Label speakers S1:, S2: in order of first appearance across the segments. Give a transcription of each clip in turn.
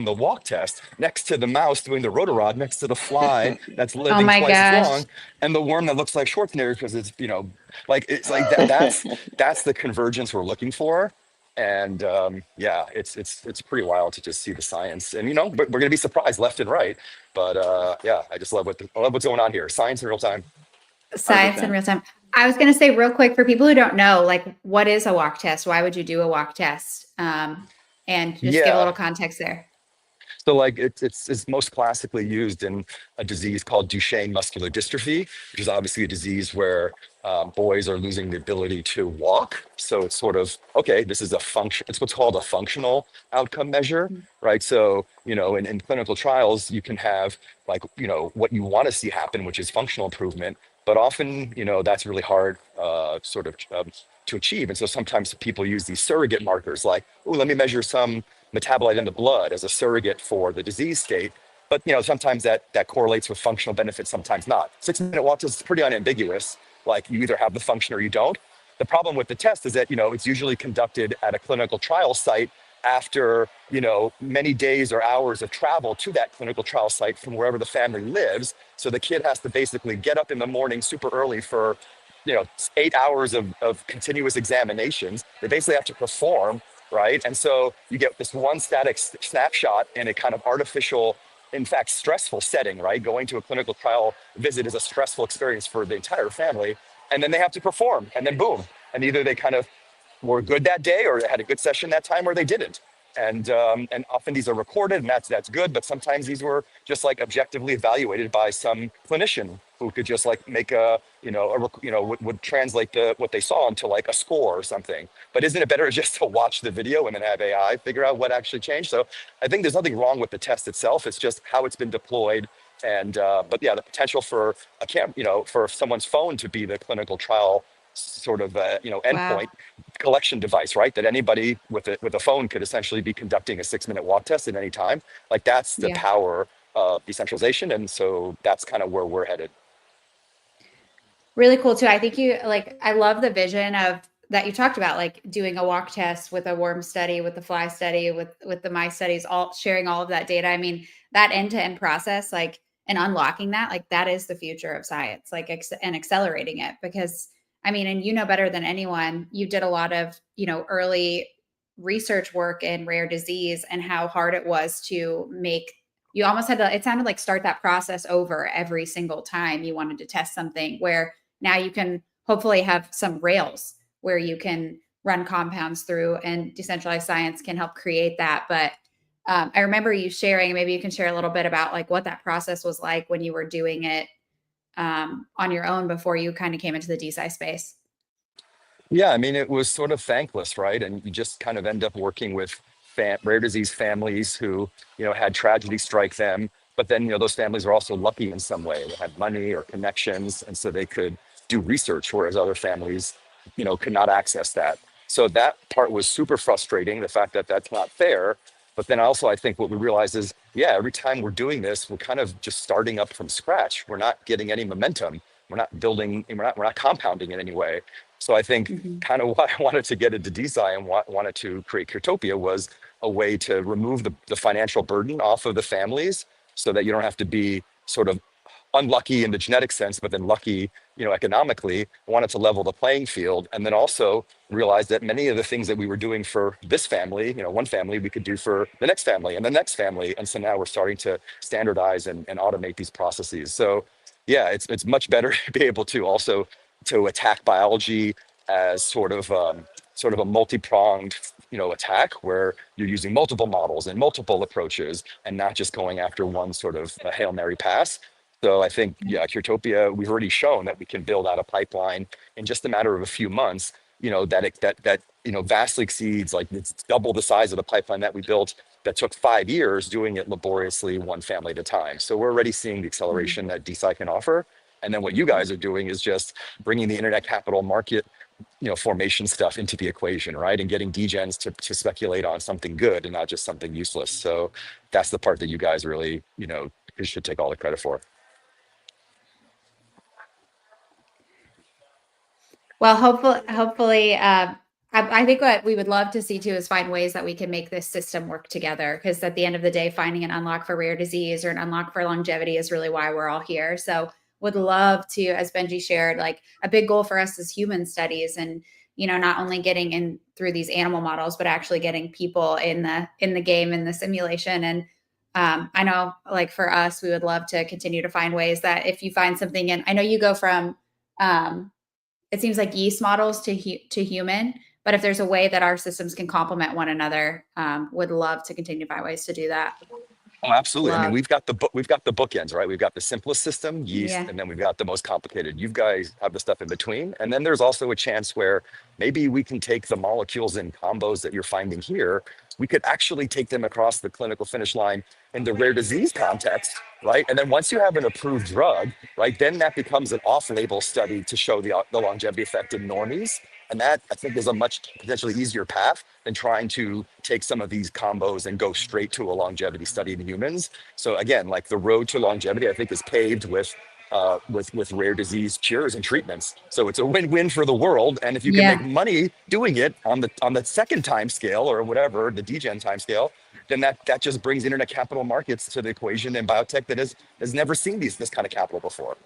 S1: the walk test next to the mouse doing the rotarod next to the fly that's
S2: Oh
S1: living
S2: my
S1: twice as
S2: gosh.
S1: long and the worm that looks like Schwarzenegger because it's like it's like that's the convergence we're looking for. And yeah, it's pretty wild to just see the science, and we're gonna be surprised left and right. But yeah, I just love I love what's going on here. Science in real time.
S2: Science in
S3: 100%.
S2: real time. I was going to say real quick for people who don't know, like, what is a walk test? Why would you do a walk test? And just give a
S1: Yeah.
S2: little context there.
S1: So like it's most classically used in a disease called Duchenne muscular dystrophy, which is obviously a disease where boys are losing the ability to walk. So it's sort of okay. This is a function. It's what's called a functional outcome measure, right? So in clinical trials, you can have like what you want to see happen, which is functional improvement, but often that's really hard sort of to achieve. And so sometimes people use these surrogate markers, like, oh, let me measure some metabolite in the blood as a surrogate for the disease state. But sometimes that correlates with functional benefits, sometimes not. 6 minute walk test is pretty unambiguous. Like you either have the function or you don't. The problem with the test is that it's usually conducted at a clinical trial site after many days or hours of travel to that clinical trial site from wherever the family lives. So the kid has to basically get up in the morning super early for 8 hours of continuous examinations. They basically have to perform, right? And so you get this one static snapshot in a kind of artificial, in fact, stressful setting, right? Going to a clinical trial visit is a stressful experience for the entire family. And then they have to perform, and then boom. And either they kind of were good that day or had a good session that time or they didn't. And often these are recorded, and that's good. But sometimes these were just like objectively evaluated by some clinician who could just like make would translate what they saw into like a score or something. But isn't it better just to watch the video and then have AI figure out what actually changed? So I think there's nothing wrong with the test itself. It's just how it's been deployed. And but yeah, the potential for for someone's phone to be the clinical trial sort of
S2: Wow.
S1: endpoint collection device, right? That anybody with a phone could essentially be conducting a 6 minute walk test at any time. Like that's the
S2: Yeah.
S1: power of decentralization, and so that's kind of where we're headed.
S2: Really cool too. I think I love the vision of that you talked about, like doing a walk test with a worm study, with the fly study, with the mice studies, all sharing all of that data. I mean, that end-to-end process, like, and unlocking that, like that is the future of science, like and accelerating it. Because I mean, and you know better than anyone, you did a lot of, early research work in rare disease and how hard it was to make, you almost had to, it sounded like, start that process over every single time you wanted to test something, where now you can hopefully have some rails where you can run compounds through, and decentralized science can help create that. But I remember you sharing, maybe you can share a little bit about like what that process was like when you were doing it on your own before you kind of came into the DSci space.
S1: Yeah, I mean, it was sort of thankless, right? And you just kind of end up working with rare disease families who, had tragedy strike them. But then, those families are also lucky in some way. They had money or connections, and so they could do research, whereas other families, could not access that. So that part was super frustrating, the fact that that's not fair. But then also, I think what we realize is, yeah, every time we're doing this, we're kind of just starting up from scratch. We're not getting any momentum. We're not building, we're not compounding in any way. So I think
S2: Mhm.
S1: kind of why I wanted to get into DeSci and wanted to create Curtopia was a way to remove the financial burden off of the families so that you don't have to be sort of unlucky in the genetic sense, but then lucky, economically. I wanted to level the playing field, and then also realize that many of the things that we were doing for this family, one family, we could do for the next family and the next family. And so now we're starting to standardize and automate these processes. So yeah, it's much better to be able to also to attack biology as sort of a multi-pronged attack where you're using multiple models and multiple approaches and not just going after one sort of a Hail Mary pass. So I think, yeah, Curtopia, we've already shown that we can build out a pipeline in just a matter of a few months, that vastly exceeds, like it's double the size of the pipeline that we built that took 5 years doing it laboriously one family at a time. So we're already seeing the
S2: Mhm.
S1: acceleration that DeSci can offer. And then what you guys are doing is just bringing the internet capital market, formation stuff into the equation, right? And getting degens to speculate on something good and not just something useless. So that's the part that you guys really, you should take all the credit for.
S2: Well, hopefully, I think what we would love to see too is find ways that we can make this system work together. Because at the end of the day, finding an unlock for rare disease or an unlock for longevity is really why we're all here. So would love to, as Benji shared, like a big goal for us is human studies, and not only getting in through these animal models, but actually getting people in the game, in the simulation. And I know, like for us, we would love to continue to find ways that if you find something, and I know you go from it seems like yeast models to human, but if there's a way that our systems can complement one another, would love to continue to find ways to do that.
S1: Oh, absolutely. I mean,
S2: Love.
S1: we've got the bookends, right? We've got the simplest system, yeast,
S2: Yeah.
S1: and then we've got the most complicated. You guys have the stuff in between. And then there's also a chance where maybe we can take the molecules and combos that you're finding here, we could actually take them across the clinical finish line in the rare disease context, right? And then once you have an approved drug, right, then that becomes an off-label study to show the longevity effect in normies. And that I think is a much potentially easier path than trying to take some of these combos and go straight to a longevity study in humans. So again, like the road to longevity, I think is paved with rare disease cures and treatments. So it's a win-win for the world. And if you can make
S2: Yeah.
S1: money doing it on the second time scale or whatever, the degen time scale, then that just brings internet capital markets to the equation and biotech that has never seen this kind of capital before.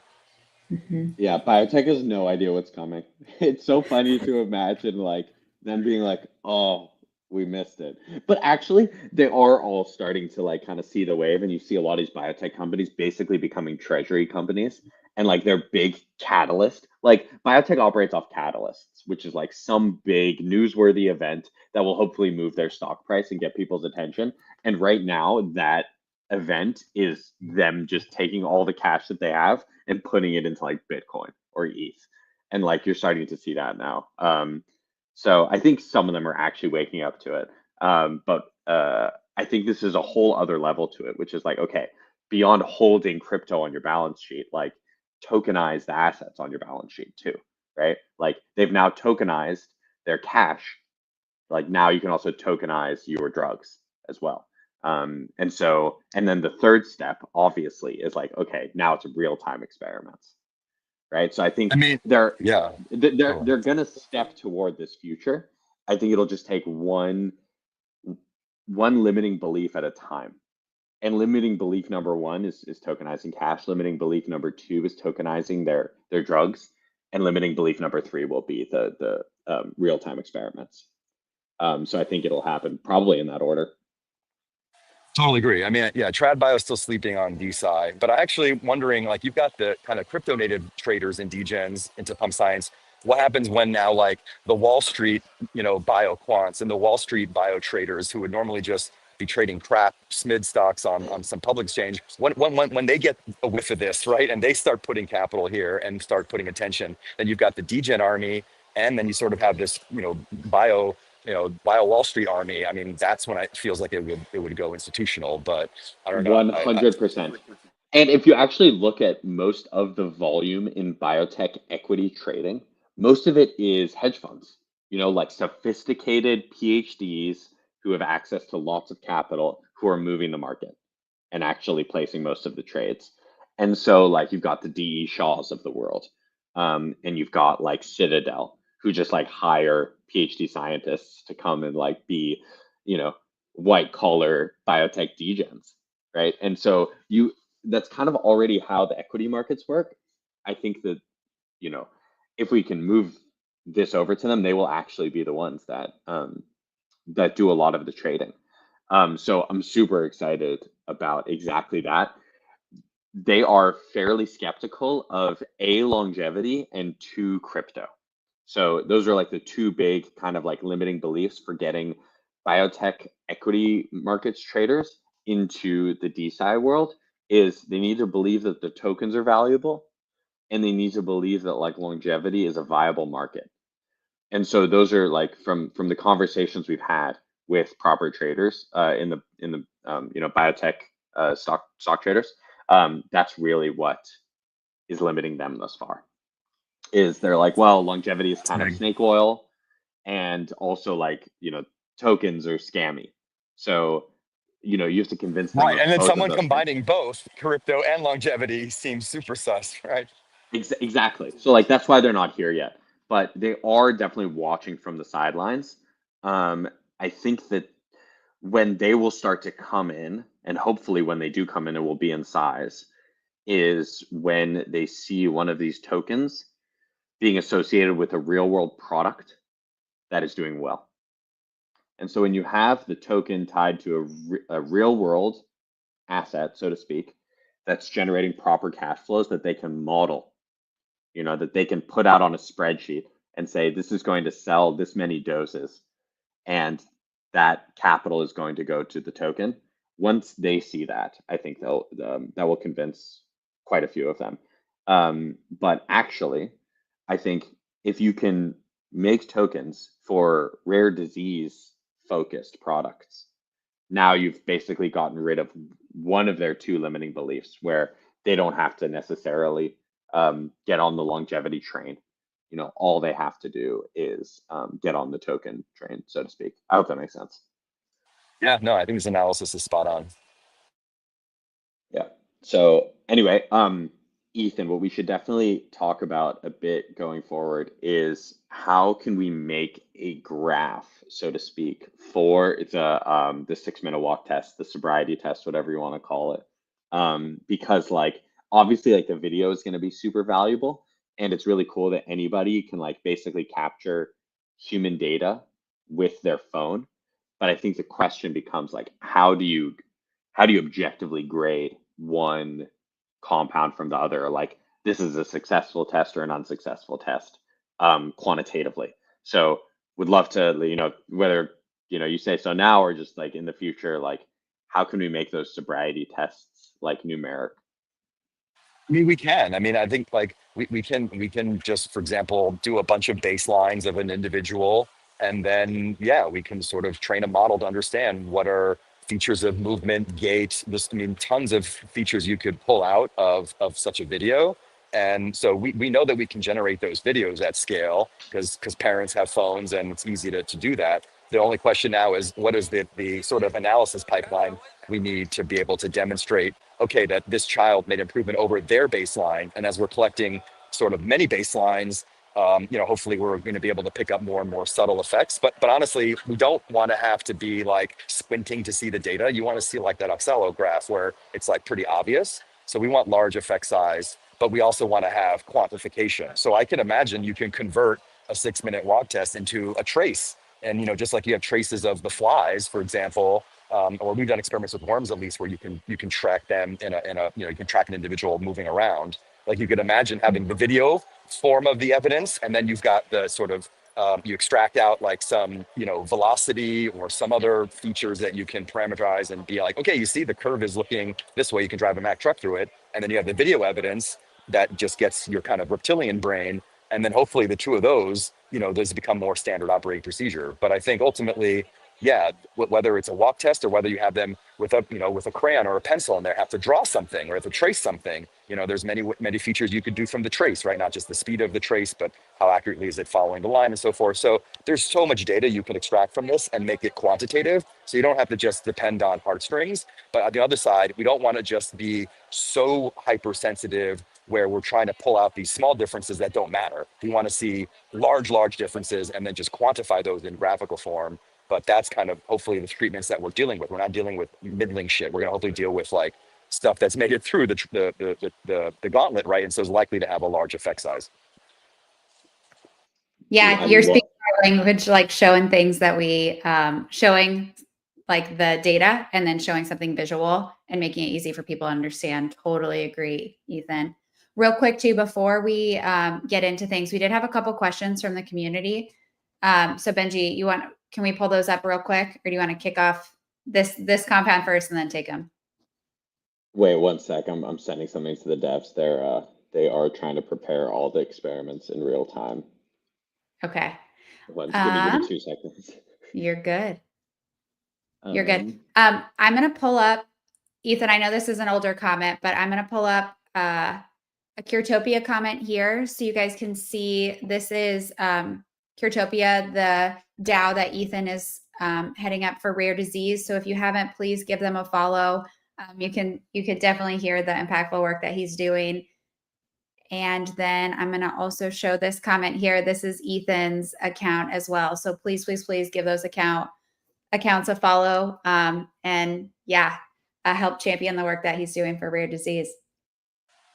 S2: Mhm.
S3: Yeah, biotech has no idea what's coming. It's so funny to imagine like them being like, "Oh, we missed it." But actually, they are all starting to like kind of see the wave, and you see a lot of these biotech companies basically becoming treasury companies, and like their big catalyst. Like biotech operates off catalysts, which is like some big newsworthy event that will hopefully move their stock price and get people's attention. And right now, that event is them just taking all the cash that they have and putting it into like Bitcoin or ETH. And like you're starting to see that now. So I think some of them are actually waking up to it. But I think this is a whole other level to it, which is like, okay, beyond holding crypto on your balance sheet, like tokenize the assets on your balance sheet too, right? Like they've now tokenized their cash. Like now you can also tokenize your drugs as well. And then the third step, obviously, is like, okay, now it's real time experiments, right? So I
S1: I
S3: think
S1: mean,
S3: they're
S1: yeah.
S3: they're
S1: Oh.
S3: they're gonna step toward this future. I think it'll just take one limiting belief at a time. And limiting belief number one is tokenizing cash. Limiting belief number two is tokenizing their drugs, and limiting belief number three will be the real time experiments. So I think it'll happen probably in that order.
S1: Totally agree. I mean, yeah, TradBio is still sleeping on DeSci, but I actually wondering, like, you've got the kind of crypto native traders and degens into PumpScience. What happens when now, like, the Wall Street, bio quants and the Wall Street bio traders who would normally just be trading crap SMID stocks on some public exchange, when they get a whiff of this, right, and they start putting capital here and start putting attention, then you've got the degen army, and then you sort of have this, bio bio Wall Street army. I mean, that's when it feels like it would go institutional. But I don't know. I
S3: 100%. And if you actually look at most of the volume in biotech equity trading, most of it is hedge funds, like sophisticated PhDs who have access to lots of capital who are moving the market and actually placing most of the trades. And so, like, you've got the DE Shaws of the world, and you've got like Citadel, who just like hire PhD scientists to come and like be, you know, white collar biotech degens, right? And so that's kind of already how the equity markets work. I think that, you know, if we can move this over to them, they will actually be the ones that do a lot of the trading. So I'm super excited about exactly that. They are fairly skeptical of A, longevity, and two, crypto. So those are like the two big kind of like limiting beliefs for getting biotech equity markets traders into the DeSci world is they need to believe that the tokens are valuable, and they need to believe that like longevity is a viable market. And so those are like from the conversations we've had with proper traders in the biotech stock traders. That's really what is limiting them thus far. Is they're like, well, longevity is kind of
S1: big.
S3: snake oil, and also like tokens are scammy. So you have to convince them
S1: Right.
S3: of
S1: And then
S3: both of
S1: someone
S3: those things.
S1: combining both crypto and longevity seems super sus, right?
S3: Exactly. So like that's why they're not here yet. but they are definitely watching from the sidelines. I think that when they will start to come in, and hopefully when they do come in, it will be in size, is when they see one of these tokens being associated with a real world product that is doing well. And so when you have the token tied to a real world asset, so to speak, that's generating proper cash flows that they can model, that they can put out on a spreadsheet and say, this is going to sell this many doses, and that capital is going to go to the token. Once they see that, I think that will convince quite a few of them. But actually, I think if you can make tokens for rare disease focused products, now you've basically gotten rid of one of their two limiting beliefs, where they don't have to necessarily get on the longevity train. All they have to do is get on the token train, so to speak. I hope that makes sense.
S1: Yeah, no, I think this analysis is spot on.
S3: Yeah. So anyway, Ethan, what we should definitely talk about a bit going forward is how can we make a graph, so to speak, for the 6-minute walk test, the sobriety test, whatever you want to call it. Because obviously the video is going to be super valuable, and it's really cool that anybody can basically capture human data with their phone. But I think the question becomes how do you objectively grade one compound from the other? This is a successful test or an unsuccessful test, quantitatively. So would love to, whether, you say so now or just in the future, how can we make those sobriety tests numeric?
S1: I mean, we can. I mean, I think we can just, for example, do a bunch of baselines of an individual, and then yeah, we can sort of train a model to understand what are features of movement, gait. I mean, tons of features you could pull out of such a video. And so we know that we can generate those videos at scale because parents have phones and it's easy to do that. The only question now is what is the sort of analysis pipeline we need to be able to demonstrate, okay, that this child made improvement over their baseline. And as we're collecting sort of many baselines, hopefully we're going to be able to pick up more and more subtle effects. But honestly, we don't want to have to be squinting to see the data. You want to see that oscillograph where it's pretty obvious. So we want large effect size, but we also want to have quantification. So I can imagine you can convert a 6-minute walk test into a trace. And just like you have traces of the flies, for example, or we've done experiments with worms at least where you can track them in a you can track an individual moving around. You could imagine having the video form of the evidence, and then you've got the sort of you extract out some velocity or some other features that you can parameterize and be okay, you see the curve is looking this way, you can drive a Mack truck through it, and then you have the video evidence that just gets your kind of reptilian brain, and then hopefully the two of those become more standard operating procedure. But I think ultimately, yeah, whether it's a walk test or whether you have them with a crayon or a pencil and they have to draw something or have to trace something, there's many features you could do from the trace, right? Not just the speed of the trace, but how accurately is it following the line and so forth. So there's so much data you can extract from this and make it quantitative. So you don't have to just depend on heartstrings. But on the other side, we don't want to just be so hypersensitive where we're trying to pull out these small differences that don't matter. We want to see large differences and then just quantify those in graphical form. But that's kind of hopefully the treatments that we're dealing with. We're not dealing with middling shit. We're going to hopefully deal with stuff that's made it through the gauntlet, right? And so is likely to have a large effect size.
S2: Yeah, you're speaking our language, showing things that we showing the data and then showing something visual and making it easy for people to understand. Totally agree, Ethan. Real quick too, before we get into things, we did have a couple questions from the community. So Benji, can we pull those up real quick, or do you want to kick off this compound first and then take them?
S3: Wait 1 sec. I'm sending something to the devs. They are trying to prepare all the experiments in real time.
S2: Okay.
S3: Give me 2 seconds.
S2: You're good. You're good. I'm going to pull up, Ethan, I know this is an older comment, but I'm going to pull up a Quertopia comment here so you guys can see. This is Quertopia, the DAO that Ethan is heading up for rare disease. So if you haven't, please give them a follow. You could definitely hear the impactful work that he's doing. And then I'm going to also show this comment here. This is Ethan's account as well. So please, please, please give those accounts a follow. And yeah, help champion the work that he's doing for rare disease.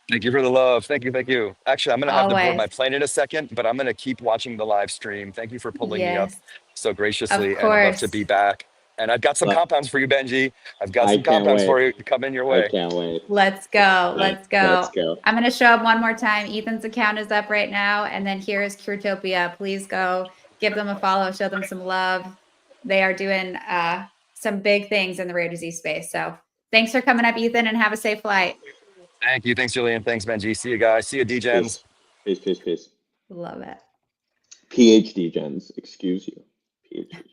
S1: Thank you for the love. Thank you. Thank you. Actually, I'm going to have to board
S2: Always.
S1: my plane in a second, but I'm going to keep watching the live stream. Thank you for pulling me up
S2: Yes,
S1: so
S2: of
S1: graciously, and I'd love to
S2: course.
S1: be back. And I've got some
S3: Well,
S1: compounds for you, Benji. I've got
S3: I
S1: some
S3: can't
S1: compounds
S3: wait.
S1: for you coming your
S3: I
S1: way.
S3: can't wait.
S2: Let's go.
S3: All right,
S2: Let's go.
S3: let's go.
S2: I'm going to show up one more time. Ethan's account is up right now. And then here is Quertopia. Please go give them a follow, show them some love. They are doing some big things in the rare disease space. So thanks for coming up, Ethan, and have a safe flight.
S1: Thank you. Thanks, Julian. Thanks, Benji. See you guys. See you, D-Gens.
S3: Peace, peace, peace.
S2: Love it.
S3: PhD gens, excuse you. PhD gens.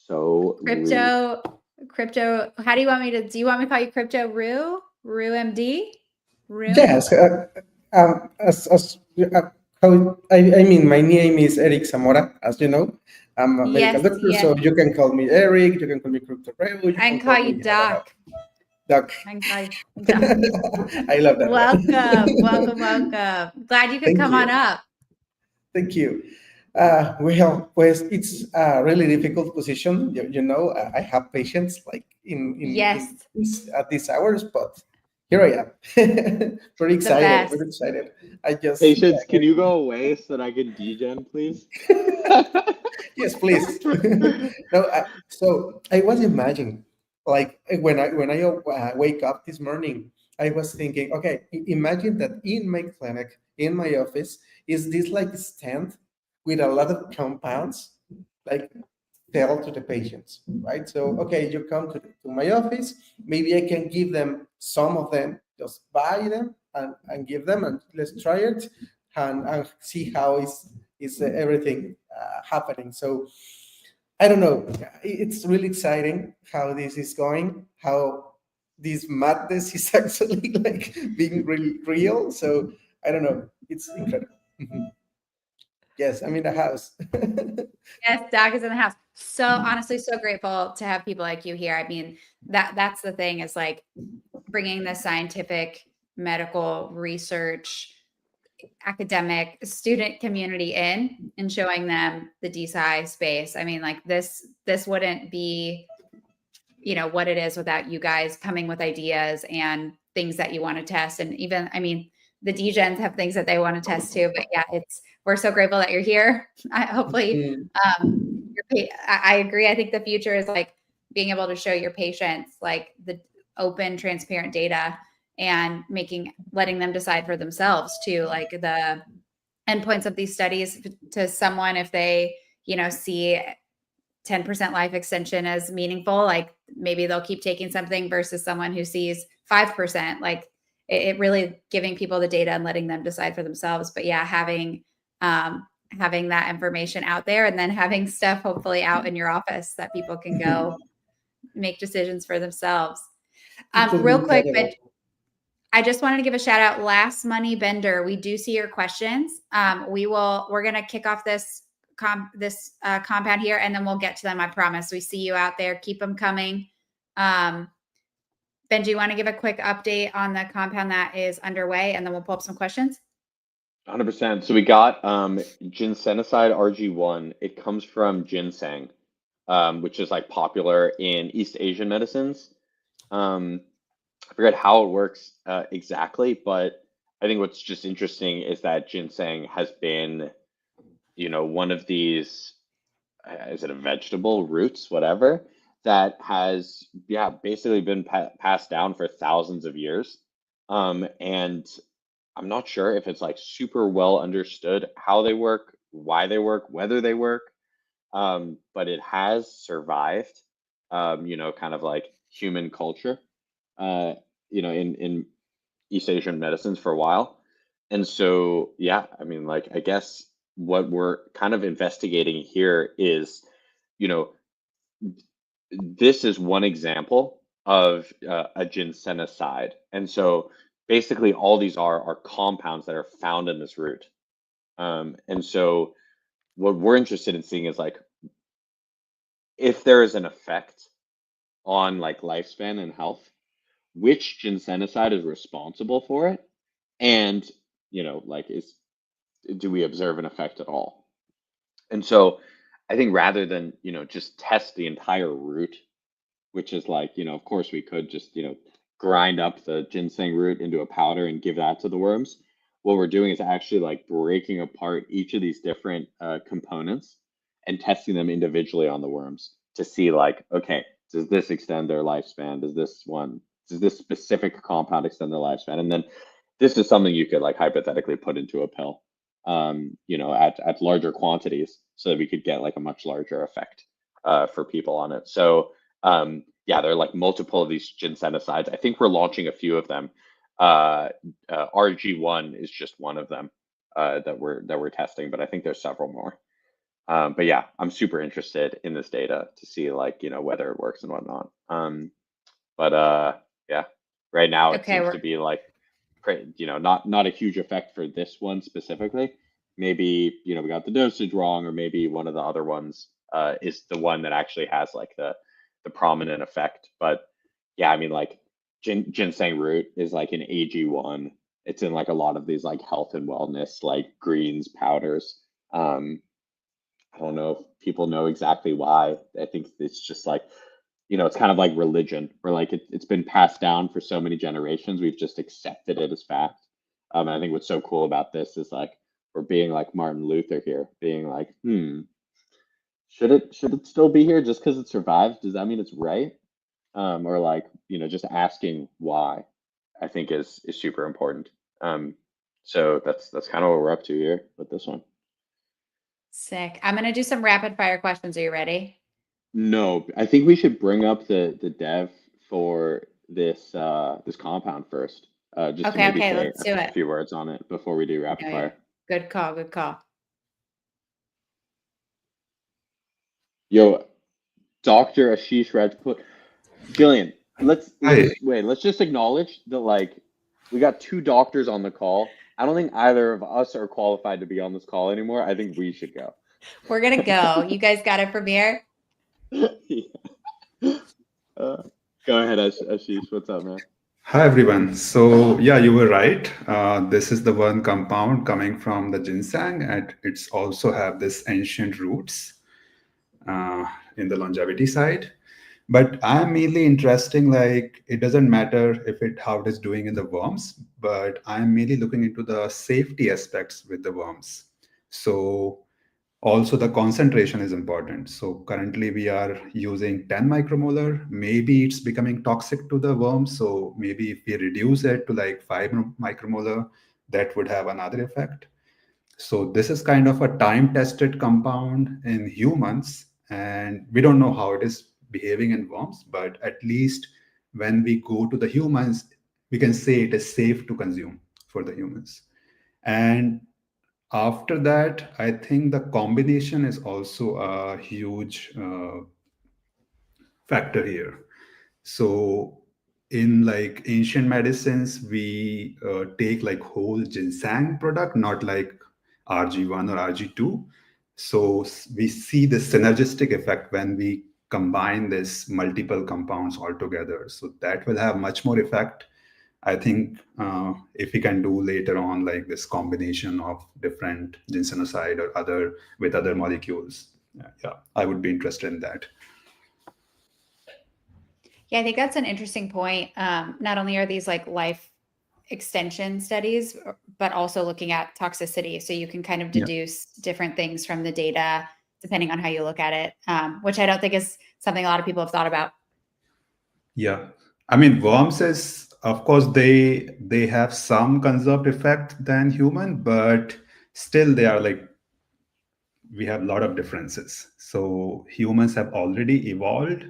S3: So
S2: Crypto. How do you want me to call you Crypto Rue? Rue MD? Rue?
S4: Yes. How, I mean, my name is Eric Zamora, as you know. I'm a medical doctor, so you can call me Eric, you can call me Crypto Rue.
S2: I can call you Doc.
S4: Doc.
S2: I can call you Doc.
S4: I love that.
S2: Welcome. Glad you could come on up.
S4: Thank you. Well, pues it's a really difficult position. You know, I have patients like at these hours, but here I am. Very excited. I just
S3: patients, can you go away so that I can degen, please?
S4: Yes, please. No, so I was imagining, like when I wake up this morning, I was thinking, okay, imagine that in my clinic, in my office, is this like a stand with a lot of compounds, like tell to the patients, right? So, okay, you come to my office, maybe I can give them some of them, just buy them and give them, and let's try it and see how is everything happening. So, I don't know, it's really exciting how this is going, how this madness is actually like being really real. So, I don't know, it's incredible. Yes, I'm in the house.
S2: Yes, Doc is in the house. So honestly, so grateful to have people like you here. I mean, that's the thing, is like bringing the scientific, medical research, academic student community in and showing them the DSci space. I mean, like this wouldn't be, what it is without you guys coming with ideas and things that you want to test. And even, I mean, the DGens have things that they want to test too, but yeah, we're so grateful that you're here. Hopefully, I agree. I think the future is like being able to show your patients like the open, transparent data and letting them decide for themselves too, like the endpoints of these studies to someone, if they, see 10% life extension as meaningful, like maybe they'll keep taking something versus someone who sees 5%, like it really giving people the data and letting them decide for themselves. But yeah, having that information out there and then having stuff hopefully out in your office that people can go make decisions for themselves. Real quick, but I just wanted to give a shout out. Last Money Bender, we do see your questions. We're going to kick off this compound here, and then we'll get to them. I promise. We see you out there. Keep them coming. Benji, you want to give a quick update on the compound that is underway, and then we'll pull up some questions?
S3: 100%. So we got ginsenoside RG1. It comes from ginseng, which is like popular in East Asian medicines. I forget how it works exactly, but I think what's just interesting is that ginseng has been, one of these, is it a vegetable, roots, whatever, that has, basically been passed down for thousands of years. And I'm not sure if it's like super well understood how they work, why they work, whether they work, but it has survived, kind of like human culture, in East Asian medicines for a while. And so, I mean, like, I guess what we're kind of investigating here is, this is one example of a ginsenoside. And so basically all these are compounds that are found in this root. And so what we're interested in seeing is like, if there is an effect on like lifespan and health, which ginsenoside is responsible for it, and like do we observe an effect at all? And so I think rather than just test the entire root, which is like of course we could just grind up the ginseng root into a powder and give that to the worms. What we're doing is actually like breaking apart each of these different components and testing them individually on the worms to see like, okay, does this extend their lifespan? Does this specific compound extend their lifespan? And then this is something you could like hypothetically put into a pill, at larger quantities so that we could get like a much larger effect for people on it. So yeah, there are like multiple of these ginsenosides. I think we're launching a few of them. RG1 is just one of them that we're testing, but I think there's several more. But yeah, I'm super interested in this data to see like whether it works and whatnot. Yeah, right now it
S2: Okay,
S3: seems to be like not a huge effect for this one specifically. Maybe we got the dosage wrong, or maybe one of the other ones is the one that actually has like the prominent effect. But yeah, I mean like ginseng root is like an AG1. It's in like a lot of these like health and wellness like greens powders. I don't know if people know exactly why. I think it's just like it's kind of like religion, where like it's been passed down for so many generations. We've just accepted it as fact. And I think what's so cool about this is like we're being like Martin Luther here, being like, should it still be here just because it survived? Does that mean it's right? Or like just asking why, I think is super important. So that's kind of what we're up to here with this one.
S2: Sick. I'm going to do some rapid fire questions. Are you ready?
S3: No, I think we should bring up the dev for this this compound first, just to maybe
S2: Okay,
S3: say
S2: let's do
S3: a
S2: it.
S3: few words on it before we do rapid fire.
S2: Good call. Good call.
S3: Yo, Dr. Ashish Rajput, Jillian, let's
S5: Hi.
S3: wait. Let's just acknowledge that like we got two doctors on the call. I don't think either of us are qualified to be on this call anymore. I think we should go.
S2: We're going to go. You guys got it from here?
S3: Yeah. Go ahead, Ashish. What's up, man?
S5: Hi, everyone. So, yeah, you were right. This is the one compound coming from the ginseng, and it's also have this ancient roots in the longevity side. But I'm mainly interesting, like, it doesn't matter how it is doing in the worms, but I'm mainly looking into the safety aspects with the worms. So, also, the concentration is important. So currently we are using 10 micromolar. Maybe it's becoming toxic to the worm. So maybe if we reduce it to like 5 micromolar, that would have another effect. So this is kind of a time-tested compound in humans, and we don't know how it is behaving in worms, but at least when we go to the humans, we can say it is safe to consume for the humans. And after that, I think the combination is also a huge factor here. So in like ancient medicines, we take like whole ginseng product, not like RG1 or RG2. So we see the synergistic effect when we combine this multiple compounds all together. So that will have much more effect. I think if we can do later on like this combination of different ginsenoside or other molecules, yeah, I would be interested in that.
S2: Yeah, I think that's an interesting point. Not only are these like life extension studies, but also looking at toxicity. So you can kind of deduce different things from the data depending on how you look at it, which I don't think is something a lot of people have thought about.
S5: Yeah, I mean, worms is, of course, they have some conserved effect than human, but still they are like, we have a lot of differences. So humans have already evolved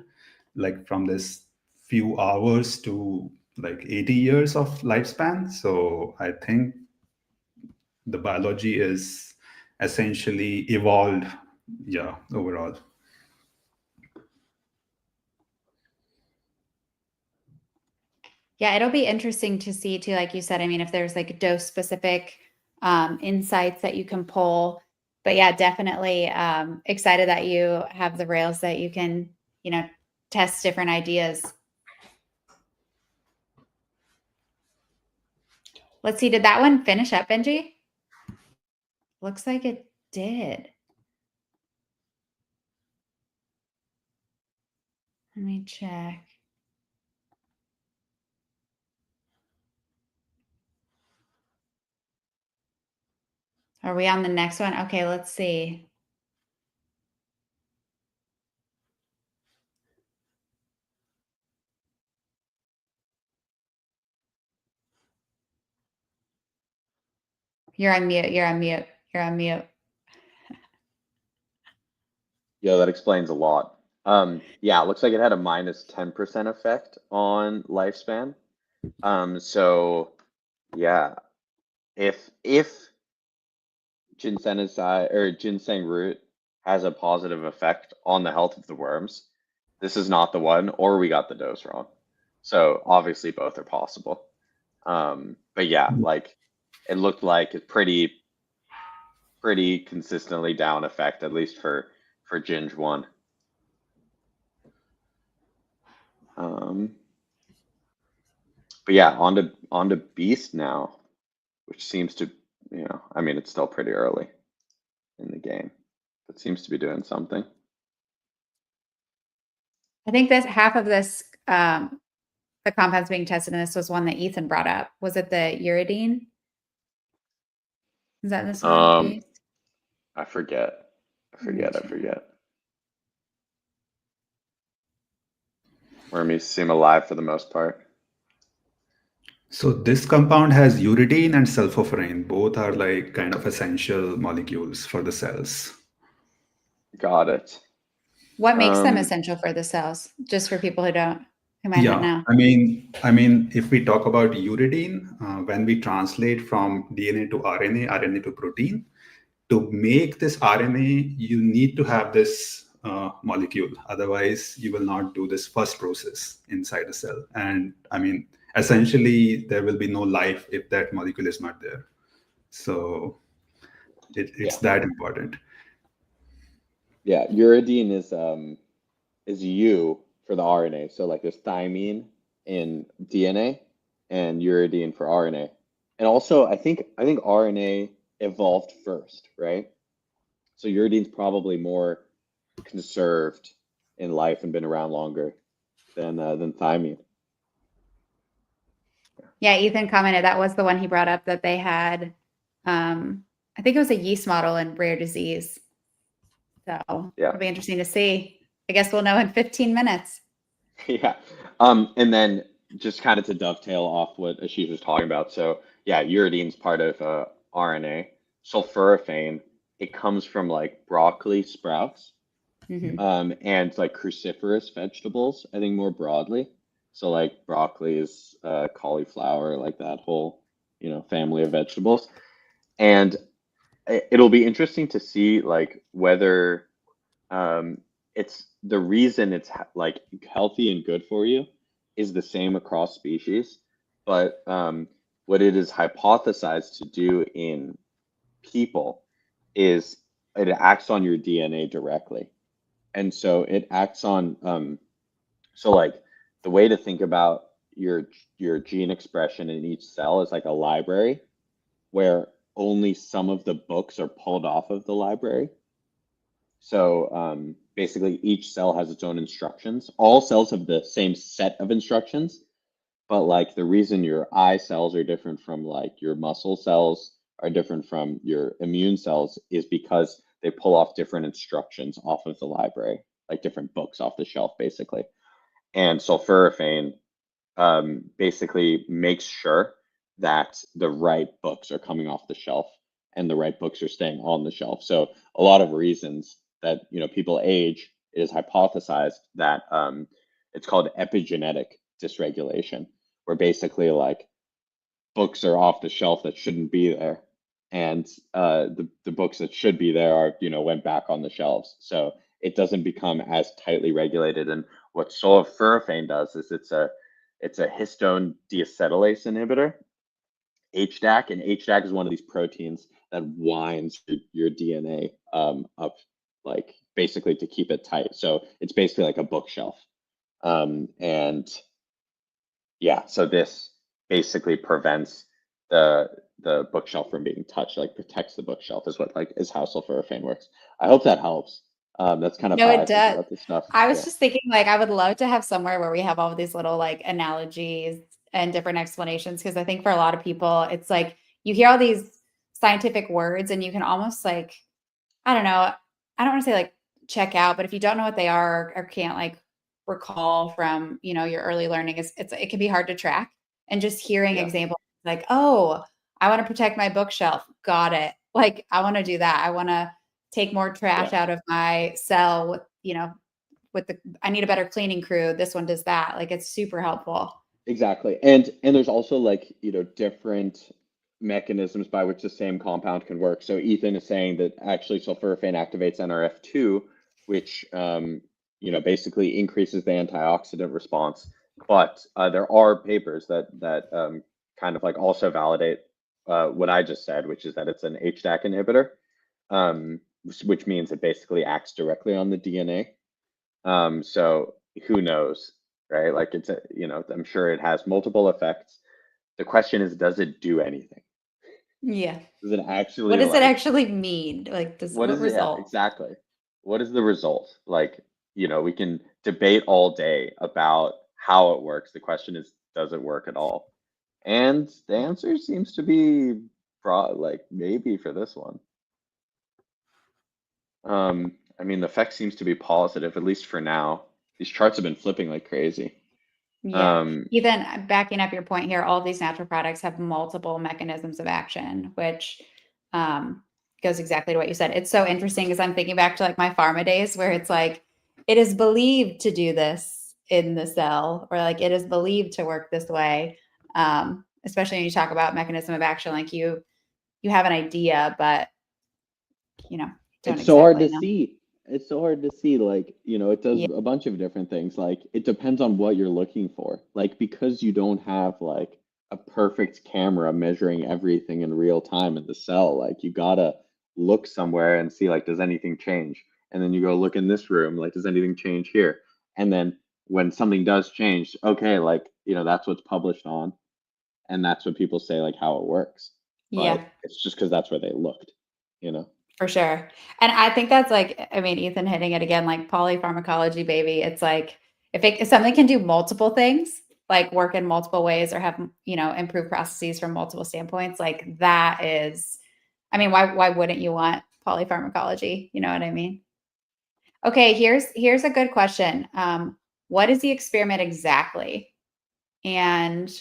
S5: like from this few hours to like 80 years of lifespan. So I think the biology is essentially evolved, yeah, overall.
S2: Yeah, it'll be interesting to see too, like you said, I mean, if there's like dose specific insights that you can pull. But yeah, definitely excited that you have the rails that you can, test different ideas. Let's see. Did that one finish up, Benji? Looks like it did. Let me check. Are we on the next one? Okay, let's see. You're on mute. You're on mute. You're on mute.
S3: Yeah, that explains a lot. Yeah, it looks like it had a minus 10% effect on lifespan. So yeah, if ginseng root has a positive effect on the health of the worms, this is not the one, or we got the dose wrong. So obviously both are possible. But yeah, like it looked like it's pretty consistently down effect, at least for Ginge 1. But yeah, on to Beast now, which seems to, I mean, it's still pretty early in the game, but seems to be doing something.
S2: I think that half of this, the compounds being tested in this was one that Ethan brought up. Was it the uridine? Is that this one?
S3: I forget. Wormies seem alive for the most part.
S5: So this compound has uridine and sulforaphane. Both are like kind of essential molecules for the cells.
S3: Got it.
S2: What makes them essential for the cells? Just for people who might not know.
S5: I mean, if we talk about uridine, when we translate from DNA to RNA, RNA to protein, to make this RNA, you need to have this molecule. Otherwise, you will not do this first process inside a cell. And I mean, essentially, there will be no life if that molecule is not there. So it's that important.
S3: Yeah, uridine is U for the RNA. So like there's thymine in DNA and uridine for RNA. And also I think RNA evolved first, right? So uridine's probably more conserved in life and been around longer than thymine.
S2: Yeah, Ethan commented that was the one he brought up, that they had, I think it was a yeast model in rare disease. So it'll be interesting to see. I guess we'll know in 15 minutes.
S3: Yeah. And then just kind of to dovetail off what Ashish was talking about. So yeah, uridine's part of RNA. Sulforaphane, it comes from like broccoli sprouts, and like cruciferous vegetables, I think more broadly. So like broccoli is cauliflower, like that whole, family of vegetables. And it'll be interesting to see like whether it's the reason it's like healthy and good for you is the same across species, but what it is hypothesized to do in people is it acts on your DNA directly. And so it acts on so like the way to think about your gene expression in each cell is like a library where only some of the books are pulled off of the library. So basically each cell has its own instructions. All cells have the same set of instructions, but like the reason your eye cells are different from like your muscle cells are different from your immune cells is because they pull off different instructions off of the library, like different books off the shelf, basically. And sulforaphane basically makes sure that the right books are coming off the shelf and the right books are staying on the shelf. So a lot of reasons that people age, it is hypothesized that it's called epigenetic dysregulation, where basically like books are off the shelf that shouldn't be there, and the books that should be there are went back on the shelves. So it doesn't become as tightly regulated. And what sulforaphane does is it's a histone deacetylase inhibitor, HDAC, and HDAC is one of these proteins that winds your DNA up, like basically to keep it tight. So it's basically like a bookshelf. And yeah, so this basically prevents the bookshelf from being touched, like protects the bookshelf is what like is how sulforaphane works. I hope that helps. That's kind of
S2: No,
S3: how
S2: it
S3: I think
S2: does.
S3: about this stuff.
S2: I was
S3: Yeah.
S2: just thinking, like, I would love to have somewhere where we have all of these little like analogies and different explanations, because I think for a lot of people, it's like you hear all these scientific words and you can almost like, I don't know, I don't want to say like check out, but if you don't know what they are or can't like recall from, your early learning, it can be hard to track. And just hearing
S3: Yeah.
S2: examples like, oh, I want to protect my bookshelf. Got it. Like, I want to do that. I want to take more trash
S3: Yeah.
S2: out of my cell with I need a better cleaning crew. This one does that. Like, it's super helpful.
S3: Exactly. And there's also like, different mechanisms by which the same compound can work. So Ethan is saying that actually sulforaphane activates NRF2, which basically increases the antioxidant response. But there are papers that kind of like also validate what I just said, which is that it's an HDAC inhibitor, which means it basically acts directly on the DNA. So who knows, right? Like I'm sure it has multiple effects. The question is, does it do anything?
S2: Yeah.
S3: Does it actually
S2: What does it
S3: like,
S2: actually mean? Like,
S3: what
S2: what
S3: is it? Yeah,
S2: result?
S3: exactly. What is the result? Like, we can debate all day about how it works. The question is, does it work at all? And the answer seems to be like maybe for this one. I mean, the effect seems to be positive, at least for now. These charts have been flipping like crazy.
S2: Yeah. Ethan, backing up your point here, all of these natural products have multiple mechanisms of action, which goes exactly to what you said. It's so interesting because I'm thinking back to like my pharma days where it's like, it is believed to do this in the cell, or like it is believed to work this way. Especially when you talk about mechanism of action, like you have an idea, but don't
S3: It's so hard
S2: exactly
S3: to
S2: know.
S3: see. It's so hard to see. Like, it does
S2: Yeah.
S3: a bunch of different things. Like, it depends on what you're looking for. Like, because you don't have like a perfect camera measuring everything in real time in the cell, like you gotta look somewhere and see like, does anything change? And then you go look in this room, like, does anything change here? And then when something does change, okay, like, that's what's published on, and that's what people say like how it works.
S2: Yeah.
S3: But it's just because that's where they looked, you know.
S2: For sure. And I think that's like, I mean, Ethan hitting it again, like polypharmacology, baby. It's like if something can do multiple things, like work in multiple ways or have, improve processes from multiple standpoints, like that is, I mean, why wouldn't you want polypharmacology? You know what I mean? Okay, here's a good question. What is the experiment exactly? And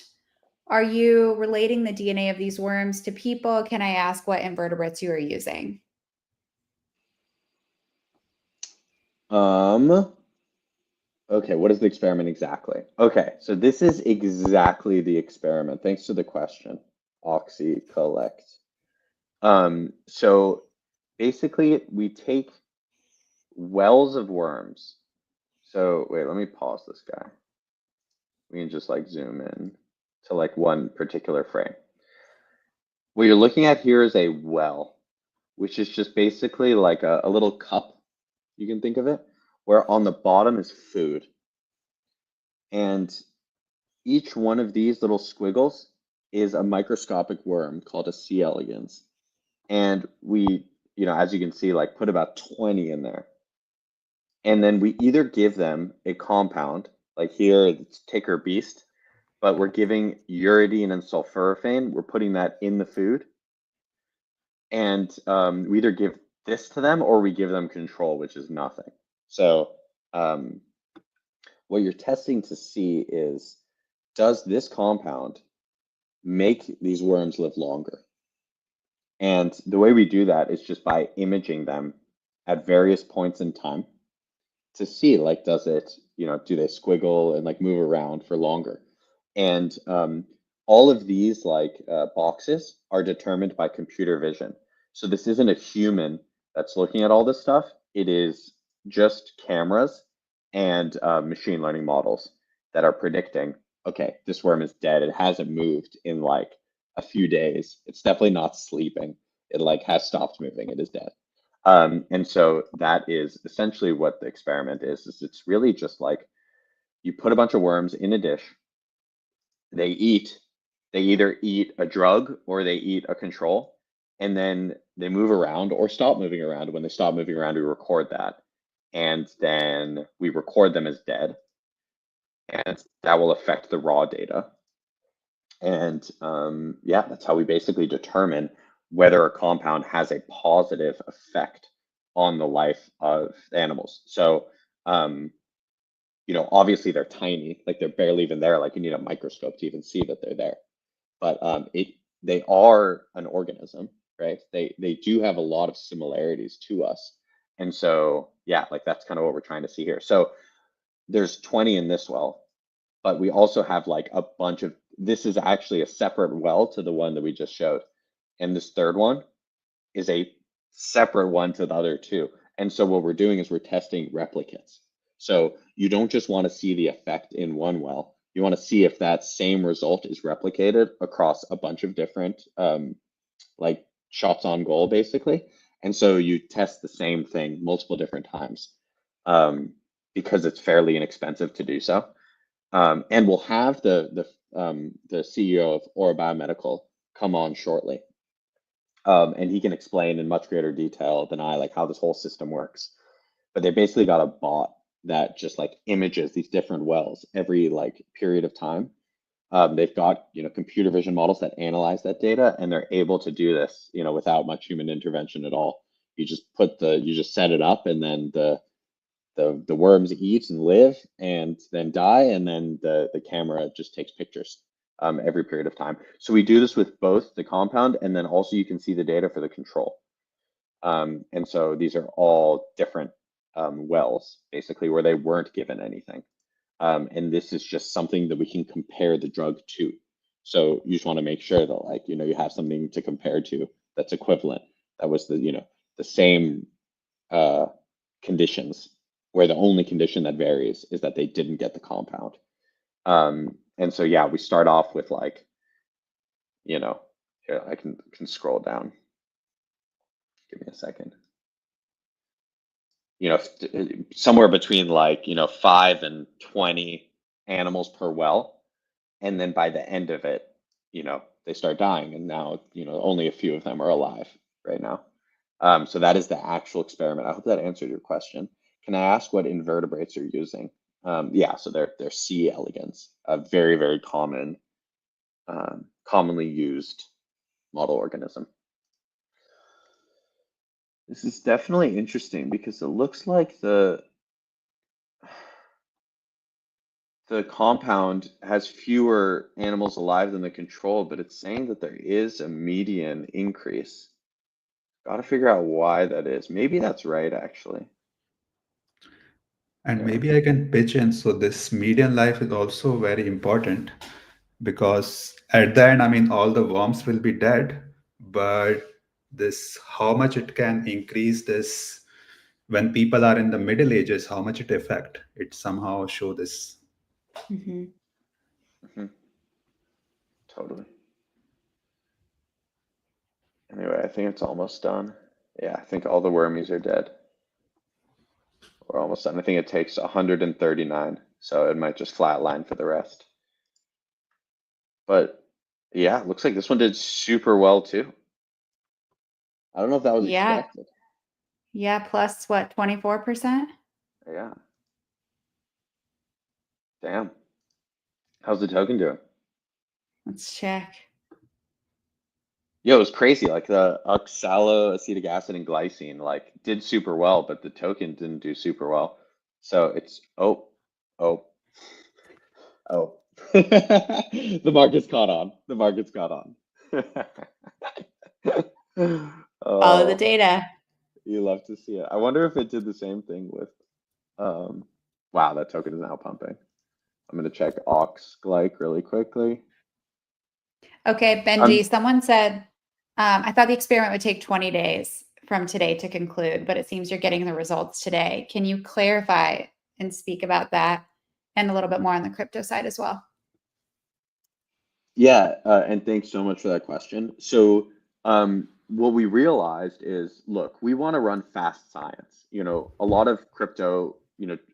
S2: are you relating the DNA of these worms to people? Can I ask what invertebrates you are using?
S3: Okay, what is the experiment exactly? Okay, so this is exactly the experiment. Thanks to the question, oxycollect. So basically we take wells of worms. So wait, let me pause this guy. We can just like zoom in to like one particular frame. What you're looking at here is a well, which is just basically like a little cup, you can think of it, where on the bottom is food. And each one of these little squiggles is a microscopic worm called a C. elegans. And we, as you can see, like put about 20 in there. And then we either give them a compound, like here it's ticker beast, but we're giving uridine and sulforaphane. We're putting that in the food. And we either give this to them or we give them control, which is nothing. So what you're testing to see is, does this compound make these worms live longer? And the way we do that is just by imaging them at various points in time to see, like, does it, do they squiggle and like move around for longer? And all of these like boxes are determined by computer vision. So this isn't a human that's looking at all this stuff. It is just cameras and machine learning models that are predicting, okay, this worm is dead. It hasn't moved in like a few days. It's definitely not sleeping. It like has stopped moving. It is dead. And so that is essentially what the experiment is it's really just like you put a bunch of worms in a dish, they eat, They either eat a drug or they eat a control, and then they move around or stop moving around. When they stop moving around, we record that, and then we record them as dead, and that will affect the raw data. And yeah, that's how we basically determine whether a compound has a positive effect on the life of animals. So, you know, obviously they're tiny, like they're barely even there. Like you need a microscope to even see that they're there. But they are an organism, right? They do have a lot of similarities to us. And so, yeah, like that's kind of what we're trying to see here. So there's 20 in this well, but we also have like a bunch of, this is actually a separate well to the one that we just showed. And this third one is a separate one to the other two. And so what we're doing is we're testing replicates. So you don't just want to see the effect in one well. You want to see if that same result is replicated across a bunch of different like shots on goal, basically. And so you test the same thing multiple different times because it's fairly inexpensive to do so. And we'll have the CEO of Aura Biomedical come on shortly. And he can explain in much greater detail than I, like how this whole system works. But they basically got a bot that just like images these different wells every like period of time. They've got, you know, computer vision models that analyze that data, and they're able to do this, you know, without much human intervention at all. You just you just set it up, and then the worms eat and live and then die, and then the camera just takes pictures every period of time. So we do this with both the compound, and then also you can see the data for the control. And so these are all different wells, basically, where they weren't given anything. And this is just something that we can compare the drug to. So you just want to make sure that, like, you know, you have something to compare to that's equivalent. That was the, you know, the same conditions, where the only condition that varies is that they didn't get the compound. And so, yeah, we start off with like, you know, here, I can scroll down. Give me a second. You know, somewhere between like, you know, 5 and 20 animals per well. And then by the end of it, you know, they start dying. And now, you know, only a few of them are alive right now. So that is the actual experiment. I hope that answered your question. Can I ask what invertebrates you're using? Yeah, so they're C. elegans, a very, very common, commonly used model organism. This is definitely interesting because it looks like the compound has fewer animals alive than the control, but it's saying that there is a median increase. Got to figure out why that is. Maybe that's right, actually.
S5: And
S3: Yeah.
S5: maybe I can pitch in. So this median life is also very important because at the end, I mean, all the worms will be dead, but this, how much it can increase this when people are in the middle ages, how much it affect, it somehow show this.
S2: Mm-hmm.
S3: Mm-hmm. Totally. Anyway, I think it's almost done. Yeah, I think all the wormies are dead. We're almost done. I think it takes 139, so it might just flatline for the rest. But yeah, it looks like this one did super well too. I don't know if that was expected.
S2: Yeah, plus what, 24%?
S3: Yeah. Damn. How's the token doing?
S2: Let's check.
S3: Yo, it was crazy. Like the oxaloacetic acid and glycine like did super well, but the token didn't do super well. So it's oh. The market's caught on. The market's caught on.
S2: Follow the data.
S3: You love to see it. I wonder if it did the same thing with wow, that token is now pumping. I'm gonna check ox-glyc really quickly.
S2: Okay, Benji, someone said, I thought the experiment would take 20 days from today to conclude, but it seems you're getting the results today. Can you clarify and speak about that and a little bit more on the crypto side as well?
S3: Yeah, and thanks so much for that question. So what we realized is, look, we want to run fast science. You know, a lot of crypto,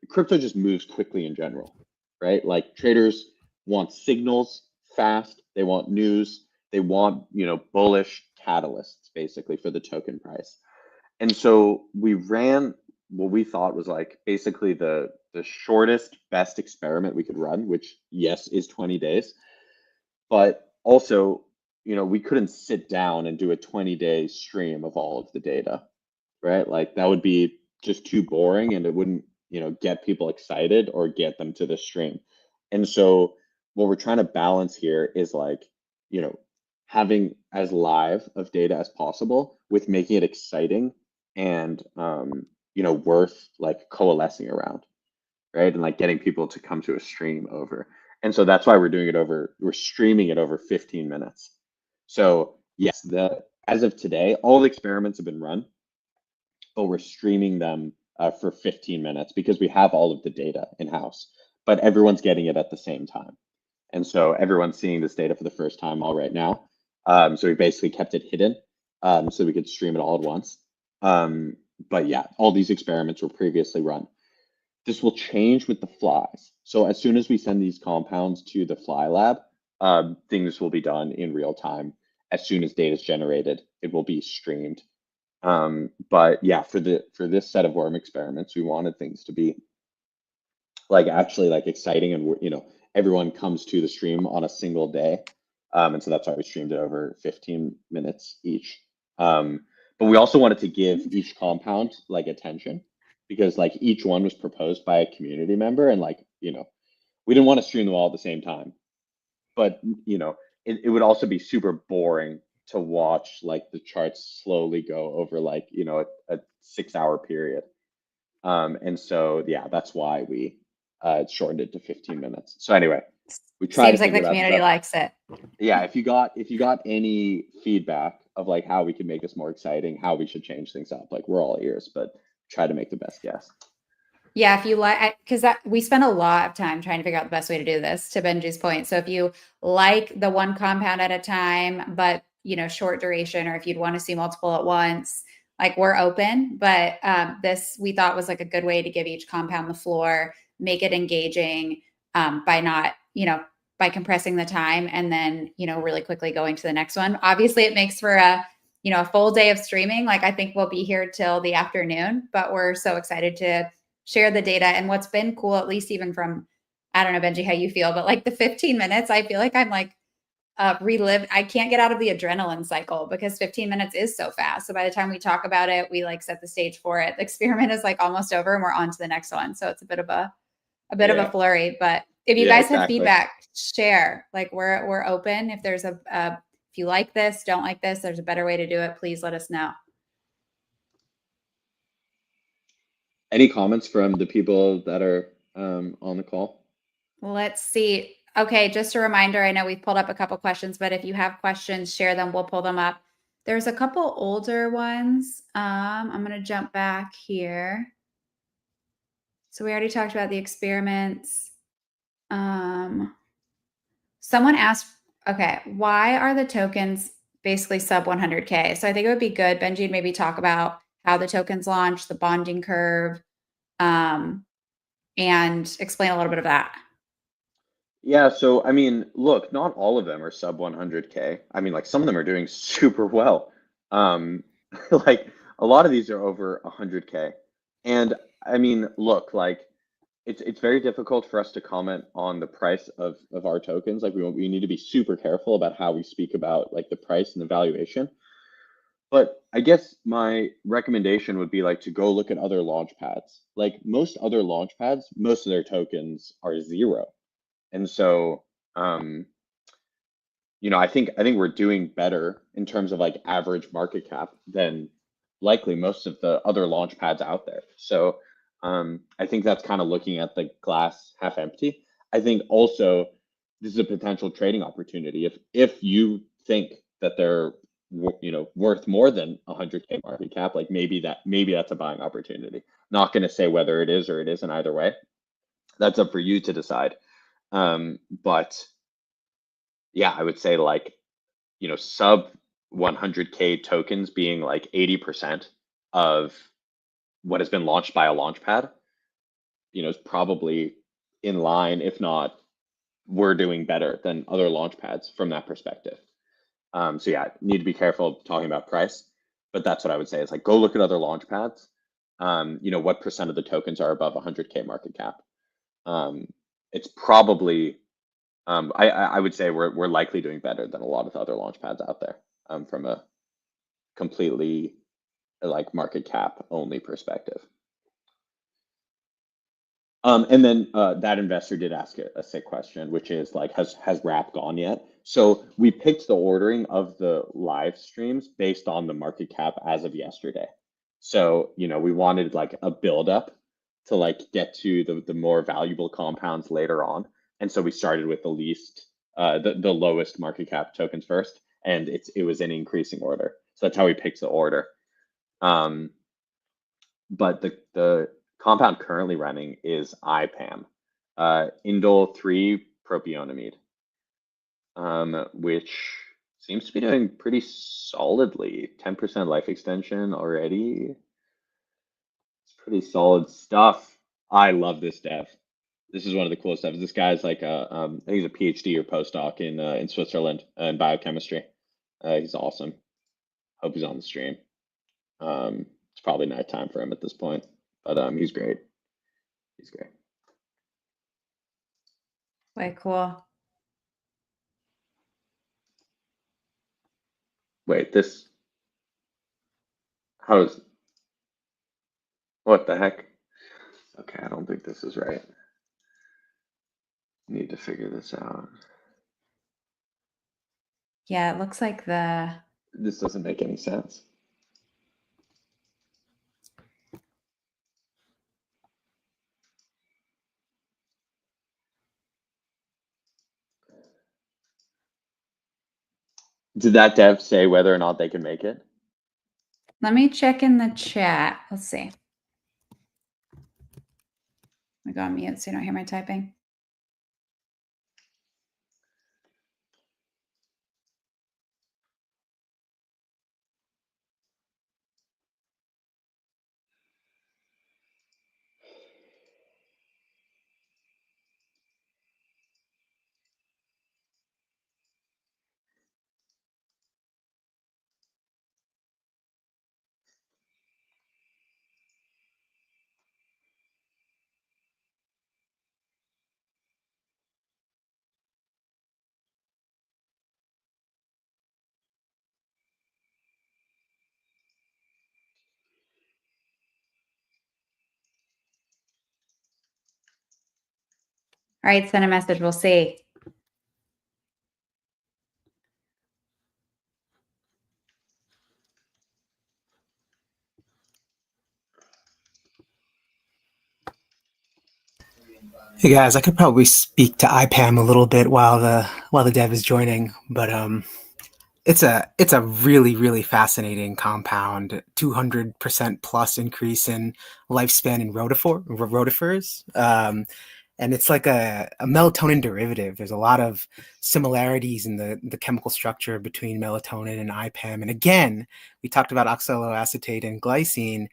S3: crypto just moves quickly in general, right? Like traders want signals fast, they want news, they want, you know, bullish catalysts basically for the token price. And so we ran what we thought was like basically the shortest, best experiment we could run, which yes, is 20 days. But also, you know, we couldn't sit down and do a 20-day stream of all of the data, right? Like that would be just too boring and it wouldn't, you know, get people excited or get them to the stream. And so what we're trying to balance here is like, you know, having as live of data as possible with making it exciting and you know, worth like coalescing around, right? And like getting people to come to a stream over. And so that's why we're streaming it over 15 minutes. So yes, as of today, all the experiments have been run, but we're streaming them for 15 minutes because we have all of the data in-house, but everyone's getting it at the same time. And so everyone's seeing this data for the first time all right now. So we basically kept it hidden so we could stream it all at once. But yeah, all these experiments were previously run. This will change with the flies. So as soon as we send these compounds to the fly lab, things will be done in real time. As soon as data is generated, it will be streamed. But yeah, for this set of worm experiments, we wanted things to be like actually like exciting and, you know, everyone comes to the stream on a single day. And so that's why we streamed it over 15 minutes each. But we also wanted to give each compound like attention because like each one was proposed by a community member and like, you know, we didn't want to stream them all at the same time, but you know, it would also be super boring to watch like the charts slowly go over like, you know, a 6-hour period. And so, yeah, that's why we shortened it to 15 minutes. So anyway, we tried
S2: Seems
S3: to
S2: like the
S3: figure out
S2: community likes it.
S3: yeah, if you got any feedback of like how we can make this more exciting, how we should change things up, like we're all ears, but try to make the best guess.
S2: Yeah, if you like, because we spend a lot of time trying to figure out the best way to do this, to Benji's point. So if you like the one compound at a time, but you know, short duration, or if you'd want to see multiple at once, like we're open. But this we thought was like a good way to give each compound the floor, make it engaging by not, you know, by compressing the time and then, you know, really quickly going to the next one. Obviously, it makes for a, you know, a full day of streaming. Like I think we'll be here till the afternoon, but we're so excited to share the data. And what's been cool, at least even from, I don't know, Benji, how you feel, but like the 15 minutes, I feel like I'm like I can't get out of the adrenaline cycle because 15 minutes is so fast. So by the time we talk about it, we like set the stage for it. The experiment is like almost over and we're on to the next one. So it's a bit of a of a flurry. But if you guys have feedback, share. Like we're open. If there's if you like this, don't like this, there's a better way to do it, please let us know.
S3: Any comments from the people that are on the call?
S2: Let's see. Okay, just a reminder, I know we've pulled up a couple questions, but if you have questions, share them. We'll pull them up. There's a couple older ones. I'm going to jump back here. So we already talked about the experiments. Someone asked, okay, why are the tokens basically sub 100K? So I think it would be good, Benji, to maybe talk about how the tokens launch, the bonding curve, and explain a little bit of that.
S3: Yeah, so I mean, look, not all of them are sub 100K. I mean, like some of them are doing super well. Like a lot of these are over 100K. And I mean, look, like it's very difficult for us to comment on the price of our tokens. Like we need to be super careful about how we speak about like the price and the valuation. But I guess my recommendation would be like to go look at other launch pads. Like most other launch pads, most of their tokens are 0. And so, you know, I think we're doing better in terms of like average market cap than likely most of the other launch pads out there. So I think that's kind of looking at the glass half empty. I think also this is a potential trading opportunity. If you think that they're, you know, worth more than 100K market cap, like maybe that's a buying opportunity. Not going to say whether it is or it isn't either way. That's up for you to decide. But yeah, I would say like, you know, sub 100K tokens being like 80% of what has been launched by a launch pad, you know, is probably in line, if not we're doing better than other launch pads from that perspective. So yeah, need to be careful talking about price, but that's what I would say is like, go look at other launch pads. What percent of the tokens are above 100K market cap? It's probably, I would say we're likely doing better than a lot of the other launch pads out there from a completely like market cap only perspective. And then that investor did ask a sick question, which is like, has wrap gone yet? So we picked the ordering of the live streams based on the market cap as of yesterday. So, we wanted like a buildup to like get to the more valuable compounds later on. And so we started with the least, the lowest market cap tokens first, and it was in increasing order. So that's how we picked the order. But the compound currently running is IPAM, indole 3 propionamide, which seems to be doing pretty solidly. 10% life extension already. It's pretty solid stuff. I love this dev. This is one of the coolest devs. This guy's like I think he's a PhD or postdoc in Switzerland in biochemistry. He's awesome. Hope he's on the stream. It's probably nighttime for him at this point, but he's great. He's great.
S2: Way cool.
S3: Wait, what the heck? Okay, I don't think this is right. Need to figure this out.
S2: Yeah, it looks like
S3: This doesn't make any sense. Did that dev say whether or not they can make it?
S2: let me check in the chat. Let's see. I go on mute so you don't hear my typing. All right, send a message. We'll see.
S6: Hey guys, I could probably speak to IPAM a little bit while the dev is joining, but it's a really fascinating compound. 200% plus increase in lifespan in rotifers, and it's like a melatonin derivative. There's a lot of similarities in the chemical structure between melatonin and IPAM. And again, we talked about oxaloacetate and glycine.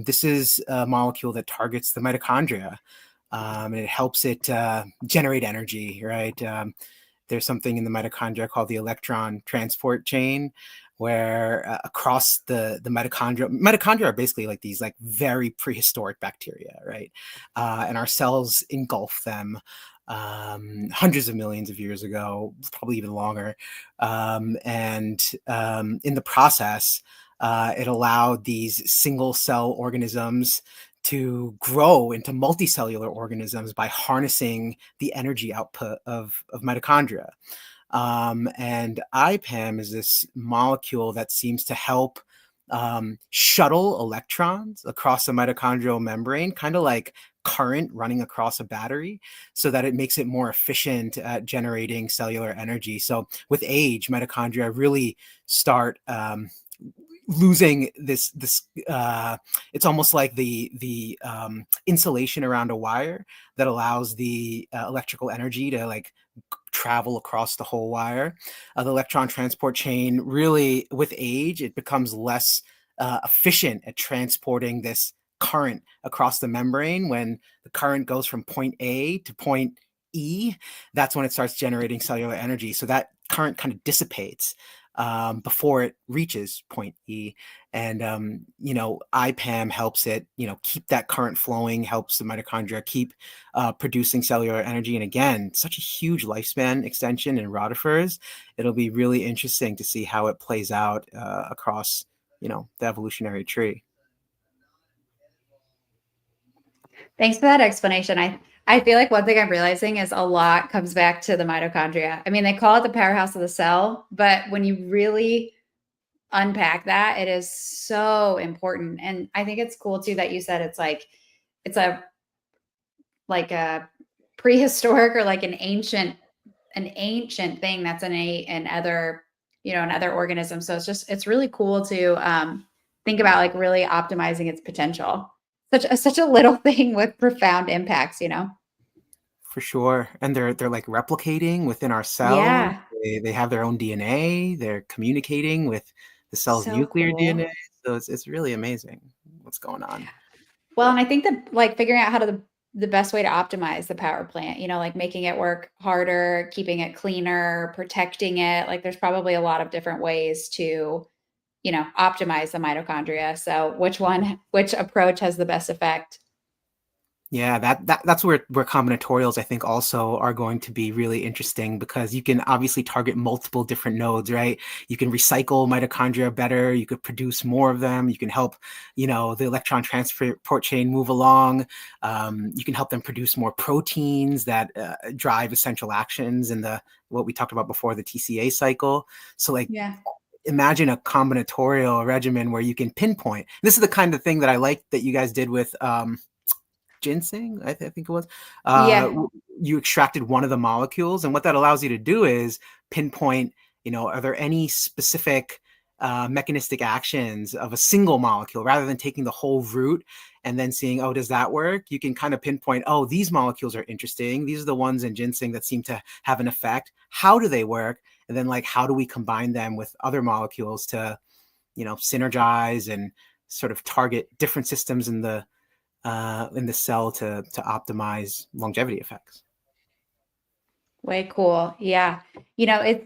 S6: This is a molecule that targets the mitochondria. And it helps it generate energy, right? There's something in the mitochondria called the electron transport chain, where across the mitochondria are basically like these like very prehistoric bacteria, right? And our cells engulf them hundreds of millions of years ago, probably even longer. And in the process, it allowed these single cell organisms to grow into multicellular organisms by harnessing the energy output of mitochondria. And IPAM is this molecule that seems to help shuttle electrons across the mitochondrial membrane, kind of like current running across a battery, so that it makes it more efficient at generating cellular energy. So with age, mitochondria really start losing this it's almost like the insulation around a wire that allows the electrical energy to like travel across the whole wire. The electron transport chain really, with age, it becomes less efficient at transporting this current across the membrane when the current goes from point A to point E, that's when it starts generating cellular energy. So that current kind of dissipates before it reaches point E. And, IPAM helps it, keep that current flowing, helps the mitochondria keep producing cellular energy. And again, such a huge lifespan extension in rotifers. It'll be really interesting to see how it plays out across, the evolutionary tree.
S2: Thanks for that explanation. I feel like one thing I'm realizing is a lot comes back to the mitochondria. I mean, they call it the powerhouse of the cell, but when you really unpack that, it is so important. And I think it's cool too that you said it's a prehistoric or like an ancient thing that's innate in other, in other organisms. So it's really cool to think about like really optimizing its potential. Such a little thing with profound impacts,
S6: For sure. And they're like replicating within our cells.
S2: Yeah.
S6: They have their own DNA. They're communicating with the cell's
S2: So
S6: nuclear
S2: cool.
S6: DNA. So it's really amazing what's going on.
S2: Well, and I think that like figuring out how to the best way to optimize the power plant, like making it work harder, keeping it cleaner, protecting it. Like there's probably a lot of different ways to, optimize the mitochondria. So which approach has the best effect?
S6: Yeah, that's where combinatorials I think also are going to be really interesting, because you can obviously target multiple different nodes, right? You can recycle mitochondria better, you could produce more of them, you can help, the electron transport chain move along, you can help them produce more proteins that drive essential actions in what we talked about before, the TCA cycle. So like,
S2: Yeah.
S6: imagine a combinatorial regimen where you can pinpoint. This is the kind of thing that I like that you guys did with ginseng, I think it was. You extracted one of the molecules, and what that allows you to do is pinpoint, are there any specific mechanistic actions of a single molecule, rather than taking the whole root and then seeing, oh, does that work? You can kind of pinpoint, oh, these molecules are interesting. These are the ones in ginseng that seem to have an effect. How do they work? And then like, how do we combine them with other molecules to, synergize and sort of target different systems in the cell to optimize longevity effects.
S2: Way cool. Yeah. It's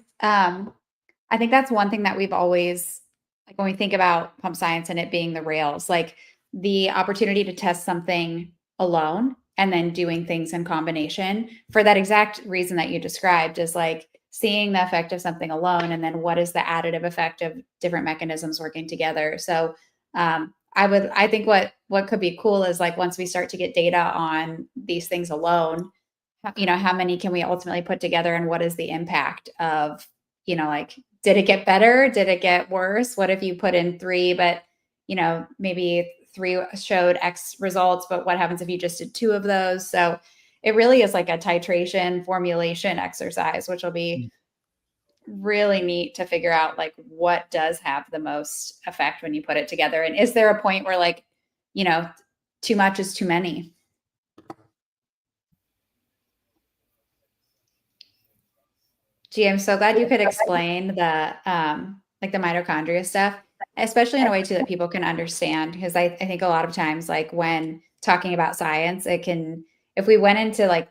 S2: I think that's one thing that we've always, like when we think about PumpScience and it being the rails, like the opportunity to test something alone and then doing things in combination for that exact reason that you described, is like seeing the effect of something alone and then what is the additive effect of different mechanisms working together. So I think what could be cool is like once we start to get data on these things alone, how many can we ultimately put together and what is the impact of, like, did it get better? Did it get worse? What if you put in 3, but, maybe 3 showed X results, but what happens if you just did 2 of those? So it really is like a titration formulation exercise, which will be really neat to figure out like what does have the most effect when you put it together. And is there a point where like, too much is too many? Gee, I'm so glad you could explain the like the mitochondria stuff, especially in a way too that people can understand. Because I think a lot of times, like when talking about science, if we went into like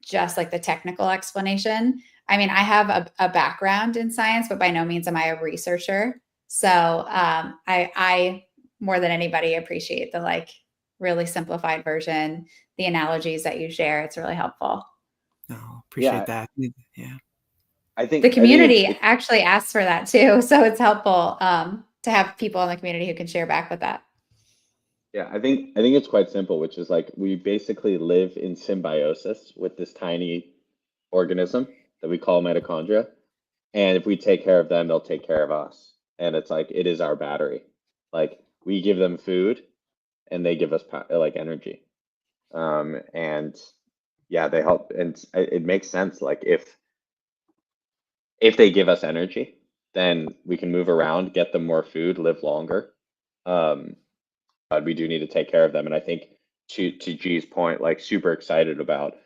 S2: just like the technical explanation. I mean, I have a background in science, but by no means am I a researcher. So I more than anybody appreciate the like really simplified version, the analogies that you share. It's really helpful.
S6: Oh, appreciate that. Yeah.
S3: I think
S2: The community
S3: it's
S2: actually asks for that too. So it's helpful to have people in the community who can share back with that.
S3: Yeah, I think it's quite simple, which is like we basically live in symbiosis with this tiny organism that we call mitochondria. And if we take care of them, they'll take care of us. And it's like it is our battery. Like we give them food and they give us like energy. And yeah, they help, and it makes sense. Like if they give us energy, then we can move around, get them more food, live longer. But we do need to take care of them. And I think to G's point, like super excited about,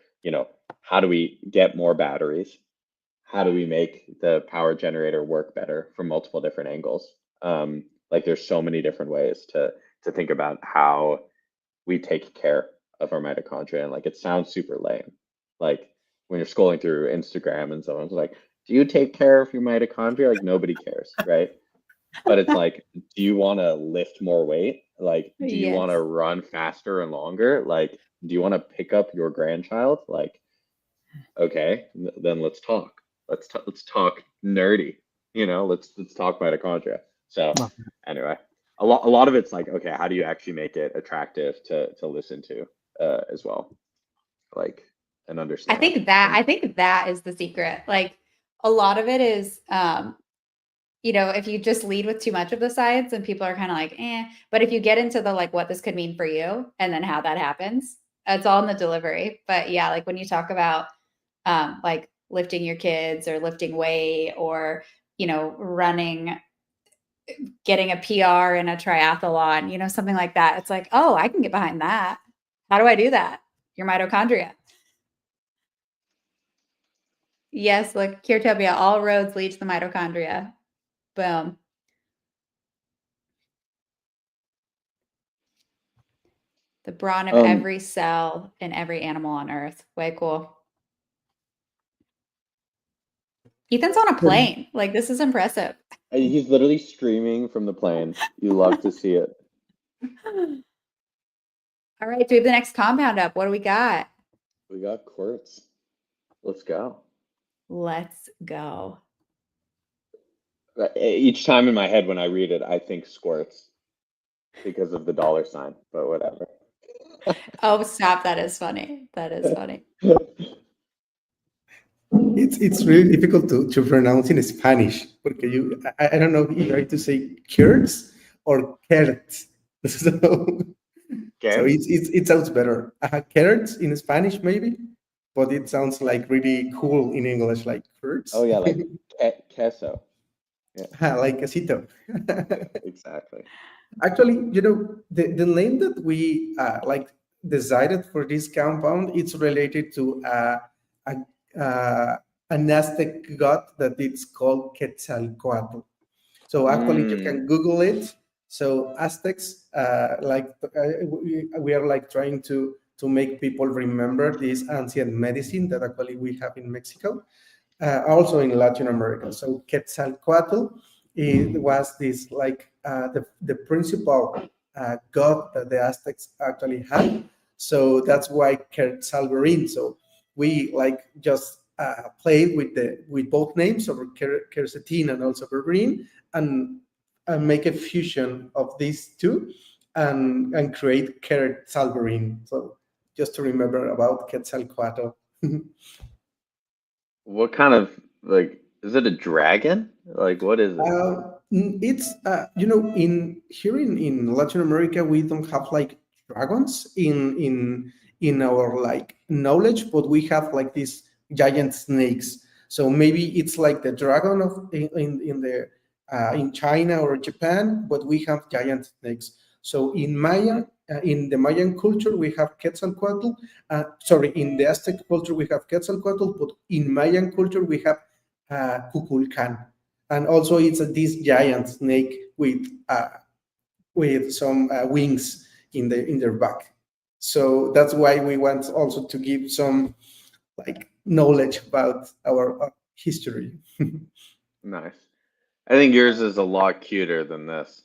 S3: how do we get more batteries? How do we make the power generator work better from multiple different angles? Like there's so many different ways to think about how we take care of our mitochondria. And like it sounds super lame. Like when you're scrolling through Instagram and someone's like, do you take care of your mitochondria? Like nobody cares, right? But it's like, do you want to lift more weight? Like, do you want
S2: Yes.
S3: to run faster and longer? Like, do you want to pick up your grandchild? Like, okay, then let's talk. Let's talk nerdy. Let's talk mitochondria. So
S6: Love that.
S3: anyway, a lot of it's like, okay, how do you actually make it attractive to listen to as well, like and understand.
S2: I think that is the secret. Like a lot of it is if you just lead with too much of the science and people are kind of like, but if you get into the like what this could mean for you and then how that happens, it's all in the delivery. But yeah, like when you talk about like lifting your kids or lifting weight or, running, getting a PR in a triathlon, something like that. It's like, oh, I can get behind that. How do I do that? Your mitochondria. Yes, look, Quertzalberin, all roads lead to the mitochondria. Boom. The brawn of every cell in every animal on Earth. Way cool. Ethan's on a plane. Like, this is impressive.
S3: He's literally streaming from the plane. You love to see it.
S2: All right, so we have the next compound up. What do we got?
S3: We got quartz. Let's go.
S2: Let's go.
S3: Each time in my head when I read it, I think squirts because of the $sign, but whatever.
S2: Oh, stop. That is funny. That is funny.
S4: It's really difficult to pronounce in Spanish because I don't know if you like to say Kurtz or Kertz. So it sounds better. Kertz in Spanish maybe, but it sounds like really cool in English, like Kurtz.
S3: Oh yeah, like queso.
S4: Yeah. Like quesito.
S3: Exactly.
S4: Actually, the name that we decided for this compound, it's related to an Aztec god that it's called Quetzalcoatl. So actually, you can Google it. So Aztecs, we are like trying to make people remember this ancient medicine that actually we have in Mexico, also in Latin America. So Quetzalcoatl, it was this like the principal god that the Aztecs actually had. So that's why Quertzalberin. So we like just played with both names of quercetin and also berberine, and make a fusion of these two and create Quertzalberin. So just to remember about Quetzalcoatl.
S3: What kind of is it a dragon? Like what is it?
S4: It's in Latin America we don't have like dragons in our like knowledge, but we have like these giant snakes. So maybe it's like the dragon of in China or Japan, but we have giant snakes. So in the Mayan culture we have Quetzalcoatl. In the Aztec culture we have Quetzalcoatl, but in Mayan culture we have Kukulkan. And also it's this giant snake with some wings in their back. So that's why we want also to give some like knowledge about our history.
S3: Nice. I think yours is a lot cuter than this.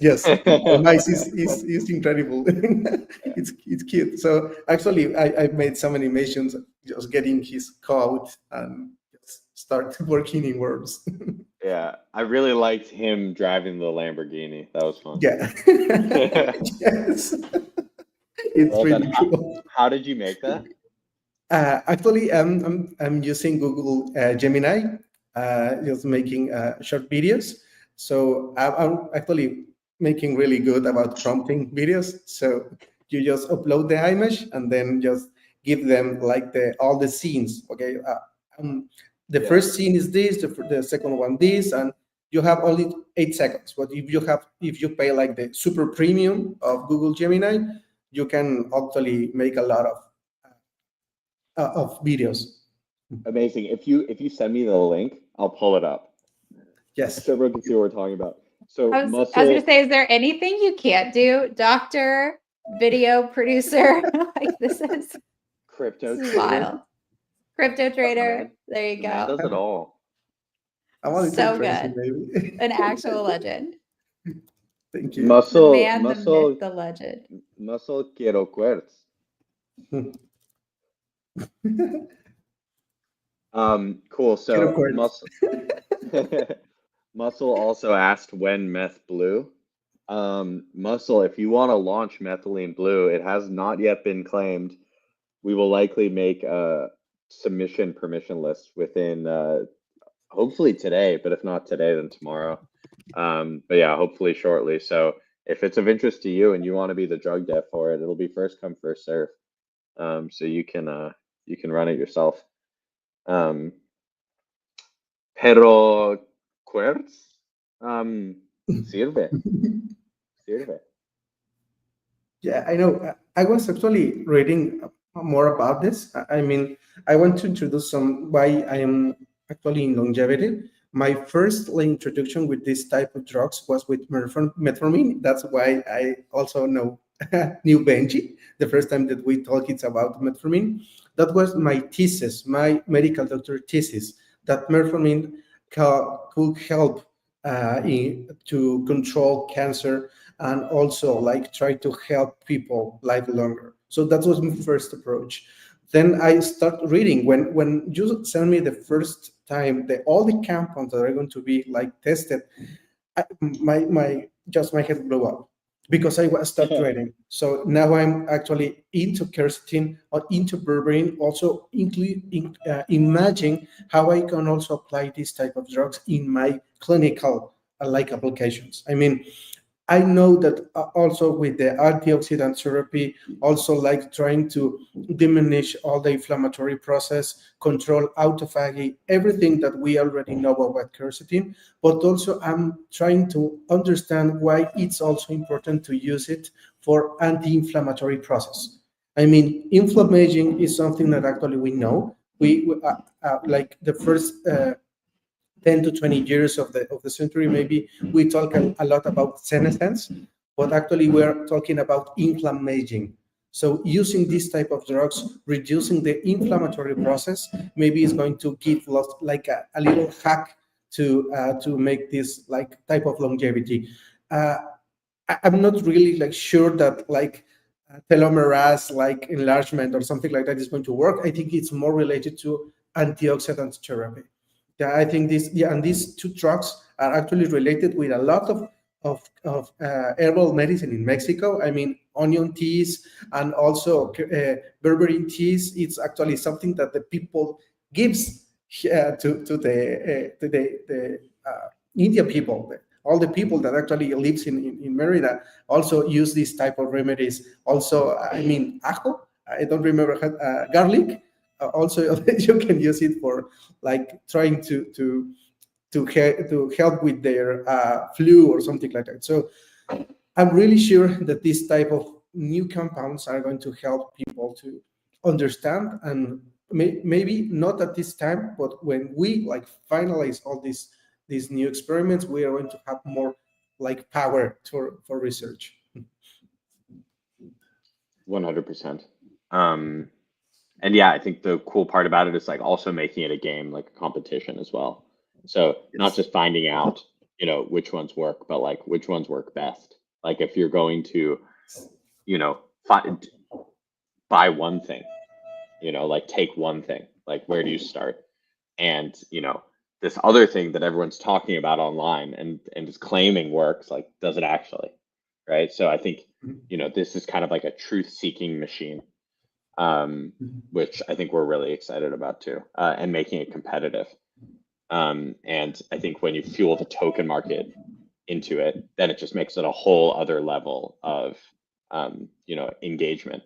S4: Yes. Mice is incredible. It's cute. So actually, I made some animations just getting his coat and just start working in worms.
S3: Yeah, I really liked him driving the Lamborghini. That was fun.
S4: Yeah. Yes. It's really cool.
S3: How did you make that?
S4: Actually, I'm using Google Gemini, just making short videos. So I'm actually making really good about prompting videos. So you just upload the image and then just give them like all the scenes. Okay, the first scene is this, the second one this, and you have only 8 seconds. But if you pay like the super premium of Google Gemini, you can actually make a lot of videos.
S3: Amazing. If you send me the link, I'll pull it up.
S4: Yes.
S3: So everyone can see what we're talking about. So
S2: I was going to say, is there anything you can't do, doctor, video producer? Like this is
S3: Crypto
S2: This is
S3: trader.
S2: wild. Crypto trader.
S3: Man.
S2: There you
S3: The man
S2: go.
S3: does it all.
S4: I'm a little
S2: So
S4: crazy,
S2: good.
S4: maybe.
S2: An actual legend.
S4: Thank you.
S2: The
S3: Muscle,
S2: man, the
S3: muscle,
S2: myth, the legend.
S3: muscle quiero querts. Cool.
S4: Quiero
S3: So
S4: querts.
S3: Muscle also asked when meth blue. Muscle, if you want to launch methylene blue, it has not yet been claimed. We will likely make a submission permission list within hopefully today, but if not today, then tomorrow. But yeah, hopefully shortly. So if it's of interest to you and you want to be the drug dev for it, it'll be first come, first serve. So you can run it yourself. Pero Querts sirve.
S4: Yeah, I know. I was actually reading more about this. I mean, I want to introduce some why I am actually in longevity. My first introduction with this type of drugs was with metformin. That's why I also knew Benji. The first time that we talked, it's about metformin. That was my thesis, my medical doctor thesis, that metformin could help to control cancer and also like try to help people live longer. So that was my first approach. Then I start reading when you send me the first time all the compounds that are going to be like tested, my head blew up because I was start reading. So now I'm actually into quercetin or into berberine, also imagine how I can also apply this type of drugs in my clinical like applications. I mean, I know that also with the antioxidant therapy, also like trying to diminish all the inflammatory process, control autophagy, everything that we already know about quercetin, but also I'm trying to understand why it's also important to use it for anti-inflammatory process. I mean, inflammation is something that actually we know. We like the first 10 to 20 years of the century, maybe we talk a lot about senescence, but actually we're talking about inflammation. So using this type of drugs, reducing the inflammatory process, maybe is going to give us like a little hack to make this like type of longevity. I'm not really like sure that like telomerase like enlargement or something like that is going to work. I think it's more related to antioxidant therapy. Yeah, I think and these two drugs are actually related with a lot of herbal medicine in Mexico. I mean, onion teas and also berberine teas. It's actually something that the people gives to the Indian people. All the people that actually lives in Merida also use this type of remedies. Also, I mean, ajo. I don't remember garlic. Also, you can use it for like trying to help with their flu or something like that. So I'm really sure that this type of new compounds are going to help people to understand, and maybe not at this time, but when we like finalize all these new experiments, we are going to have more like power for research.
S3: 100%. And yeah, I think the cool part about it is like also making it a game, like a competition as well. So not just finding out, which ones work, but like which ones work best. Like if you're going to, buy one thing, like take one thing, like where do you start? And, this other thing that everyone's talking about online and is claiming works, like, does it actually? Right. So I think, this is kind of like a truth seeking machine. Which I think we're really excited about too, and making it competitive. And I think when you fuel the token market into it, then it just makes it a whole other level of, engagement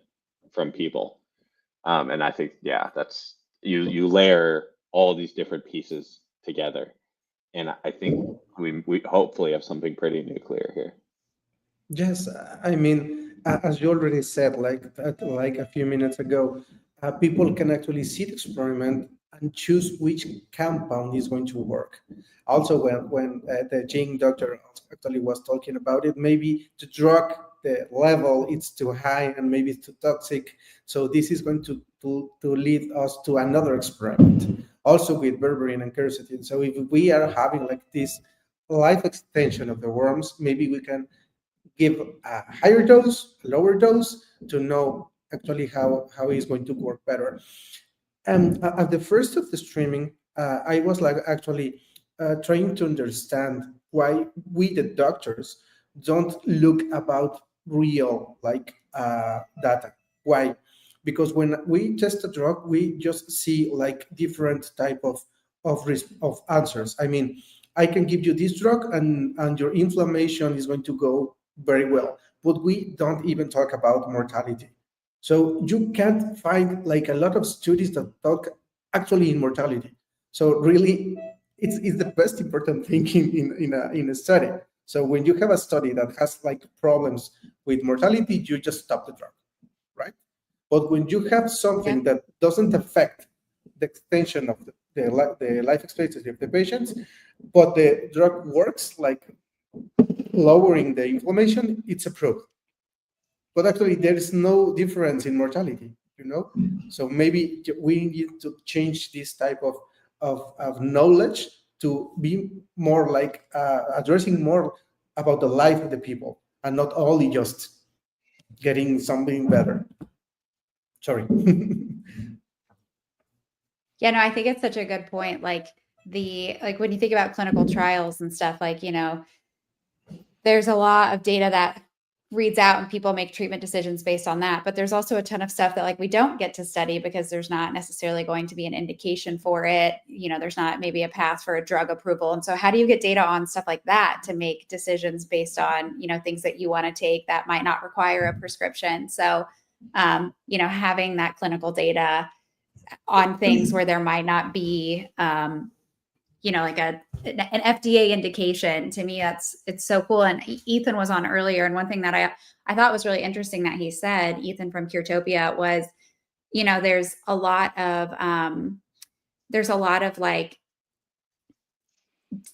S3: from people. And I think, yeah, that's you layer all these different pieces together, and I think we hopefully have something pretty nuclear here.
S4: Yes, I mean, as you already said, like a few minutes ago, people can actually see the experiment and choose which compound is going to work. Also, when the Jing doctor actually was talking about it, maybe the drug the level it's too high and maybe it's too toxic. So this is going to lead us to another experiment, also with berberine and quercetin. So if we are having like this life extension of the worms, maybe we can give a higher dose, a lower dose, to know actually how it's going to work better. And at the first of the streaming, I was like actually trying to understand why we, the doctors, don't look about real like data. Why? Because when we test a drug, we just see like different type of answers. I mean, I can give you this drug and your inflammation is going to go very well, but we don't even talk about mortality. So you can't find like a lot of studies that talk actually in mortality. So really, it's the best important thing in a study. So when you have a study that has like problems with mortality, you just stop the drug, right? But when you have something that doesn't affect the extension of the life expectancy of the patients, but the drug works like lowering the inflammation, it's approved. But actually there is no difference in mortality, so maybe we need to change this type of knowledge to be more like addressing more about the life of the people and not only just getting something better. Sorry.
S2: Yeah, no, I think it's such a good point. Like when you think about clinical trials and stuff, like, there's a lot of data that reads out and people make treatment decisions based on that. But there's also a ton of stuff that like we don't get to study because there's not necessarily going to be an indication for it. There's not maybe a path for a drug approval. And so how do you get data on stuff like that to make decisions based on, things that you want to take that might not require a prescription? So, having that clinical data on things where there might not be, like an FDA indication, to me, it's so cool. And Ethan was on earlier. And one thing that I thought was really interesting that he said, Ethan from Quertzalberin, was, there's a lot of like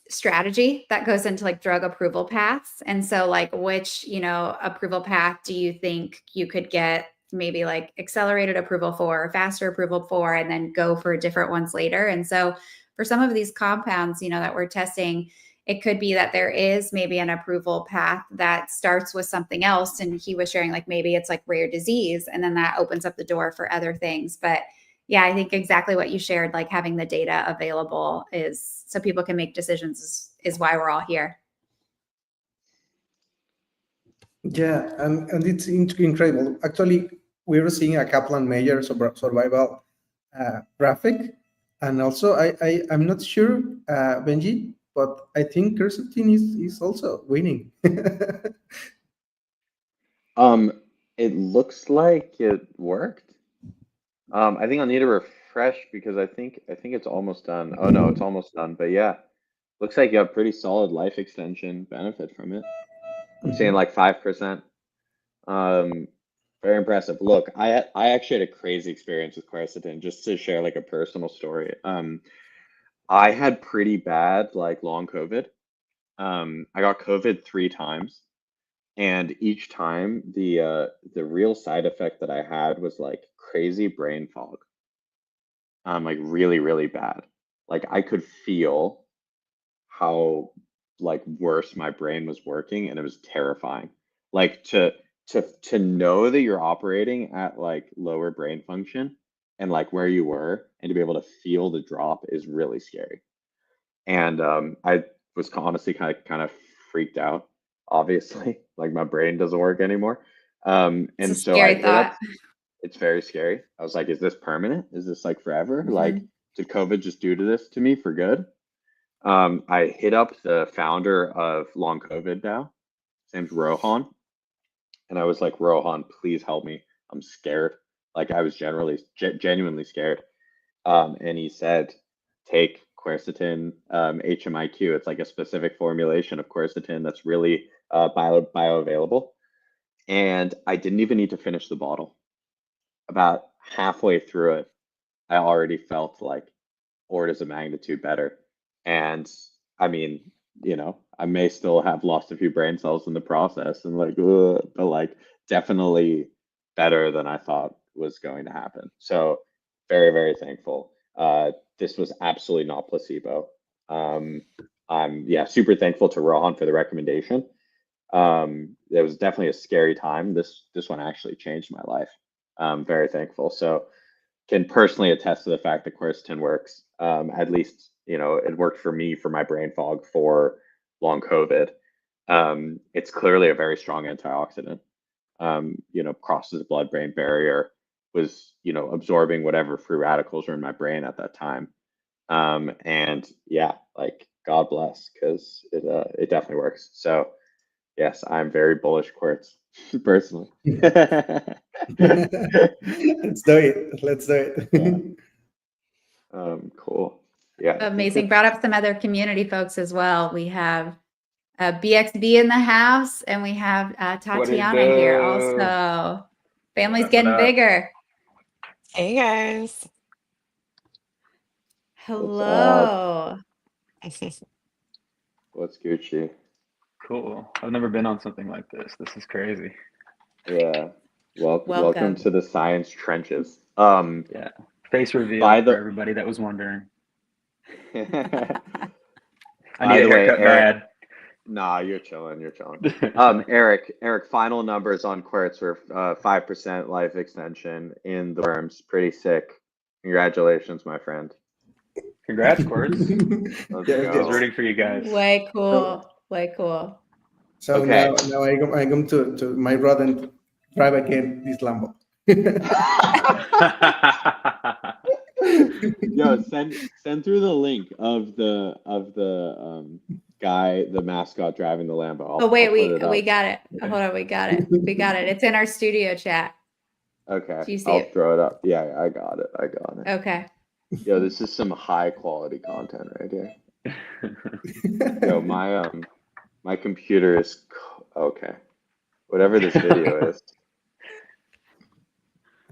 S2: strategy that goes into like drug approval paths. And so like, which, approval path do you think you could get maybe like accelerated approval for, faster approval for, and then go for different ones later? And so for some of these compounds, that we're testing, it could be that there is maybe an approval path that starts with something else. And he was sharing like, maybe it's like rare disease, and then that opens up the door for other things. But yeah, I think exactly what you shared, like having the data available is so people can make decisions is why we're all here.
S4: Yeah, and it's incredible. Actually, we were seeing a Kaplan-Meier survival graphic, and also I'm not sure, Benji, but I think quercetin is also winning.
S3: It looks like it worked. I think I'll need to refresh because I think it's almost done. Oh no, it's almost done. But yeah, looks like you have pretty solid life extension benefit from it. I'm seeing like 5%. Very impressive. Look, I actually had a crazy experience with quercetin, just to share like a personal story. I had pretty bad like long COVID. I got COVID 3 times, and each time the real side effect that I had was like crazy brain fog. Like really, really bad. Like I could feel how like worse my brain was working, and it was terrifying. Like to know that you're operating at like lower brain function and like where you were, and to be able to feel the drop is really scary. And I was honestly kind of freaked out, obviously. Like my brain doesn't work anymore.
S2: It's a
S3: And so I
S2: scary
S3: hit up,
S2: thought.
S3: it's very scary. I was like, is this permanent? Is this like forever? Like,
S2: Mhm.
S3: did COVID just do to this to me for good? I hit up the founder of Long COVID now. His name's Rohan. And I was like, Rohan, please help me. I'm scared. Like I was genuinely scared. And he said, take quercetin, HMIQ. It's like a specific formulation of quercetin that's really bioavailable. And I didn't even need to finish the bottle. About halfway through it, I already felt like orders of magnitude better. And I mean, I may still have lost a few brain cells in the process, and like, ugh, but like definitely better than I thought was going to happen. So very, very thankful. This was absolutely not placebo. I'm super thankful to Rohan for the recommendation. It was definitely a scary time. This one actually changed my life. I'm very thankful. So can personally attest to the fact that quercetin works. At least, it worked for me for my brain fog for long COVID. It's clearly a very strong antioxidant. Crosses the blood-brain barrier, was, absorbing whatever free radicals were in my brain at that time. And yeah, like God bless, because it definitely works. So yes, I'm very bullish quartz personally.
S4: Let's do it. Let's do it.
S3: Cool. Yeah.
S2: Amazing. Brought up some other community folks as well. We have BXB in the house, and we have Tatiana here also. Family's getting bigger.
S7: Hey guys.
S2: Hello.
S3: What's Gucci?
S8: Cool. I've never been on something like this. This is crazy.
S3: Yeah. Welcome
S2: Welcome.
S3: to the science trenches.
S8: Yeah. Face reveal for everybody that was wondering. I need a haircut bad.
S3: Nah, you're chilling. Eric, final numbers on Querts for 5% life extension in the worms. Pretty sick. Congratulations, my friend.
S8: Congrats, Querts. I was
S3: Go.
S8: rooting for you guys.
S2: Way cool. Way cool.
S4: So
S3: Okay.
S4: now I come to my brother and drive again this Lambo.
S3: Yo, send through the link of the guy, the mascot driving the Lambo.
S2: Wait,
S3: I'll put it
S2: we
S3: up.
S2: got it. Hold on, we got it. It's in our studio chat.
S3: Okay,
S2: Do you see
S3: I'll
S2: it?
S3: throw it up. Yeah, I got it.
S2: Okay.
S3: Yo, this is some high quality content right here. Yo, my computer is okay. Whatever this video is.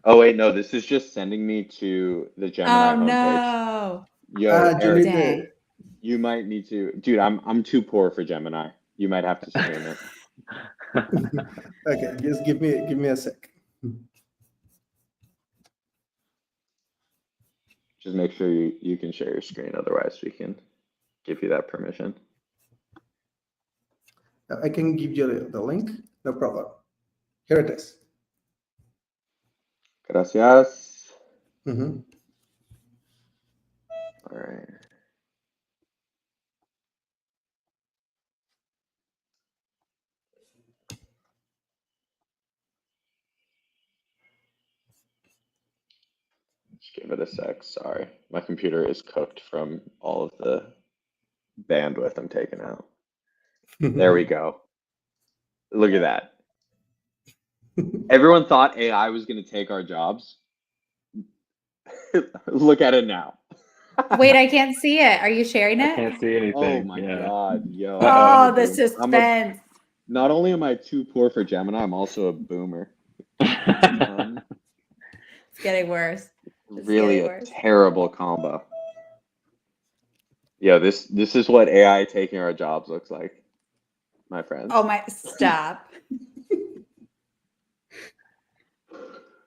S3: Oh wait, no, this is just sending me to the Gemini homepage.
S2: No.
S3: Yo, Eric,
S2: Dang.
S3: you might need to, dude. I'm too poor for Gemini. You might have to stream it.
S4: Okay, just give me a sec.
S3: Just make sure you can share your screen. Otherwise, we can give you that permission.
S4: I can give you the link. No problem. Here it is.
S3: Gracias.
S4: Mm-hmm.
S3: All right. Just give it a sec. Sorry. My computer is cooked from all of the bandwidth I'm taking out. There we go. Look at that. Everyone thought AI was going to take our jobs. Look at it now.
S2: Wait, I can't see it. Are you sharing
S8: I
S2: it?
S8: can't see anything.
S3: Oh my God, yo.
S2: Oh, the suspense.
S3: Not only am I too poor for Gemini, I'm also a boomer.
S2: It's getting worse.
S3: Really a terrible combo. Yeah, this is what AI taking our jobs looks like, my friends.
S2: Oh my, stop.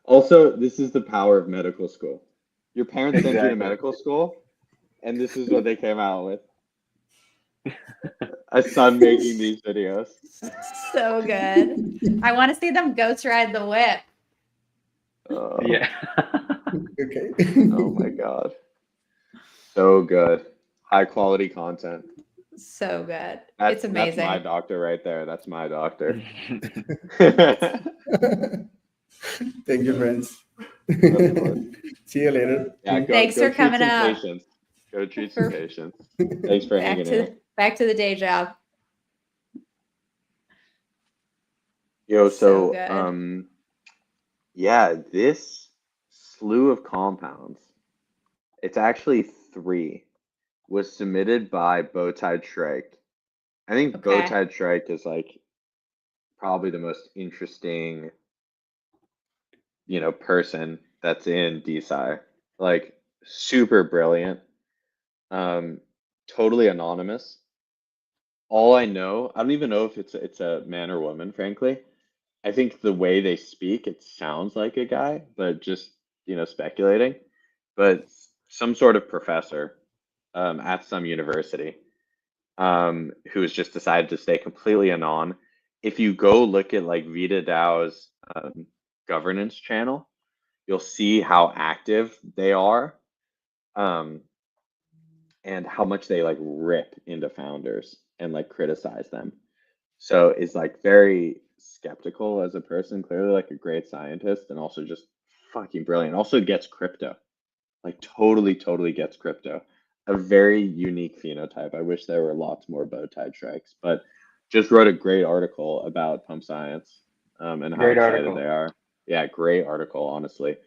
S3: Also, this is the power of medical school. Your parents sent you to medical school, and this is what they came out with. A son making these videos.
S2: So good. I want to see them ghost ride the whip.
S8: Yeah.
S4: Okay.
S3: Oh my God. So good. High quality content.
S2: So good.
S3: It's
S2: amazing.
S3: That's my doctor right there. That's my doctor.
S4: Thank you, friends. See you later.
S3: Yeah,
S2: Thanks for coming up.
S3: Patients. Go treat some patients. Thanks for hanging out.
S2: Back to the day job.
S3: Yo,
S2: So good.
S3: yeah, this slew of compounds, it's actually 3, was submitted by Bowtied Shrike. I think
S2: Okay.
S3: Bowtied Shrike is like probably the most interesting, person that's in DSci. Like super brilliant, totally anonymous. all I know, I don't even know if it's a man or woman, frankly. I think the way they speak, it sounds like a guy, but just, speculating. But some sort of professor at some university who has just decided to stay completely anon. If you go look at like Vita Dao's governance channel, you'll see how active they are and how much they like rip into founders and like criticize them. So is like very skeptical as a person, clearly like a great scientist, and also just fucking brilliant. Also gets crypto, like totally gets crypto. A very unique phenotype. I wish there were lots more bow tie strikes, but just wrote a great article about PumpScience and how
S8: Great
S3: excited
S8: article.
S3: they are. Yeah, great article, honestly.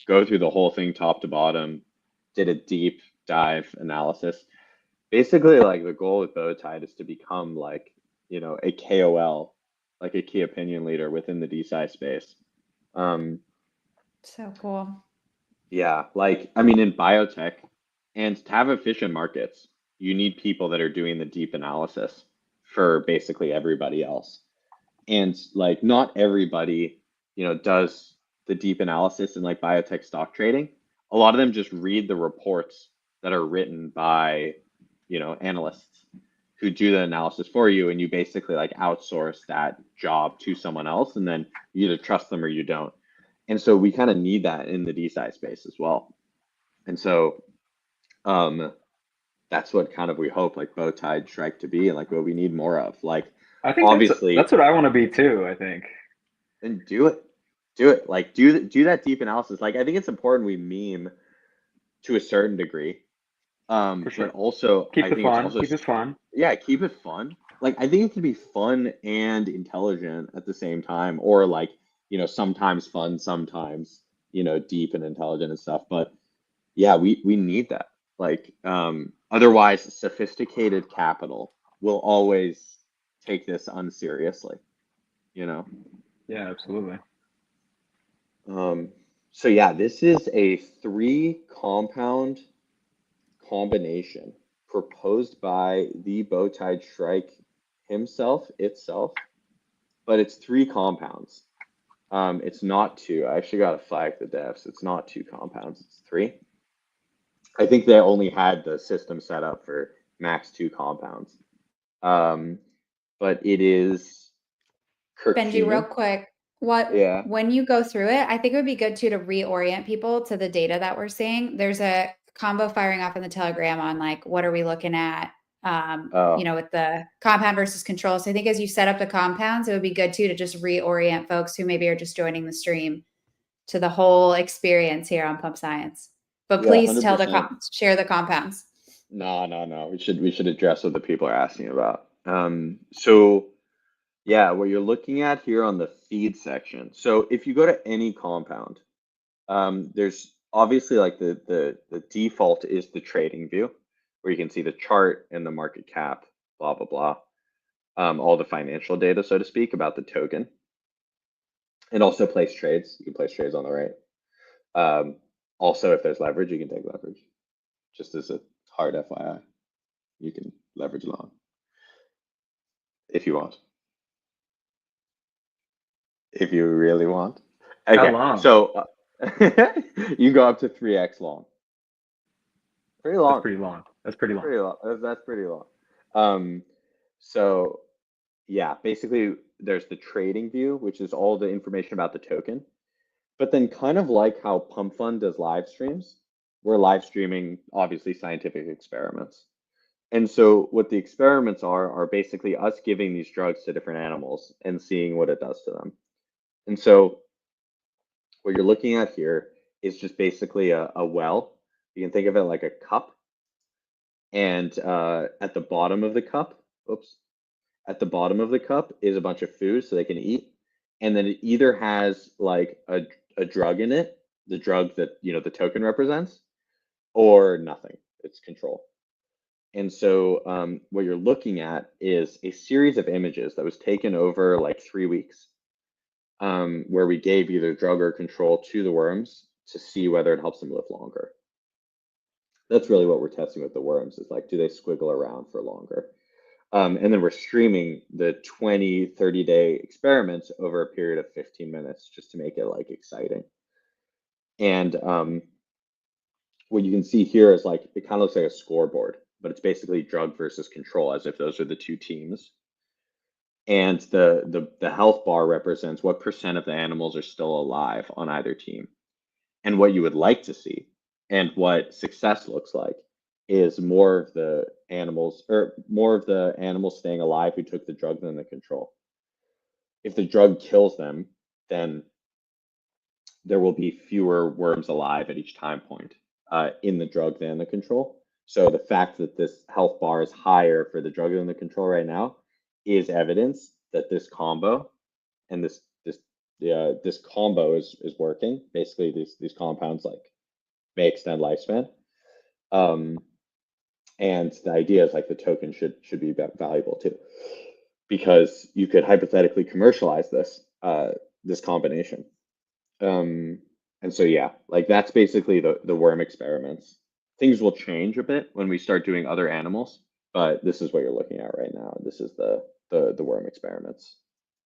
S3: Go through the whole thing top to bottom, did a deep dive analysis. Basically, like the goal with Bowtied is to become like, a KOL, like a key opinion leader within the DeSci space.
S2: So cool.
S3: Yeah, like I mean, in biotech, and to have efficient markets, you need people that are doing the deep analysis for basically everybody else. And like not everybody, does the deep analysis in like biotech stock trading. A lot of them just read the reports that are written by, analysts who do the analysis for you, and you basically like outsource that job to someone else, and then you either trust them or you don't. And so we kind of need that in the DeSci space as well. And so that's what kind of we hope like Bowtied Shrike to be, and like what we need more of. Like
S8: I think
S3: obviously
S8: that's what I want to be too, I think.
S3: And do it. Like do that deep analysis. Like I think it's important we meme to a certain degree.
S8: For sure.
S3: But also
S8: Keep
S3: I
S8: it
S3: think
S8: fun.
S3: it's also
S8: Keep it fun.
S3: yeah, keep it fun. Like I think it can be fun and intelligent at the same time, or like, sometimes fun, sometimes, deep and intelligent and stuff. But yeah, we need that. Like otherwise sophisticated capital will always take this unseriously,
S8: Yeah, absolutely.
S3: So yeah, this is a 3-compound combination proposed by the Bowtied Shrike itself, but it's 3 compounds. It's not 2. I actually got to flag the devs. It's not 2 compounds, it's 3. I think they only had the system set up for max 2 compounds. But it is
S2: Benji, real
S3: curcumin.
S2: quick,
S3: Yeah.
S2: when you go through it, I think it would be good too to reorient people to the data that we're seeing. There's a combo firing off in the Telegram on like what are we looking at, with the compound versus control. So I think as you set up the compounds, it would be good too to just reorient folks who maybe are just joining the stream to the whole experience here on PumpScience. But
S3: Yeah,
S2: please
S3: 100%.
S2: share the compounds.
S3: No. We should address what the people are asking about. So yeah, what you're looking at here on the feed section. So if you go to any compound, there's obviously like the default is the trading view, where you can see the chart and the market cap, blah blah blah, all the financial data, so to speak, about the token, and also place trades. You can place trades on the right. Also, if there's leverage, you can take leverage. Just as a hard FYI, you can leverage long if you want. If you really want. Okay,
S8: How long?
S3: so you go up to 3x long. Pretty long.
S8: That's pretty long. That's pretty long.
S3: Pretty long. That's pretty long. So yeah, basically there's the trading view, which is all the information about the token. But then kind of like how Pump Fund does live streams, we're live streaming obviously scientific experiments. And so what the experiments are basically us giving these drugs to different animals and seeing what it does to them. And so what you're looking at here is just basically a well. You can think of it like a cup. And at the bottom of the cup, at the bottom of the cup is a bunch of food so they can eat. And then it either has like a drug in it, the drug that, the token represents, or nothing. It's control. And so what you're looking at is a series of images that was taken over like 3 weeks, where we gave either drug or control to the worms to see whether it helps them live longer. That's really what we're testing with the worms, is like, do they squiggle around for longer? And then we're streaming the 20, 30-day experiments over a period of 15 minutes just to make it like exciting. And what you can see here is like, it kind of looks like a scoreboard, but it's basically drug versus control, as if those are the two teams. And the health bar represents what percent of the animals are still alive on either team. And what you would like to see and what success looks like is more of the animals staying alive who took the drug than the control. If the drug kills them, then there will be fewer worms alive at each time point in the drug than the control. So the fact that this health bar is higher for the drug than the control right now is evidence that this combo and this combo is working. Basically, these compounds like may extend lifespan. And the idea is like the token should be valuable too, because you could hypothetically commercialize this combination. And so yeah, like that's basically the worm experiments. Things will change a bit when we start doing other animals, but this is what you're looking at right now. This is the worm experiments.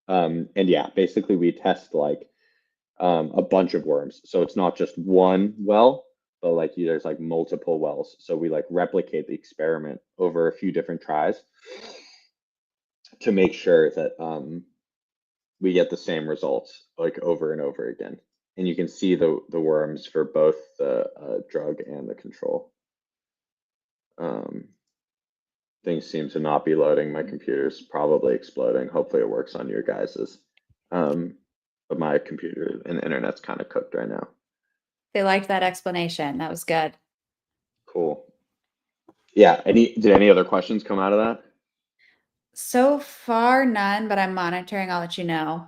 S3: And yeah, basically we test like a bunch of worms. So it's not just one well, but like there's like multiple wells. So we like replicate the experiment over a few different tries to make sure that we get the same results like over and over again. And you can see the worms for both the drug and the control. Things seem to not be loading. My computer's probably exploding. Hopefully it works on your guys's. But my computer and the internet's kind of cooked right now.
S2: They liked that explanation. That was good.
S3: Cool. Yeah. Did any other questions come out of that?
S2: So far, none, but I'm monitoring. I'll let you know.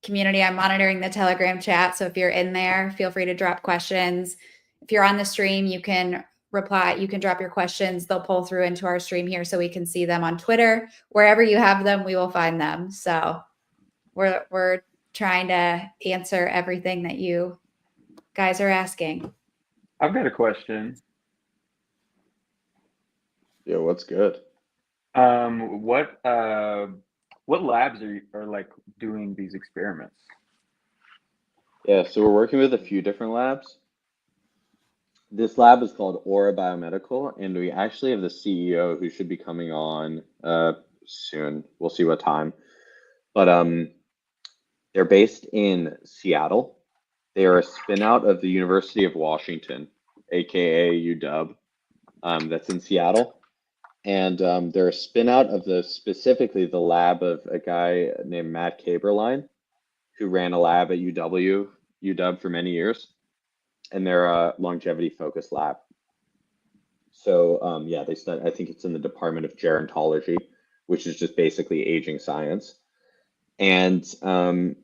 S2: Community, I'm monitoring the Telegram chat. So if you're in there, feel free to drop questions. If you're on the stream, you can reply. You can drop your questions. They'll pull through into our stream here so we can see them on Twitter. Wherever you have them, we will find them. So we're trying to answer everything that you guys are asking.
S8: I've got a question.
S3: Yeah, what's good?
S8: What labs are like doing these experiments?
S3: Yeah, so we're working with a few different labs. This lab is called Aura Biomedical, and we actually have the CEO who should be coming on soon. We'll see what time. But they're based in Seattle. They are a spin out of the University of Washington, aka UW, that's in Seattle. And they're a spin out of specifically the lab of a guy named Matt Kaberlein, who ran a lab at UW for many years. And they're a longevity focused lab. So yeah, they study, I think it's in the Department of Gerontology, which is just basically aging science. And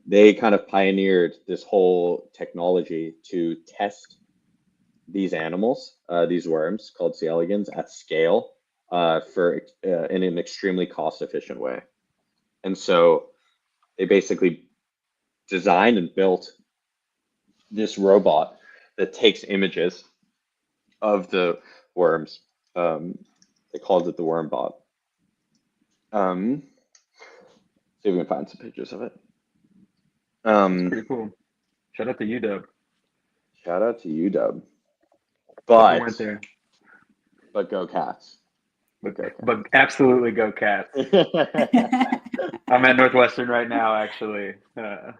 S3: they kind of pioneered this whole technology to test these animals, these worms called C. elegans, at scale in an extremely cost-efficient way. And so they basically designed and built this robot that takes images of the worms. They called it the worm bot. See if we can find some pictures of it.
S8: That's pretty cool. Shout out to UW.
S3: Shout out to UW.
S8: But went there.
S3: But go Cats.
S8: But absolutely go Cats. I'm at Northwestern right now, actually. For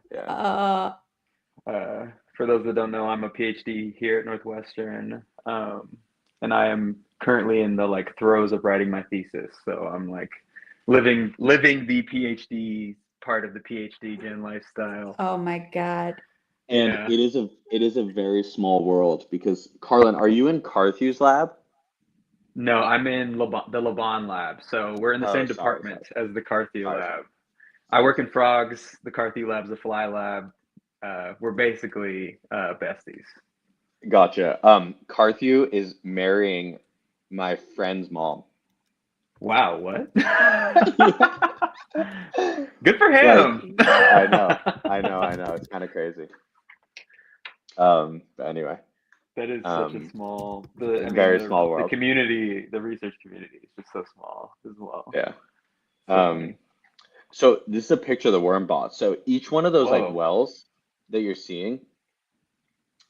S8: those that don't know, I'm a PhD here at Northwestern, and I am currently in the like throes of writing my thesis. So I'm like living the PhD part of the PhD gen lifestyle.
S2: Oh my God.
S3: And yeah. It is a very small world because Carlin, are you in Carthew's lab?
S8: No, I'm in the Laban lab. So we're in the same department as the Carthew lab. I work in frogs. The Carthew lab's a fly lab. We're basically besties.
S3: Gotcha. Carthew is marrying my friend's mom.
S8: Wow, what? Good for him.
S3: Like, I know. It's kind of crazy. But anyway,
S8: That is such a small.
S3: very small world.
S8: The community, the research community, is just so small as well.
S3: Yeah.
S8: So funny.
S3: So this is a picture of the worm bot. So each one of those like
S8: Whoa.
S3: wells that you're seeing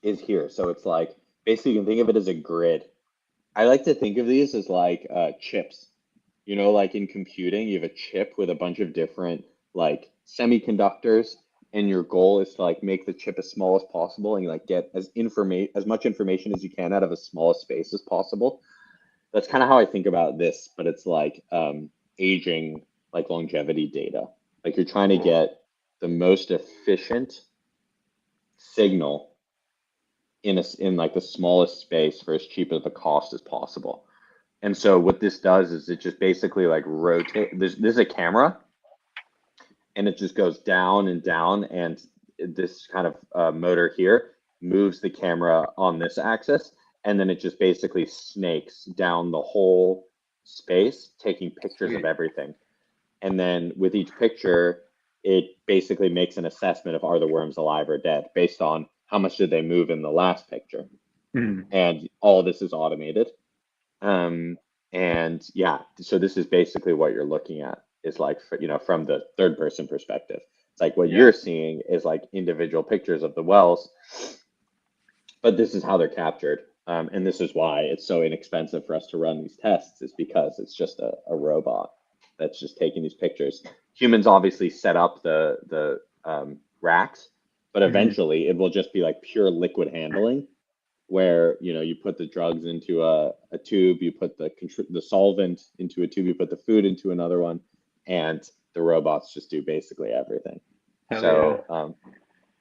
S3: is here. So it's like basically you can think of it as a grid. I like to think of these as like chips. You know, like in computing, you have a chip with a bunch of different like semiconductors, and your goal is to like make the chip as small as possible and you like get as much information as you can out of as small a space as possible. That's kind of how I think about this, but it's like aging, like longevity data. Like you're trying to get the most efficient signal in like the smallest space for as cheap of a cost as possible. And so what this does is it just basically like rotate. This is a camera, and it just goes down and down, and this kind of motor here moves the camera on this axis, and then it just basically snakes down the whole space, taking pictures of everything. And then with each picture, it basically makes an assessment of are the worms alive or dead based on how much did they move in the last picture. And all this is automated. And yeah, so this is basically what you're looking at is like, you know, from the third person perspective. It's like what you're seeing is like individual pictures of the wells, but this is how they're captured. And this is why it's so inexpensive for us to run these tests, is because it's just a robot that's just taking these pictures. Humans obviously set up the racks, but eventually it will just be like pure liquid handling, where you know you put the drugs into a tube, you put the solvent into a tube, you put the food into another one, and the robots just do basically everything. Hell so yeah.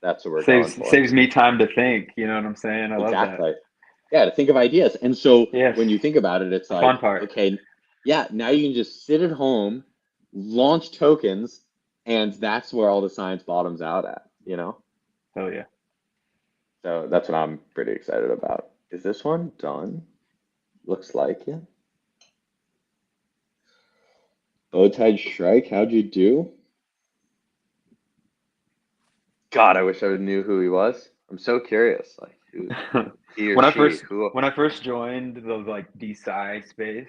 S3: That's what we're going for.
S8: Saves me time to think. You know what I'm saying? I love that.
S3: Yeah, to think of ideas. And so when you think about it, it's like fun part. Okay, yeah, now you can just sit at home, launch tokens, and that's where all the science bottoms out at. You know?
S8: Hell yeah.
S3: So that's what I'm pretty excited about. Is this one done? Looks like it. Bowtied Strike, how'd you do? God, I wish I knew who he was. I'm so curious. Like who he or
S8: when I first joined the like DSci space,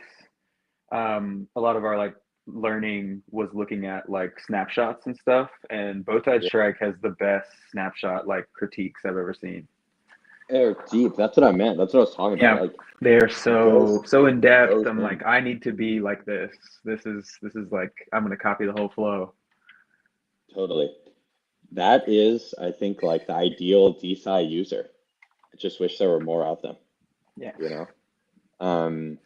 S8: a lot of our like learning was looking at like snapshots and stuff, and Bowtied Strike has the best snapshot like critiques I've ever seen.
S3: They're deep. That's what I meant. That's what I was talking about. Like
S8: they're so in depth. I'm like, I need to be like this. This is like I'm gonna copy the whole flow.
S3: Totally. That is, I think, like the ideal DSci user. I just wish there were more of them.
S8: Yeah.
S3: You know.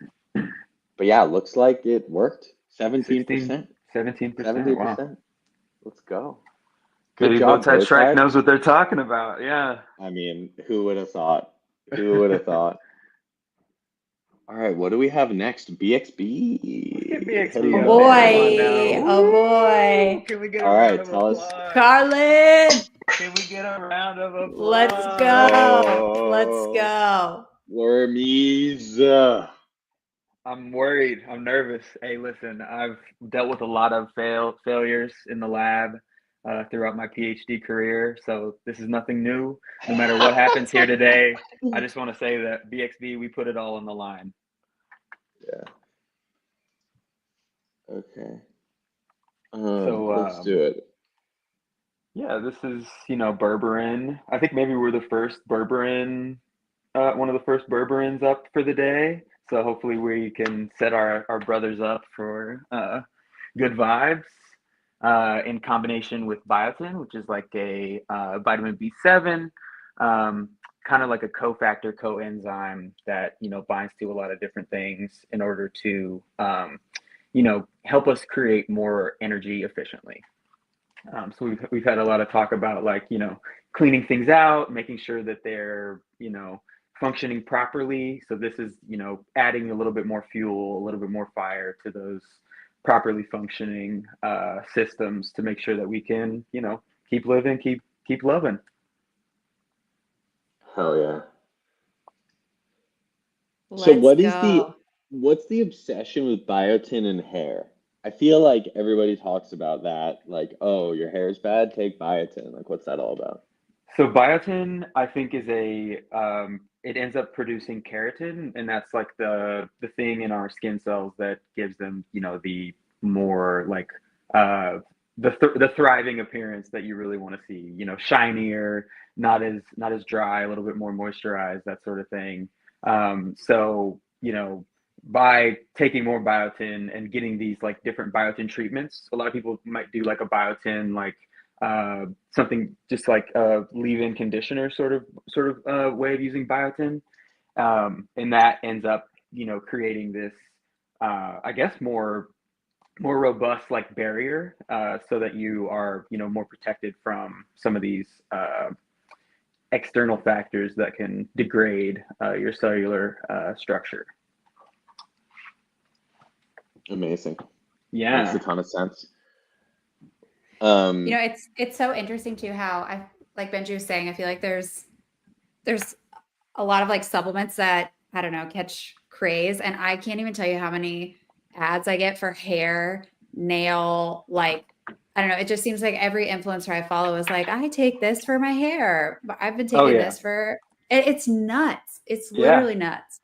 S3: But yeah, it looks like it worked. 17%.
S8: 17%. Wow.
S3: Let's go.
S8: Good job. Bowtied Strike knows what they're talking about. Yeah.
S3: I mean, who would have thought? Who would have thought? All right, what do we have next? BXB.
S8: BXB.
S2: Oh boy. Oh boy.
S8: Can we get
S3: all right, tell us.
S2: Carlin.
S8: Can we get a round of applause?
S2: Let's go. Let's go.
S3: Wormies.
S8: I'm worried. I'm nervous. Hey, listen, I've dealt with a lot of failures in the lab throughout my PhD career, so this is nothing new. No matter what happens here today, I just want to say that BXB, we put it all on the line.
S3: Yeah. Okay. Let's do it.
S8: Yeah, this is, berberin. I think maybe we're the first berberin, one of the first berberins up for the day. So hopefully we can set our brothers up for good vibes in combination with biotin, which is like a vitamin B7, kind of like a cofactor, coenzyme that, binds to a lot of different things in order to, help us create more energy efficiently. So we've had a lot of talk about like, cleaning things out, making sure that they're, functioning properly. So this is, adding a little bit more fuel, a little bit more fire to those properly functioning systems to make sure that we can, keep living, keep loving.
S3: Hell yeah. So what's the obsession with biotin and hair? I feel like everybody talks about that, like, oh, your hair is bad, take biotin. Like, what's that all about?
S8: So biotin, I think, is a it ends up producing keratin, and that's like the thing in our skin cells that gives them, you know, the more like the thriving appearance that you really want to see. You know, shinier, not as dry, a little bit more moisturized, that sort of thing. So you know, by taking more biotin and getting these like different biotin treatments, a lot of people might do like a biotin like something just like a leave-in conditioner sort of way of using biotin, and that ends up, you know, creating this I guess more robust like barrier, so that you are, you know, more protected from some of these external factors that can degrade your cellular structure.
S3: Amazing.
S8: Yeah.
S3: Makes a ton of sense.
S2: You know, it's so interesting too how I, like Benji was saying, I feel like there's a lot of like supplements that, I don't know, catch craze, and I can't even tell you how many ads I get for hair, nail, like, I don't know, it just seems like every influencer I follow is like, I take this for my hair, but I've been
S8: Oh
S2: taking
S8: yeah.
S2: this for it's nuts. It's
S8: Yeah.
S2: literally nuts.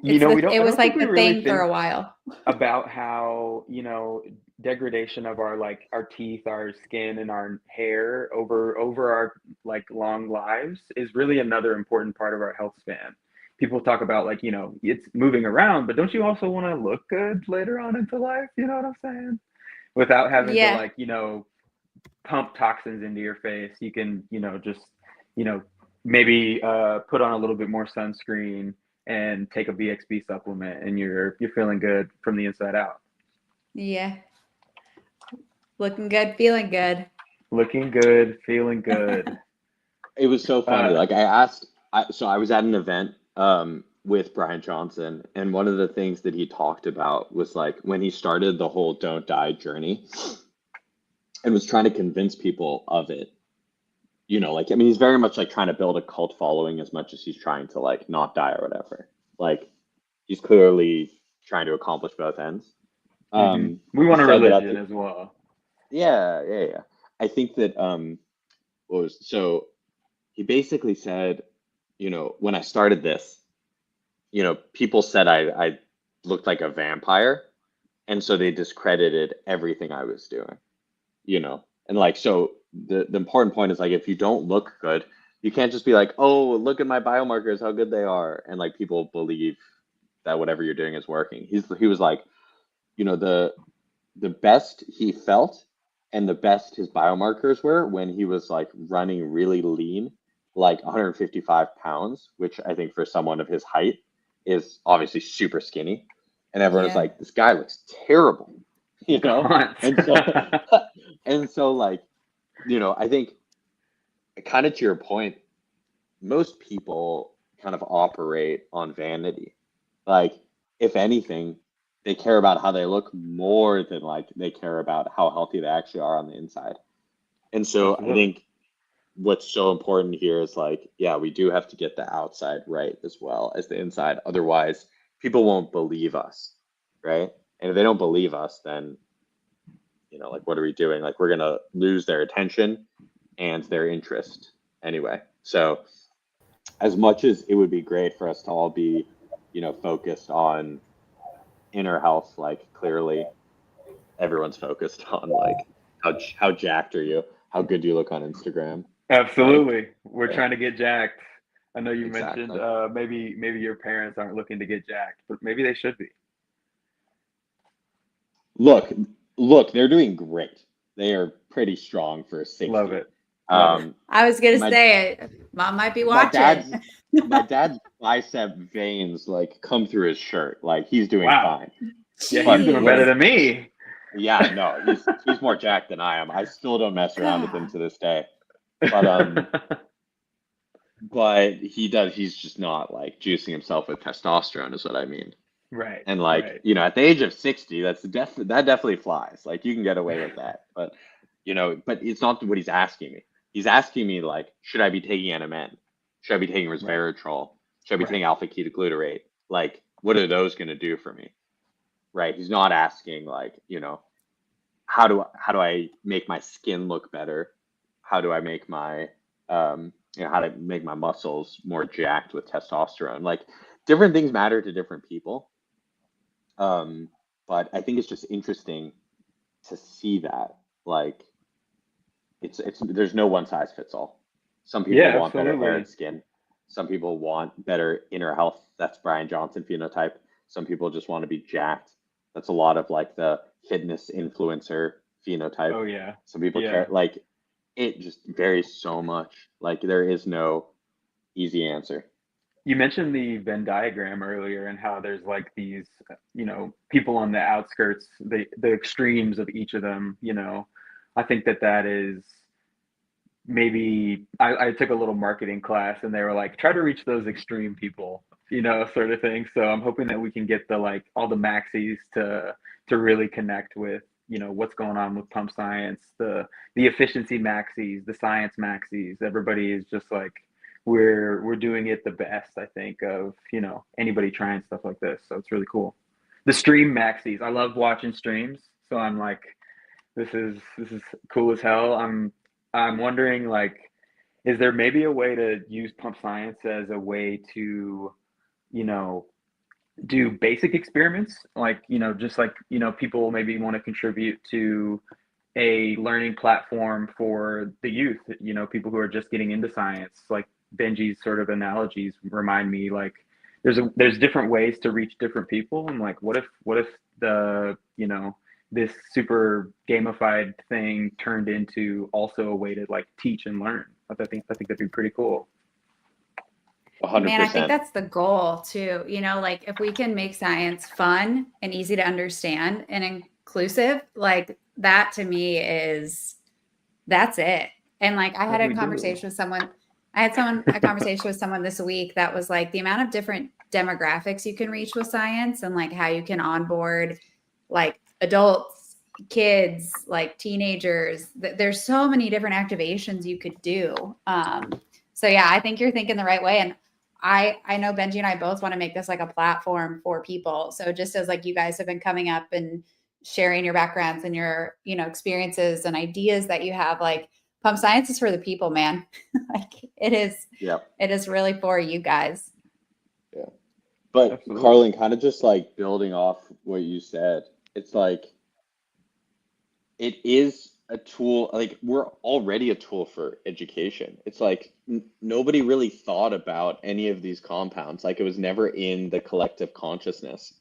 S8: You know, I
S2: It was
S8: don't think
S2: like
S8: we
S2: the
S8: really
S2: thing for
S8: think
S2: a while.
S8: about how, you know, degradation of our like our teeth, our skin, and our hair over our like long lives is really another important part of our health span. People talk about like, you know, it's moving around, but don't you also want to look good later on into life? You know what I'm saying? Without having to
S2: Yeah.
S8: like, you know, pump toxins into your face, you can, you know, just, you know, maybe put on a little bit more sunscreen and take a BXB supplement, and you're feeling good from the inside out.
S2: Yeah. Looking good, feeling good.
S8: Looking good, feeling good.
S3: It was so funny.
S8: Uh,
S3: Like so I was at an event with Brian Johnson, and one of the things that he talked about was like when he started the whole don't die journey and was trying to convince people of it. You know, like, I mean, he's very much like trying to build a cult following as much as he's trying to like not die or whatever. Like, he's clearly trying to accomplish both ends.
S8: we
S3: He
S8: want a
S3: said that
S8: religion as well.
S3: yeah. I think that so he basically said, you know, when I started this, you know, people said I looked like a vampire, and so they discredited everything I was doing, you know. And like, so the important point is like, if you don't look good, you can't just be like, oh, look at my biomarkers, how good they are, and like people believe that whatever you're doing is working. He was like, you know, the best he felt and the best his biomarkers were when he was like running really lean, like 155 pounds, which I think for someone of his height is obviously super skinny. And everyone was
S2: Yeah.
S3: like, this guy looks terrible, you know?
S8: Gaunt.
S3: And so like, you know, I think kind of to your point, most people kind of operate on vanity. Like, if anything, they care about how they look more than like they care about how healthy they actually are on the inside. And so I
S8: Absolutely.
S3: think what's so important here is like, yeah, we do have to get the outside right as well as the inside. Otherwise, people won't believe us, right? And if they don't believe us, then, you know, like, what are we doing? Like, we're going to lose their attention and their interest anyway. So as much as it would be great for us to all be, you know, focused on inner health, like clearly everyone's focused on like how jacked are you, how good do you look on Instagram.
S8: Absolutely.
S3: Like,
S8: We're
S3: yeah,
S8: trying to get jacked. I know you mentioned
S3: exactly.
S8: maybe your parents aren't looking to get jacked, but maybe they should be.
S3: Look, they're doing great. They are pretty strong for 60.
S8: Love it. Love it.
S3: Um,
S2: I was gonna
S3: my
S2: say it. Mom might be
S3: my
S2: watching.
S3: dad's bicep veins like come through his shirt. Like, he's doing
S8: Wow.
S3: fine.
S8: Yeah, he's
S3: But
S8: doing
S2: Jeez.
S8: better than me.
S3: yeah, no, he's more jacked than I am. I still don't mess around with him
S2: God.
S3: to this day. But he does. He's just not like juicing himself with testosterone, is what I mean.
S8: Right.
S3: And like,
S8: Right.
S3: you know, at the age of 60, that definitely flies. Like, you can get away with that. But, you know, but it's not what he's asking me. He's asking me like, should I be taking NMN? Should I be taking
S8: Right.
S3: resveratrol? Should I be
S8: Right.
S3: taking alpha ketoglutarate? Like, what are those going to do for me? Right? He's not asking like, you know, how do I make my skin look better? How do I make my how to make my muscles more jacked with testosterone. Like different things matter to different people. But I think it's just interesting to see that, like, it's there's no one size fits all. Some people
S8: Yeah,
S3: want better hair and
S8: absolutely.
S3: skin. Some people want better inner health. That's Brian Johnson phenotype. Some people just want to be jacked. That's a lot of like the fitness influencer phenotype.
S8: Oh yeah.
S3: Some people care,
S8: Yeah.
S3: like it just varies so much. Like there is no easy answer.
S8: You mentioned the Venn diagram earlier and how there's like these, people on the outskirts, the extremes of each of them, I think that is maybe I took a little marketing class and they were like, try to reach those extreme people, sort of thing. So I'm hoping that we can get the like all the maxis to really connect with, what's going on with pump science, the efficiency maxis, the science maxis. Everybody is just like we're doing it the best, I think, of anybody trying stuff like this. So it's really cool. The stream maxis. I love watching streams. So I'm like, this is cool as hell. I'm wondering, like, is there maybe a way to use pump science as a way to, you know, do basic experiments? Like, just like, people maybe want to contribute to a learning platform for the youth, people who are just getting into science. Like Benji's sort of analogies remind me, like, there's different ways to reach different people. And like, what if the, this super gamified thing turned into also a way to like teach and learn? I think that'd be pretty cool.
S2: Man, I think
S3: 100%.
S2: that's the goal too. Like if we can make science fun and easy to understand and inclusive, like that to me that's it. And like I had
S8: What do
S2: a
S8: we do?
S2: conversation with someone, a conversation with someone this week that was like the amount of different demographics you can reach with science and like how you can onboard like adults, kids, like teenagers. There's so many different activations you could do. So yeah, I think you're thinking the right way. And I know Benji and I both want to make this like a platform for people. So just as like you guys have been coming up and sharing your backgrounds and your, experiences and ideas that you have, like Pump Science is for the people, man. Like it is,
S3: Yep.
S2: it is really for you guys.
S3: Yeah. But
S8: Absolutely.
S3: Carlin, kind of just like building off what you said, it's like it is a tool, like we're already a tool for education. It's like nobody really thought about any of these compounds. Like it was never in the collective consciousness.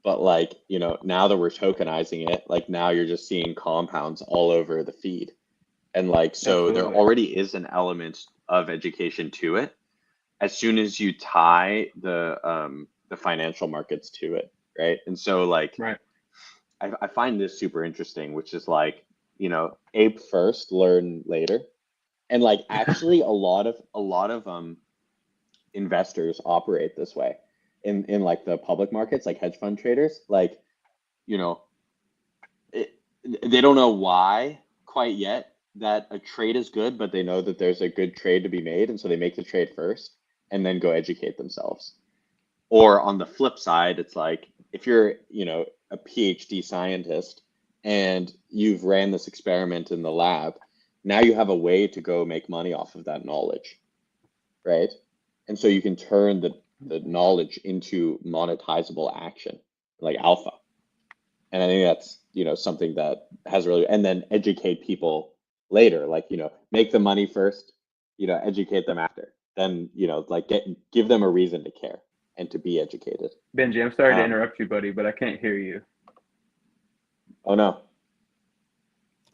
S3: But like, now that we're tokenizing it, like now you're just seeing compounds all over the feed. And like, so there
S8: Absolutely.
S3: already is an element of education to it. As soon as you tie the financial markets to it, right? And so like,
S8: Right.
S3: I find this super interesting, which is like, ape first, learn later. And like actually a lot of investors operate this way in like the public markets, like hedge fund traders, like, they don't know why quite yet that a trade is good, but they know that there's a good trade to be made. And so they make the trade first and then go educate themselves. Or on the flip side, it's like if you're, a PhD scientist and you've ran this experiment in the lab, now you have a way to go make money off of that knowledge, right? And so you can turn the knowledge into monetizable action, like alpha. And I think that's, something that has really, and then educate people later, like, make the money first, educate them after. Then, like give them a reason to care and to be educated.
S8: Benji, I'm sorry to interrupt you, buddy, but I can't hear you.
S3: Oh no.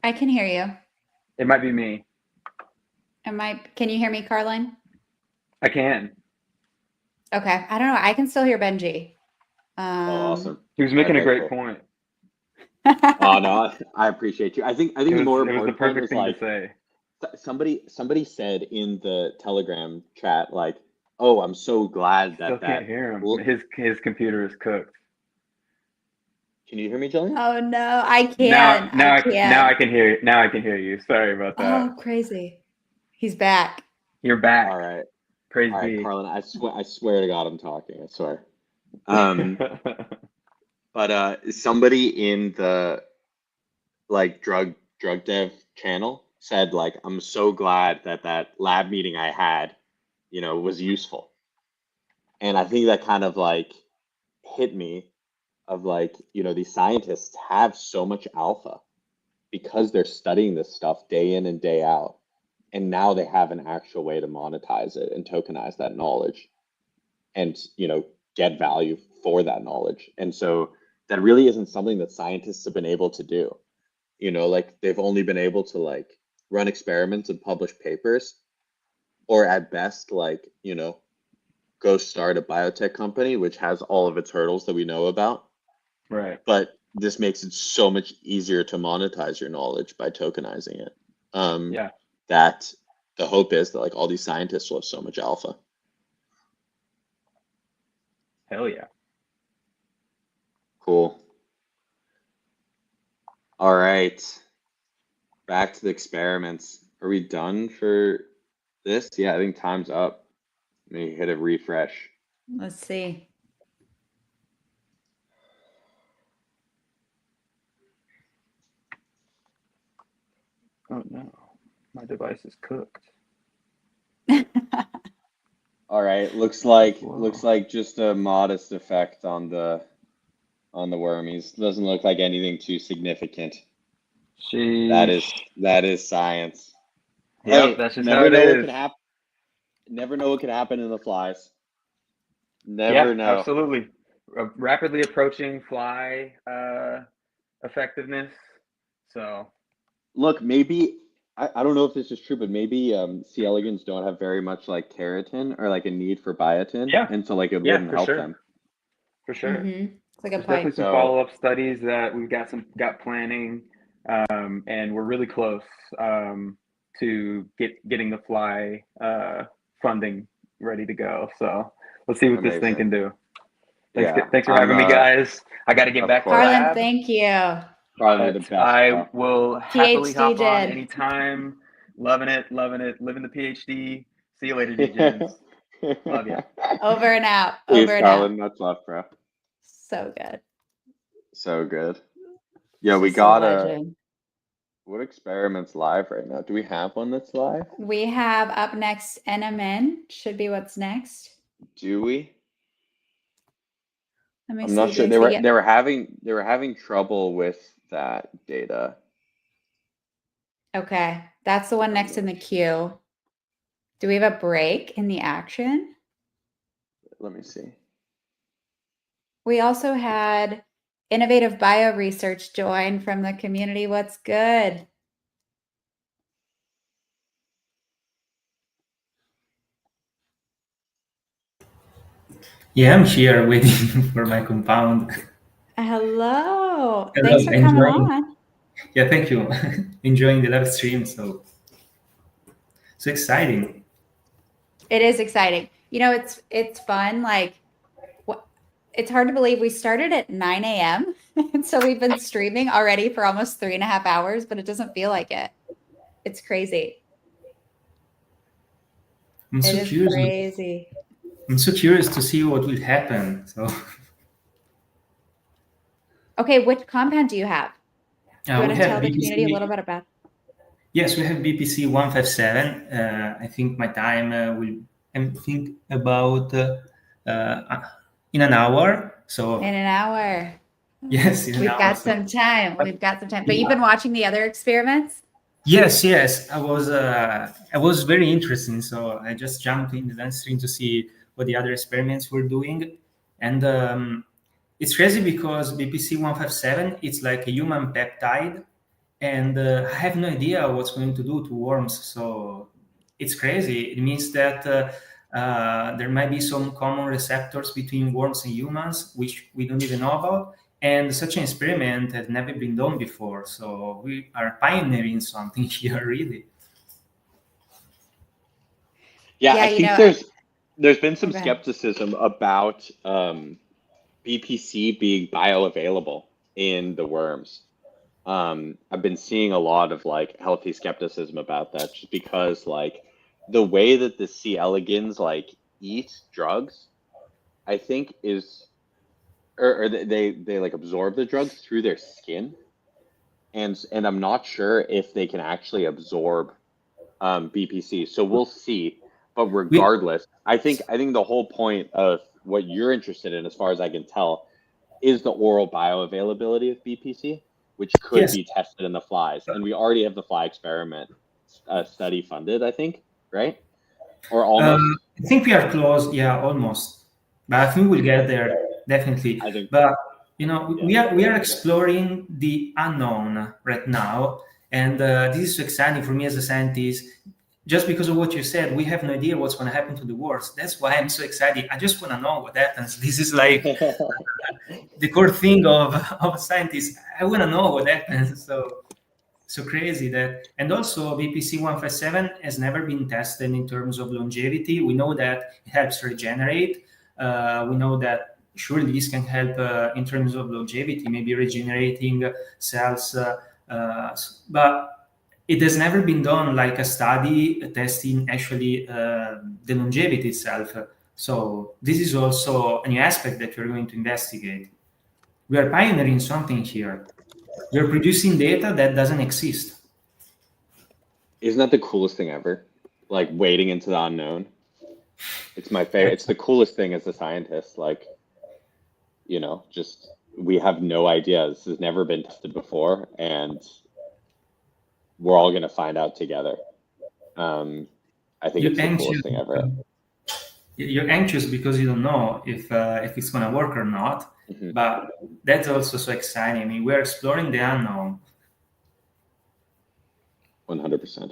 S2: I can hear you.
S8: It might be me.
S2: Can you hear me, Carlin?
S8: I can.
S2: Okay. I don't know. I can still hear Benji.
S3: Oh, awesome.
S8: He was making a
S3: Okay,
S8: great
S3: cool.
S8: point.
S3: Oh no, I appreciate you. I think
S8: It
S3: the
S8: was,
S3: more
S8: it was the
S3: important point
S8: perfect
S3: is
S8: thing
S3: like
S8: to say.
S3: somebody said in the Telegram chat, like, oh, I'm so glad
S8: Still can't hear him. His computer is cooked.
S3: Can you hear me, Jillian?
S2: Oh no, I
S8: Now
S2: can. I can.
S8: I can hear you. Now I can hear you. Sorry about that.
S2: Oh, crazy. He's back.
S8: You're back.
S3: All right.
S8: Praise
S3: All right,
S8: be.
S3: Carlin, I swear to God I'm talking, I swear. But somebody in the like drug dev channel said like, I'm so glad that that lab meeting I had, was useful. And I think that kind of like hit me of like, these scientists have so much alpha because they're studying this stuff day in and day out. And now they have an actual way to monetize it and tokenize that knowledge and, get value for that knowledge. And so that really isn't something that scientists have been able to do. Like they've only been able to like run experiments and publish papers, or at best, like, go start a biotech company, which has all of its hurdles that we know about.
S8: Right.
S3: But this makes it so much easier to monetize your knowledge by tokenizing it.
S8: Yeah.
S3: That the hope is that like all these scientists will have so much alpha.
S8: Hell yeah.
S3: Cool. All right. Back to the experiments. Are we done for this? Yeah, I think time's up. Let me hit a refresh.
S2: Let's see.
S8: Oh no, my device is cooked.
S3: All right, looks like just a modest effect on the wormies. Doesn't look like anything too significant.
S8: Sheesh.
S3: That is science.
S8: Yep,
S3: Hey,
S8: that's just
S3: never
S8: how it
S3: know what
S8: is.
S3: could happen. Never know what could happen in the flies.
S8: Yeah,
S3: Never know.
S8: absolutely. Rapidly approaching fly effectiveness. So
S3: Look, maybe I don't know if this is true, but maybe C. elegans don't have very much like keratin or like a need for biotin,
S8: yeah,
S3: and so like it
S8: yeah,
S3: wouldn't
S8: for
S3: help
S8: sure,
S3: them.
S8: for sure.
S2: It's like a
S8: There's definitely
S2: point.
S8: some
S3: So
S8: follow-up studies that we've got planning, and we're really close to getting the fly funding ready to go. So let's see what this thing
S3: amazing.
S8: can do.
S3: Yeah,
S8: Thanks for
S3: I'm
S8: having me, guys. I got to get
S3: of
S8: back to the
S3: course.
S2: Harlan,
S8: lab,
S2: thank you.
S3: Probably the
S8: but
S3: best,
S8: I
S3: bro.
S8: will happily
S2: PhD
S8: hop on
S2: Jen.
S8: anytime. Loving it, living the PhD. See you later, DJs. Love ya.
S2: Over and out.
S3: Peace,
S2: Over and out.
S3: Colin. Much love, bro.
S2: So good.
S3: So good. Yeah, we
S2: Just a
S3: got
S2: legend.
S3: what experiment's live right now? Do we have one that's live?
S2: We have up next NMN. Should be what's next.
S3: Do we?
S2: Let me
S3: I'm
S2: see.
S3: not sure.
S2: Do we
S3: They were having trouble with that data.
S2: Okay, that's the one next in the queue. Do we have a break in the action?
S3: Let me see.
S2: We also had Innovative Bio Research join from the community. What's good?
S9: Yeah, I'm here waiting for my compound.
S2: Hello.
S9: Hello,
S2: Thanks for coming
S9: enjoying.
S2: on.
S9: Yeah, thank you. Enjoying the live stream. So exciting.
S2: It is exciting. It's fun. Like, it's hard to believe we started at 9 a.m. And so we've been streaming already for almost 3.5 hours, but it doesn't feel like it. It's crazy.
S9: I'm so curious.
S2: Crazy.
S9: I'm so curious to see what will happen. So
S2: Okay, which compound do you have? Do you want
S9: we
S2: to
S9: have
S2: tell the community a
S9: BPC.
S2: little bit about?
S9: Yes, we have BPC 157. I think my time will. I'm think about in an hour. So
S2: In an hour.
S9: yes, in an
S2: We've
S9: hour.
S2: got some time. We've got some time. But you've been watching the other experiments?
S9: Yes. I was very interesting. So I just jumped in the live stream to see what the other experiments were doing, and it's crazy because BPC 157 it's like a human peptide, and I have no idea what's going to do to worms. So it's crazy. It means that there might be some common receptors between worms and humans, which we don't even know about. And such an experiment had never been done before. So we are pioneering something here, really.
S3: Yeah,
S2: Yeah,
S3: I think there's been some
S2: go ahead.
S3: skepticism about BPC being bioavailable in the worms. I've been seeing a lot of like healthy skepticism about that, just because like the way that the C. elegans like eat drugs, I think is, or they like absorb the drugs through their skin. and I'm not sure if they can actually absorb BPC. So we'll see. But regardless, I think the whole point of what you're interested in, as far as I can tell, is the oral bioavailability of BPC, which could
S9: Yes.
S3: be tested in the flies. And we already have the fly experiment study funded, I think, right? Or almost.
S9: I think we are close. Yeah, almost. But I think we'll get there definitely.
S3: I think.
S9: But we are exploring the unknown right now, and this is so exciting for me as a scientist. Just because of what you said, we have no idea what's going to happen to the world. That's why I'm so excited. I just want to know what happens. This is like the core thing of scientists. I want to know what happens. So crazy that. And also BPC 157 has never been tested in terms of longevity. We know that it helps regenerate. We know that surely this can help in terms of longevity, maybe regenerating cells, but it has never been done like a study testing actually the longevity itself. So this is also a new aspect that we're going to investigate. We are pioneering something here. We're producing data that doesn't exist.
S3: Isn't that the coolest thing ever? Like wading into the unknown. It's my favorite. It's the coolest thing as a scientist. Like, just we have no idea. This has never been tested before, and we're all going to find out together. I think it's the coolest thing ever.
S9: You're anxious because you don't know if it's going to work or not. Mm-hmm. But that's also so exciting. I mean, we're exploring the unknown.
S3: 100%.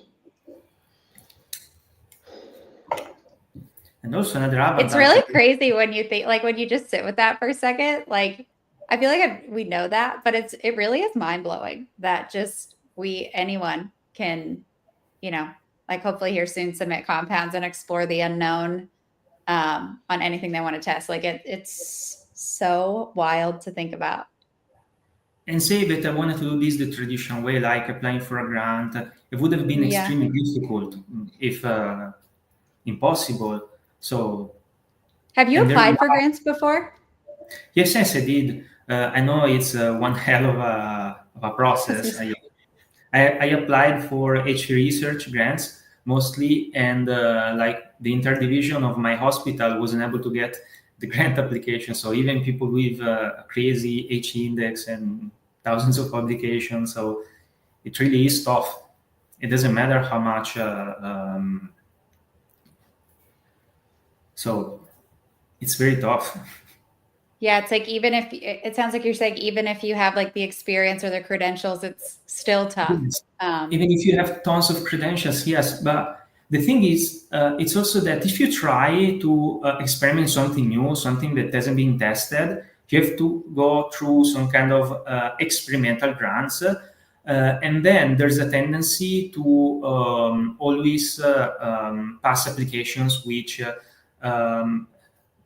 S9: And also another advantage.
S2: It's really crazy when you think, like, when you just sit with that for a second. Like, I feel like we know that, but it really is mind blowing that just anyone can, like, hopefully here soon submit compounds and explore the unknown on anything they want to test. Like, it's so wild to think about.
S9: And say that I wanted to do this the traditional way, like applying for a grant. It would have been extremely difficult, if impossible. So,
S2: have you applied for grants before?
S9: Yes, I did. I know it's one hell of a process. I applied for HP research grants mostly, and like the interdivision of my hospital wasn't able to get the grant application. So even people with a crazy H index and thousands of publications. So it really is tough. It doesn't matter how much. So it's very tough.
S2: Yeah, it's like, even if it sounds like you're saying, even if you have like the experience or the credentials, it's still tough.
S9: Even if you have tons of credentials, yes. But the thing is, it's also that if you try to experiment something new, something that hasn't been tested, you have to go through some kind of experimental grants. And then there's a tendency to always pass applications which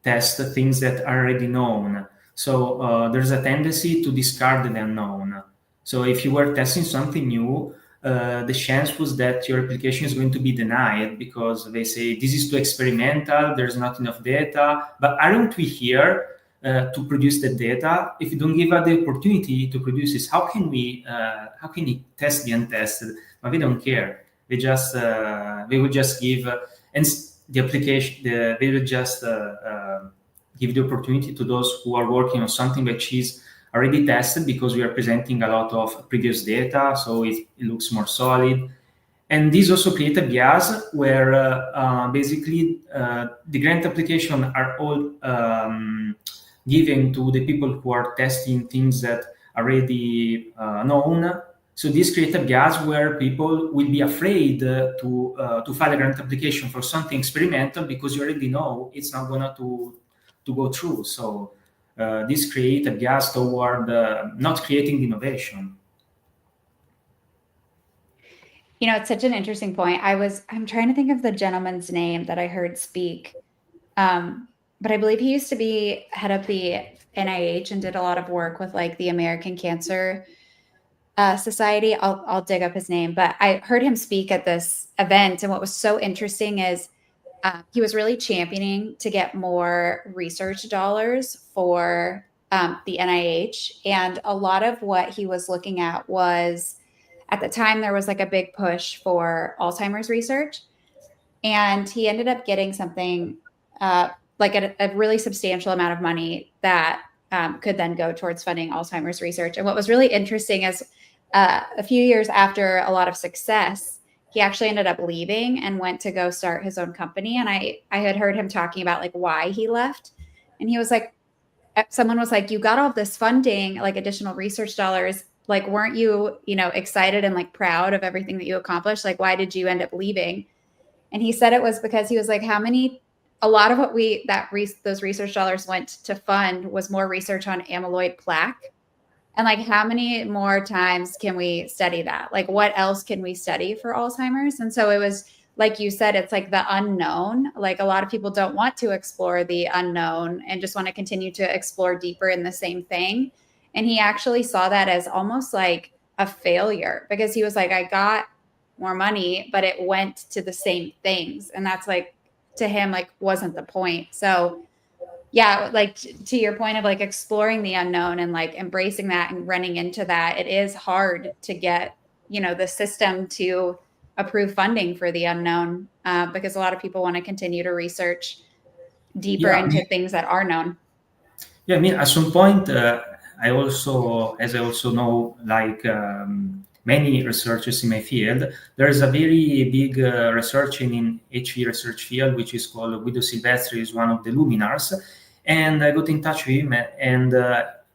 S9: test things that are already known. So there's a tendency to discard the unknown. So if you were testing something new, the chance was that your application is going to be denied because they say this is too experimental, there's not enough data. But aren't we here to produce the data? If you don't give us the opportunity to produce this, how can we test the untested? But we don't care. They will just give and the application. They will just give the opportunity to those who are working on something which is already tested, because we are presenting a lot of previous data, so it looks more solid. And this also creates a bias where basically the grant applications are all given to the people who are testing things that are already known. So this creates a bias where people will be afraid to file a grant application for something experimental because you already know it's not going to go through. So this creates a bias toward not creating innovation.
S2: It's such an interesting point. I'm trying to think of the gentleman's name that I heard speak. But I believe he used to be head of the NIH and did a lot of work with like the American Cancer Society. I'll dig up his name, but I heard him speak at this event. And what was so interesting is he was really championing to get more research dollars for the NIH. And a lot of what he was looking at was, at the time, there was like a big push for Alzheimer's research. And he ended up getting something like a really substantial amount of money that could then go towards funding Alzheimer's research. And what was really interesting is a few years after a lot of success, he actually ended up leaving and went to go start his own company. And I had heard him talking about like why he left. And he was like, someone was like, you got all this funding, like additional research dollars. Like, weren't you, excited and like proud of everything that you accomplished? Like, why did you end up leaving? And he said it was because he was like, a lot of what those research dollars went to fund was more research on amyloid plaque. And like, how many more times can we study that? Like, what else can we study for Alzheimer's? And so it was, like you said, it's like the unknown. Like, a lot of people don't want to explore the unknown and just want to continue to explore deeper in the same thing. And he actually saw that as almost like a failure, because he was like, I got more money, but it went to the same things. And that's like, to him, like, wasn't the point. So yeah, like to your point of like exploring the unknown and like embracing that and running into that, it is hard to get, the system to approve funding for the unknown, because a lot of people want to continue to research deeper into things that are known.
S9: Yeah, I mean, at some point, I also know, like many researchers in my field, there is a very big research in HV research field, which is called Guido Silvestri, is one of the luminaries. And I got in touch with him, and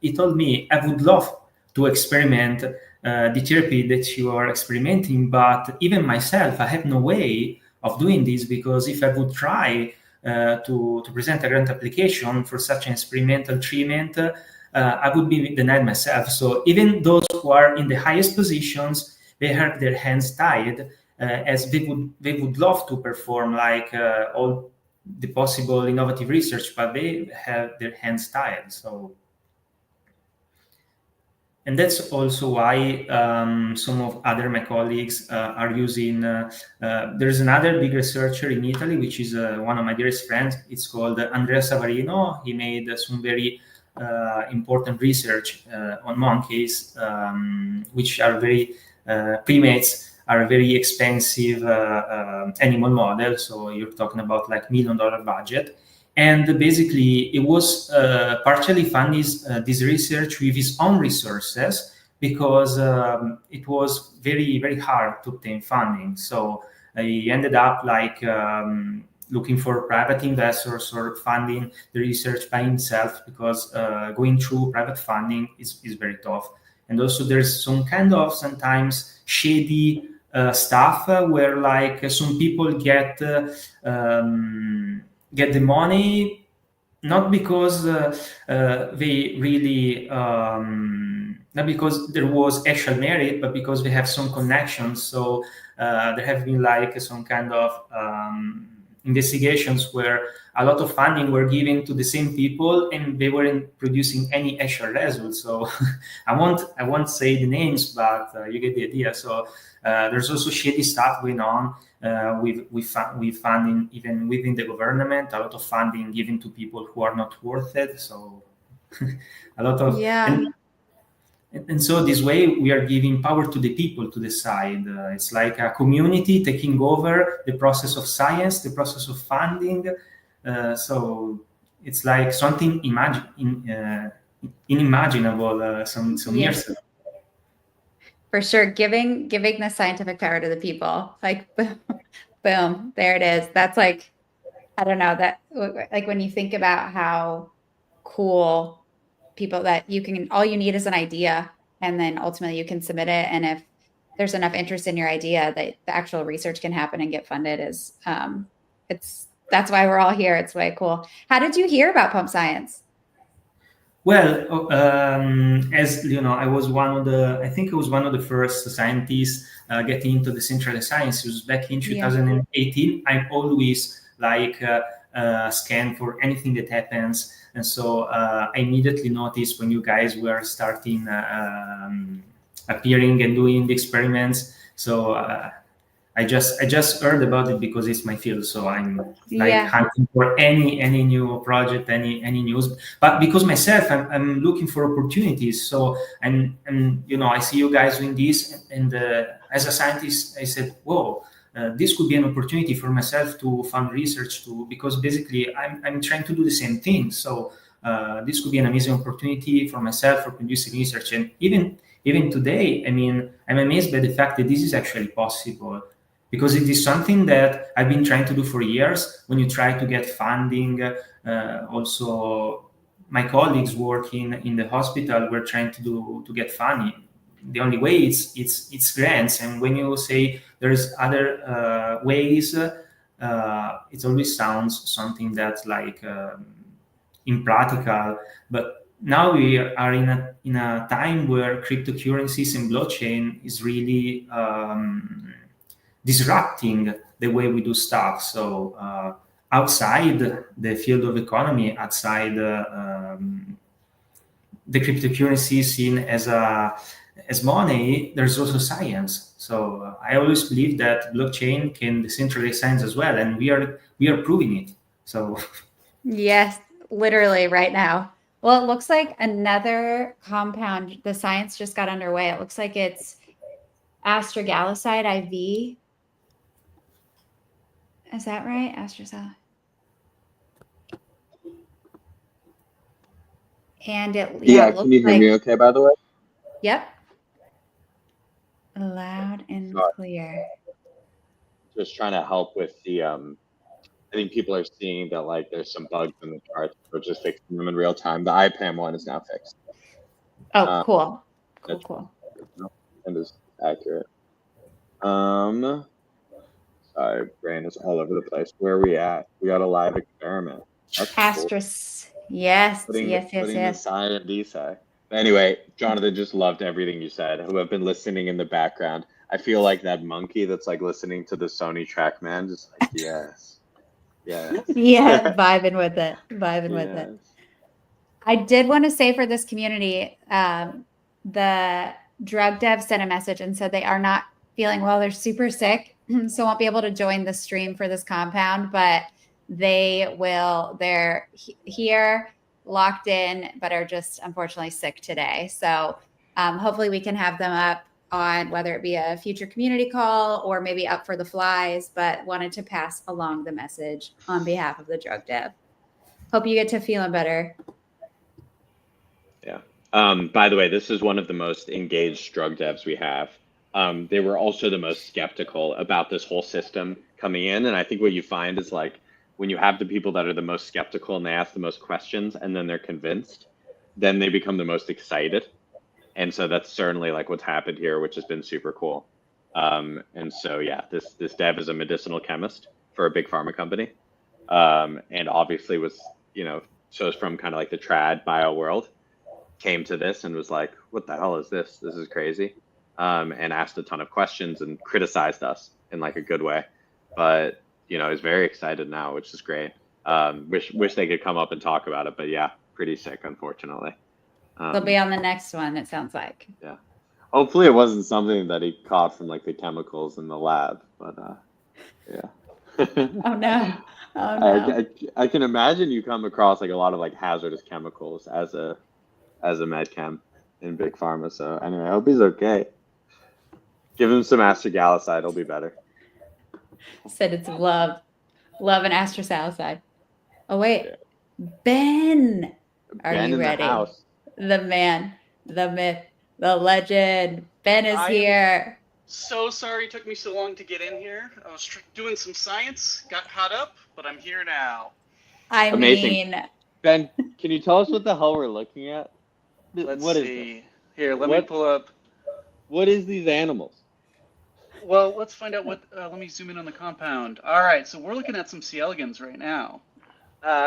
S9: he told me, I would love to experiment the therapy that you are experimenting, but even myself, I have no way of doing this, because if I would try to present a grant application for such an experimental treatment, I would be denied myself. So even those who are in the highest positions, they have their hands tied, as they would love to perform like all the possible innovative research, but they have their hands tied. So, and that's also why some of my colleagues are using. There's another big researcher in Italy, which is one of my dearest friends. It's called Andrea Savarino. He made some very important research on monkeys, which are very primates are a very expensive animal model. So you're talking about like $1 million budget. And basically, it was partially funding this research with his own resources, because it was very, very hard to obtain funding. So he ended up like looking for private investors or funding the research by himself, because going through private funding is very tough. And also there's some kind of sometimes shady stuff where like some people get the money not because they really not because there was actual merit, but because they have some connections. So there have been like some kind of investigations where a lot of funding were given to the same people and they weren't producing any actual results. So I won't say the names, but you get the idea. So there's also shady stuff going on with funding, even within the government, a lot of funding given to people who are not worth it. So a lot of and so this way we are giving power to the people to decide. It's like a community taking over the process of science, the process of funding. So it's like something inimaginable some years ago.
S2: For sure, giving the scientific power to the people, like boom, there it is. That's like, I don't know, that like when you think about how cool people that you can, all you need is an idea, and then ultimately you can submit it. And if there's enough interest in your idea, that the actual research can happen and get funded is that's why we're all here. It's way cool. How did you hear about PumpScience?
S9: Well, as you know, I was one of the first scientists getting into the decentralized sciences back in 2018. I'm always like scan for anything that happens. And so I immediately noticed when you guys were starting appearing and doing the experiments. So I I just heard about it because it's my field, so I'm like
S2: Yeah.
S9: hunting for any new project, any news. But because myself, I'm looking for opportunities. So and I see you guys doing this, and as a scientist, I said, whoa. This could be an opportunity for myself to fund research because basically I'm trying to do the same thing. So this could be an amazing opportunity for myself for producing research. And even today, I mean, I'm amazed by the fact that this is actually possible, because it is something that I've been trying to do for years. When you try to get funding, also my colleagues working in the hospital were trying to get funding. The only way it's grants, and when you say there's other ways, it always sounds something that's like impractical. But now we are in a time where cryptocurrencies and blockchain is really disrupting the way we do stuff. So outside the field of economy, outside the cryptocurrency seen as money, there's also science. So I always believe that blockchain can decentralize science as well, and we are proving it. So
S2: Yes, literally right now. Well, it looks like another compound, the science just got underway. It looks like it's astragaloside IV. Is that right? Astragaloside. And it
S3: Yeah,
S2: looks
S3: can you hear
S2: like,
S3: me okay, by the way?
S2: yep. Loud and
S3: Sorry.
S2: clear.
S3: Just trying to help with the I think people are seeing that like there's some bugs in the charts. We're just fixing them in real time. The IPAM one is now fixed.
S2: Oh, cool.
S3: That's
S2: Cool.
S3: and is accurate. Sorry, brain is all over the place. Where are we at? We got a live experiment. That's cool.
S2: Astros. Yes,
S3: Putting
S2: yes.
S3: the psi and d psi. Anyway, Jonathan, just loved everything you said. Who have been listening in the background. I feel like that monkey that's like listening to the Sony TrackMan, just like yes.
S2: Yeah, vibing with it. With it. I did want to say for this community, the drug dev sent a message and said they are not feeling well. They're super sick, so won't be able to join the stream for this compound, but they will. They're here, locked in, but are just unfortunately sick today. So hopefully we can have them up on whether it be a future community call or maybe up for the flies, but wanted to pass along the message on behalf of the drug dev. Hope you get to feeling better.
S3: Yeah. By the way, this is one of the most engaged drug devs we have. They were also the most skeptical about this whole system coming in. And I think what you find is like when you have the people that are the most skeptical and they ask the most questions and then they're convinced, then they become the most excited. And so that's certainly like what's happened here, which has been super cool. And so, yeah, this dev is a medicinal chemist for a big pharma company. And obviously was, so it's from kind of like the trad bio world, came to this and was like, what the hell is this? This is crazy. And asked a ton of questions and criticized us in like a good way. But, is very excited now, which is great. Wish they could come up and talk about it. But yeah, pretty sick, unfortunately.
S2: They'll be on the next one, it sounds like.
S3: Yeah. Hopefully it wasn't something that he caught from like the chemicals in the lab, but yeah.
S2: Oh no.
S3: I can imagine you come across like a lot of like hazardous chemicals as a med chem in big pharma. So anyway, I hope he's okay. Give him some astragaloside, he'll be better.
S2: Said it's love and astragaloside. Oh wait, yeah. Ben, are you ready?
S3: The house.
S2: The man, the myth, the legend. Ben is here.
S10: So sorry it took me so long to get in here. I was doing some science, got caught up, but I'm here now.
S3: Amazing. Ben, can you tell us what the hell we're looking at?
S10: Let's
S3: what
S10: see. Here, let me pull up.
S3: What is these animals?
S10: Well, let's find out what. Let me zoom in on the compound. All right, so we're looking at some C. elegans right now.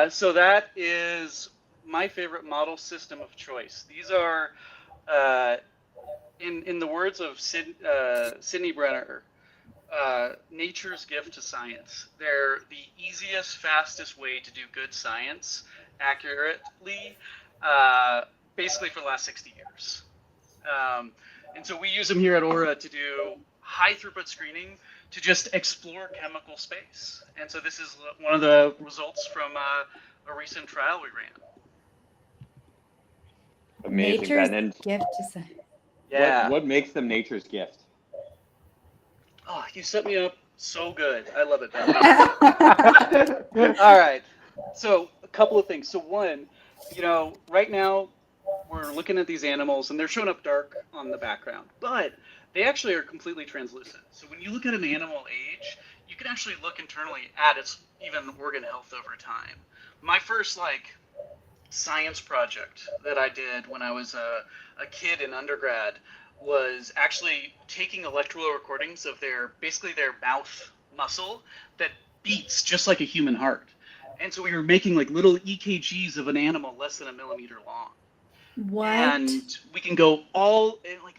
S10: So that is my favorite model system of choice. These are, in the words of Sidney Brenner, nature's gift to science. They're the easiest, fastest way to do good science accurately, basically for the last 60 years. And so we use them here at Aura to do high throughput screening. to just explore chemical space. And so this is one of the results from a recent trial we ran.
S3: Amazing,
S2: Nature's
S3: Ben. And
S2: gift to science.
S10: Yeah.
S3: what makes them nature's gift?
S10: Oh, you set me up so good. I love it, Ben. All right. So a couple of things. So one, right now we're looking at these animals and they're showing up dark on the background, but they actually are completely translucent. So when you look at an animal age, you can actually look internally at its even organ health over time. My first science project that I did when I was a kid in undergrad was actually taking electrical recordings of their mouth muscle that beats just like a human heart. And so we were making little EKGs of an animal less than a millimeter long.
S2: What?
S10: And we can go and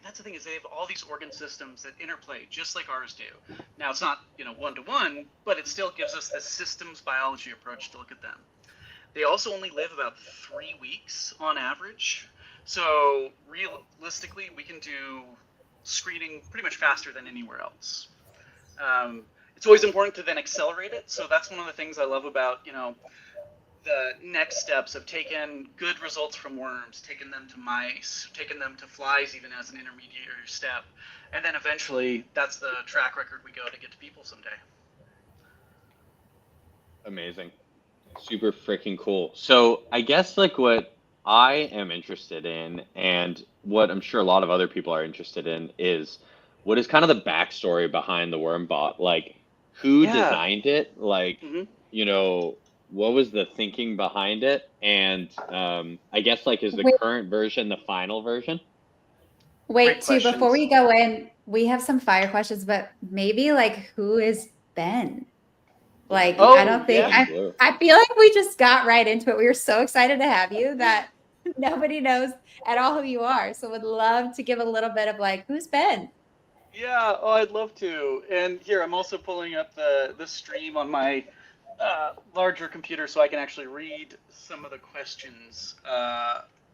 S10: that's the thing, is they have all these organ systems that interplay just like ours do. Now it's not, one-to-one, but it still gives us this systems biology approach to look at them. They also only live about 3 weeks on average. So realistically, we can do screening pretty much faster than anywhere else. It's always important to then accelerate it. So that's one of the things I love about, the next steps of taking good results from worms, taking them to mice, taking them to flies even as an intermediary step. And then eventually that's the track record we go to get to people someday.
S3: Amazing. Super freaking cool. So I guess what I am interested in, and what I'm sure a lot of other people are interested in, is what is kind of the backstory behind the WormBot? Who designed it? What was the thinking behind it? And I guess is the current version the final version?
S2: Wait, before we go in, we have some fire questions, but maybe who is Ben? I don't think I feel like we just got right into it. We were so excited to have you that nobody knows at all who you are. So would love to give a little bit of who's Ben?
S10: Yeah, I'd love to. And here, I'm also pulling up the stream on my larger computer so I can actually read some of the questions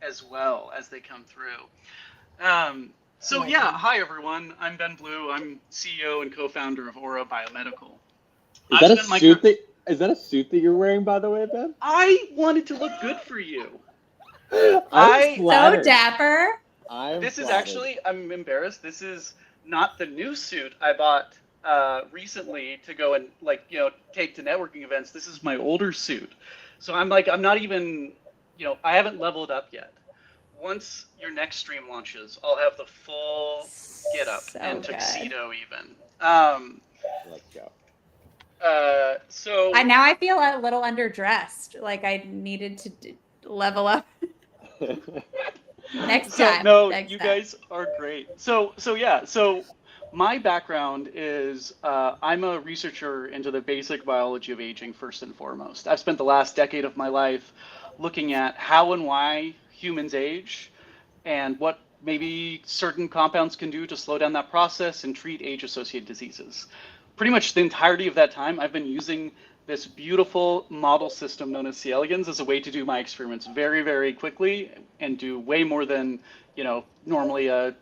S10: as well as they come through. Hi everyone. I'm Ben Blue. I'm CEO and co-founder of Aura Biomedical.
S3: Is that a suit that you're wearing, by the way, Ben?
S10: I wanted to look good for you.
S3: I'm
S2: so dapper.
S10: I'm embarrassed. This is not the new suit I bought recently to go and take to networking events. This is my older suit. So I'm not even, I haven't leveled up yet. Once your next stream launches, I'll have the full get up and tuxedo even.
S3: Let's go.
S2: Now I feel a little underdressed. I needed to level up. Next time.
S10: Guys are great. So my background is I'm a researcher into the basic biology of aging first and foremost. I've spent the last decade of my life looking at how and why humans age and what maybe certain compounds can do to slow down that process and treat age-associated diseases. Pretty much the entirety of that time, I've been using this beautiful model system known as C. elegans as a way to do my experiments very, very quickly and do way more than, normally a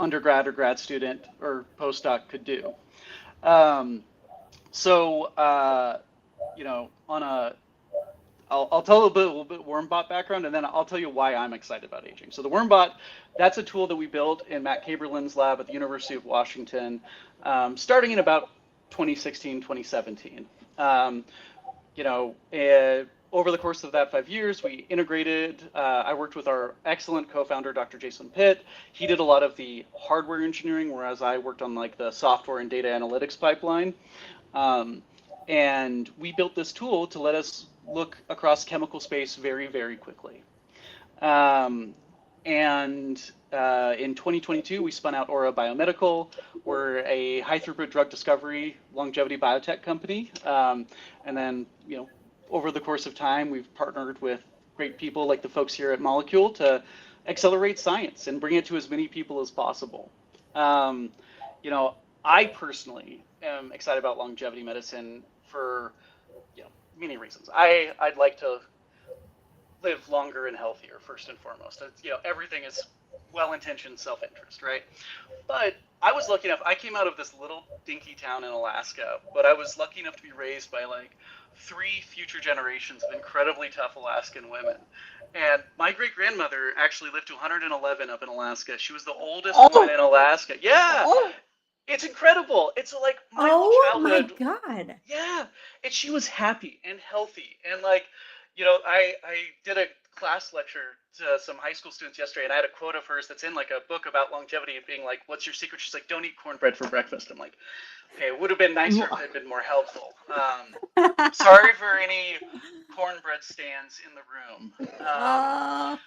S10: undergrad or grad student or postdoc could do. I'll tell a little bit WormBot background, and then I'll tell you why I'm excited about aging. So the WormBot, that's a tool that we built in Matt Kaberlin's lab at the University of Washington, starting in about 2016, 2017. Over the course of that 5 years, we integrated, I worked with our excellent co-founder, Dr. Jason Pitt. He did a lot of the hardware engineering, whereas I worked on the software and data analytics pipeline. And we built this tool to let us look across chemical space very, very quickly. In 2022, we spun out Aura Biomedical. We're a high throughput drug discovery longevity biotech company. And then, over the course of time, we've partnered with great people like the folks here at Molecule to accelerate science and bring it to as many people as possible. I personally am excited about longevity medicine for many reasons. I'd like to live longer and healthier first and foremost. Everything is well-intentioned self-interest, right? But I was lucky enough. I came out of this little dinky town in Alaska, but I was lucky enough to be raised by like 3 future generations of incredibly tough Alaskan women. And my great grandmother actually lived to 111 up in Alaska. She was the oldest woman in Alaska. Yeah, it's incredible. It's like my whole
S2: Oh my
S10: childhood.
S2: God.
S10: Yeah, and she was happy and healthy, and like, I did a class lecture to some high school students yesterday, and I had a quote of hers that's in like a book about longevity, being like, "What's your secret?" She's like, "Don't eat cornbread for breakfast." I'm like, okay, it would have been nicer if it had been more helpful. Sorry for any cornbread stands in the room.
S2: Oh,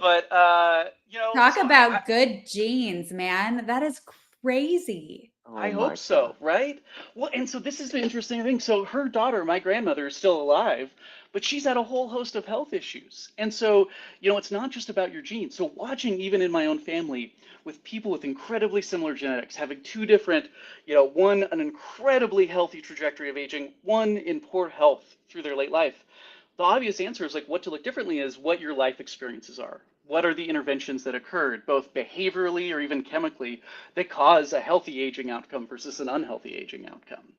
S10: But
S2: talk
S10: so
S2: about good genes, man. That is crazy.
S10: I
S3: Oh my
S10: hope so,
S3: God.
S10: right? Well, and so this is the interesting thing. So her daughter, my grandmother, is still alive, but she's had a whole host of health issues. And so, it's not just about your genes. So watching even in my own family with people with incredibly similar genetics, having two different, one an incredibly healthy trajectory of aging, one in poor health through their late life. The obvious answer is like what to look differently is what your life experiences are. What are the interventions that occurred, both behaviorally or even chemically, that cause a healthy aging outcome versus an unhealthy aging outcome?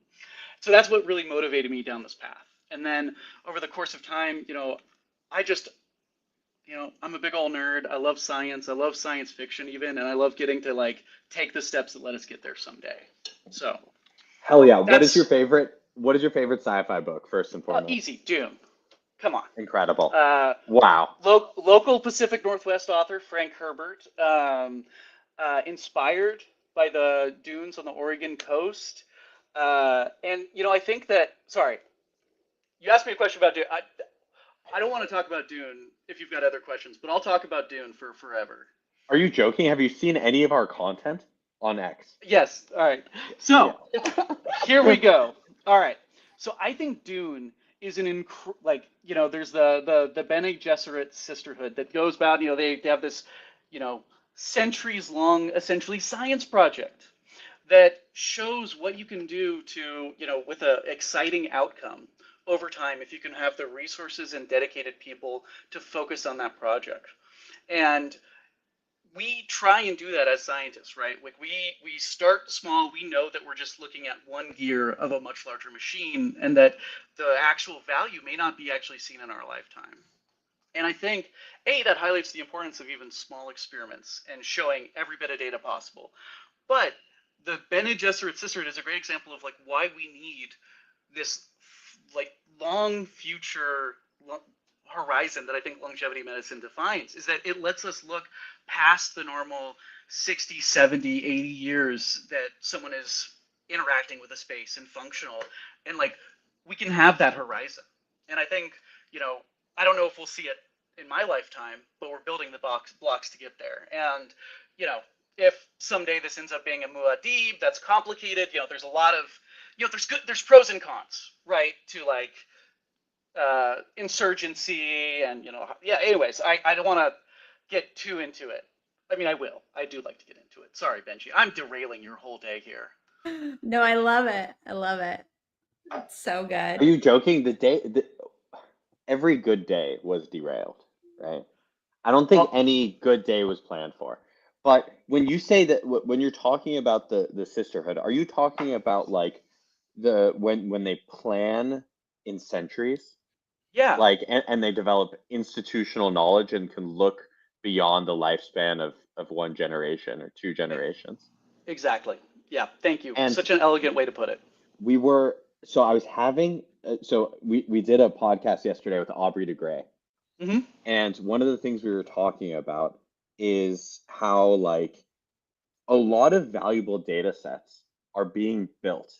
S10: So that's what really motivated me down this path. And then over the course of time, I just, I'm a big old nerd. I love science. I love science fiction even, and I love getting to like take the steps that let us get there someday. So
S3: Hell yeah. What is
S10: that's
S3: your favorite sci-fi book, first and foremost?
S10: easy. Dune. Come on.
S3: Incredible. Wow.
S10: Local Pacific Northwest author Frank Herbert, inspired by the dunes on the Oregon coast. And I think that. Sorry, you asked me a question about Dune. I don't want to talk about Dune if you've got other questions, but I'll talk about Dune for forever.
S3: Are you joking? Have you seen any of our content on X?
S10: Yes. All right. So here we go. All right. So I think Dune is there's the Bene Gesserit sisterhood that goes about, they have this, centuries long essentially science project that shows what you can do to, with a exciting outcome over time if you can have the resources and dedicated people to focus on that project. And we try and do that as scientists, right? Like we start small. We know that we're just looking at one gear of a much larger machine, and that the actual value may not be actually seen in our lifetime. And I think that highlights the importance of even small experiments and showing every bit of data possible. But the Bene Gesserit sisterhood is a great example of like why we need this like long future horizon that I think longevity medicine defines, is that it lets us look past the normal 60, 70, 80 years that someone is interacting with a space and functional, and like we can have that horizon. And I think, I don't know if we'll see it in my lifetime, but we're building the blocks to get there. And, if someday this ends up being a Muad'Dib, that's complicated. There's a lot of, there's pros and cons, right? To like insurgency and anyways, I don't want to get too into it. I mean, I do like to get into it. Sorry, Benji, I'm derailing your whole day here.
S2: No, I love it. I love it. It's so good.
S3: Are you joking? Every good day was derailed, right? I don't think any good day was planned for. But when you say that, when you're talking about the sisterhood, are you talking about like when they plan in centuries?
S10: Yeah.
S3: Like, and they develop institutional knowledge and can look beyond the lifespan of one generation or two generations.
S10: Exactly. Yeah. Thank you.
S3: And
S10: such an elegant way to put it.
S3: I was having, we did a podcast yesterday with Aubrey de Grey.
S10: Mm-hmm.
S3: And one of the things we were talking about is how like a lot of valuable data sets are being built,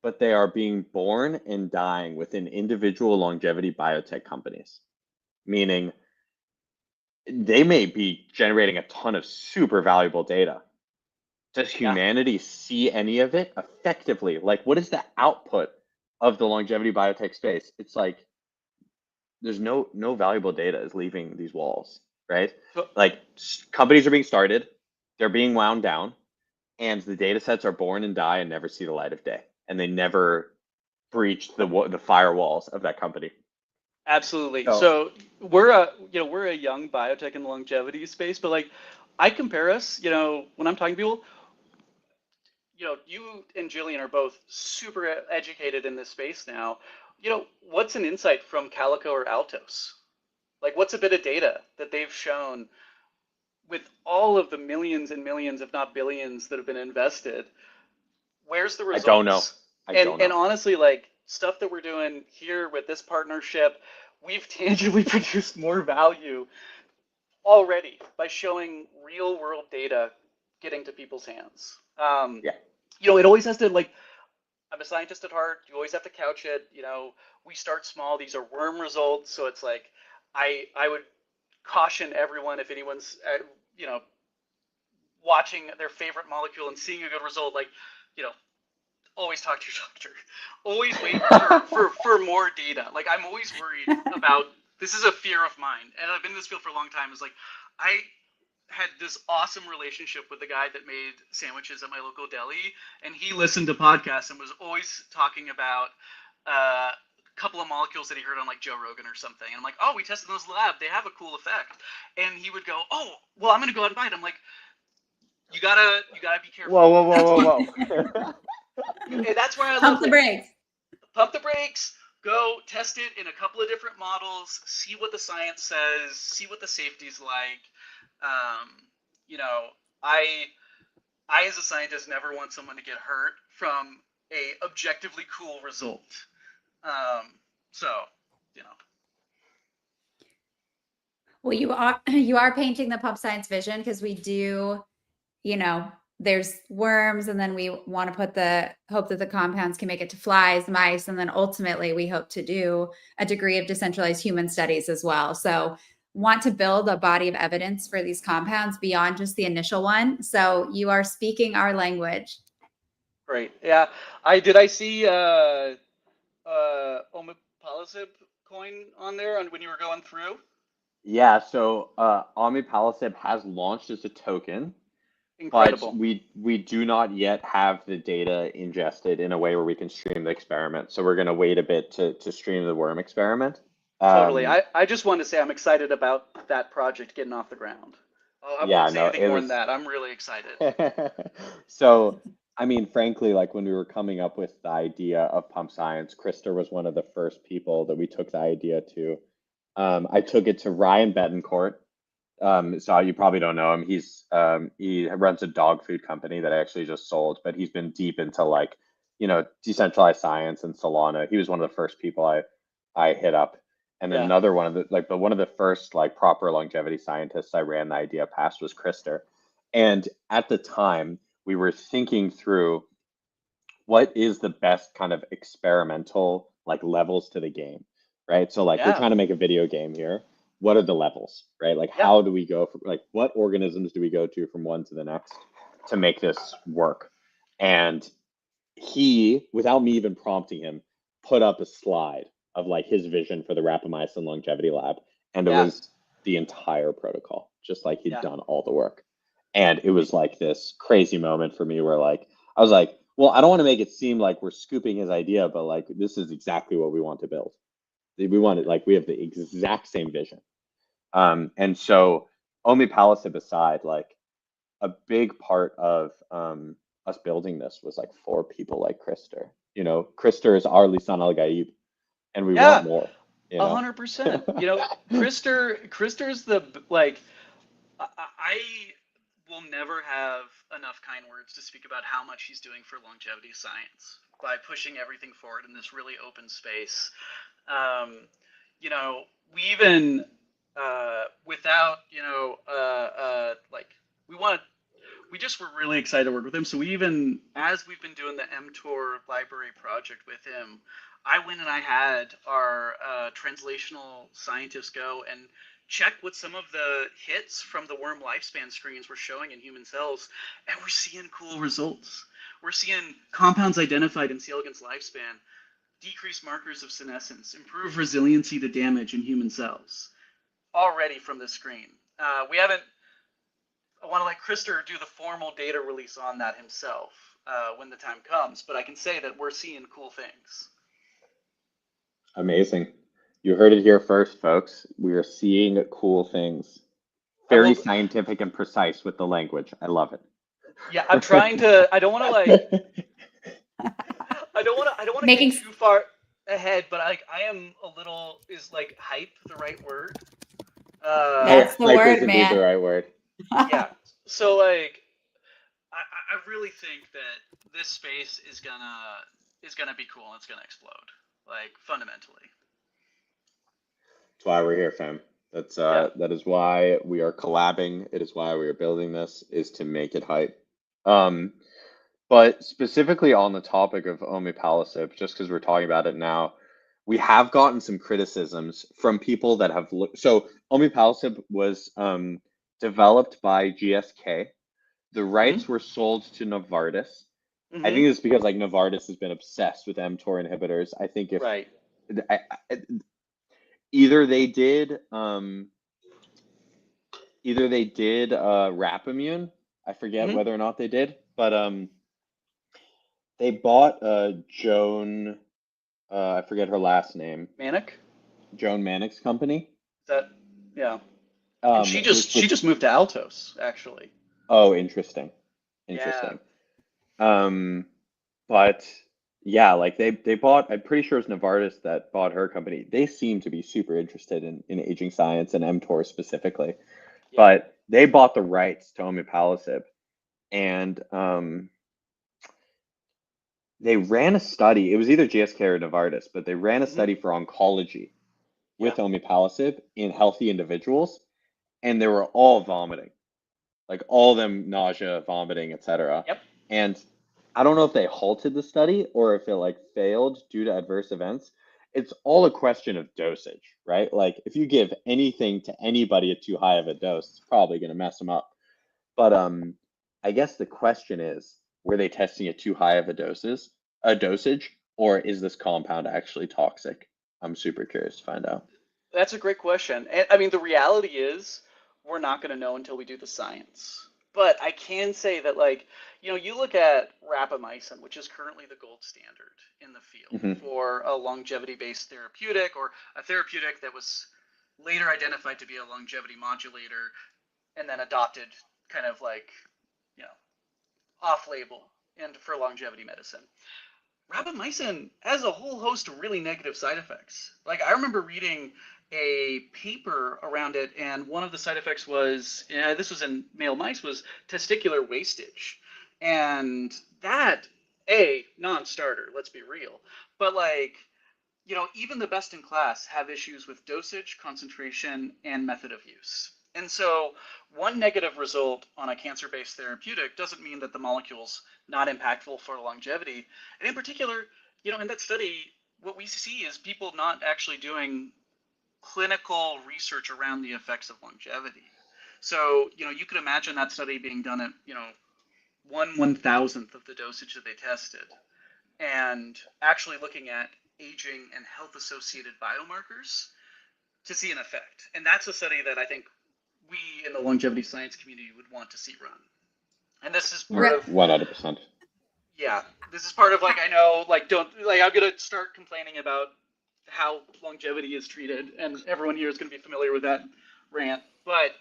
S3: but they are being born and dying within individual longevity biotech companies, meaning they may be generating a ton of super valuable data. Does humanity see any of it effectively? Like, what is the output of the longevity biotech space? It's like there's no valuable data is leaving these walls, right? Like companies are being started, they're being wound down, and the data sets are born and die and never see the light of day, and they never breach the firewalls of that company.
S10: Absolutely. So we're a young biotech in the longevity space, but like I compare us, when I'm talking to people, you and Jillian are both super educated in this space now. What's an insight from Calico or Altos? Like, what's a bit of data that they've shown with all of the millions and millions, if not billions, that have been invested? Where's the results?
S3: I don't know.
S10: And honestly, like, stuff that we're doing here with this partnership, we've tangibly produced more value already by showing real world data getting to people's hands.
S3: Yeah.
S10: It always has to, like, I'm a scientist at heart. You always have to couch it. We start small. These are worm results. So it's like, I would caution everyone, if anyone's, watching their favorite molecule and seeing a good result, like, always talk to your doctor. Always wait for more data. Like, I'm always worried about, this is a fear of mine, and I've been in this field for a long time, is like, I had this awesome relationship with the guy that made sandwiches at my local deli, and he listened to podcasts and was always talking about a couple of molecules that he heard on, like, Joe Rogan or something. And I'm like, oh, we tested those in the lab. They have a cool effect. And he would go, oh, well, I'm going to go out and buy it. I'm like, you gotta be careful.
S3: Whoa.
S10: And that's where I
S2: Pump the brakes.
S10: Pump the brakes. Go test it in a couple of different models. See what the science says. See what the safety's like. I as a scientist never want someone to get hurt from a objectively cool result.
S2: Well, you are painting the PumpScience vision, because we do, there's worms, and then we want to hope that the compounds can make it to flies, mice, and then ultimately we hope to do a degree of decentralized human studies as well. So want to build a body of evidence for these compounds beyond just the initial one. So you are speaking our language.
S10: Great. Yeah. I see omeprazole coin on there when you were going through?
S3: Yeah, so omeprazole has launched as a token.
S10: Incredible.
S3: But we do not yet have the data ingested in a way where we can stream the experiment. So we're going to wait a bit to stream the worm experiment.
S10: Totally. I just want to say I'm excited about that project getting off the ground. I won't say anything more than that. I'm really excited.
S3: So, I mean, frankly, like, when we were coming up with the idea of PumpScience, Krister was one of the first people that we took the idea to. I took it to Ryan Betancourt. So you probably don't know him. He runs a dog food company that I actually just sold, but he's been deep into, like, decentralized science and Solana. He was one of the first people I hit up. And then another one of the first, like, proper longevity scientists I ran the idea past was Krister. And at the time, we were thinking through what is the best kind of experimental, like, levels to the game, right? So, like, we're trying to make a video game here. What are the levels, right? Like, how do we go from, like, what organisms do we go to from one to the next to make this work? And he, without me even prompting him, put up a slide of, like, his vision for the rapamycin longevity lab. And it was the entire protocol, just like he'd done all the work. And it was like this crazy moment for me where, like, I was like, well, I don't want to make it seem like we're scooping his idea, but, like, this is exactly what we want to build. We want it, like, we have the exact same vision. And so omeprazole aside, like, a big part of us building this was, like, for people like Krister. Krister is our Lisan Al Gaib, and we want more.
S10: 100%. Krister's the, like, I will never have enough kind words to speak about how much he's doing for longevity science by pushing everything forward in this really open space. We even without, like, we just were really excited to work with him. So we even, as we've been doing the mTOR library project with him, I went and I had our translational scientists go and check what some of the hits from the worm lifespan screens were showing in human cells, and we're seeing cool results. We're seeing compounds identified in C. elegans lifespan, decrease markers of senescence, improve resiliency to damage in human cells already from this screen. I want to let Krister do the formal data release on that himself when the time comes, but I can say that we're seeing cool things.
S3: Amazing. You heard it here first, folks. We are seeing cool things Very scientific and precise with the language. I love it.
S10: Yeah, I'm trying to. I don't want to like. I don't want to
S2: Making
S10: get too far ahead, but I am a little. Is like hype the right word?
S2: That's the
S3: Hype
S2: word,
S3: is indeed the
S2: man.
S3: right word.
S10: Yeah. So like, I really think that this space is gonna be cool and it's gonna explode, like fundamentally.
S3: That's why we're here, fam. That's that is why we are collabing. It is why we are building this, is to make it hype. But specifically on the topic of omeprazole, just because we're talking about it now, we have gotten some criticisms from people that have looked. So omeprazole was developed by GSK. The rights were sold to Novartis. I think it's because like Novartis has been obsessed with mTOR inhibitors. I think if
S10: Right.
S3: either they did Rapamune. I forget whether or not they did, but they bought Joan. I forget her last name.
S10: Manic?
S3: Joan Manick's company.
S10: That and she just moved to Altos, actually.
S3: Oh, interesting. Interesting.
S10: Yeah.
S3: But yeah, like they bought, I'm pretty sure it's Novartis that bought her company. They seem to be super interested in aging science and mTOR specifically.
S10: Yeah.
S3: But they bought the rights to omeprazole, and they ran a study. It was either GSK or Novartis, but they ran a study for oncology with omeprazole in healthy individuals, and they were all vomiting, like all of them nausea, vomiting, etc.
S10: Yep.
S3: And I don't know if they halted the study or if it like failed due to adverse events. It's all a question of dosage, right? Like if you give anything to anybody at too high of a dose, it's probably going to mess them up. But I guess the question is, were they testing at too high of a dosage, or is this compound actually toxic? I'm super curious to find out.
S10: That's a great question. And I mean, the reality is we're not going to know until we do the science. But I can say that, like, you know, you look at rapamycin, which is currently the gold standard in the field for a longevity-based therapeutic, or a therapeutic that was later identified to be a longevity modulator and then adopted kind of like, you know, off-label and for longevity medicine. Rapamycin has a whole host of really negative side effects. Like I remember reading a paper around it, and one of the side effects was, this was in male mice, was testicular wastage. And that, non-starter, let's be real. But like, you know, even the best in class have issues with dosage, concentration, and method of use. And so one negative result on a cancer-based therapeutic doesn't mean that the molecule's not impactful for longevity. And in particular, you know, in that study, what we see is people not actually doing clinical research around the effects of longevity. So, you know, you could imagine that study being done at, you know, 1/1000th of the dosage that they tested, and actually looking at aging and health-associated biomarkers to see an effect. And that's a study that I think we in the longevity science community would want to see run. And this is part of
S3: 100%.
S10: Yeah, this is part of like, I know, like, don't, like, I'm gonna start complaining about how longevity is treated, and everyone here is gonna be familiar with that rant. But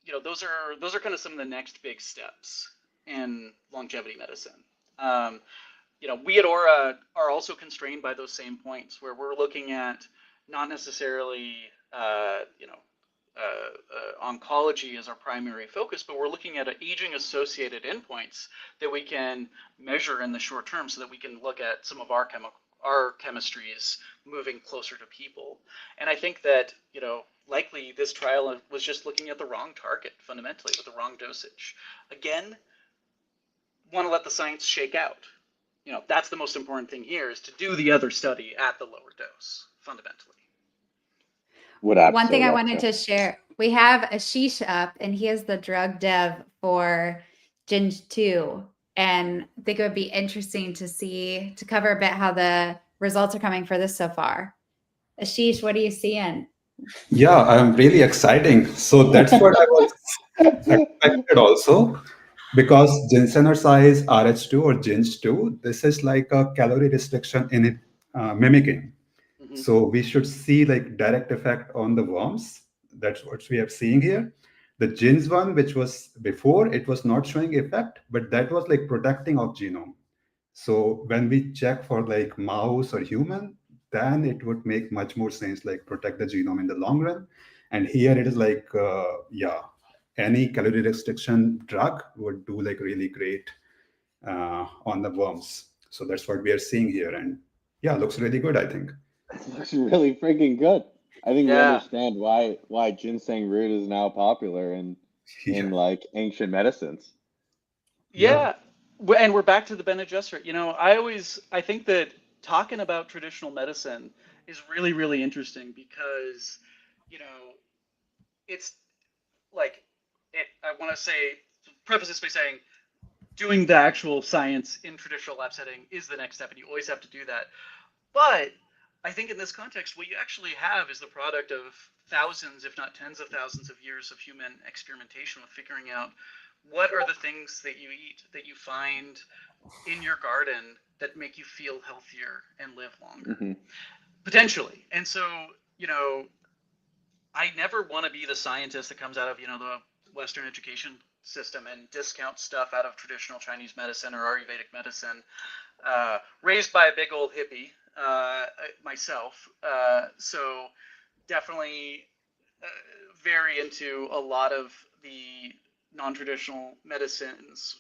S10: you know, those are kind of some of the next big steps in longevity medicine. You know, we at Aura are also constrained by those same points, where we're looking at not necessarily you know, oncology as our primary focus, but we're looking at aging associated endpoints that we can measure in the short term, so that we can look at some of our chemistries moving closer to people. And I think that, you know, likely this trial was just looking at the wrong target fundamentally with the wrong dosage. Again, want to let the science shake out. You know, that's the most important thing here, is to do the other study at the lower dose fundamentally.
S2: One thing I wanted to share, we have Ashish up, and he is the drug dev for Ginge 2. And I think it would be interesting to cover a bit how the results are coming for this so far. Ashish, what are you seeing?
S5: Yeah, I'm really exciting. So that's what I was expected also, because ginseng size RH2 or Ginge 2, this is like a calorie restriction in it mimicking. So we should see like direct effect on the worms. that's what we are seeing here. The GINS one, which was before, it was not showing effect, but that was like protecting of genome. So when we check for like mouse or human, then it would make much more sense, like protect the genome in the long run. And here it is like, any calorie restriction drug would do like really great on the worms. So that's what we are seeing here. And yeah, looks really good, I think.
S3: It looks really freaking good. I think we
S10: Yeah.
S3: understand why ginseng root is now popular in like ancient medicines.
S10: Yeah. And we're back to the Bene Gesserit. You know, I think that talking about traditional medicine is really, really interesting because, you know, it's like, I want to preface this by saying, doing the actual science in traditional lab setting is the next step, and you always have to do that. But I think in this context, what you actually have is the product of thousands, if not tens of thousands of years of human experimentation with figuring out what are the things that you eat, that you find in your garden that make you feel healthier and live longer, potentially. And so, you know, I never want to be the scientist that comes out of, you know, the Western education system and discount stuff out of traditional Chinese medicine or Ayurvedic medicine. Raised by a big old hippie myself, so definitely very into a lot of the non-traditional medicines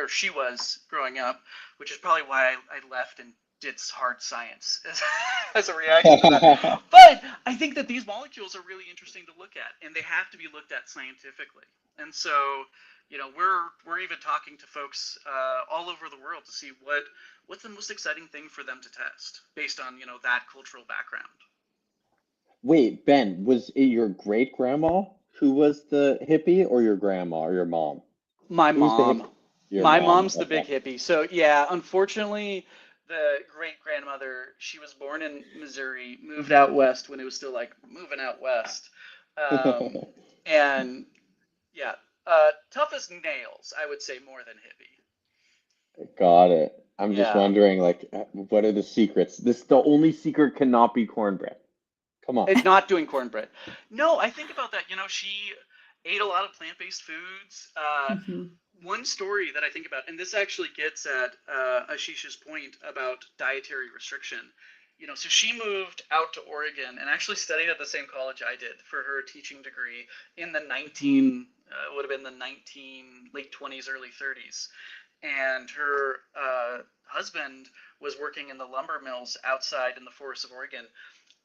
S10: she was growing up, which is probably why I left and did hard science as a reaction to that. But I think that these molecules are really interesting to look at, and they have to be looked at scientifically. And so, you know, we're even talking to folks all over the world to see what's the most exciting thing for them to test based on, you know, that cultural background.
S3: Wait, Ben, was it your great grandma who was the hippie, or your grandma, or your mom?
S10: My mom. My mom's the
S3: okay.
S10: big hippie. So yeah, unfortunately, the great grandmother, she was born in Missouri, moved out west when it was still like moving out west, and yeah, tough as nails, I would say, more than hippie.
S3: Got it. I'm just
S10: Yeah.
S3: wondering, like, what are the secrets? The only secret cannot be cornbread. Come on.
S10: It's not doing cornbread. No, I think about that. You know, she ate a lot of plant-based foods. One story that I think about, and this actually gets at Ashish's point about dietary restriction. You know, so she moved out to Oregon and actually studied at the same college I did for her teaching degree in the would have been the late 20s, early 30s. And her husband was working in the lumber mills outside in the forests of Oregon.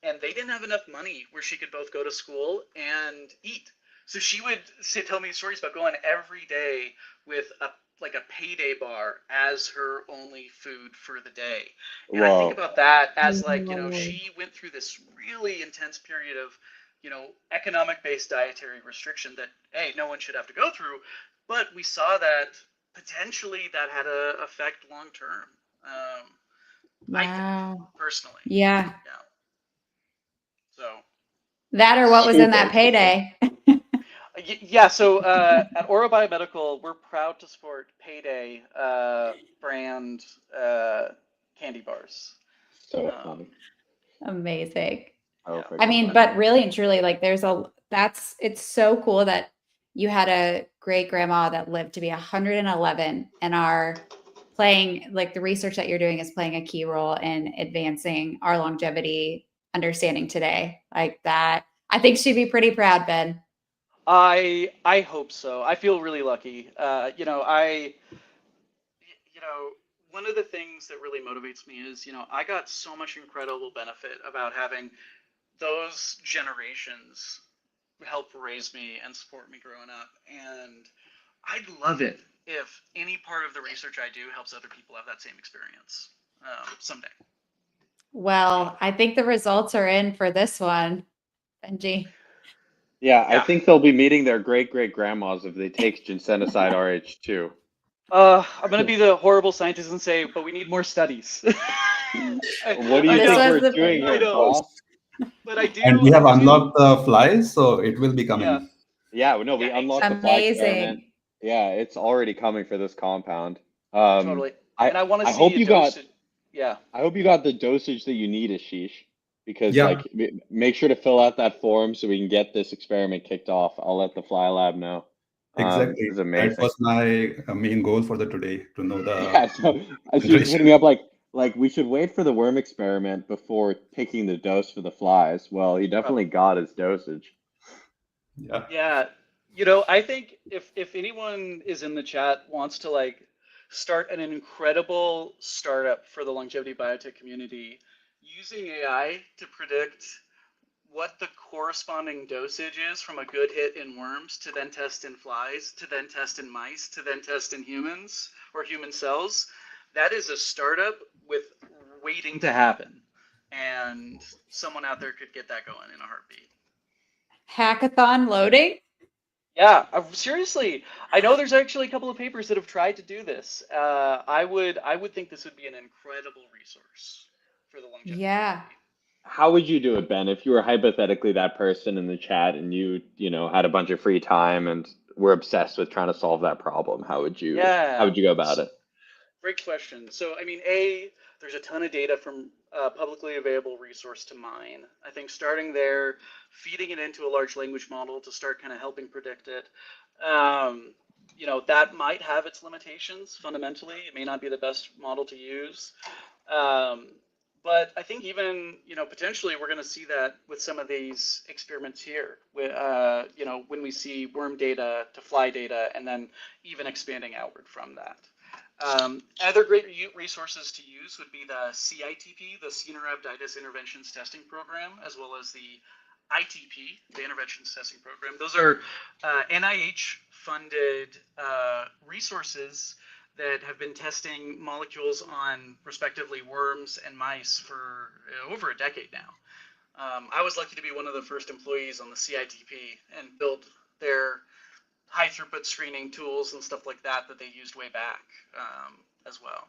S10: And they didn't have enough money where she could both go to school and eat. So she would tell me stories about going every day with a payday bar as her only food for the day. And I think about that as like, you know, she went through this really intense period of, you know, economic-based dietary restriction that, hey, no one should have to go through. But we saw that potentially that had an effect long-term.
S2: Wow.
S10: I think, personally.
S2: Yeah.
S10: So
S2: that or what was in that payday?
S10: Yeah, so at Oro Biomedical, we're proud to support Payday brand candy bars.
S3: So funny.
S2: Amazing.
S3: Oh,
S2: I mean, but really and truly, like it's so cool that you had a great grandma that lived to be 111 and are playing, like, the research that you're doing is playing a key role in advancing our longevity understanding today. Like that, I think she'd be pretty proud, Ben.
S10: I hope so. I feel really lucky. You know, one of the things that really motivates me is, you know, I got so much incredible benefit about having those generations help raise me and support me growing up. And I'd love it if any part of the research I do helps other people have that same experience someday.
S2: Well, I think the results are in for this one, Benji.
S3: Yeah, I think they'll be meeting their great-great-grandmas if they take ginsenoside RH2.
S10: I'm going to be the horrible scientist and say, but we need more studies.
S3: What do you think we're doing here, boss?
S10: But I do.
S5: And we have unlocked the flies, so it will be coming.
S3: Yeah, no, we unlocked the fly experiment. Yeah, it's already coming for this compound.
S10: Totally. And I want to see
S3: hope you
S10: dosage.
S3: I hope you got the dosage that you need, Ashish. because
S5: Yeah,
S3: make sure to fill out that form so we can get this experiment kicked off. I'll let the Fly Lab know.
S5: exactly.
S3: It's
S5: That
S3: amazing.
S5: was my main goal for the today, to know the
S3: Yeah, so she was hitting
S5: concentration.
S3: me up like we should wait for the worm experiment before picking the dose for the flies. Well, he definitely
S10: Probably.
S3: got his dosage.
S5: Yeah,
S10: Yeah, I think if anyone is in the chat wants to like start an incredible startup for the longevity biotech community, using AI to predict what the corresponding dosage is from a good hit in worms to then test in flies, to then test in mice, to then test in humans or human cells, that is a startup with waiting to happen. And someone out there could get that going in a heartbeat.
S2: Hackathon loading.
S10: Yeah, seriously, I know there's actually a couple of papers that have tried to do this. I would think this would be an incredible resource for the longevity
S2: Yeah.
S10: community.
S3: How would you do it, Ben, if you were hypothetically that person in the chat and you had a bunch of free time and were obsessed with trying to solve that problem? How
S10: Yeah,
S3: would you go about it?
S10: great question. So, I mean, there's a ton of data from publicly available resource to mine. I think starting there, feeding it into a large language model to start kind of helping predict it. That might have its limitations fundamentally. It may not be the best model to use. Um, but I think even, potentially we're going to see that with some of these experiments here, when we see worm data to fly data and then even expanding outward from that. Other great resources to use would be the CITP, the Cenorhabditis Interventions Testing Program, as well as the ITP, the Interventions Testing Program. Those are NIH-funded resources that have been testing molecules on respectively worms and mice for over a decade now. I was lucky to be one of the first employees on the CITP and build their high throughput screening tools and stuff like that they used way back as well.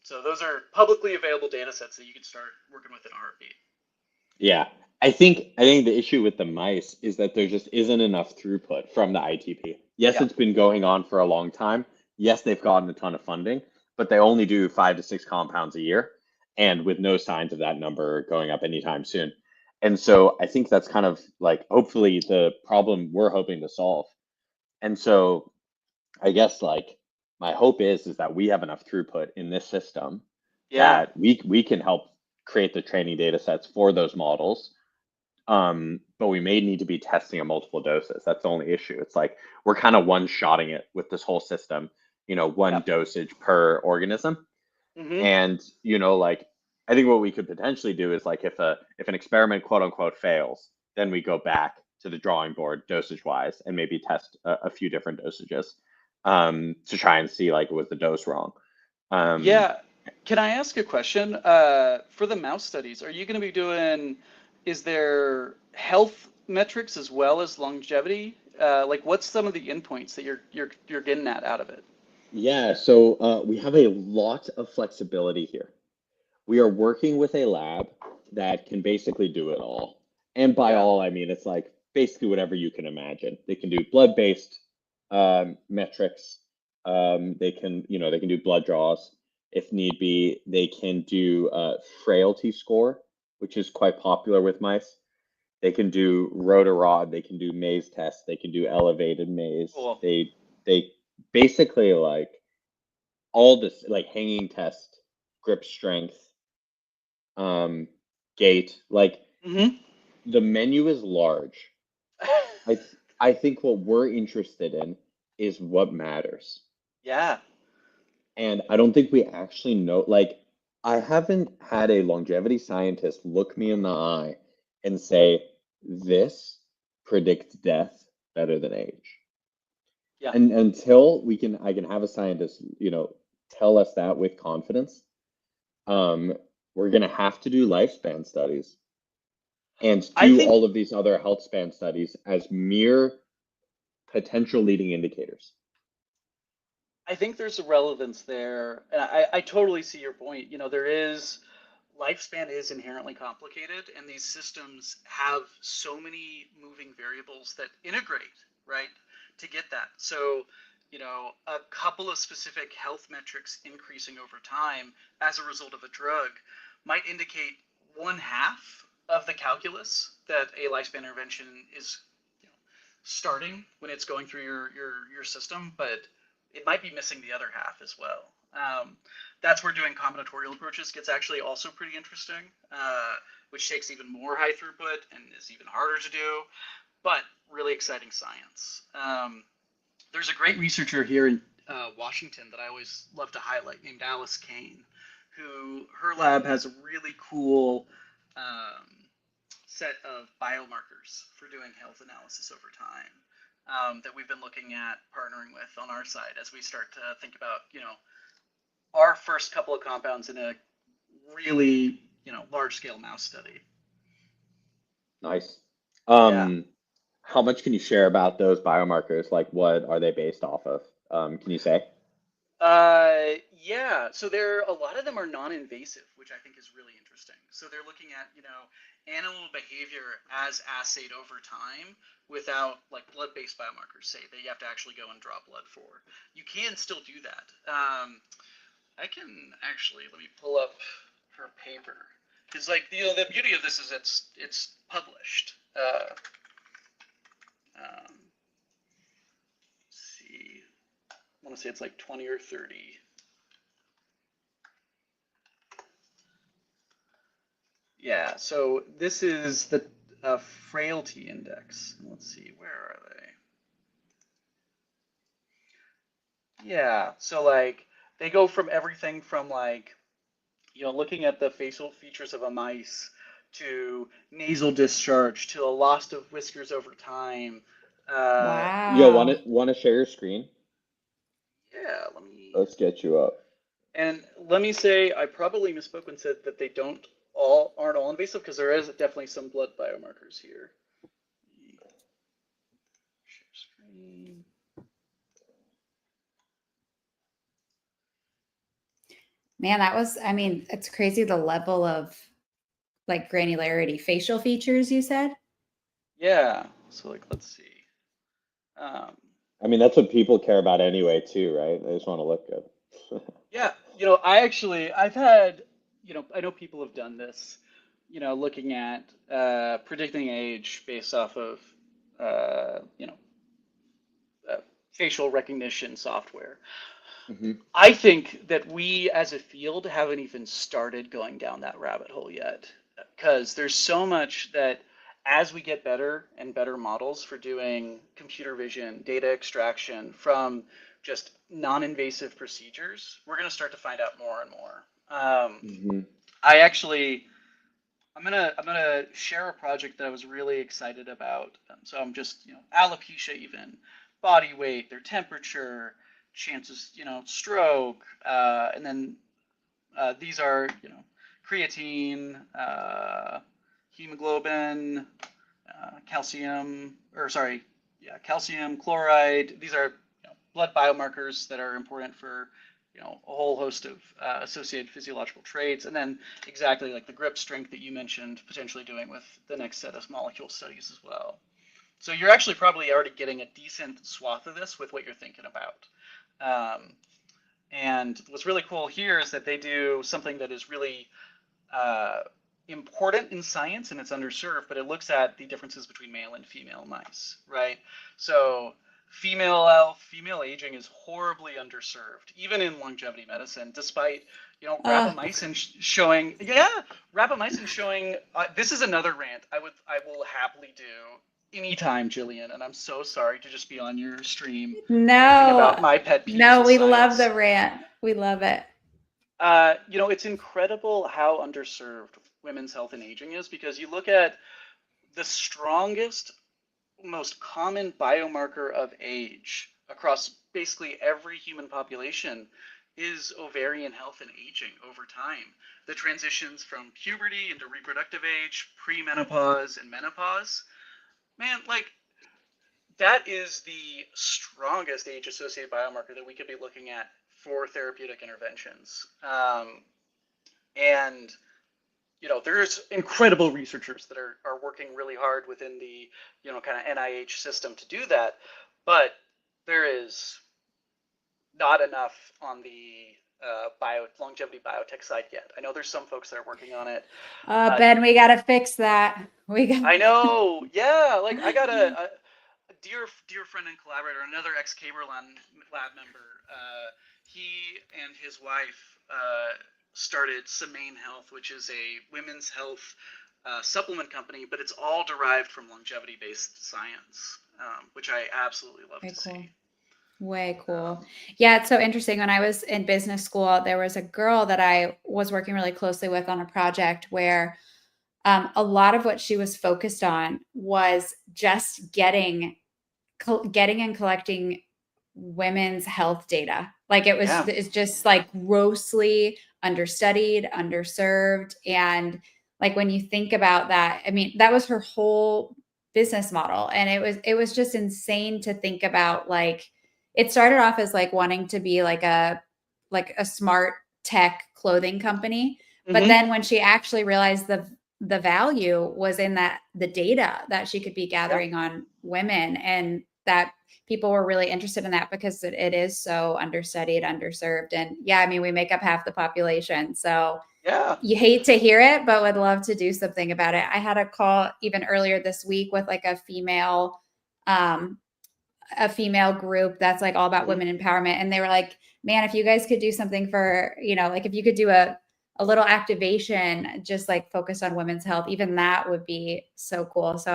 S10: So those are publicly available data sets that you can start working with in a heartbeat.
S3: Yeah. I think the issue with the mice is that there just isn't enough throughput from the ITP. Yes,
S10: Yeah.
S3: it's been going on for a long time. Yes, they've gotten a ton of funding, but they only do 5 to 6 compounds a year, and with no signs of that number going up anytime soon. And so I think that's kind of like hopefully the problem we're hoping to solve. And so I guess like my hope is that we have enough throughput in this system
S10: Yeah.
S3: that we can help create the training data sets for those models. But we may need to be testing at multiple doses. That's the only issue. It's like we're kind of one-shotting it with this whole system, one
S10: Yep.
S3: dosage per organism.
S10: Mm-hmm.
S3: And like I think what we could potentially do is like if an experiment quote unquote fails, then we go back to the drawing board dosage wise and maybe test a few different dosages to try and see like was the dose wrong.
S10: Yeah. Can I ask a question? For the mouse studies, are you going to be is there health metrics as well as longevity? Like what's some of the endpoints that you're getting out of it?
S3: Yeah, so we have a lot of flexibility here. We are working with a lab that can basically do it all. And by
S10: Yeah.
S3: all, I mean, it's like basically whatever you can imagine. They can do blood-based metrics. They can do blood draws if need be. They can do frailty score, which is quite popular with mice. They can do rotarod. They can do maze tests. They can do elevated maze.
S10: Cool.
S3: They basically like all this like hanging test, grip strength, gait. Like
S10: Mm-hmm.
S3: the menu is large. I think what we're interested in is what matters.
S10: Yeah.
S3: And I don't think we actually know. Like, I haven't had a longevity scientist look me in the eye and say, this predicts death better than age.
S10: Yeah.
S3: And until I can have a scientist, tell us that with confidence, we're gonna have to do lifespan studies and
S10: I
S3: do
S10: think
S3: all of these other health span studies as mere potential leading indicators.
S10: I think there's a relevance there. And I totally see your point. Lifespan is inherently complicated, and these systems have so many moving variables that integrate, right, to get that. So, a couple of specific health metrics increasing over time as a result of a drug might indicate 1/2 of the calculus that a lifespan intervention is, starting when it's going through your system, but it might be missing the other half as well. That's where doing combinatorial approaches gets actually also pretty interesting, which takes even more high throughput and is even harder to do, but really exciting science. There's a great researcher here in Washington that I always love to highlight named Alice Kane, who her lab has a really cool set of biomarkers for doing health analysis over time that we've been looking at partnering with on our side as we start to think about, our first couple of compounds in a really, large scale mouse study.
S3: Nice.
S10: Yeah.
S3: How much can you share about those biomarkers? Like, what are they based off of? Can you say?
S10: Yeah, so a lot of them are non-invasive, which I think is really interesting. So they're looking at, animal behavior as assayed over time without like blood-based biomarkers, say, that you have to actually go and draw blood for. You can still do that. I can actually, let me pull up her paper. Because like, the beauty of this is it's published. Let's see. I want to say it's like 20 or 30. Yeah, so this is the frailty index. Let's see, where are they? Yeah, so like they go from everything from like, looking at the facial features of a mice to nasal discharge to a loss of whiskers over time.
S3: Yo,
S2: Wow.
S3: want to share your screen?
S10: Yeah, let me.
S3: Let's get you up.
S10: And let me say, I probably misspoke and said that they aren't all invasive, because there is definitely some blood biomarkers here. Share screen.
S2: Man, it's crazy the level of like granularity. Facial features, you said?
S10: Yeah, so like, let's see.
S3: I mean, that's what people care about anyway, too, right? They just want to look good.
S10: Yeah, I've had, I know people have done this, looking at predicting age based off of, facial recognition software.
S3: Mhm.
S10: I think that we as a field haven't even started going down that rabbit hole yet, because there's so much that as we get better and better models for doing computer vision, data extraction from just non-invasive procedures, we're going to start to find out more and more.
S3: Mhm.
S10: I'm gonna share a project that I was really excited about. So I'm just, alopecia, even body weight, their temperature, chances, stroke, and then these are, creatine, hemoglobin, calcium, calcium chloride. These are, blood biomarkers that are important for, a whole host of associated physiological traits, and then exactly like the grip strength that you mentioned, potentially doing with the next set of molecule studies as well. So you're actually probably already getting a decent swath of this with what you're thinking about. And what's really cool here is that they do something that is really important in science, and it's underserved, but it looks at the differences between male and female mice, right? So female aging is horribly underserved, even in longevity medicine, despite, rapamycin showing, this is another rant I will happily do anytime, Jillian, and I'm so sorry to just be on your stream ranting about my pet peeves.
S2: No, we
S10: science.
S2: love the rant. We love it.
S10: It's incredible how underserved women's health and aging is, because you look at the strongest, most common biomarker of age across basically every human population is ovarian health and aging over time. The transitions from puberty into reproductive age, premenopause, and menopause. Man, like, that is the strongest age-associated biomarker that we could be looking at for therapeutic interventions. And there's incredible researchers that are working really hard within the, kind of NIH system to do that, but there is not enough on the longevity biotech side yet. I know there's some folks that are working on it.
S2: Ben, we got to fix that.
S10: I know. Yeah, like I got a dear friend and collaborator, another ex-Caberland lab member. He and his wife started Semaine Health, which is a women's health supplement company, but it's all derived from longevity-based science, which I absolutely love to see.
S2: Way cool. Yeah, it's so interesting. When I was in business school, there was a girl that I was working really closely with on a project where a lot of what she was focused on was just getting and collecting women's health data. Like it's just like grossly understudied, underserved. And like when you think about that, I mean, that was her whole business model. And it was just insane to think about. Like it started off as like wanting to be like a smart tech clothing company. But then when she actually realized the value was in the data that she could be gathering on women, and that people were really interested in that because it is so understudied, underserved. And I mean, we make up half the population. So you hate to hear it, but would love to do something about it. I had a call even earlier this week with like a female group that's like all about women empowerment. And they were like, man, if you guys could do something for, like if you could do a little activation, just like focused on women's health, even that would be so cool. So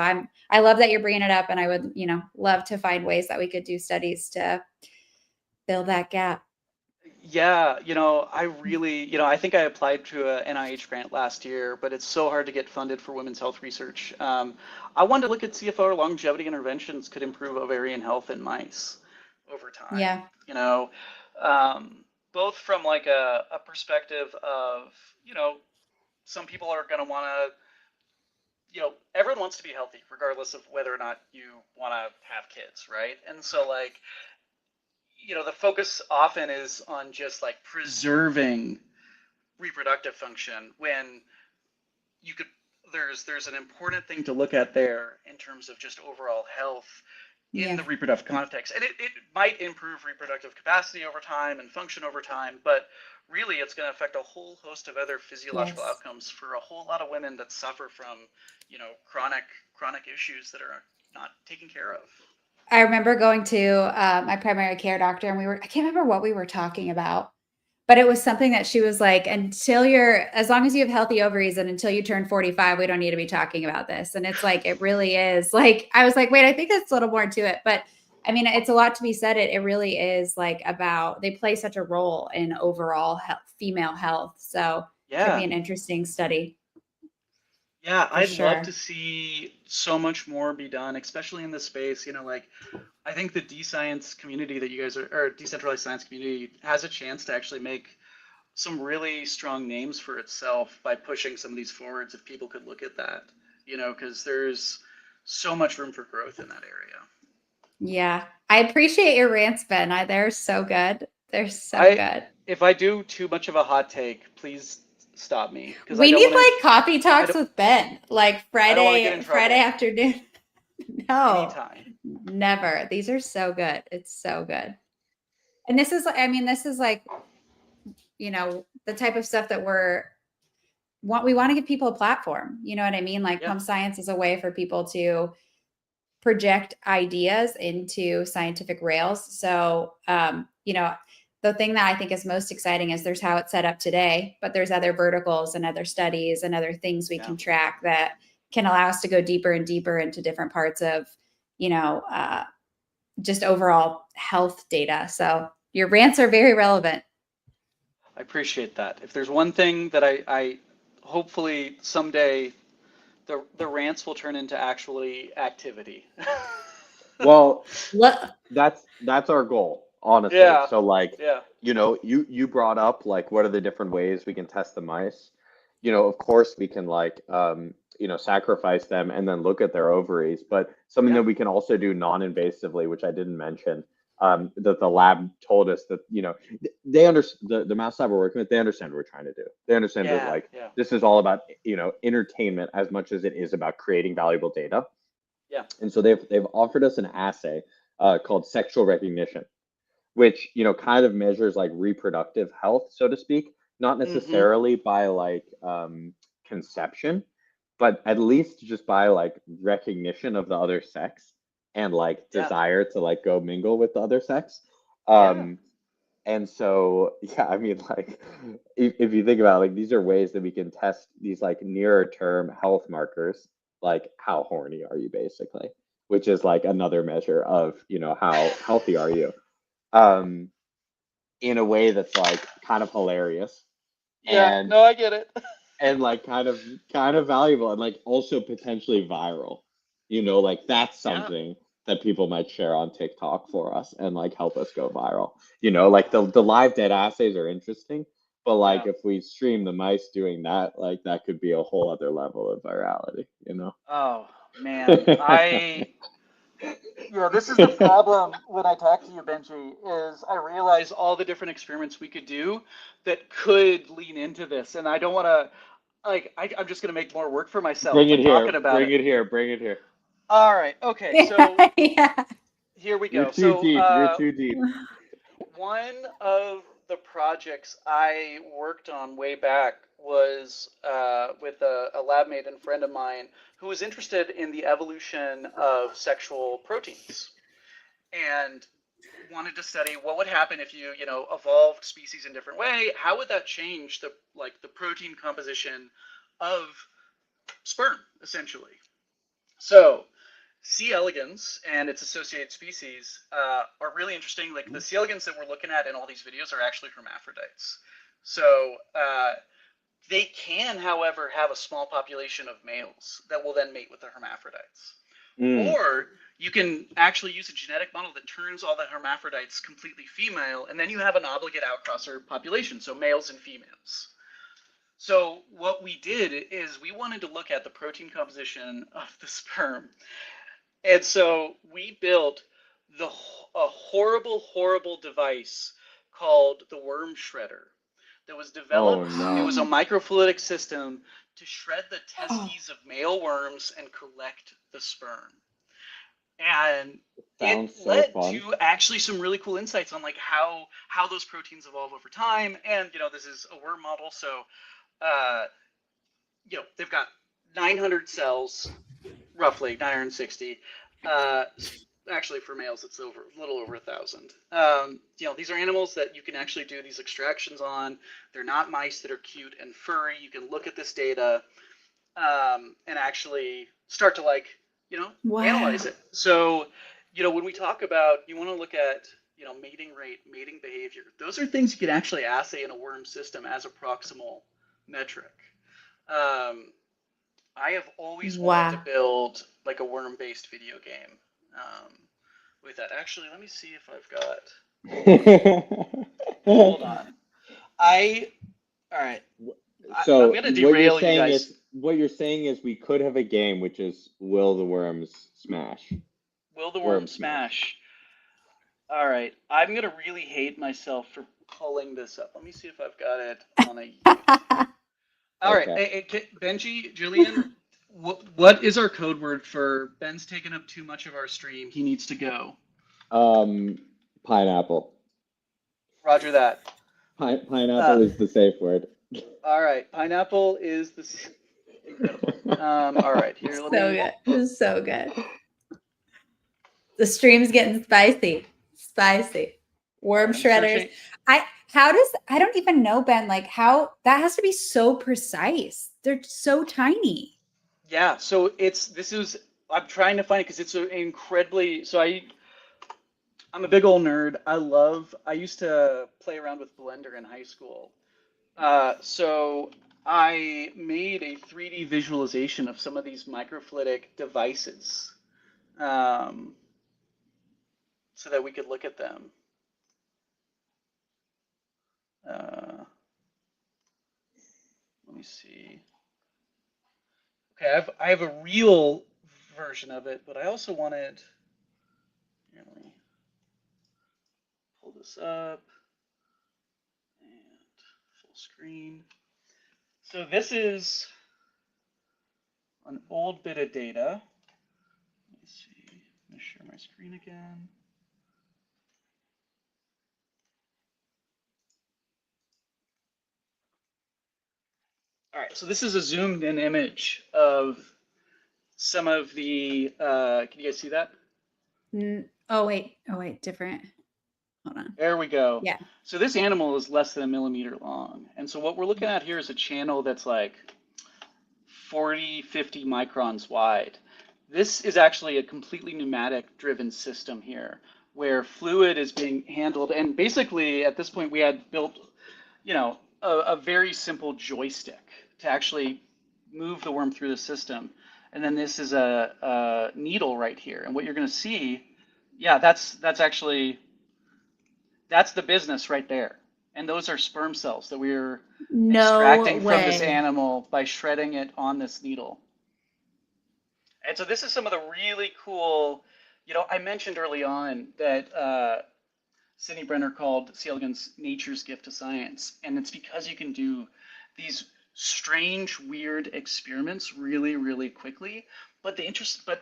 S2: I love that you're bringing it up, and I would, love to find ways that we could do studies to fill that gap.
S10: Yeah, I really, I think I applied to a NIH grant last year, but it's so hard to get funded for women's health research. I wanted to look at see if our longevity interventions could improve ovarian health in mice over time.
S2: Yeah.
S10: Both from like a perspective of, some people are going to want to, everyone wants to be healthy, regardless of whether or not you want to have kids, right? And so like, the focus often is on just like preserving reproductive function, when you could, there's an important thing to look at there in terms of just overall health in the reproductive context. And it might improve reproductive capacity over time and function over time, but really it's going to affect a whole host of other physiological outcomes for a whole lot of women that suffer from, chronic issues that are not taken care of.
S2: I remember going to my primary care doctor, and I can't remember what we were talking about, but it was something that she was like, as long as you have healthy ovaries and until you turn 45, we don't need to be talking about this. And it's like, it really is like, I was like, wait, I think that's a little more to it. But I mean, it's a lot to be said. It really is like they play such a role in overall female health. So it could be an interesting study.
S10: Yeah, I'd love to see so much more be done, especially in this space. Like I think the D-Science community that you guys or decentralized science community has a chance to actually make some really strong names for itself by pushing some of these forwards, if people could look at that, because there's so much room for growth in that area.
S2: Yeah, I appreciate your rants, Ben. They're so good. They're so good.
S10: If I do too much of a hot take, please stop me.
S2: We need like coffee talks with Ben, like Friday afternoon. No,
S10: anytime.
S2: Never. These are so good. It's so good. And this is like, the type of stuff that we want to give people a platform. You know what I mean? Like PumpScience is a way for people to project ideas into scientific rails. So, the thing that I think is most exciting is there's how it's set up today, but there's other verticals and other studies and other things we can track that can allow us to go deeper and deeper into different parts of, just overall health data. So your rants are very relevant.
S10: I appreciate that. If there's one thing that I hopefully someday the rants will turn into actually activity.
S3: Well, that's our goal. Honestly. So like, you brought up like, what are the different ways we can test the mice? Of course we can like, sacrifice them and then look at their ovaries, but something that we can also do non-invasively, which I didn't mention, that the lab told us that, they understand, the mouse lab we're working with, they understand what we're trying to do. They understand that like, this is all about, entertainment as much as it is about creating valuable data. Yeah. And so they've offered us an assay called sexual recognition. which, you know, kind of measures like reproductive health, so to speak, not necessarily by like conception, but at least just by like recognition of the other sex and like
S10: Yeah.
S3: desire to like go mingle with the other sex.
S10: Yeah.
S3: And so, yeah, I mean, like, if you think about it, like, these are ways that we can test these like nearer term health markers, like how horny are you, basically, which is like another measure of, you know, how healthy are you, um, in a way that's like kind of hilarious
S10: Yeah.
S3: and
S10: No, I get it.
S3: like kind of valuable and like also potentially viral. You know, like that's
S10: Yeah.
S3: something that people might share on TikTok for us and like help us go viral. You know, like the live dead assays are interesting, but like
S10: Yeah.
S3: if we stream the mice doing that, like that could be a whole other level of virality, you know?
S10: Oh man, this is the problem when I talk to you, Benji, is I realize all the different experiments we could do that could lean into this, and I don't want to, like, I'm just going to make more work for myself
S3: Bring
S10: by
S3: it here,
S10: talking about
S3: bring
S10: it.
S3: it here, bring it here.
S10: All right, okay, so
S2: Yeah.
S10: here we
S3: You're
S10: go.
S3: too
S10: So,
S3: deep, you're too deep.
S10: one of the projects I worked on way back was with a lab mate and friend of mine who was interested in the evolution of sexual proteins and wanted to study what would happen if you evolved species in a different way. How would that change the protein composition of sperm, essentially? So C. elegans and its associated species are really interesting. Like the C. elegans that we're looking at in all these videos are actually hermaphrodites. So they can, however, have a small population of males that will then mate with the hermaphrodites. Or you can actually use a genetic model that turns all the hermaphrodites completely female, and then you have an obligate outcrosser population, so males and females. So what we did is we wanted to look at the protein composition of the sperm. And so we built a horrible, horrible device called the worm shredder that was developed. It was a microfluidic system to shred the testes of male worms and collect the sperm. And it led to actually some really cool insights on like how those proteins evolve over time. And this is a worm model, so they've got 900 cells, roughly 960. Actually, for males, it's a little over 1,000. These are animals that you can actually do these extractions on. They're not mice that are cute and furry. You can look at this data and actually start to analyze it. So, when we talk about you want to look at mating rate, mating behavior, those are things you can actually assay in a worm system as a proximal metric. I have always wanted to build like a worm-based video game with that. Actually, let me see if I've got. Hold on. All right.
S3: So
S10: I'm gonna derail you guys.
S3: What you're saying is we could have a game which is Will the Worms Smash.
S10: Will the Worms Smash. All right. I'm gonna really hate myself for pulling this up. Let me see if I've got it on a YouTube. All right, Benji, Julian, what is our code word for Ben's taking up too much of our stream? He needs to go.
S3: Pineapple.
S10: Roger that.
S3: Pineapple is the safe word.
S10: All right, pineapple is the incredible. All right, here.
S2: So good. This is so good. The stream's getting spicy. Spicy. Worm shredders. I don't even know, Ben, like how that has to be so precise. They're so tiny.
S10: Yeah, so I'm trying to find it because it's incredibly, so I'm a big old nerd. I used to play around with Blender in high school. So I made a 3D visualization of some of these microfluidic devices so that we could look at them. Let me see. Okay, I have a real version of it, but I also wanted. Here, let me pull this up and full screen. So this is an old bit of data. Let me see. I'm gonna share my screen again. All right, so this is a zoomed in image of some of the, can you guys see that?
S2: Oh wait, different. Hold on.
S10: There we go.
S2: Yeah.
S10: So this animal is less than a millimeter long. And so what we're looking at here is a channel that's like 40, 50 microns wide. This is actually a completely pneumatic driven system here where fluid is being handled. And basically at this point we had built, you know, a very simple joystick to actually move the worm through the system. And then this is a needle right here. And what you're going to see, yeah, that's actually, that's the business right there. And those are sperm cells that we're extracting from this animal by shredding it on this needle. And so this is some of the really cool, you know, I mentioned early on that Sidney Brenner called C. elegans nature's gift to science. And it's because you can do these strange, weird experiments really, really quickly. But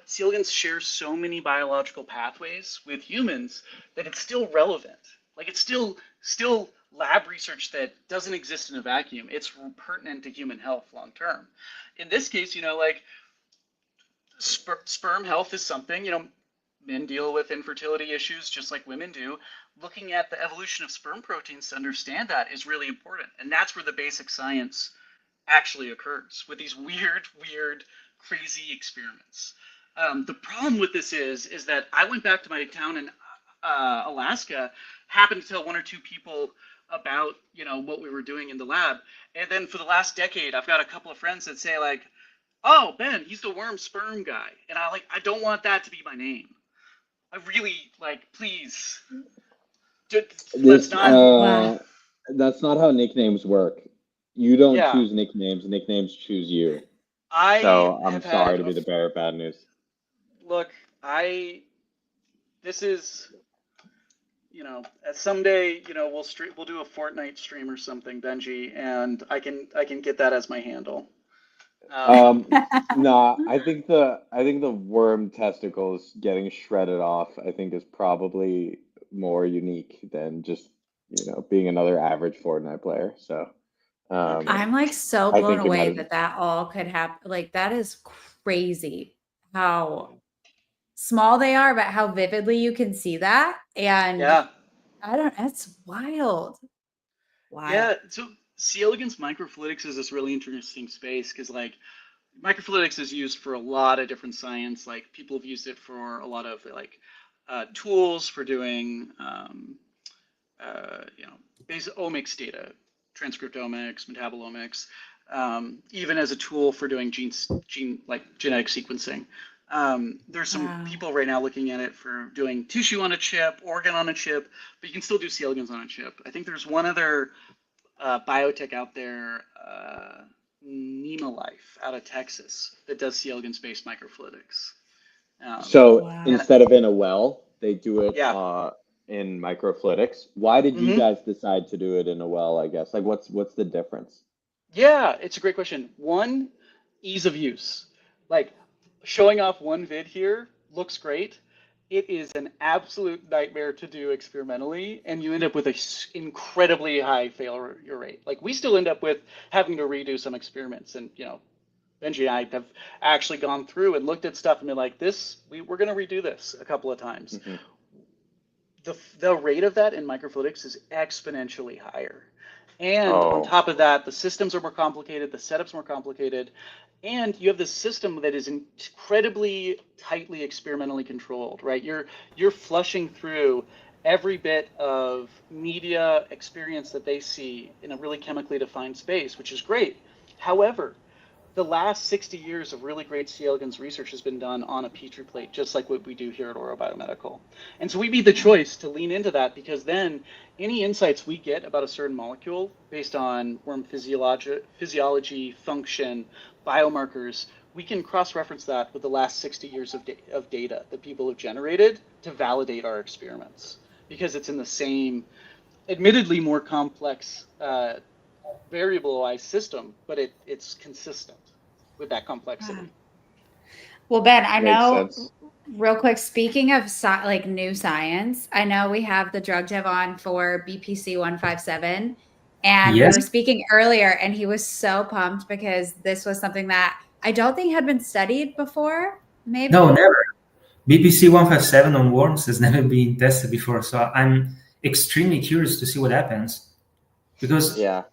S10: C. elegans shares so many biological pathways with humans that it's still relevant. Like it's still lab research that doesn't exist in a vacuum. It's pertinent to human health long term. In this case, you know, like sperm health is something, you know, men deal with infertility issues just like women do. Looking at the evolution of sperm proteins to understand that is really important. And that's where the basic science actually occurs with these weird, crazy experiments. The problem with this is that I went back to my town in Alaska, happened to tell one or two people about, you know, what we were doing in the lab. And then for the last decade, I've got a couple of friends that say like, oh, Ben, he's the worm sperm guy. And I don't want that to be my name. I really please. Let's not.
S3: That's not how nicknames work. You don't choose nicknames. Nicknames choose you. So I'm sorry to be the bearer of bad news.
S10: Look, this is, you know, someday, you know, we'll do a Fortnite stream or something, Benji, and I can get that as my handle.
S3: No, I think the worm testicles getting shredded off, I think, is probably more unique than just, you know, being another average Fortnite player. So
S2: I'm like so blown away that all could happen. Like that is crazy how small they are, but how vividly you can see that. And
S10: yeah,
S2: it's wild.
S10: Yeah, so C. elegans microfluidics is this really interesting space because like microfluidics is used for a lot of different science. Like people have used it for a lot of like tools for doing you know, basic omics data, transcriptomics, metabolomics, even as a tool for doing genetic sequencing. There's some people right now looking at it for doing tissue on a chip, organ on a chip, but you can still do C. elegans on a chip. I think there's one other biotech out there, Nemalife out of Texas, that does C. elegans based microfluidics.
S3: So instead of in a well, they do it in microfluidics. Why did you guys decide to do it in a well, I guess? Like what's the difference?
S10: Yeah, it's a great question. One, ease of use. Like showing off one vid here looks great. It is an absolute nightmare to do experimentally, and you end up with an incredibly high failure rate. Like we still end up with having to redo some experiments, and you know, Benji and I have actually gone through and looked at stuff and been like, we're going to redo this a couple of times. The rate of that in microfluidics is exponentially higher. And on top of that, the systems are more complicated, the setup's more complicated, and you have this system that is incredibly tightly experimentally controlled, right? You're flushing through every bit of media experience that they see in a really chemically defined space, which is great. However, the last 60 years of really great C. elegans research has been done on a Petri plate, just like what we do here at Oro Biomedical. And so we made the choice to lean into that because then any insights we get about a certain molecule based on worm physiology, function, biomarkers, we can cross-reference that with the last 60 years of data that people have generated to validate our experiments because it's in the same, admittedly more complex variabilized system, but it's consistent with that complexity.
S2: Well, Ben, I know real quick, speaking of new science, I know we have the drug dev on for BPC 157, And we
S9: Yes.
S2: were speaking earlier, and he was so pumped because this was something that I don't think had been studied before. Maybe.
S9: No, never. BPC 157 on worms has never been tested before, so I'm extremely curious to see what happens. Because
S3: Yeah.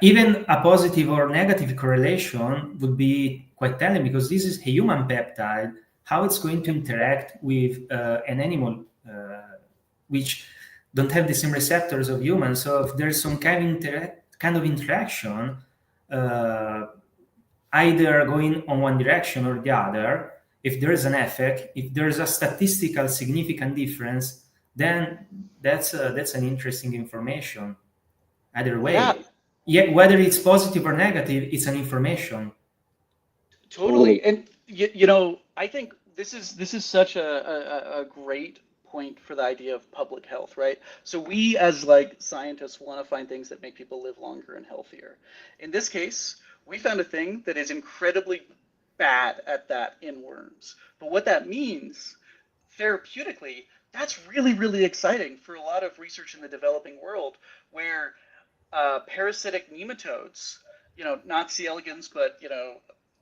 S9: even a positive or negative correlation would be quite telling, because this is a human peptide, how it's going to interact with an animal which don't have the same receptors of humans. So if there's some kind of interaction, either going on one direction or the other, if there is an effect, if there's a statistical significant difference, then that's an interesting information. Either way, yeah, whether it's positive or negative, it's an information.
S10: Totally. And I think this is such a great point for the idea of public health, right? So we as like scientists want to find things that make people live longer and healthier. In this case, we found a thing that is incredibly bad at that in worms. But what that means therapeutically, that's really, really exciting for a lot of research in the developing world where parasitic nematodes, not C. elegans, but,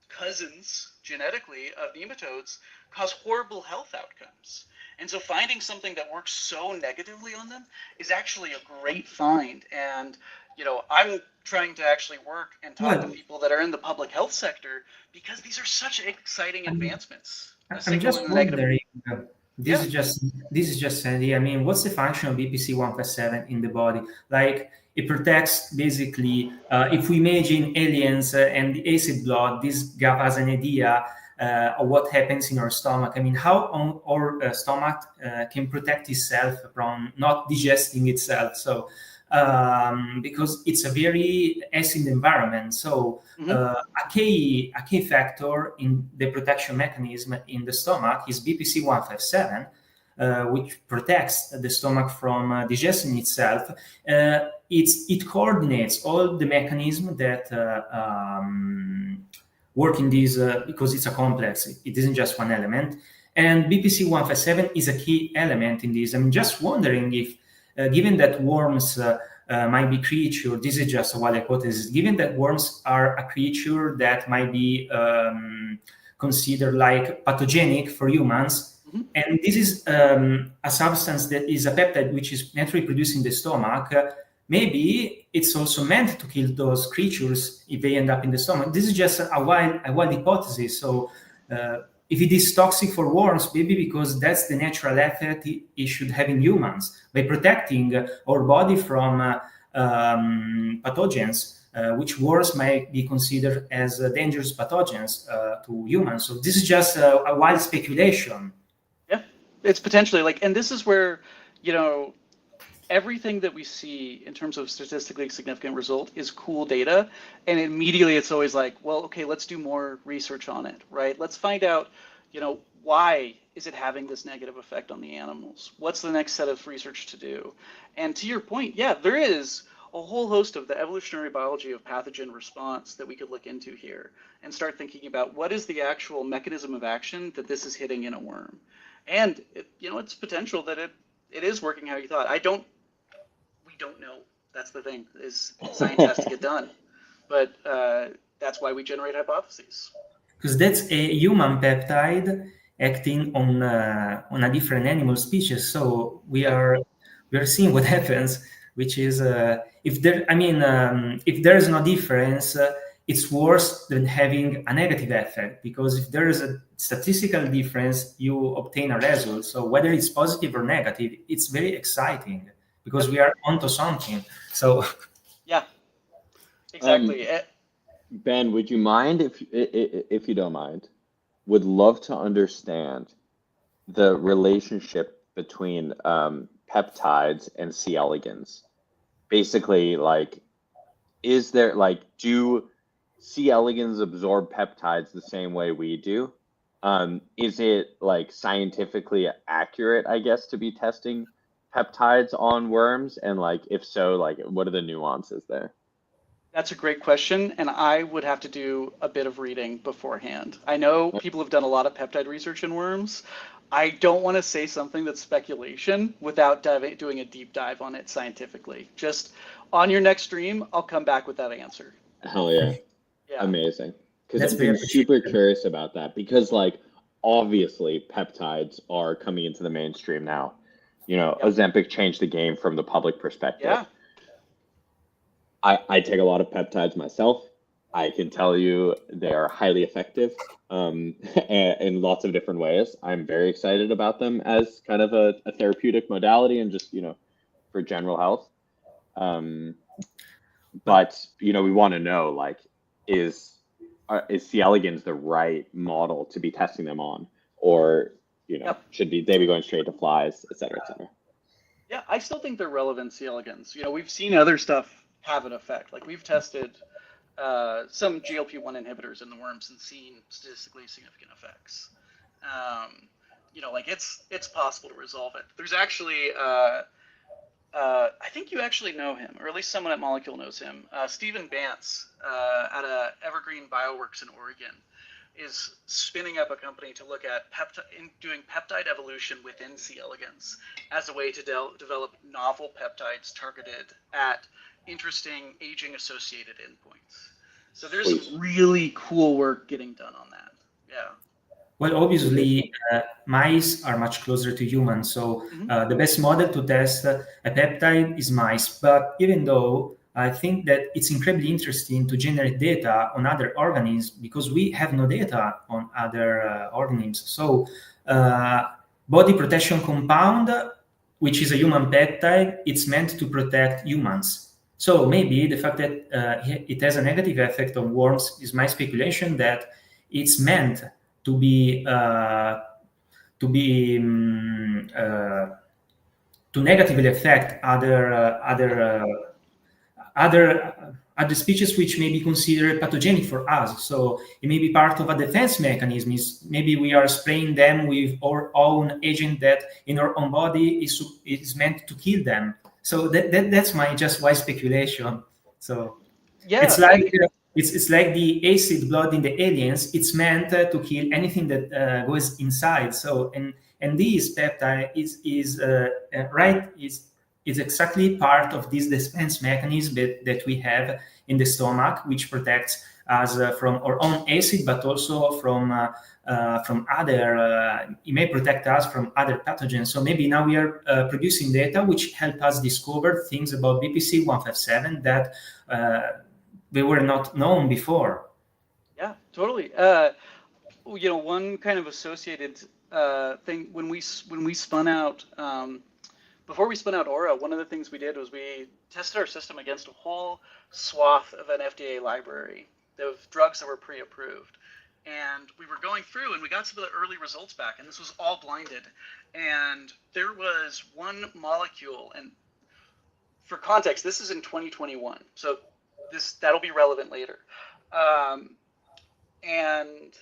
S10: cousins genetically of nematodes cause horrible health outcomes. And so finding something that works so negatively on them is actually a great find. And, I'm trying to actually work and talk to people that are in the public health sector because these are such exciting advancements.
S9: I'm just wondering, this is just an idea. I mean, what's the function of BPC 157 in the body? Like, it protects basically, if we imagine aliens and the acid blood, this gives us an idea of what happens in our stomach. I mean, how our stomach can protect itself from not digesting itself. So, because it's a very acid environment. So a key factor in the protection mechanism in the stomach is BPC 157, which protects the stomach from digesting itself. It coordinates all the mechanisms that work in this, because it's a complex. It isn't just one element. And BPC 157 is a key element in this. I'm just wondering if, given that worms might be creature, this is just a wild hypothesis, given that worms are a creature that might be considered like pathogenic for humans, and this is a substance that is a peptide which is naturally produced in the stomach, maybe it's also meant to kill those creatures if they end up in the stomach. This is just a wild hypothesis. So if it is toxic for worms, maybe because that's the natural effect it should have in humans by protecting our body from pathogens, which worms might be considered as dangerous pathogens to humans. So this is just a wild speculation.
S10: Yeah, it's potentially like, and this is where, everything that we see in terms of statistically significant result is cool data. And immediately it's always like, well, okay, let's do more research on it, right? Let's find out, why is it having this negative effect on the animals? What's the next set of research to do? And to your point, yeah, there is a whole host of the evolutionary biology of pathogen response that we could look into here and start thinking about what is the actual mechanism of action that this is hitting in a worm. And it's potential that it is working how you thought. We don't know. That's the thing, is science has to get done. But that's why we generate hypotheses.
S9: Because that's a human peptide acting on a different animal species. So we are seeing what happens, which is if there is no difference, it's worse than having a negative effect, because if there is a statistical difference, you obtain a result. So whether it's positive or negative, it's very exciting because we are onto something. So
S10: yeah, exactly.
S3: Ben, would you mind, if you don't mind, would love to understand the relationship between peptides and C. elegans. Basically, like, is there, like, do C. elegans absorb peptides the same way we do? Is it, like, scientifically accurate, I guess, to be testing peptides on worms? And, like, if so, like, what are the nuances there?
S10: That's a great question, and I would have to do a bit of reading beforehand. I know people have done a lot of peptide research in worms. I don't want to say something that's speculation without doing a deep dive on it scientifically. Just on your next stream, I'll come back with that answer.
S3: Hell yeah.
S10: Yeah.
S3: Amazing. Because
S9: That's
S3: I've
S9: very
S3: been super
S9: appreciated.
S3: curious about that because like obviously peptides are coming into the mainstream now. You know,
S10: Yep.
S3: Ozempic changed the game from the public perspective.
S10: Yeah.
S3: I take a lot of peptides myself. I can tell you they are highly effective in lots of different ways. I'm very excited about them as kind of a therapeutic modality and just, you know, for general health. But, you know, we want to know, like, is C. elegans the right model to be testing them on? Or, you know,
S10: Yep.
S3: should they be going straight to flies, et cetera, et cetera?
S10: Yeah, I still think they're relevant C. elegans. You know, we've seen other stuff have an effect. Like we've tested some GLP-1 inhibitors in the worms and seen statistically significant effects. You know, like it's possible to resolve it. There's actually, I think you actually know him, or at least someone at Molecule knows him. Stephen Bantz at Evergreen Bioworks in Oregon is spinning up a company to look at doing peptide evolution within C. elegans as a way to develop novel peptides targeted at interesting aging-associated endpoints. So there's some really cool work getting done on that. Yeah.
S9: Well, obviously, mice are much closer to humans, so the best model to test a peptide is mice. But even though I think that it's incredibly interesting to generate data on other organisms because we have no data on other organisms. So body protection compound, which is a human peptide, it's meant to protect humans. So maybe the fact that it has a negative effect on worms is my speculation that it's meant to negatively affect other species which may be considered pathogenic for us. So it may be part of a defense mechanism. Maybe we are spraying them with our own agent that in our own body is meant to kill them. So that's my just wild speculation. So
S10: yeah,
S9: it's like it's like the acid blood in the aliens. It's meant to kill anything that goes inside. So and this peptide is exactly part of this defense mechanism that we have in the stomach, which protects us from our own acid, but also from other. It may protect us from other pathogens. So maybe now we are producing data which help us discover things about BPC 157 that they were not known before.
S10: Yeah, totally. You know, one kind of associated thing when we spun out. Before we spun out Aura, one of the things we did was we tested our system against a whole swath of an FDA library of drugs that were pre-approved. And we were going through and we got some of the early results back, and this was all blinded. And there was one molecule, and for context, this is in 2021. So that'll be relevant later. And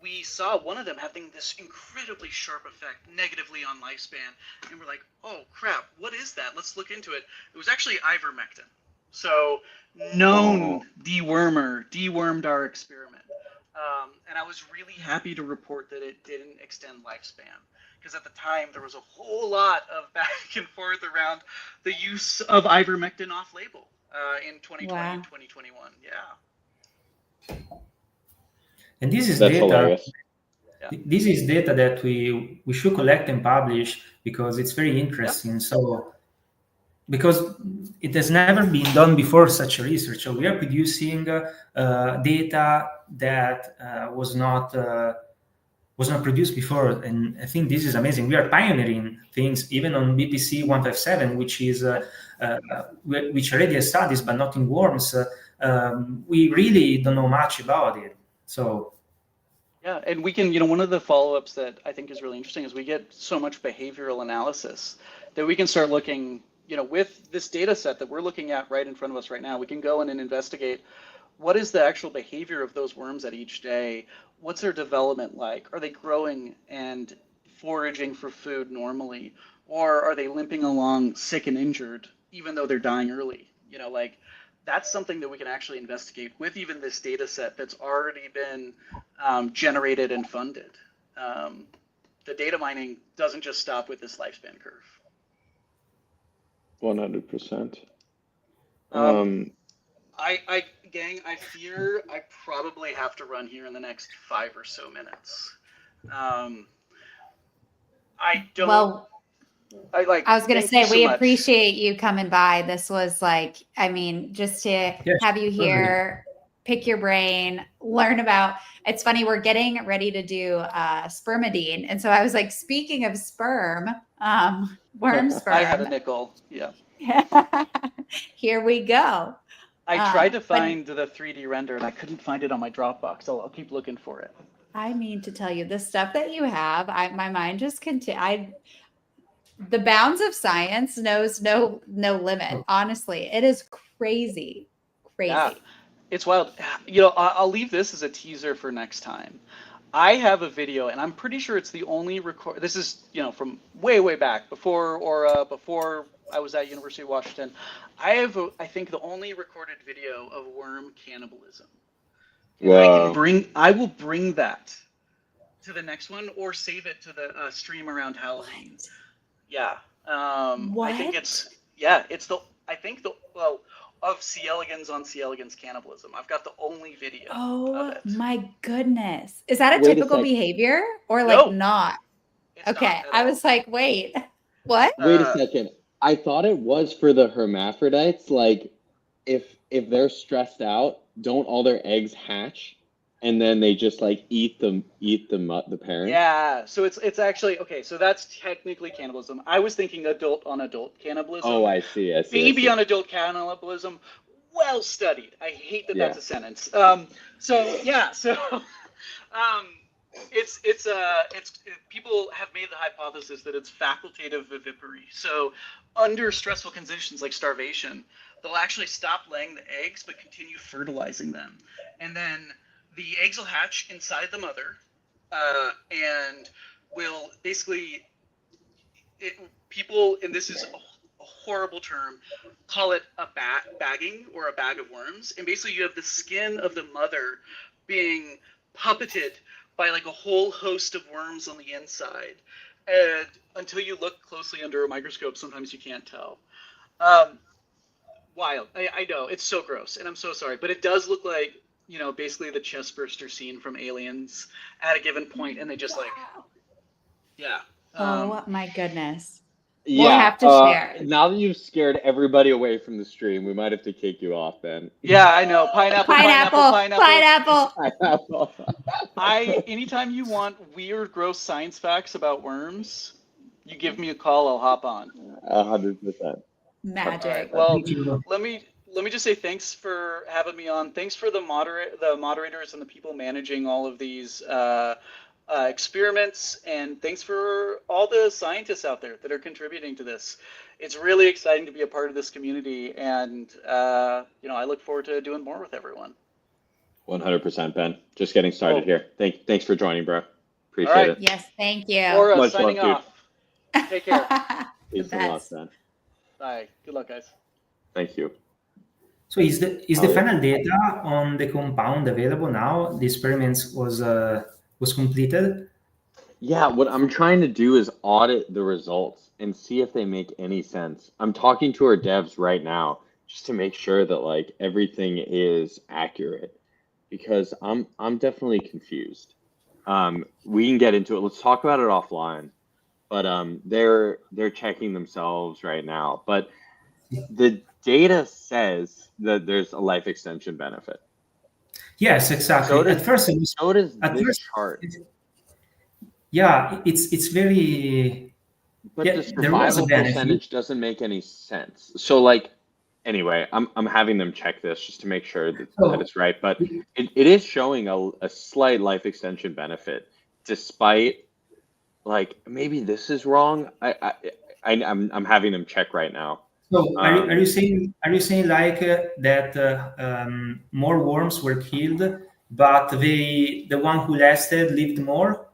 S10: we saw one of them having this incredibly sharp effect negatively on lifespan. And we're like, oh crap, what is that? Let's look into it. It was actually ivermectin. So known dewormed our experiment. And I was really happy to report that it didn't extend lifespan. Because at the time, there was a whole lot of back and forth around the use of ivermectin off-label in 2020 and 2021. Yeah.
S9: And this is
S3: That's
S9: data.
S3: Hilarious.
S9: This is data that we should collect and publish because it's very interesting. So, because it has never been done before such a research, so we are producing data that was not produced before, and I think this is amazing. We are pioneering things even on BPC 157, which is which already has studies, but not in worms. We really don't know much about it. So
S10: yeah, and we can, you know, one of the follow-ups that I think is really interesting is we get so much behavioral analysis that we can start looking, you know, with this data set that we're looking at right in front of us right now, we can go in and investigate what is the actual behavior of those worms at each day? What's their development like? Are they growing and foraging for food normally? Or are they limping along sick and injured, even though they're dying early? You know, like, that's something that we can actually investigate with even this data set that's already been generated and funded. The data mining doesn't just stop with this lifespan curve.
S3: 100%.
S10: Gang, I fear I probably have to run here in the next 5 or so minutes. I don't.
S2: Well,
S10: I
S2: was going to
S10: thank you
S2: say,
S10: so
S2: we
S10: much.
S2: appreciate you coming by. This was like, I mean, just to have you here, pick your brain, learn about, it's funny, we're getting ready to do spermidine. And so I was like, speaking of sperm, worm sperm.
S10: I had a nickel. Yeah.
S2: Here we go.
S10: I tried to find the 3D render and I couldn't find it on my Dropbox, so I'll keep looking for it.
S2: I mean to tell you, the stuff that you have, my mind just the bounds of science knows no limit. Honestly, it is crazy.
S10: Yeah, it's wild. You know, I'll leave this as a teaser for next time. I have a video, and I'm pretty sure it's the only record. This is, you know, from way back before I was at University of Washington. I have, I think, the only recorded video of worm cannibalism.
S3: Wow.
S10: I will bring that to the next one, or save it to the stream around Halloween.
S2: What?
S10: Yeah.
S2: What?
S10: I think it's of C. elegans on C. elegans cannibalism. I've got the only video.
S2: Oh my goodness. Is that a
S3: Wait a
S2: typical
S3: sec.
S2: behavior or
S10: No.
S2: like not?
S10: It's
S2: Okay.
S10: not at
S2: I
S10: all.
S2: was like, wait, what?
S3: Wait a second. I thought it was for the hermaphrodites. Like, if they're stressed out, don't all their eggs hatch, and then they just like eat the parent?
S10: Yeah. So it's actually okay. So that's technically cannibalism. I was thinking adult on adult cannibalism.
S3: Oh, I see.
S10: Baby on adult cannibalism. Well studied. I hate that that's a sentence. It's people have made the hypothesis that it's facultative vivipary. So under stressful conditions like starvation, they'll actually stop laying the eggs but continue fertilizing them, and then the eggs will hatch inside the mother, and will basically people, and this is a horrible term, call it a bagging or a bag of worms, and basically you have the skin of the mother being puppeted by like a whole host of worms on the inside, and until you look closely under a microscope, sometimes you can't tell. Wild. I know, it's so gross, and I'm so sorry, but it does look like, you know, basically the chest burster scene from Aliens at a given point, and they just
S2: Oh my goodness.
S3: Yeah.
S2: We'll have to share.
S3: Now that you've scared everybody away from the stream, we might have to kick you off, Ben.
S10: Yeah, I know. Pineapple. Anytime you want weird, gross science facts about worms, you give me a call, I'll hop on.
S3: 100%.
S2: Magic.
S10: Well, let me just say thanks for having me on. Thanks for the moderators and the people managing all of these experiments, and thanks for all the scientists out there that are contributing to this. It's really exciting to be a part of this community, and you know, I look forward to doing more with everyone.
S3: 100%, Ben. Just getting started here. Thanks for joining, bro. Appreciate it.
S2: Yes, thank you.
S10: Laura, signing off. Take care.
S3: Peace and love, Ben.
S10: Bye. Good luck, guys.
S3: Thank you.
S9: So is the final data on the compound available now? The experiments was completed?
S3: Yeah, what I'm trying to do is audit the results and see if they make any sense. I'm talking to our devs right now just to make sure that like everything is accurate, because I'm definitely confused. We can get into it. Let's talk about it offline. But they're checking themselves right now. But the data says that there's a life extension benefit.
S9: Yes, exactly.
S3: So does,
S9: at first,
S3: so does this chart.
S9: Yeah, it's very.
S3: But
S9: yeah,
S3: the survival percentage doesn't make any sense. So like, anyway, I'm having them check this just to make sure that it's right. But it is showing a slight life extension benefit, despite like maybe this is wrong. I'm having them check right now.
S9: So are you saying like that more worms were killed, but the one who lasted lived more?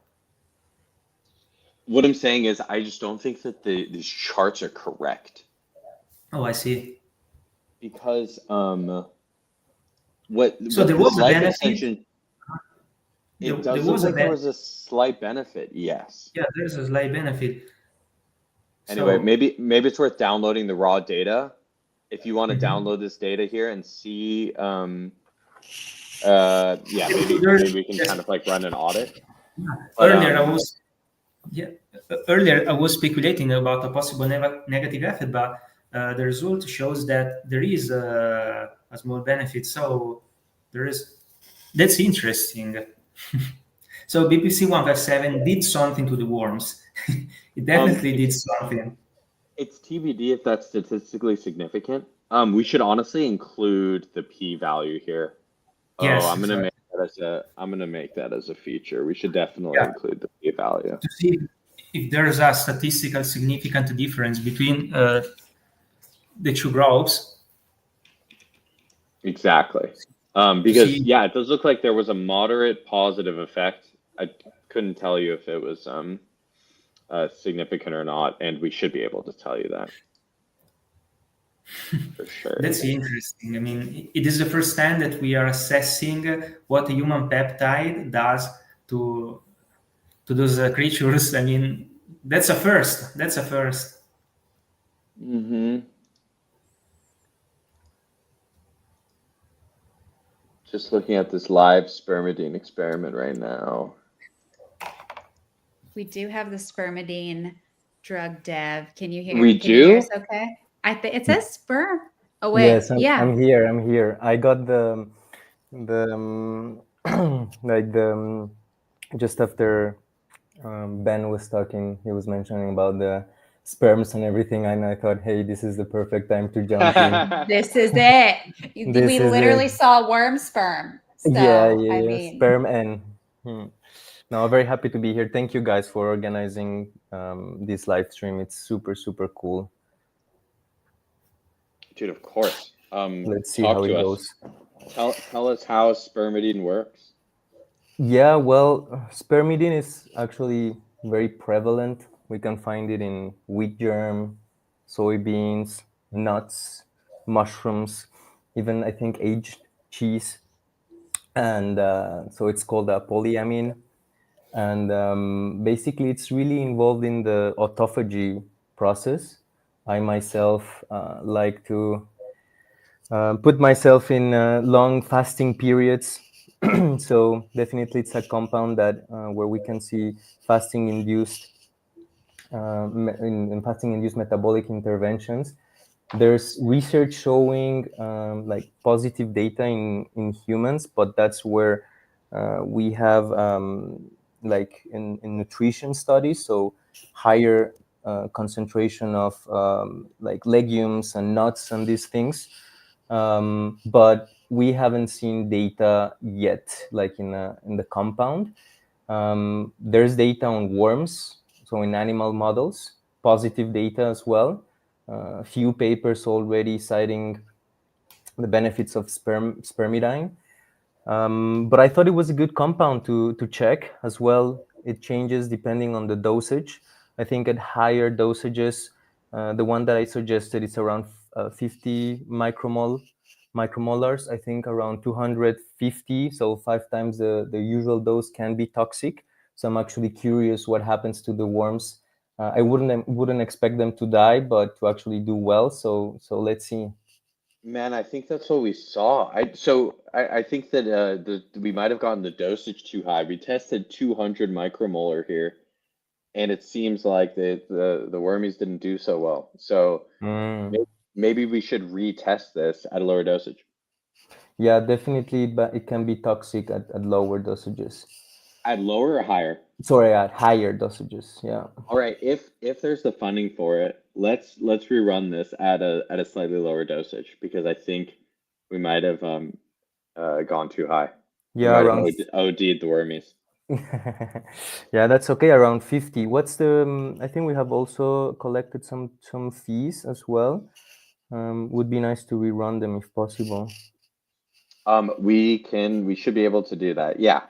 S3: What I'm saying is I just don't think that these charts are correct.
S9: Oh, I see.
S3: Because
S9: there was a benefit. Extension,
S3: it does look like there was a slight benefit. Yes.
S9: Yeah, there's a slight benefit.
S3: Anyway, maybe it's worth downloading the raw data if you want to download this data here and see, maybe we can kind of like run an audit. But,
S9: earlier I was speculating about a possible negative effect, but the result shows that there is a small benefit. So that's interesting. So BPC-157 did something to the worms. It definitely did something.
S3: It's TBD if that's statistically significant. We should honestly include the p-value here.
S9: Yes,
S3: I'm gonna make that as a feature. We should definitely include the p-value
S9: to see if there's a statistical significant difference between the two groups.
S3: Exactly. Because it does look like there was a moderate positive effect. I couldn't tell you if it was significant or not, and we should be able to tell you that for sure.
S9: That's interesting. I mean, it is the first time that we are assessing what a human peptide does to those creatures. I mean, that's a first. That's a first.
S3: Mm-hmm. Just looking at this live spermidine experiment right now.
S2: We do have the spermidine drug dev. Can you hear?
S3: We
S2: can you hear
S3: do?
S2: us okay? I think it says sperm. Oh wait,
S11: Yes,
S2: yeah.
S11: I'm here. I got the like the just after Ben was talking, he was mentioning about the sperms and everything, and I thought, hey, this is the perfect time to jump in.
S2: This is it.
S11: This
S2: We
S11: is
S2: literally
S11: it.
S2: saw worm sperm. So,
S11: Yeah,
S2: I mean,
S11: sperm and no, very happy to be here. Thank you guys for organizing this live stream. It's super cool.
S3: Dude, of course.
S11: Let's see how it goes.
S3: Tell us how spermidine works.
S11: Yeah, well, spermidine is actually very prevalent. We can find it in wheat germ, soybeans, nuts, mushrooms, even I think aged cheese. And so it's called a polyamine. And basically it's really involved in the autophagy process. I myself like to put myself in long fasting periods. So definitely it's a compound that where we can see fasting induced in fasting induced metabolic interventions. There's research showing like positive data in humans, but that's where we have like in nutrition studies, so higher concentration of like legumes and nuts and these things. But we haven't seen data yet, like in the compound. There's data on worms, so in animal models, positive data as well. A few papers already citing the benefits of spermidine. But I thought it was a good compound to check as well. It changes depending on the dosage. I think at higher dosages, the one that I suggested is around 50 micromolars. I think around 250, so 5 times the usual dose can be toxic. So I'm actually curious what happens to the worms. I wouldn't expect them to die, but to actually do well. So let's see.
S3: Man, I think that's what we saw. I think that we might have gotten the dosage too high. We tested 200 micromolar here, and it seems like the wormies didn't do so well. So maybe we should retest this at a lower dosage.
S11: Yeah, definitely, but it can be toxic at lower dosages.
S3: At lower or higher?
S11: Sorry, at higher dosages. Yeah.
S3: All right. If there's the funding for it, let's rerun this at a slightly lower dosage, because I think we might have gone too high.
S11: Yeah, around
S3: OD'd the wormies.
S11: Yeah, that's okay. Around 50. What's the? I think we have also collected some fees as well. Would be nice to rerun them if possible.
S3: We should be able to do that. Yeah.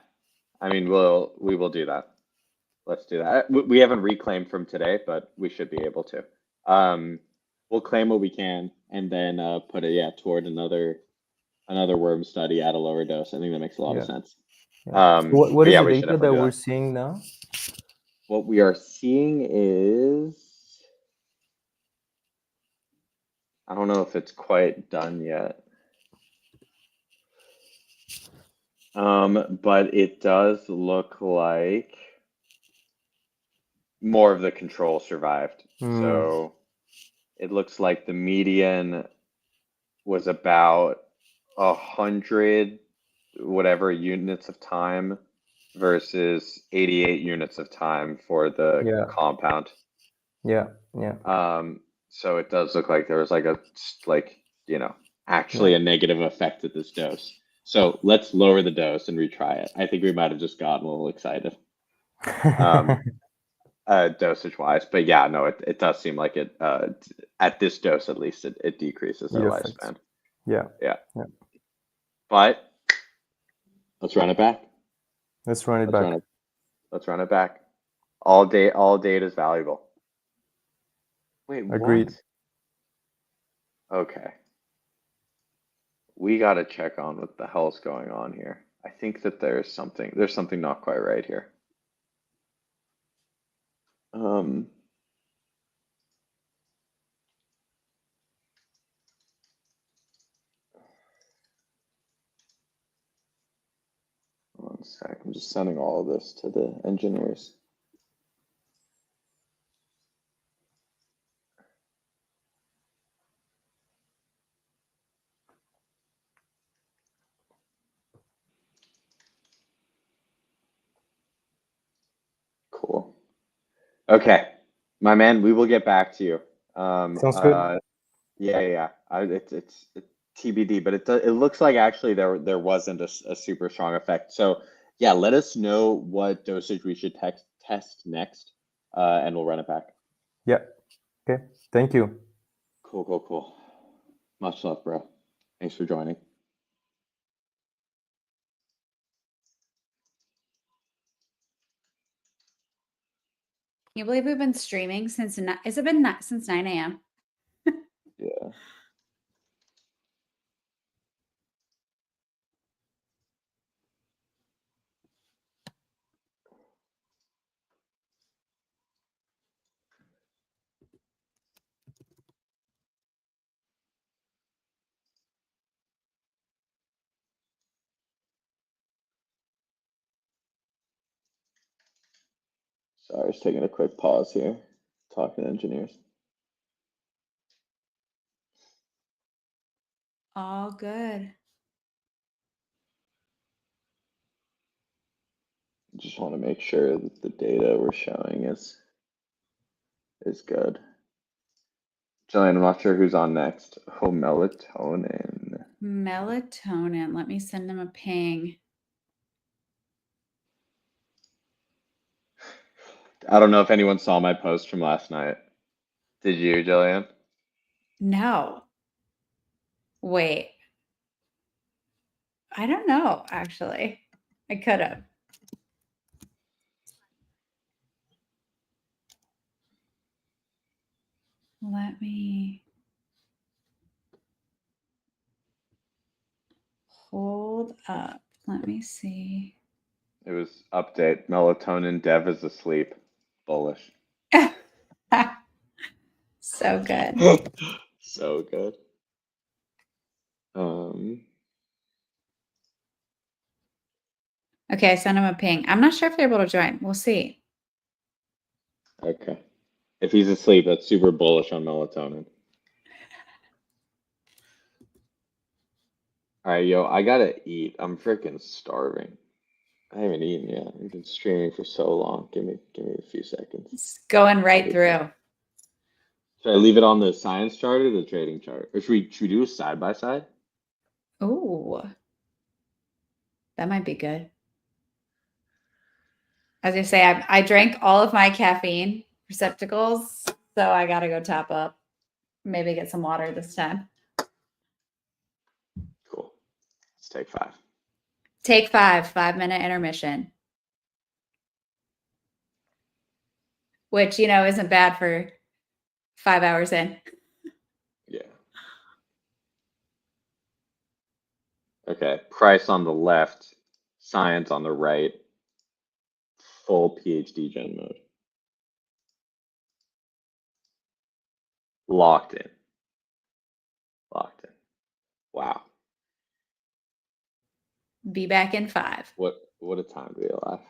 S3: I mean, we will do that. Let's do that. We haven't reclaimed from today, but we should be able to. We'll claim what we can and then put it toward another worm study at a lower dose. I think that makes a lot of sense.
S11: Yeah. What is the data that we're seeing now?
S3: What we are seeing is I don't know if it's quite done yet. But it does look like more of the control survived. So it looks like the median was about 100 whatever units of time versus 88 units of time for the
S11: Yeah.
S3: compound.
S11: Yeah.
S3: So it does look like there was actually a negative effect at this dose. So let's lower the dose and retry it. I think we might have just gotten a little excited. Dosage wise, but yeah, no, it does seem like it at this dose at least it decreases their lifespan.
S11: Yeah.
S3: But let's run it back.
S11: Let's run it back.
S3: Let's run it back. All data is valuable. Wait,
S11: Agreed.
S3: what? Okay. We gotta check on what the hell's going on here. I think that there's something not quite right here. One sec. I'm just sending all of this to the engineers. Cool. Okay, my man, we will get back to you.
S11: Sounds good.
S3: Yeah. It's TBD, but it looks like actually there wasn't a super strong effect. So yeah, let us know what dosage we should test next, and we'll run it back.
S11: Yeah. Okay. Thank you.
S3: Cool. Much love, bro. Thanks for joining.
S2: Can you believe we've been streaming since has it been since 9 a.m.?
S3: Yeah. Sorry, I was taking a quick pause here, talking to engineers.
S2: All good.
S3: Just want to make sure that the data we're showing is good. Jillian, I'm not sure who's on next. Oh, melatonin.
S2: Melatonin. Let me send them a ping.
S3: I don't know if anyone saw my post from last night. Did you, Jillian?
S2: No. Wait. I don't know, actually. I could have. Let me hold up. Let me see.
S3: It was update. Melatonin dev is asleep. Bullish.
S2: So good.
S3: So good.
S2: Okay, I sent him a ping. I'm not sure if they're able to join. We'll see.
S3: Okay. If he's asleep, that's super bullish on melatonin. All right, yo, I gotta eat. I'm freaking starving. I haven't eaten yet. We've been streaming for so long. Give me a few seconds.
S2: It's going right through.
S3: Should I leave it on the science chart or the trading chart? Or should we do a side by side?
S2: Ooh. That might be good. As I say, I drank all of my caffeine receptacles, so I gotta go top up. Maybe get some water this time.
S3: Cool. Let's take 5.
S2: Take 5, 5-minute intermission. Which, isn't bad for 5 hours in.
S3: Yeah. Okay. Price on the left, science on the right, full PhD gen mode. Locked in. Wow.
S2: Be back in 5.
S3: What a time to be alive.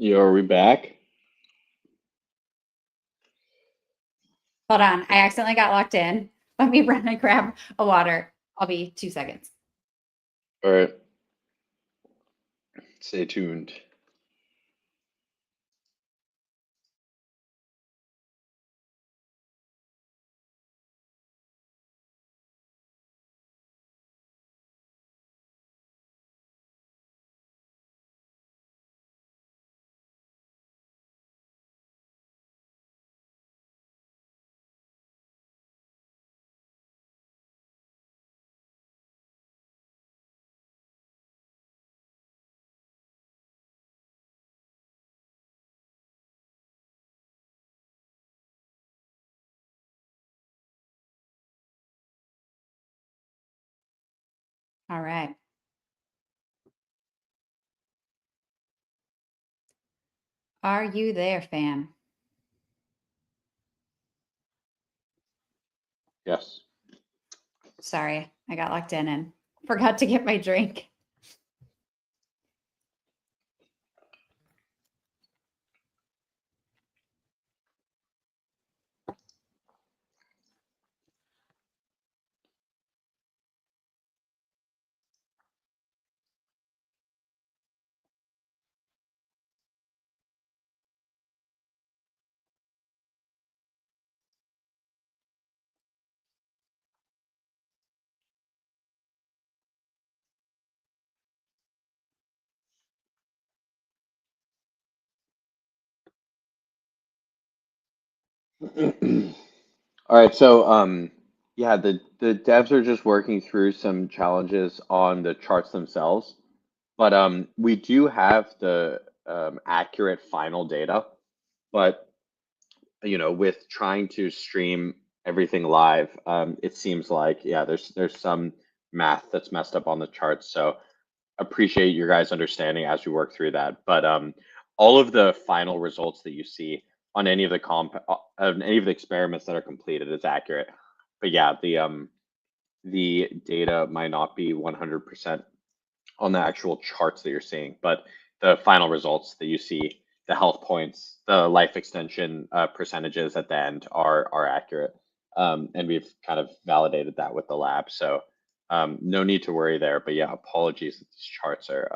S3: Are we back?
S2: Hold on. I accidentally got locked in. Let me run and grab a water. I'll be 2 seconds.
S3: All right. Stay tuned.
S2: All right. Are you there, fam?
S3: Yes.
S2: Sorry, I got locked in and forgot to get my drink.
S3: All right, so yeah, the devs are just working through some challenges on the charts themselves, but we do have the accurate final data. But with trying to stream everything live, it seems like there's some math that's messed up on the charts. So appreciate your guys' understanding as we work through that. But all of the final results that you see on any of the experiments that are completed is accurate. But yeah, the data might not be 100% on the actual charts that you're seeing, but the final results that you see, the health points, the life extension percentages at the end are accurate. And we've kind of validated that with the lab. So no need to worry there. But yeah, apologies that these charts are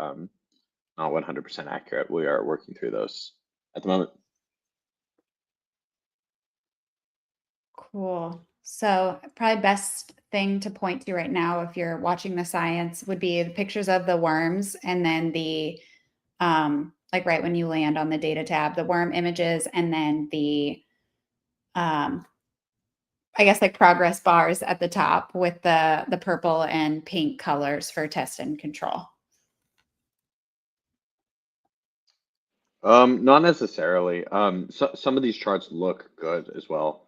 S3: not 100% accurate. We are working through those at the moment.
S2: Cool. So probably best thing to point to right now, if you're watching the science, would be the pictures of the worms, and then the like right when you land on the data tab, the worm images, and then the I guess like progress bars at the top with the purple and pink colors for test and control.
S3: Not necessarily. Some of these charts look good as well.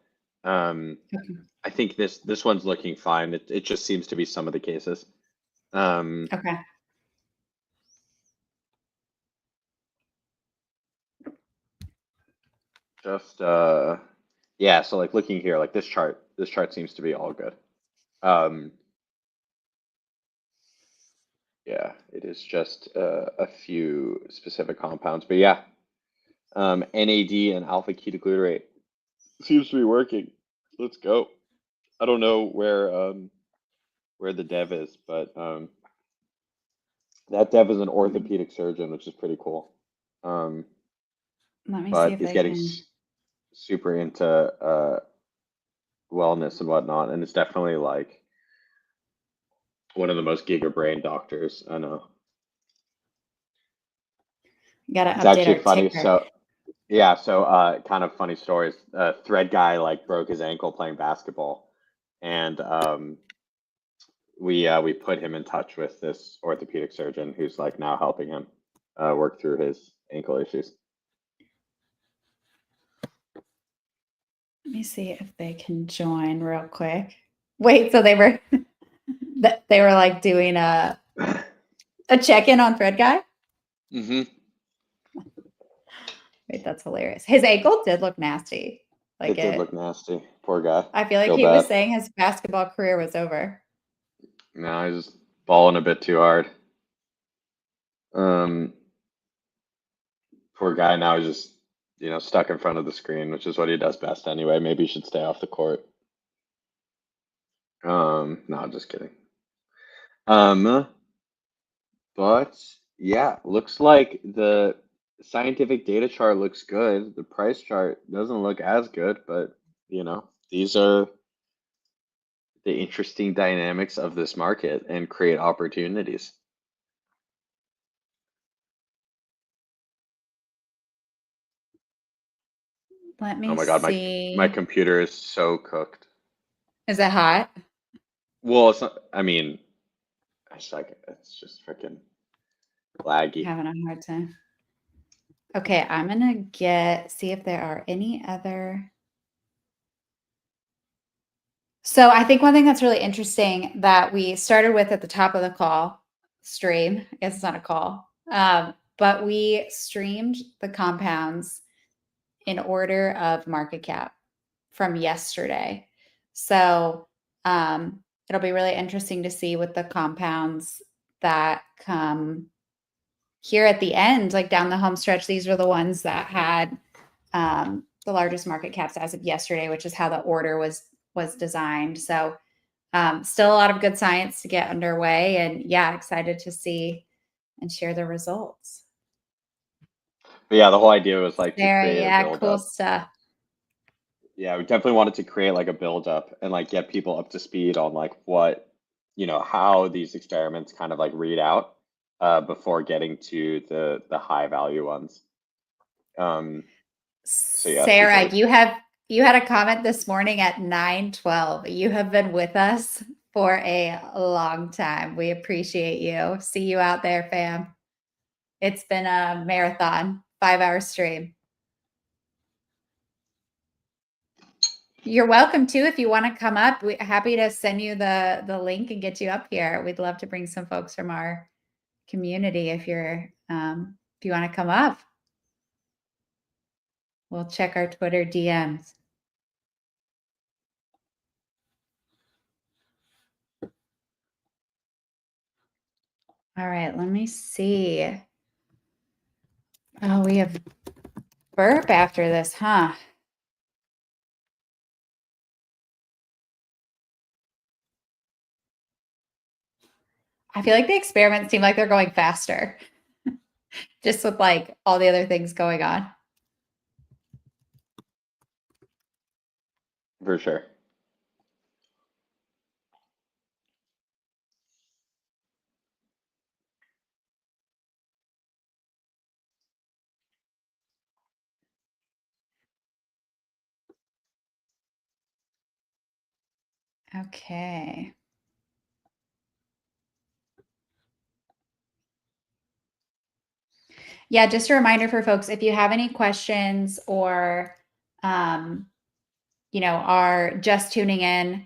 S2: Okay.
S3: I think this one's looking fine. It just seems to be some of the cases.
S2: Okay.
S3: Just yeah, so like looking here, like this chart seems to be all good. Yeah, it is just a few specific compounds, but yeah, NAD and alpha ketoglutarate seems to be working. Let's go. I don't know where the dev is, but that dev is an orthopedic surgeon, which is pretty cool.
S2: Let me see
S3: But
S2: if
S3: he's
S2: I
S3: getting
S2: can.
S3: super into wellness and whatnot, and it's definitely like one of the most giga brain doctors I know.
S2: Gotta
S3: It's
S2: update
S3: actually
S2: our
S3: funny.
S2: ticker.
S3: So yeah, so kind of funny stories. Thread guy like broke his ankle playing basketball, and we put him in touch with this orthopedic surgeon who's like now helping him work through his ankle issues.
S2: Let me see if they can join real quick. Wait, so they were like doing a check-in on Thread Guy?
S3: Mm-hmm.
S2: Wait, that's hilarious. His ankle did look nasty.
S3: It did look nasty. Poor guy.
S2: I feel like he was saying his basketball career was over.
S3: No, he's just balling a bit too hard. Poor guy now is just, stuck in front of the screen, which is what he does best anyway. Maybe he should stay off the court. No, I'm just kidding. But yeah, looks like the scientific data chart looks good. The price chart doesn't look as good, but these are the interesting dynamics of this market and create opportunities.
S2: Let me
S3: Oh my God,
S2: see.
S3: my computer is so cooked.
S2: Is it hot?
S3: Well, it's not, I mean, it's just freaking laggy.
S2: Having a hard time. Okay, I'm gonna see if there are any other. So I think one thing that's really interesting that we started with at the top of the call stream, I guess it's not a call, but we streamed the compounds in order of market cap from yesterday. So it'll be really interesting to see with the compounds that come here at the end, like down the home stretch. These were the ones that had the largest market caps as of yesterday, which is how the order was designed. So still a lot of good science to get underway, and yeah, excited to see and share the results.
S3: But yeah, the whole idea was like to
S2: Sarah,
S3: create a
S2: yeah,
S3: build
S2: cool
S3: up.
S2: stuff.
S3: Yeah, we definitely wanted to create like a build up and like get people up to speed on like what, how these experiments kind of like read out before getting to the high value ones. So yeah,
S2: Sarah, you had a comment this morning at 9:12. You have been with us for a long time. We appreciate you. See you out there, fam. It's been a marathon, 5-hour stream. You're welcome to if you want to come up. We're happy to send you the link and get you up here. We'd love to bring some folks from our community if you want to come up. We'll check our Twitter DMs. All right, let me see. Oh, we have burp after this, huh? I feel like the experiments seem like they're going faster, just with like all the other things going on.
S3: For sure.
S2: Okay. Yeah, just a reminder for folks, if you have any questions or, are just tuning in,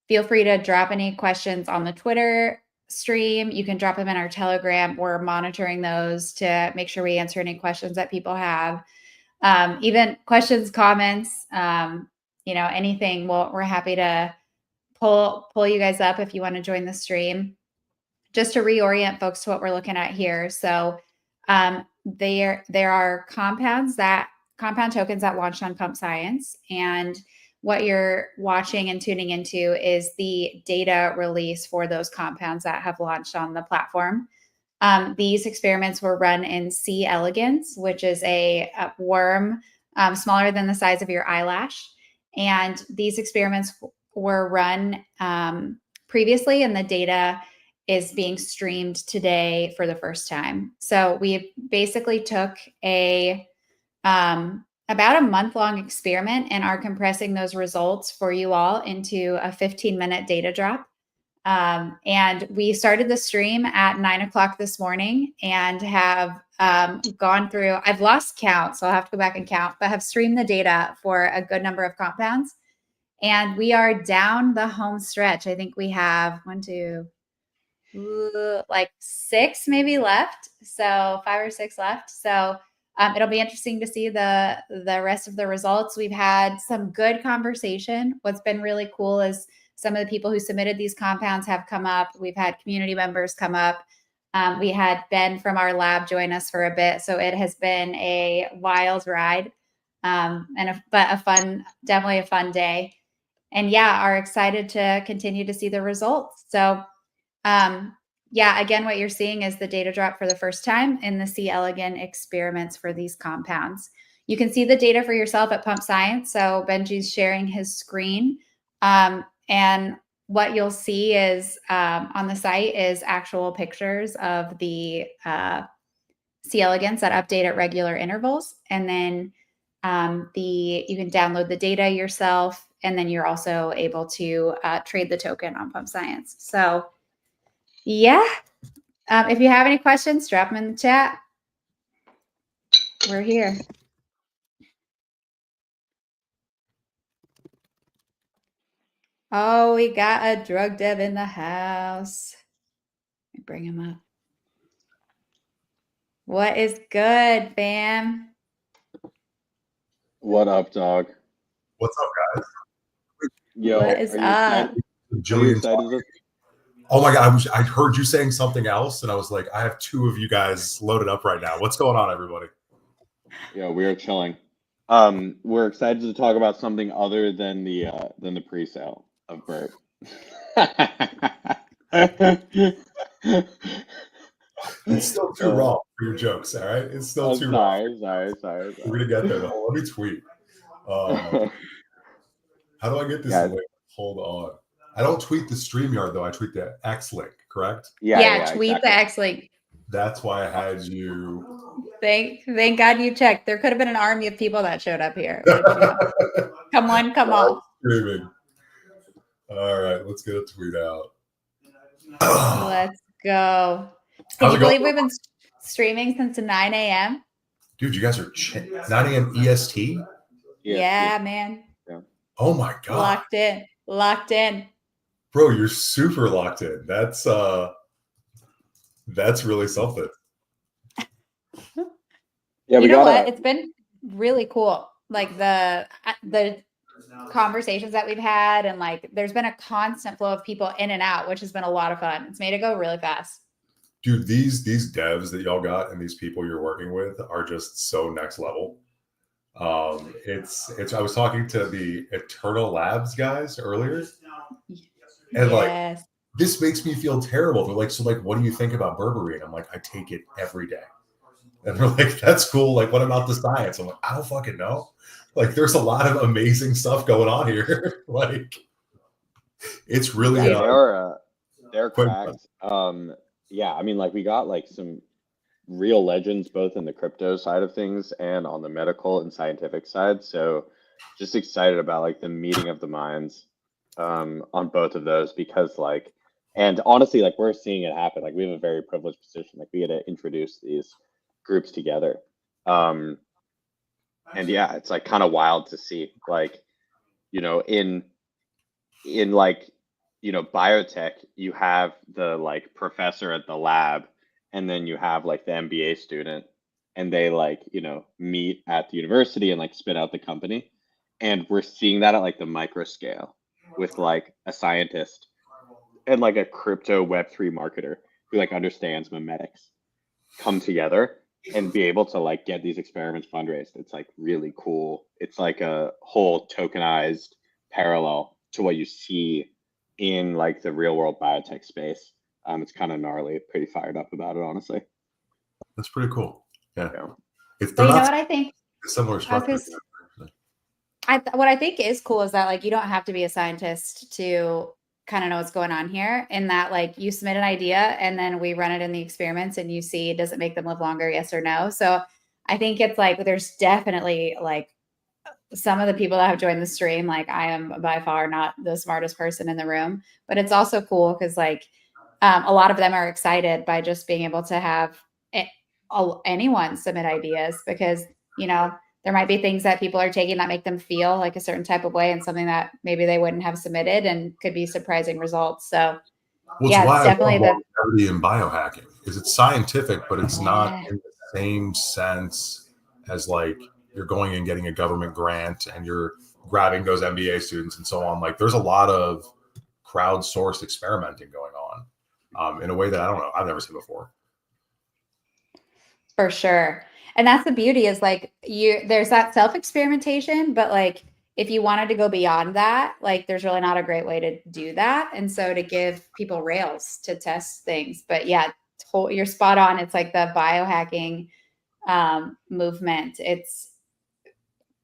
S2: feel free to drop any questions on the Twitter stream. You can drop them in our Telegram. We're monitoring those to make sure we answer any questions that people have. Even questions, comments, anything. We're happy to pull you guys up if you want to join the stream. Just to reorient folks to what we're looking at here. So there are compound tokens that launched on PumpScience, and what you're watching and tuning into is the data release for those compounds that have launched on the platform. These experiments were run in C. elegans, which is a worm smaller than the size of your eyelash. And these experiments were run previously, and the data is being streamed today for the first time. So we basically took about a month-long experiment and are compressing those results for you all into a 15-minute data drop. And we started the stream at 9:00 this morning and have gone through, I've lost count, so I'll have to go back and count, but have streamed the data for a good number of compounds. And we are down the home stretch. I think we have 6 maybe left. So 5 or 6 left. So it'll be interesting to see the rest of the results. We've had some good conversation. What's been really cool is some of the people who submitted these compounds have come up. We've had community members come up. We had Ben from our lab join us for a bit, so it has been a wild ride, but definitely a fun day. And yeah, are excited to continue to see the results. So yeah, again, what you're seeing is the data drop for the first time in the C. elegans experiments for these compounds. You can see the data for yourself at PumpScience. So Benji's sharing his screen. And what you'll see is on the site is actual pictures of the C. elegans that update at regular intervals. And then you can download the data yourself. And then you're also able to trade the token on PumpScience. So yeah. If you have any questions, drop them in the chat. We're here. Oh, we got a drug dev in the house. Let me bring him up. What is good, fam?
S3: What up, dog?
S12: What's up, guys?
S3: Yo,
S2: what is up?
S12: Oh my God, I heard you saying something else, and I was like, I have two of you guys loaded up right now. What's going on, everybody?
S3: Yeah, we are chilling. We're excited to talk about something other than the pre-sale of Burp.
S12: It's still too raw for your jokes, all right? It's still too raw.
S3: Sorry.
S12: We're gonna get there though. Let me tweet. How do I get this link? Hold on. I don't tweet the StreamYard though. I tweet the X link, correct?
S2: Yeah, tweet exactly. The X link.
S12: That's why I had you.
S2: Thank God you checked. There could have been an army of people that showed up here. Come on, come on.
S12: Streaming. All right, let's get a tweet out.
S2: Let's go. Can you believe we've been streaming since 9 a.m.?
S12: Dude, you guys are 9 a.m. EST?
S2: Yeah, man.
S12: Yeah. Oh my God.
S2: Locked in.
S12: Bro, you're super locked in. That's really something.
S3: Yeah,
S2: you know what? It's been really cool. Like the conversations that we've had, and like there's been a constant flow of people in and out, which has been a lot of fun. It's made it go really fast.
S12: Dude, these devs that y'all got and these people you're working with are just so next level. It's I was talking to the Eternal Labs guys earlier, and like this makes me feel terrible. They're like, so like, what do you think about berberine? I'm like, I take it every day. And they're like, that's cool. Like, what about the science? I'm like, I don't fucking know. Like, there's a lot of amazing stuff going on here. Like, it's really
S3: they're cracked. Yeah, I mean, like we got like some real legends both in the crypto side of things and on the medical and scientific side. So just excited about like the meeting of the minds on both of those, because like, and honestly, like we're seeing it happen. Like we have a very privileged position. Like we get to introduce these groups together. And yeah, it's like kind of wild to see, like, you know, in like, you know, biotech, you have the like professor at the lab, and then you have like the MBA student, and they like, you know, meet at the university and like spit out the company. And we're seeing that at like the micro scale with like a scientist and like a crypto Web3 marketer who like understands memetics come together and be able to like get these experiments fundraised. It's like really cool. It's like a whole tokenized parallel to what you see in like the real world biotech space. It's kind of gnarly. Pretty fired up about it, honestly.
S12: That's pretty cool. Yeah.
S2: If you know what I think?
S12: Similar structure.
S2: What I think is cool is that like you don't have to be a scientist to kind of know what's going on here, in that like you submit an idea and then we run it in the experiments and you see, does it make them live longer, yes or no? So I think it's like there's definitely like some of the people that have joined the stream, like I am by far not the smartest person in the room, but it's also cool because like a lot of them are excited by just being able to have anyone submit ideas, because you know there might be things that people are taking that make them feel like a certain type of way, and something that maybe they wouldn't have submitted, and could be surprising results. So yeah, it's definitely
S12: longevity in biohacking is it's scientific, but it's not in the same sense as like you're going and getting a government grant and you're grabbing those MBA students and so on. Like there's a lot of crowdsourced experimenting going on in a way that I don't know, I've never seen before.
S2: For sure. And that's the beauty is like there's that self-experimentation, but like if you wanted to go beyond that, like there's really not a great way to do that. And so to give people rails to test things. But yeah, you're spot on. It's like the biohacking movement. It's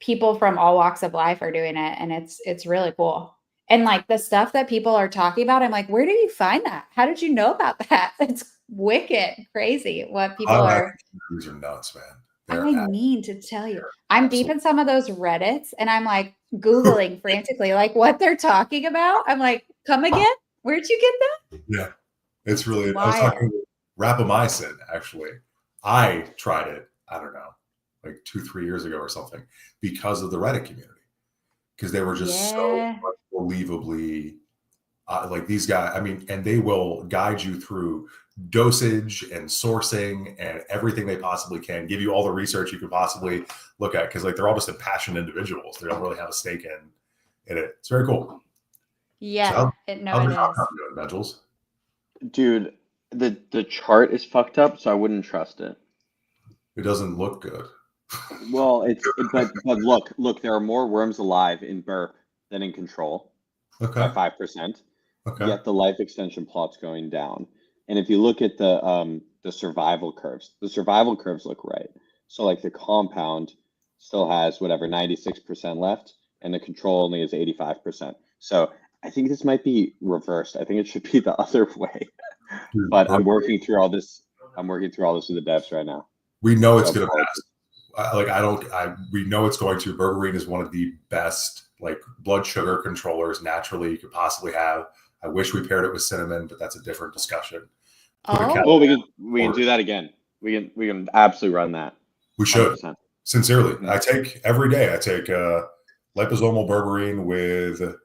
S2: people from all walks of life are doing it, and it's really cool. And like the stuff that people are talking about, I'm like, where do you find that? How did you know about that? It's wicked crazy what people are.
S12: These are nuts, man.
S2: I mean to tell you, I'm deep in some of those Reddits, and I'm like Googling frantically, like what they're talking about. I'm like, come again? Where'd you get that?
S12: Yeah, it's really.
S2: Wild.
S12: I was talking with rapamycin, actually. I tried it, I don't know, like 2-3 years ago or something, because of the Reddit community. Because they were just so unbelievably like these guys. I mean, and they will guide you through dosage and sourcing and everything they possibly can, give you all the research you could possibly look at, because like they're all just impassioned individuals. They don't really have a stake in it. It's very cool.
S2: Yeah,
S12: so
S2: it
S12: is. Jules?
S3: Dude, the chart is fucked up, so I wouldn't trust it.
S12: It doesn't look good.
S3: Well, but look, there are more worms alive in burp than in control.
S12: Okay.
S3: By 5%.
S12: Okay.
S3: Yet the life extension plot's going down. And if you look at the survival curves, the survival curves look right. So like the compound still has whatever 96% left, and the control only is 85%. So I think this might be reversed. I think it should be the other way. But I'm working through all this. I'm working through all this with the devs right now.
S12: We know it's going to pass. We know it's going to. Berberine is one of the best like blood sugar controllers naturally you could possibly have. I wish we paired it with cinnamon, but that's a different discussion.
S3: Well, we can do that again. We can absolutely run that.
S12: We should. 100%. Sincerely.
S3: Mm-hmm.
S12: I take every day. I take liposomal berberine with, I'm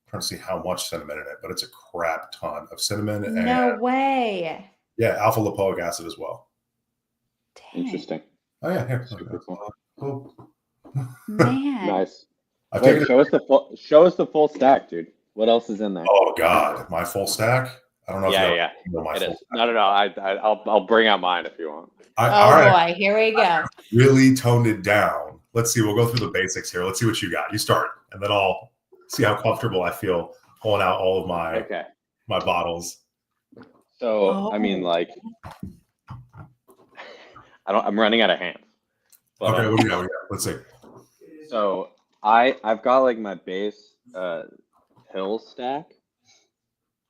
S12: trying to see how much cinnamon in it, but it's a crap ton of cinnamon.
S2: No way.
S12: Yeah, alpha lipoic acid as well.
S2: Dang.
S3: Interesting.
S12: Oh yeah, here.
S2: Cool. Man.
S3: Nice. Wait, show us the full stack, dude. What else is in there?
S12: Oh God, my full stack. I don't know.
S3: Yeah. It is. No. I'll bring out mine if you want.
S2: Boy, here we go.
S12: Really toned it down. Let's see. We'll go through the basics here. Let's see what you got. You start, and then I'll see how comfortable I feel pulling out all of my bottles.
S3: So I mean, like, I'm running out of hands. But,
S12: okay, what do you got? Let's see.
S3: So I've got like my base pill stack,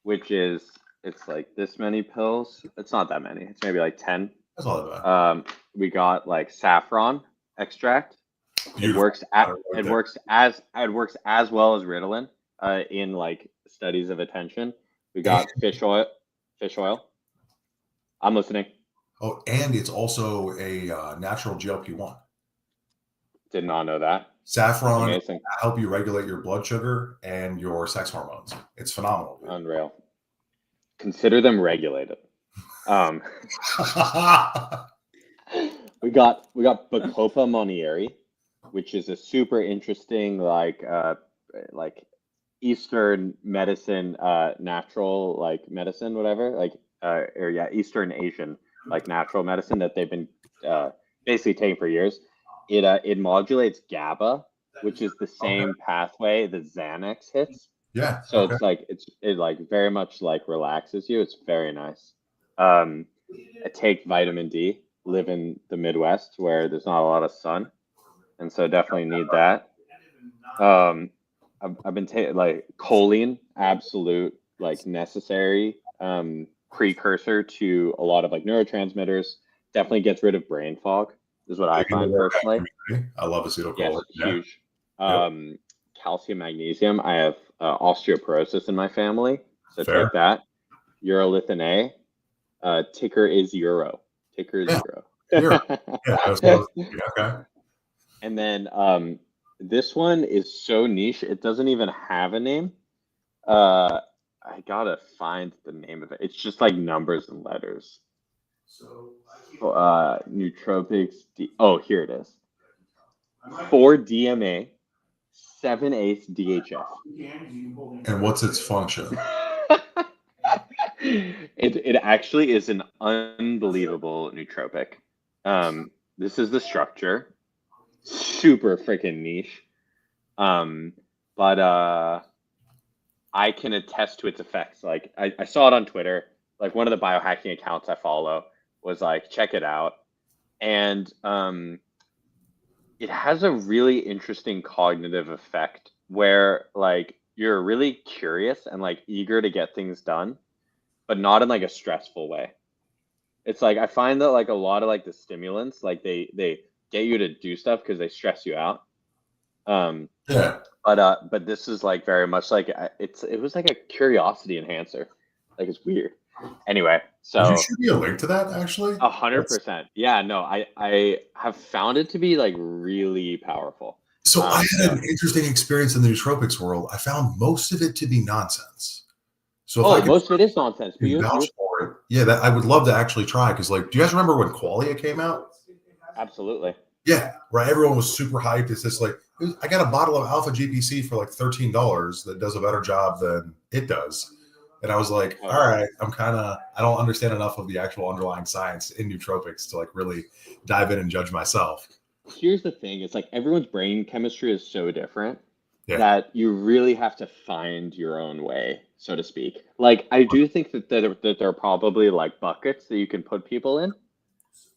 S3: which is it's like this many pills. It's not that many. It's maybe like 10.
S12: That's all that.
S3: We got like saffron extract. It works as well as Ritalin in like studies of attention. We got fish oil. I'm listening.
S12: Oh, and it's also a natural GLP-1.
S3: Did not know that.
S12: Saffron help you regulate your blood sugar and your sex hormones. It's phenomenal. Dude.
S3: Unreal. Consider them regulated. We got Bacopa monnieri, which is a super interesting like Eastern medicine, natural like medicine, whatever, Eastern Asian like natural medicine that they've been basically taking for years. It modulates GABA, which is the same pathway that Xanax hits.
S12: Yeah.
S3: So it like very much like relaxes you. It's very nice. I take vitamin D. Live in the Midwest where there's not a lot of sun, and so definitely need that. I've been taking like choline, absolute like necessary precursor to a lot of like neurotransmitters. Definitely gets rid of brain fog. Is what I find personally.
S12: I love acetylcholine.
S3: Yes, it's huge. Calcium, magnesium. I have osteoporosis in my family, so take that. Urolithin A. Ticker is Euro. Ticker is Euro.
S12: Okay.
S3: And then this one is so niche, it doesn't even have a name. I gotta find the name of it. It's just like numbers and letters. Nootropics. Here it is. 4 DMA, 7/8 DHF.
S12: And what's its function?
S3: It actually is an unbelievable nootropic. This is the structure. Super freaking niche. But I can attest to its effects. Like I saw it on Twitter. Like one of the biohacking accounts I follow was like, check it out. And it has a really interesting cognitive effect where like you're really curious and like eager to get things done, but not in like a stressful way. It's like I find that like a lot of like the stimulants, like they get you to do stuff because they stress you out.
S12: Yeah.
S3: But this is like very much like it was like a curiosity enhancer. Like it's weird. Anyway,
S12: Would
S3: so
S12: you shoot me a link to that actually?
S3: 100%. Yeah, no, I have found it to be like really powerful.
S12: So I had an interesting experience in the nootropics world. I found most of it to be nonsense. So if I could
S3: most of it is nonsense, but
S12: vouch for it, yeah, that I would love to actually try because, like, do you guys remember when Qualia came out?
S3: Absolutely.
S12: Yeah, right. Everyone was super hyped. It's just like I got a bottle of Alpha GPC for like $13 that does a better job than it does, and I was like, all right, I don't understand enough of the actual underlying science in nootropics to like really dive in and judge myself.
S3: Here's the thing: it's like everyone's brain chemistry is so different that you really have to find your own way, so to speak. Like I do think that there are probably like buckets that you can put people in,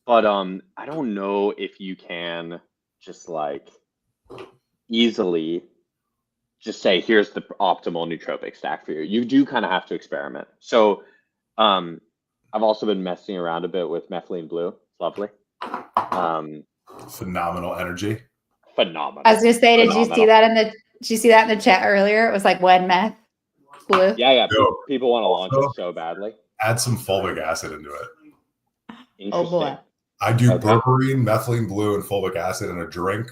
S3: but I don't know if you can just like easily just say here's the optimal nootropic stack for you. You do kind of have to experiment. So I've also been messing around a bit with methylene blue. It's lovely.
S12: Phenomenal energy.
S3: Phenomenal.
S2: I was gonna say, did you see that in the chat earlier? It was like one meth blue.
S3: Yeah. People want to launch it so badly.
S12: Add some fulvic acid into it.
S2: Oh boy.
S12: I do berberine, methylene blue, and fulvic acid in a drink.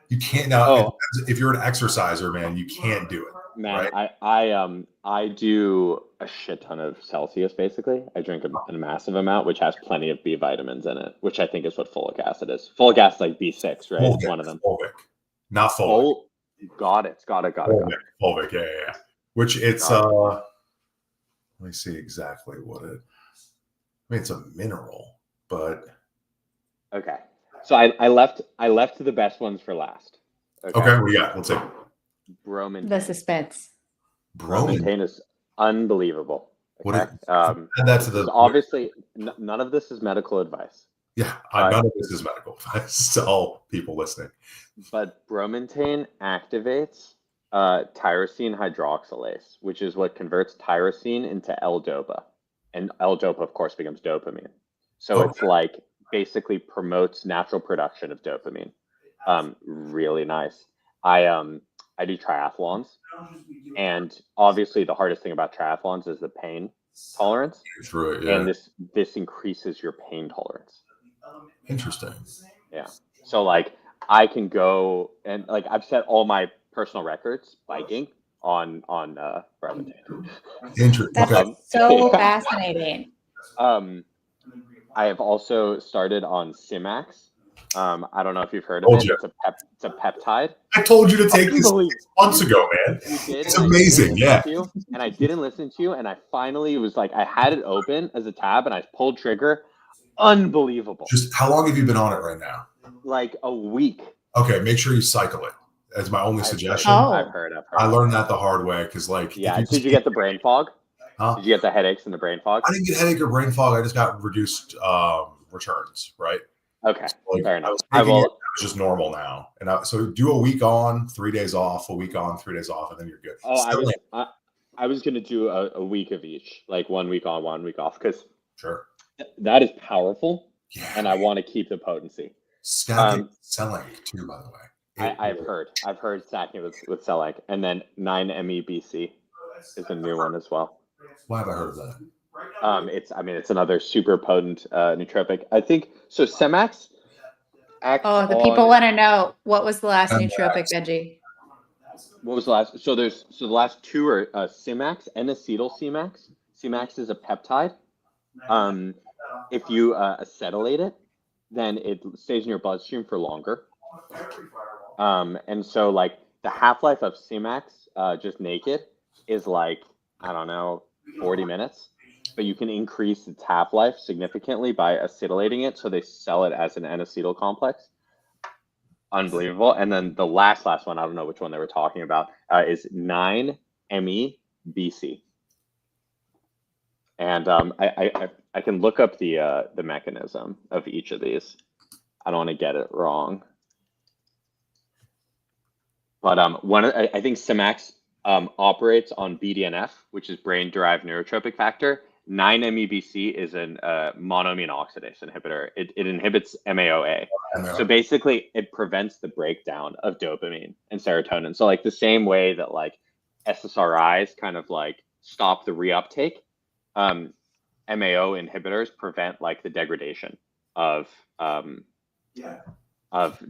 S12: You can't now. If you're an exerciser, man, you can't do it.
S3: Man,
S12: right?
S3: I do a shit ton of Celsius. Basically, I drink a massive amount, which has plenty of B vitamins in it, which I think is what folic acid is. Folic acid is like B6, right?
S12: Fulvic,
S3: it's one of them.
S12: Fulvic, not folic.
S3: Got it.
S12: Fulvic, yeah. Which it's let me see exactly what it. I mean, it's a mineral, but
S3: okay. So I left the best ones for last.
S12: Okay, what do you got? Let's see.
S3: Bromantane.
S2: The suspense.
S3: Bromantane is unbelievable. Okay?
S12: Add that to the
S3: obviously none of this is medical advice.
S12: Yeah, none of this is medical advice to all people listening.
S3: But bromantane activates tyrosine hydroxylase, which is what converts tyrosine into L-DOPA. And L-DOPA, of course, becomes dopamine. So it's like basically promotes natural production of dopamine. Really nice. I do triathlons, and obviously the hardest thing about triathlons is the pain tolerance.
S12: Through it, yeah.
S3: And this increases your pain tolerance.
S12: Interesting.
S3: Yeah. So like I can go and like I've set all my personal records biking on bromantane.
S12: Interesting.
S2: That's so fascinating.
S3: I have also started on Simax. I don't know if you've heard of it. It's a peptide.
S12: I told you to take this months ago, man. It's amazing, yeah.
S3: And I didn't listen to you, and I finally was like, I had it open as a tab, and I pulled trigger. Unbelievable.
S12: Just how long have you been on it right now?
S3: Like a week.
S12: Okay, make sure you cycle it. That's my only suggestion.
S3: I've heard.
S12: I learned that the hard way because, like,
S3: did you get the brain fog?
S12: Huh?
S3: Did you get the headaches and the brain fog?
S12: I didn't get headache or brain fog. I just got reduced returns, right?
S3: Okay,
S12: like,
S3: fair enough.
S12: It was just normal now, and so do a week on, 3 days off, a week on, 3 days off, and then you're good.
S3: I was going to do a week of each, like 1 week on, 1 week off, because
S12: that
S3: is powerful, and I want to keep the potency.
S12: Stacking Celank too, by the way.
S3: I've heard stacking with Celank, and then 9-MeBC is a new one as well.
S12: Why have I heard of that?
S3: It's another super potent nootropic. I think so. Simax.
S2: The people want to know what was the last nootropic, Benji.
S3: What was the last? So the last two are Simax and acetyl Simax. Simax is a peptide. If you acetylate it, then it stays in your bloodstream for longer. And so like the half-life of Simax just naked is like, I don't know, 40 minutes. but you can increase its half-life significantly by acetylating it. So they sell it as an N-acetyl complex. Unbelievable. And then the last one, I don't know which one they were talking about, is 9-MeBC. And I can look up the mechanism of each of these. I don't want to get it wrong. But I think Semax operates on BDNF, which is brain-derived neurotropic factor. 9-MeBC is an monoamine oxidase inhibitor. It inhibits MAOA. So basically, it prevents the breakdown of dopamine and serotonin. So like the same way that like SSRIs kind of like stop the reuptake, MAO inhibitors prevent like the degradation of dopamine and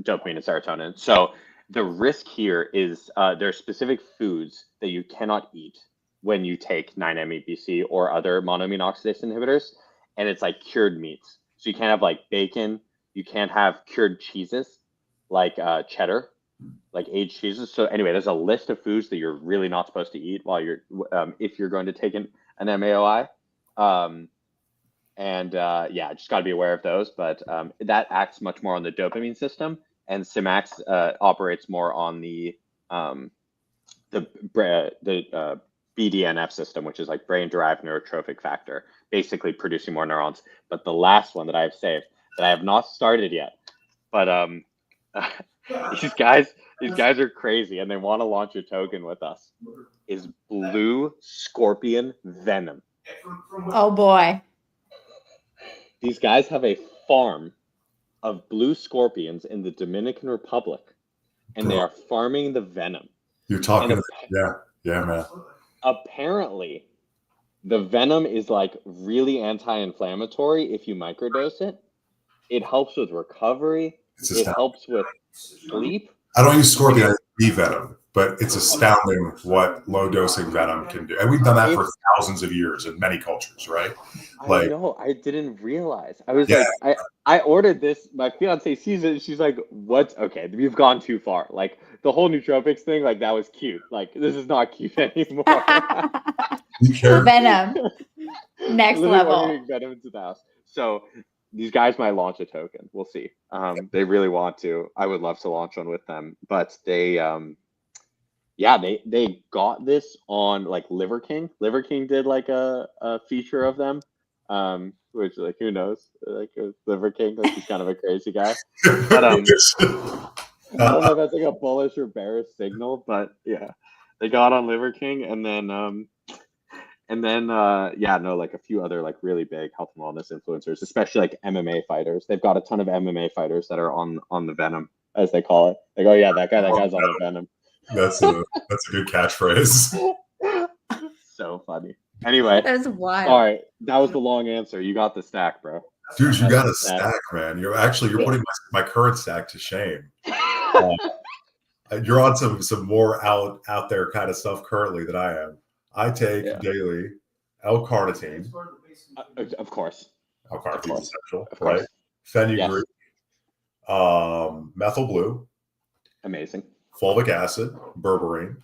S3: serotonin. So the risk here is there are specific foods that you cannot eat when you take 9-MeBC or other monoamine oxidase inhibitors, and it's like cured meats. So you can't have like bacon, you can't have cured cheeses like cheddar, like aged cheeses. So anyway, there's a list of foods that you're really not supposed to eat while you're if you're going to take an MAOI. Yeah, just got to be aware of those. But that acts much more on the dopamine system, and Semax operates more on the BDNF system, which is like brain-derived neurotrophic factor, basically producing more neurons. But the last one that I have saved, that I have not started yet, but these guys are crazy, and they want to launch a token with us, is blue scorpion venom.
S2: Oh boy.
S3: These guys have a farm of blue scorpions in the Dominican Republic, and they are farming the venom.
S12: You're talking, yeah, man.
S3: Apparently, the venom is like really anti-inflammatory if you microdose it. It helps with recovery. It helps with sleep.
S12: I don't use scorpion, I use bee venom, but it's astounding what low dosing venom can do. And we've done that for thousands of years in many cultures, right?
S3: I know, I didn't realize. I was like, I ordered this, my fiance sees it, and she's like, what? Okay, we've gone too far. Like, the whole nootropics thing, like, that was cute. Like, this is not cute anymore.
S2: Venom. Next level.
S3: Venom into the house. So these guys might launch a token. We'll see. They really want to. I would love to launch one with them. But they got this on like Liver King. Liver King did like a feature of them. Which like who knows? Like Liver King, like he's kind of a crazy guy. But I don't know if that's like a bullish or bearish signal, but yeah, they got on Liver King, and then like a few other like really big health and wellness influencers, especially like MMA fighters. They've got a ton of MMA fighters that are on the venom, as they call it. Like, oh yeah, that guy's on the venom.
S12: That's a good catchphrase.
S3: So funny. Anyway,
S2: that's wild.
S3: All right, that was the long answer. You got the stack, bro.
S12: Dude, you got a stack, man. You're putting my current stack to shame. You're on some more out there kind of stuff currently than I am. I take daily L-carnitine.
S3: Of course.
S12: L-carnitine is essential, right? Fenugreek, methyl blue.
S3: Amazing.
S12: Fulvic acid, berberine.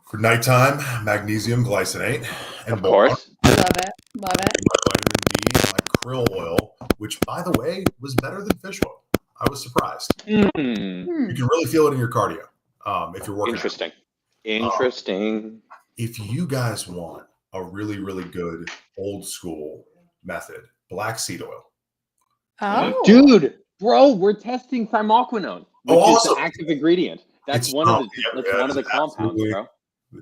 S12: For nighttime, magnesium glycinate. And
S3: of course.
S2: Love it. Love it.
S12: My vitamin D, my krill oil, which, by the way, was better than fish oil. I was surprised. You can really feel it in your cardio if you're working.
S3: Interesting.
S12: If you guys want a really, really good old school method, black seed oil.
S2: Oh,
S3: dude, bro, we're testing thymoquinone, which is
S12: awesome.
S3: the active ingredient. That's one of the compounds, bro.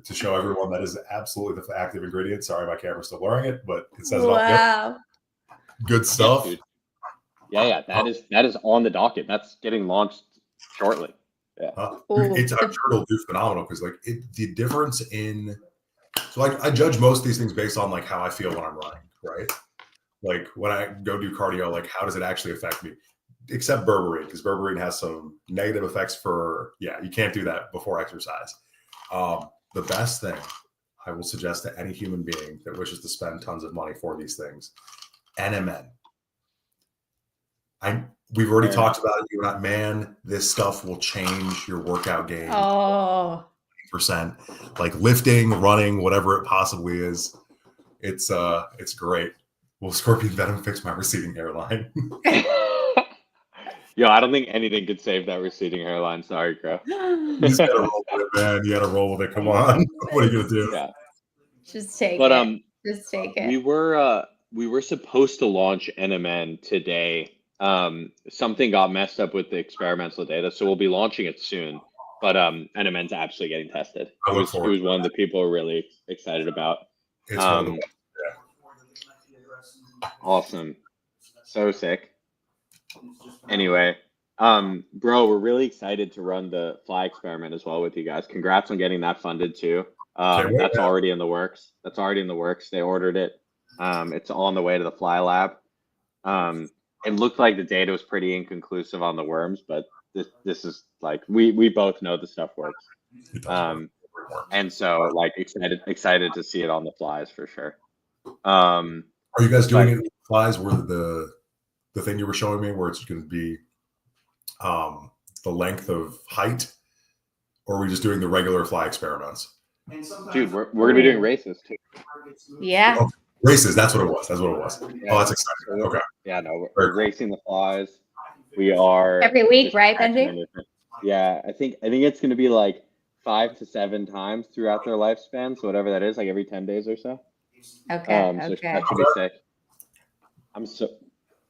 S12: To show everyone that is absolutely the active ingredient. Sorry, my camera's still blurring it, but it says it all.
S2: Wow.
S12: Good stuff.
S3: Yeah, that is on the docket. That's getting launched shortly. Yeah.
S12: I'm sure it'll do phenomenal because like the difference in I judge most of these things based on like how I feel when I'm running, right? Like when I go do cardio, like how does it actually affect me? Except berberine, because berberine has some negative effects for you can't do that before exercise. The best thing I will suggest to any human being that wishes to spend tons of money for these things, NMN. We've already talked about it. Man, this stuff will change your workout game.
S2: Oh,
S12: %. Like lifting, running, whatever it possibly is. It's great. Will scorpion venom fix my receding hairline?
S3: Yo, I don't think anything could save that receding hairline. Sorry, Crow.
S12: You just gotta roll with it, man. You gotta roll with it. Come on. What are you gonna do?
S3: Yeah.
S2: Just take
S3: But
S2: it. Just take it.
S3: we were supposed to launch NMN today. Something got messed up with the experimental data, so we'll be launching it soon. But NMN's actually getting tested.
S12: I
S3: It
S12: look
S3: was
S12: forward to
S3: one of
S12: that.
S3: the people we're really excited about.
S12: It's one of the best.
S3: Awesome. So sick. Anyway, bro, we're really excited to run the fly experiment as well with you guys. Congrats on getting that funded too.
S12: Can't wait,
S3: That's
S12: man.
S3: already in the works. They ordered it. It's on the way to the fly lab. It looked like the data was pretty inconclusive on the worms, but this is like we both know the stuff works.
S12: It does work.
S3: And so like excited to see it on the flies for sure.
S12: Are you guys doing it with flies where the thing you were showing me where it's going to be the length of height, or are we just doing the regular fly experiments?
S3: Dude, we're gonna be doing races too.
S2: Yeah.
S12: Oh, races, that's what it was.
S3: Yeah.
S12: Oh, that's exciting. Okay.
S3: Yeah, no, we're racing the flies. We are
S2: Every week,
S3: just
S2: right,
S3: tracking
S2: Benji?
S3: it. Yeah, I think it's gonna be like 5 to 7 times throughout their lifespan. So whatever that is, like every 10 days or so.
S2: Okay.
S3: So
S2: Okay.
S3: that should be sick.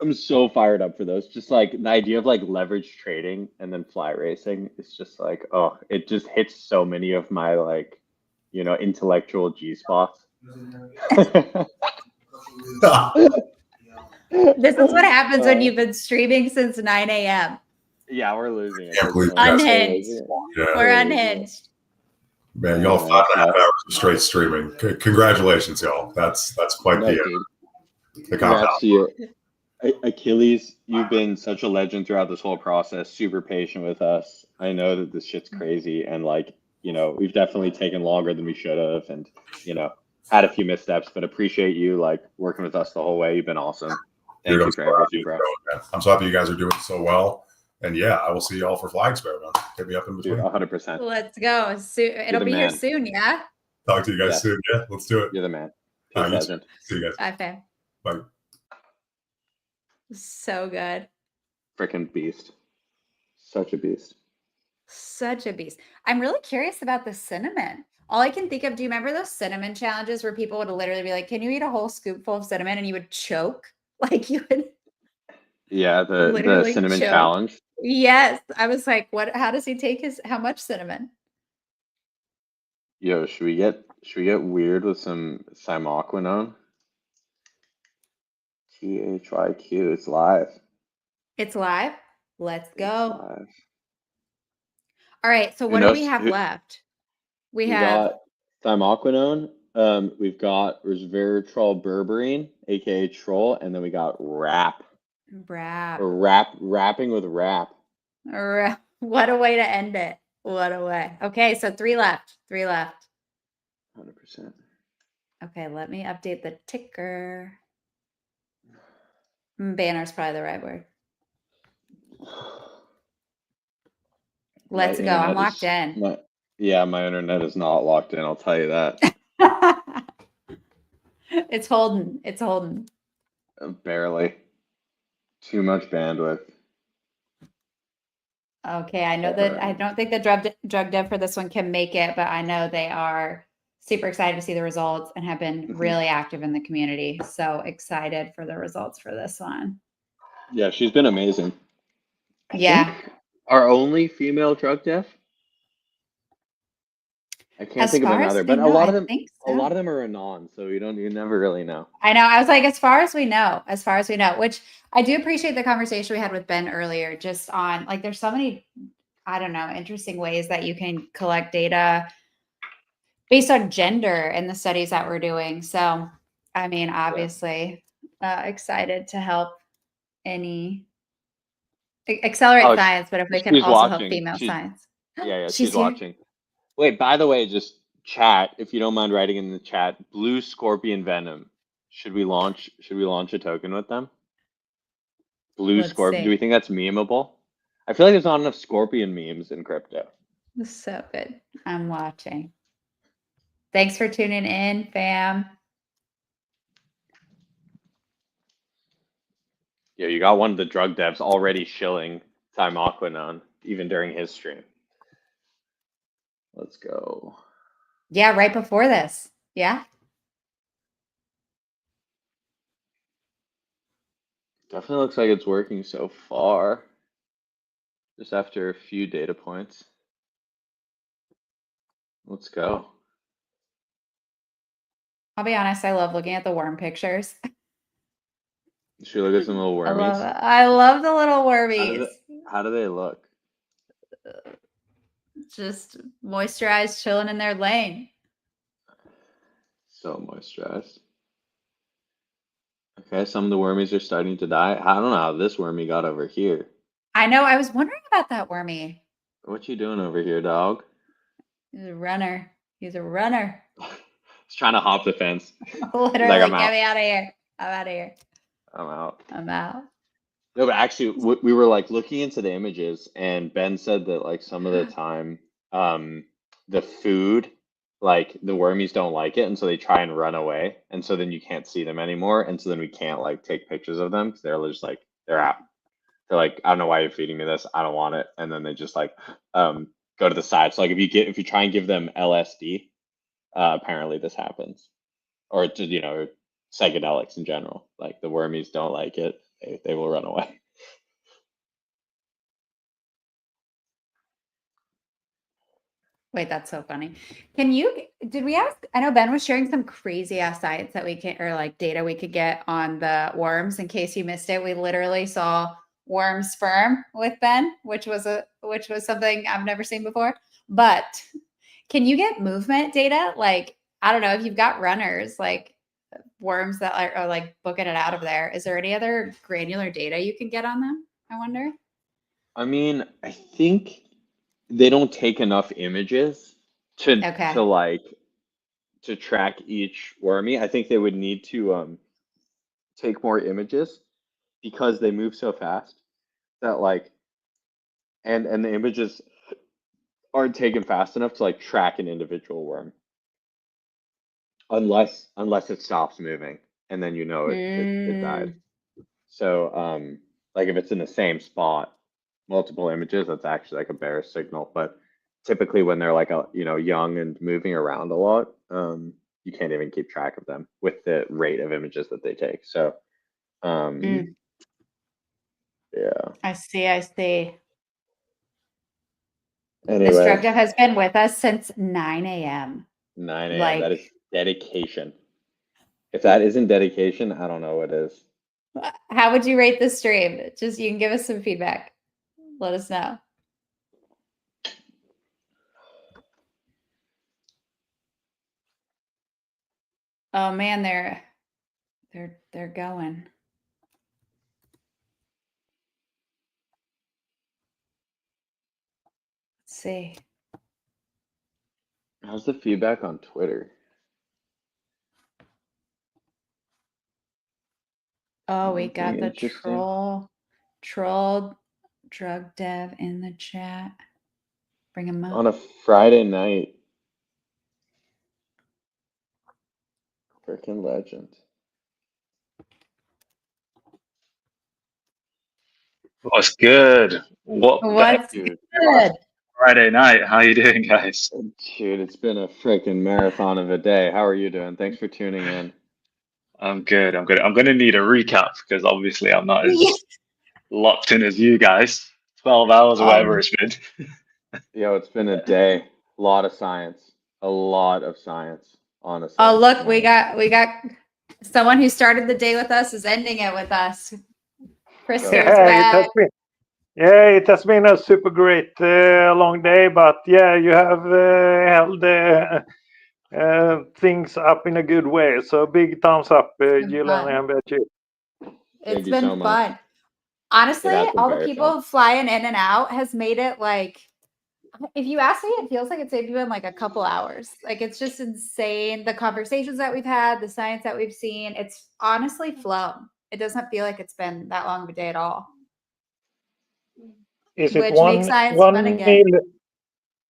S3: I'm so fired up for those. Just like the idea of like leverage trading and then fly racing is just like, oh, it just hits so many of my like, intellectual G spots.
S2: This is what happens when you've been streaming since 9 a.m.
S3: Yeah, we're losing it.
S12: Can't believe you guys-
S2: Unhinged.
S12: Yeah.
S2: We're unhinged.
S12: Man, y'all 5.5 hours of straight streaming. Congratulations, y'all. That's quite the compound.
S3: Congrats to you. Achilles, you've been such a legend throughout this whole process, super patient with us. I know that this shit's crazy and like, we've definitely taken longer than we should have and, had a few missteps, but appreciate you like working with us the whole way. You've been awesome. Thank you for everything, bro.
S12: I'm so happy you guys are doing so well. And yeah, I will see y'all for fly experiment. Hit me up in between.
S3: 100%.
S2: Let's go. It'll be here soon, yeah?
S12: Talk to you guys soon. Yeah, let's do it.
S3: You're the man.
S12: All right, legend. See you guys.
S2: Bye, fam.
S12: Bye.
S2: So good.
S3: Freaking beast. Such a beast.
S2: Such a beast. I'm really curious about the cinnamon. All I can think of, do you remember those cinnamon challenges where people would literally be like, can you eat a whole scoopful of cinnamon and you would choke? Like you would.
S3: Yeah, the cinnamon
S2: choke.
S3: challenge.
S2: Yes. I was like, how does he take how much cinnamon?
S3: Yo, should we get weird with some cymoquinone? THYQ, it's live.
S2: It's live. Let's go.
S3: Live.
S2: All right. So what do we have left? We have
S3: got cymoquinone. We've got resveratrol, aka troll, and then we got wrap. We're rapping with wrap.
S2: What a way to end it. What a way. Okay, so 3 left.
S3: 100%.
S2: Okay, let me update the ticker. Banner's probably the right word. Let's go. I'm locked in.
S3: My internet is not locked in. I'll tell you that.
S2: It's holding. It's holding.
S3: Barely. Too much bandwidth.
S2: Okay, I know that I don't think the drug dev for this one can make it, but I know they are super excited to see the results and have been really active in the community. So excited for the results for this one.
S3: Yeah, she's been amazing.
S2: Yeah.
S3: Our only female drug dev? I can't think of another, but a lot of them are anon, so you never really know.
S2: I know. I was like, as far as we know, which I do appreciate the conversation we had with Ben earlier, just on like, there's so many, I don't know, interesting ways that you can collect data based on gender in the studies that we're doing. So, I mean, obviously, excited to help accelerate science, but if we can also help female science.
S3: Yeah, she's watching. Wait, by the way, just chat, if you don't mind writing in the chat, blue scorpion venom. Should we launch a token with them? Blue scorpion. Do we think that's memeable? I feel like there's not enough scorpion memes in crypto.
S2: So good. I'm watching. Thanks for tuning in, fam.
S3: Yeah, you got one of the drug devs already shilling Thymoquinone even during his stream. Let's go.
S2: Yeah, right before this. Yeah.
S3: Definitely looks like it's working so far. Just after a few data points. Let's go.
S2: I'll be honest, I love looking at the worm pictures.
S3: Should we look at some little
S2: I love
S3: wormies?
S2: it. I love the little wormies.
S3: How do they look?
S2: Just moisturized, chilling in their lane.
S3: So moisturized. Okay, some of the wormies are starting to die. I don't know how this wormy got over here.
S2: I know. I was wondering about that wormy.
S3: What you doing over here, dog?
S2: He's a runner. He's a runner.
S3: He's trying to hop the fence.
S2: Literally,
S3: like, I'm
S2: get
S3: out.
S2: me out of here. I'm out of here.
S3: I'm out.
S2: I'm out.
S3: No, but actually, we were like looking into the images, and Ben said that like some of the time, the food, like the wormies don't like it, and so they try and run away, and so then you can't see them anymore, and so then we can't like take pictures of them because they're just like they're out. They're like, I don't know why you're feeding me this. I don't want it, and then they just like go to the side. So like if you try and give them LSD, apparently this happens, or psychedelics in general. Like the wormies don't like it. They will run away.
S2: Wait, that's so funny. Did we ask? I know Ben was sharing some crazy ass science that we can, or like data we could get on the worms. In case you missed it, we literally saw worm sperm with Ben, which was something I've never seen before. But can you get movement data? Like, I don't know if you've got runners, like worms that are like booking it out of there. Is there any other granular data you can get on them? I wonder.
S3: I mean, I think they don't take enough images to track each wormy. I think they would need to take more images because they move so fast that like and the images aren't taken fast enough to like track an individual worm. Unless it stops moving and then it died. So like if it's in the same spot, multiple images, that's actually like a bear signal. But typically when they're like young and moving around a lot, you can't even keep track of them with the rate of images that they take. So yeah.
S2: I see.
S3: Anyway,
S2: this drug dev has been with us since 9 a.m.
S3: 9 a.m. That is dedication. If that isn't dedication, I don't know what is.
S2: How would you rate this stream? Just you can give us some feedback. Let us know. Oh man, they're going. Let's see.
S3: How's the feedback on Twitter?
S2: Oh, we got the troll drug dev in the chat. Bring him up.
S3: On a Friday night. Freaking legend.
S13: What's good?
S2: What's good?
S13: Friday night. How you doing, guys?
S3: Dude, it's been a freaking marathon of a day. How are you doing? Thanks for tuning in.
S13: I'm good. I'm good. I'm going to need a recap because obviously I'm not as locked in as you guys. 12 hours or whatever it's been.
S3: Yo, it's been a day. A lot of science. A lot of science, honestly.
S2: Oh, look, we got someone who started the day with us is ending it with us. Crystal's back.
S14: It has been a super great long day, but yeah, you have held things up in a good way. So big thumbs up, Gillian and Betty.
S2: It's been fun. Honestly, all the people flying in and out has made it like, if you ask me, it feels like it saved you in like a couple hours. Like it's just insane. The conversations that we've had, the science that we've seen, it's honestly flown. It doesn't feel like it's been that long of a day at all.
S14: Is it one meal?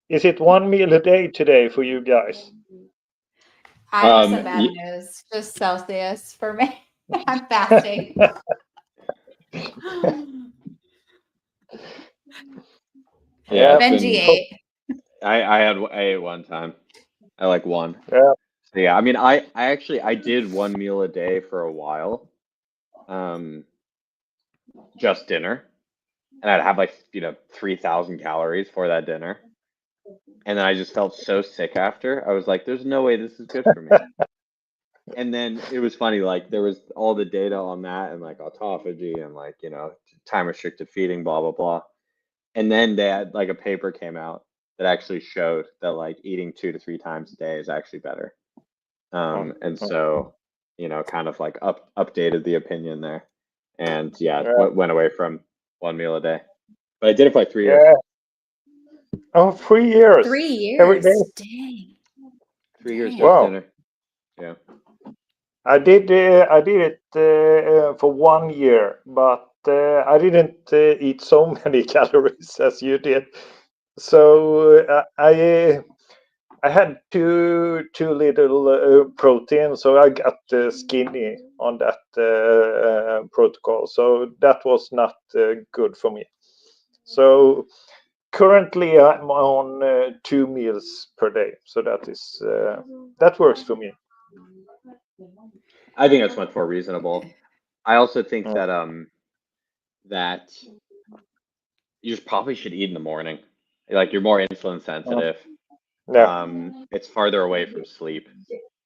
S14: Is it one meal a day today for you guys?
S2: I have some bad news. Just Celsius for me. I'm fasting.
S3: Yeah, it's
S2: Benji
S3: been.
S2: ate.
S3: I ate one time. I like one.
S14: Yeah.
S3: So yeah, I mean, I did one meal a day for a while, just dinner, and I'd have like 3,000 calories for that dinner, and then I just felt so sick after. I was like, "There's no way this is good for me." And then it was funny, like there was all the data on that and like autophagy and like time restricted feeding, blah blah blah. And then they had like a paper came out that actually showed that like eating 2 to 3 times a day is actually better. And so, kind of like updated the opinion there. And yeah,
S14: Yeah.
S3: went away from one meal a day. But I did it for like 3 years.
S14: Yeah. Oh, 3 years.
S2: 3
S14: Every day.
S2: years. Dang.
S3: 3 years just
S14: Wow.
S3: dinner. Yeah.
S14: I did it for 1 year, but I didn't eat so many calories as you did. So I had too little protein, so I got skinny on that protocol. So that was not good for me. So currently I'm on 2 meals per day. So that works for me.
S3: I think that's much more reasonable. I also think that that you just probably should eat in the morning. Like you're more insulin sensitive.
S14: Yeah.
S3: It's farther away from sleep.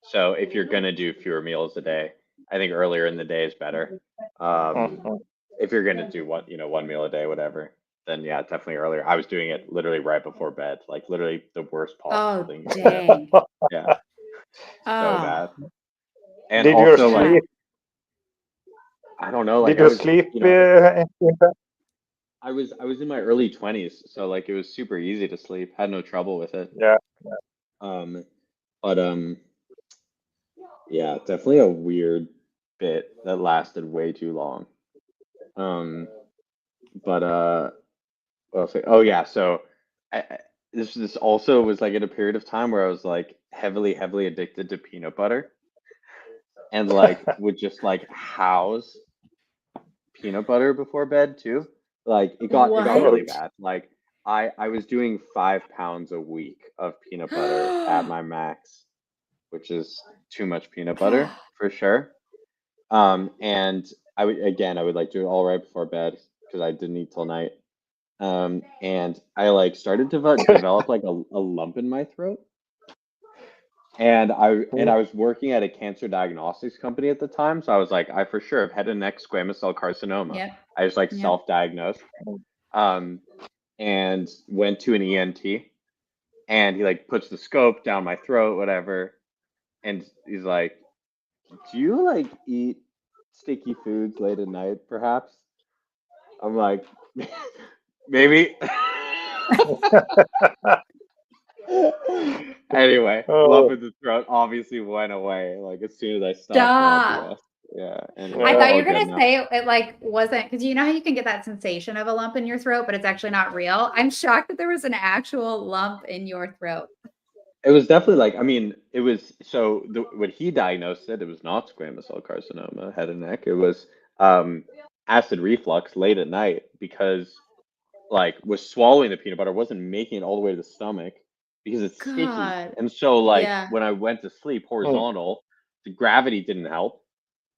S3: So if you're gonna do fewer meals a day, I think earlier in the day is better. If you're gonna do one meal a day, whatever, then yeah, definitely earlier. I was doing it literally right before bed, like literally the worst possible thing.
S2: Dang.
S3: Yeah. So
S2: Oh.
S3: bad. And
S14: Did you
S3: also like
S14: sleep?
S3: I don't know, like
S14: Did you sleep in bed?
S3: I was in my early 20s, so like it was super easy to sleep. Had no trouble with it.
S14: Yeah.
S3: But yeah, definitely a weird bit that lasted way too long. But oh yeah, so this also was like in a period of time where I was like heavily addicted to peanut butter, and like would just like house peanut butter before bed too. Like it got really bad. Like I was doing 5 pounds a week of peanut butter at my max, which is too much peanut butter for sure. And I would like do it all right before bed because I didn't eat till night. And I like started to develop like a lump in my throat. And I was working at a cancer diagnostics company at the time, so I was like, I for sure have head and neck squamous cell carcinoma.
S2: Yep.
S3: I just like
S2: Yep.
S3: self-diagnosed, and went to an ENT, and he like puts the scope down my throat, whatever, and he's like, "Do you like eat sticky foods late at night, perhaps?" I'm like, maybe. Anyway, lump in the throat obviously went away like as soon as I stopped
S2: Stop.
S3: LDS. Yeah. Anyway,
S2: I thought you
S3: all
S2: were
S3: good
S2: gonna
S3: now.
S2: say it like wasn't, because you know how you can get that sensation of a lump in your throat, but it's actually not real. I'm shocked that there was an actual lump in your throat.
S3: It was definitely like, I mean, it was so when he diagnosed it, it was not squamous cell carcinoma, head and neck. It was acid reflux late at night because like was swallowing the peanut butter, wasn't making it all the way to the stomach because it's sticky.
S2: God.
S3: And so like
S2: Yeah.
S3: when I went to sleep horizontal, the gravity didn't help.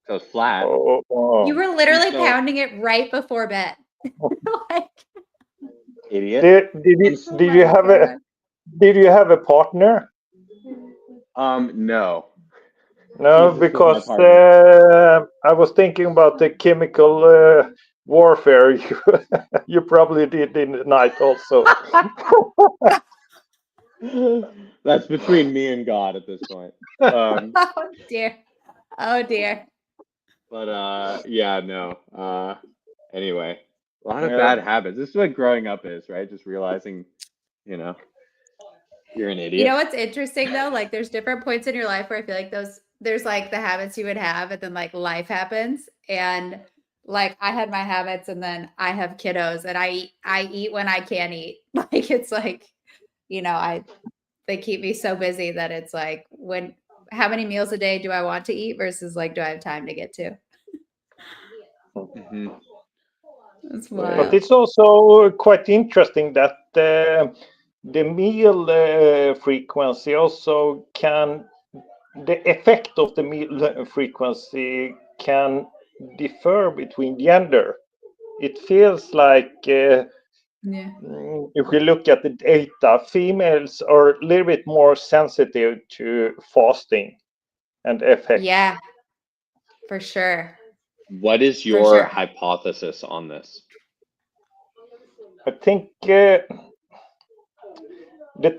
S3: So it was flat.
S2: You were literally
S3: so-
S2: pounding it right before bed. Like,
S3: Idiot.
S14: Did you have a partner?
S3: No.
S14: No,
S3: Jesus was my
S14: because
S3: partner.
S14: I was thinking about the chemical warfare you probably did in the night also.
S3: That's between me and God at this point.
S2: oh dear. Oh dear.
S3: But yeah, no. Anyway, a lot of
S14: Yeah.
S3: bad habits. This is what growing up is, right? Just realizing, you're an idiot.
S2: You know what's interesting though? Like there's different points in your life where I feel like there's like the habits you would have, and then like life happens. And like I had my habits, and then I have kiddos, and I eat when I can eat. Like it's like, they keep me so busy that it's like how many meals a day do I want to eat versus like do I have time to get to?
S3: Mm-hmm.
S2: That's
S3: Right.
S14: But
S2: wild.
S14: it's also quite interesting that the meal frequency also can, the effect of the meal frequency can differ between gender. It feels like
S2: Yeah.
S14: if we look at the data, females are a little bit more sensitive to fasting and effect.
S2: Yeah, for sure.
S3: What is
S2: For
S3: your
S2: sure.
S3: hypothesis on this?
S14: I think the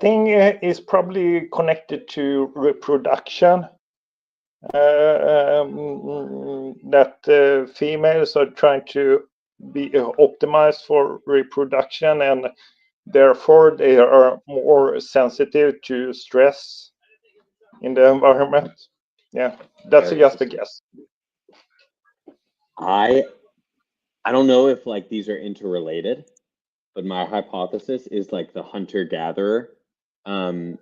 S14: thing is probably connected to reproduction. That females are trying to be optimized for reproduction, and therefore they are more sensitive to stress in the environment. Yeah, that's
S3: Very
S14: just a
S3: interesting.
S14: guess.
S3: I don't know if like these are interrelated, but my hypothesis is like the hunter-gatherer kind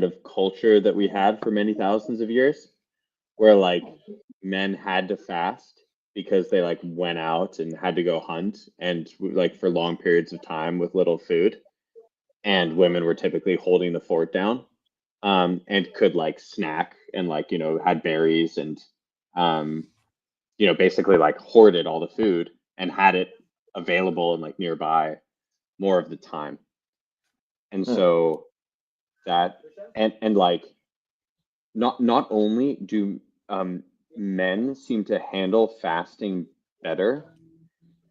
S3: of culture that we had for many thousands of years, where like men had to fast because they like went out and had to go hunt and like for long periods of time with little food, and women were typically holding the fort down, and could like snack and like had berries and basically like hoarded all the food and had it available and like nearby more of the time. And so that and like not only do men seem to handle fasting better,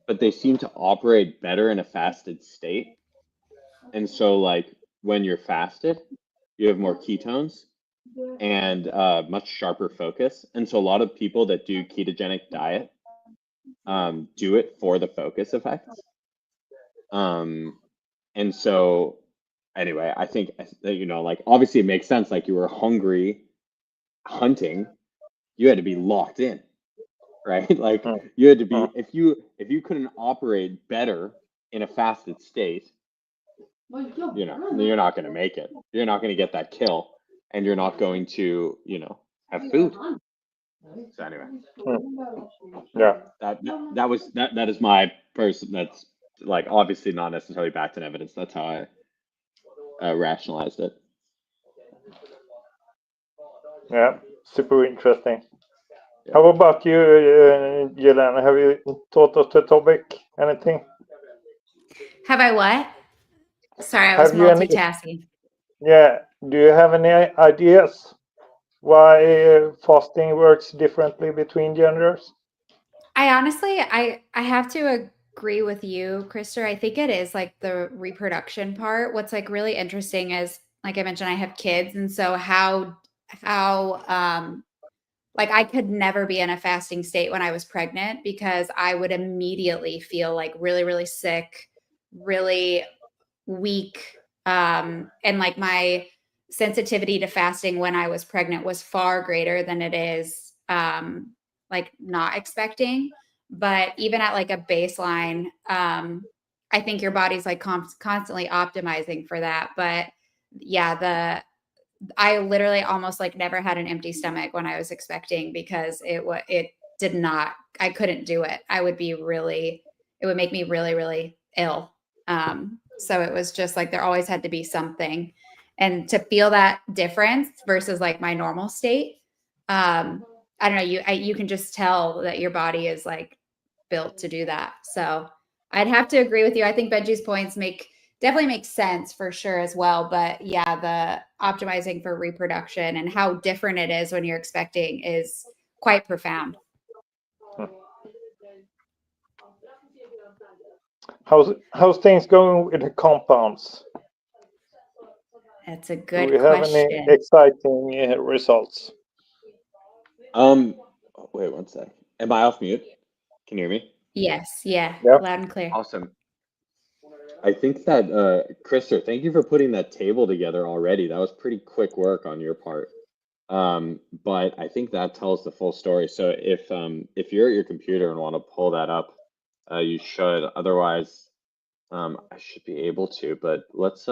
S3: but they seem to operate better in a fasted state. And so like when you're fasted, you have more ketones and much sharper focus. And so a lot of people that do ketogenic diet do it for the focus effects. And so anyway, I think like obviously it makes sense. Like you were hungry hunting, you had to be locked in, right? Like you had to be if you couldn't operate better in a fasted state, you're not going to make it. You're not going to get that kill, and you're not going to have food. So anyway,
S14: Yeah,
S3: that is my person. That's like obviously not necessarily backed in evidence. That's how I rationalized it.
S14: yeah, super interesting. How about you, Yelena? Have you thought of the topic? Anything?
S2: Have I what? Sorry, I was
S14: Have you any?
S2: multitasking.
S14: Yeah. Do you have any ideas why fasting works differently between genders?
S2: I honestly, I have to agree with you, Krister. I think it is like the reproduction part. What's like really interesting is, like I mentioned, I have kids, and so how like I could never be in a fasting state when I was pregnant because I would immediately feel like really, really sick, really weak. And like my sensitivity to fasting when I was pregnant was far greater than it is like not expecting. But even at like a baseline, I think your body's like constantly optimizing for that. But yeah, I literally almost like never had an empty stomach when I was expecting because it did not, I couldn't do it. I would be it would make me really, really ill. So it was just like, there always had to be something. And to feel that difference versus like my normal state, I don't know, you can just tell that your body is like built to do that. So I'd have to agree with you. I think Benji's points definitely makes sense for sure as well. But yeah, the optimizing for reproduction and how different it is when you're expecting is quite profound.
S14: How's things going with the compounds?
S2: That's a
S14: Do
S2: good
S14: we have any
S2: question.
S14: exciting results?
S3: Wait one sec. Am I off mute? Can you hear me?
S2: Yes, yeah,
S14: Yep.
S2: loud and clear.
S3: Awesome. I think that Krister, thank you for putting that table together already. That was pretty quick work on your part. But I think that tells the full story. So if you're at your computer and want to pull that up, you should. Otherwise, I should be able to. But let's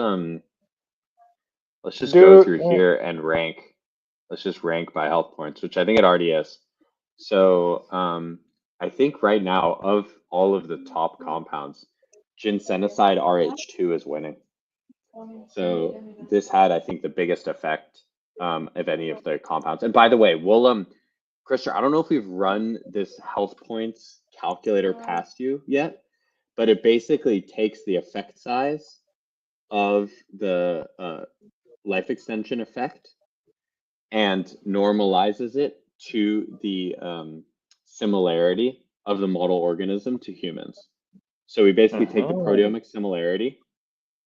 S3: just go through here and rank. Let's just rank by health points, which I think it already is. So I think right now, of all of the top compounds, ginsenoside RH2 is winning. So this had, I think, the biggest effect of any of the compounds. And by the way, we'll Christopher, I don't know if we've run this health points calculator past you yet, but it basically takes the effect size of the life extension effect and normalizes it to the similarity of the model organism to humans. So we basically take the proteomic similarity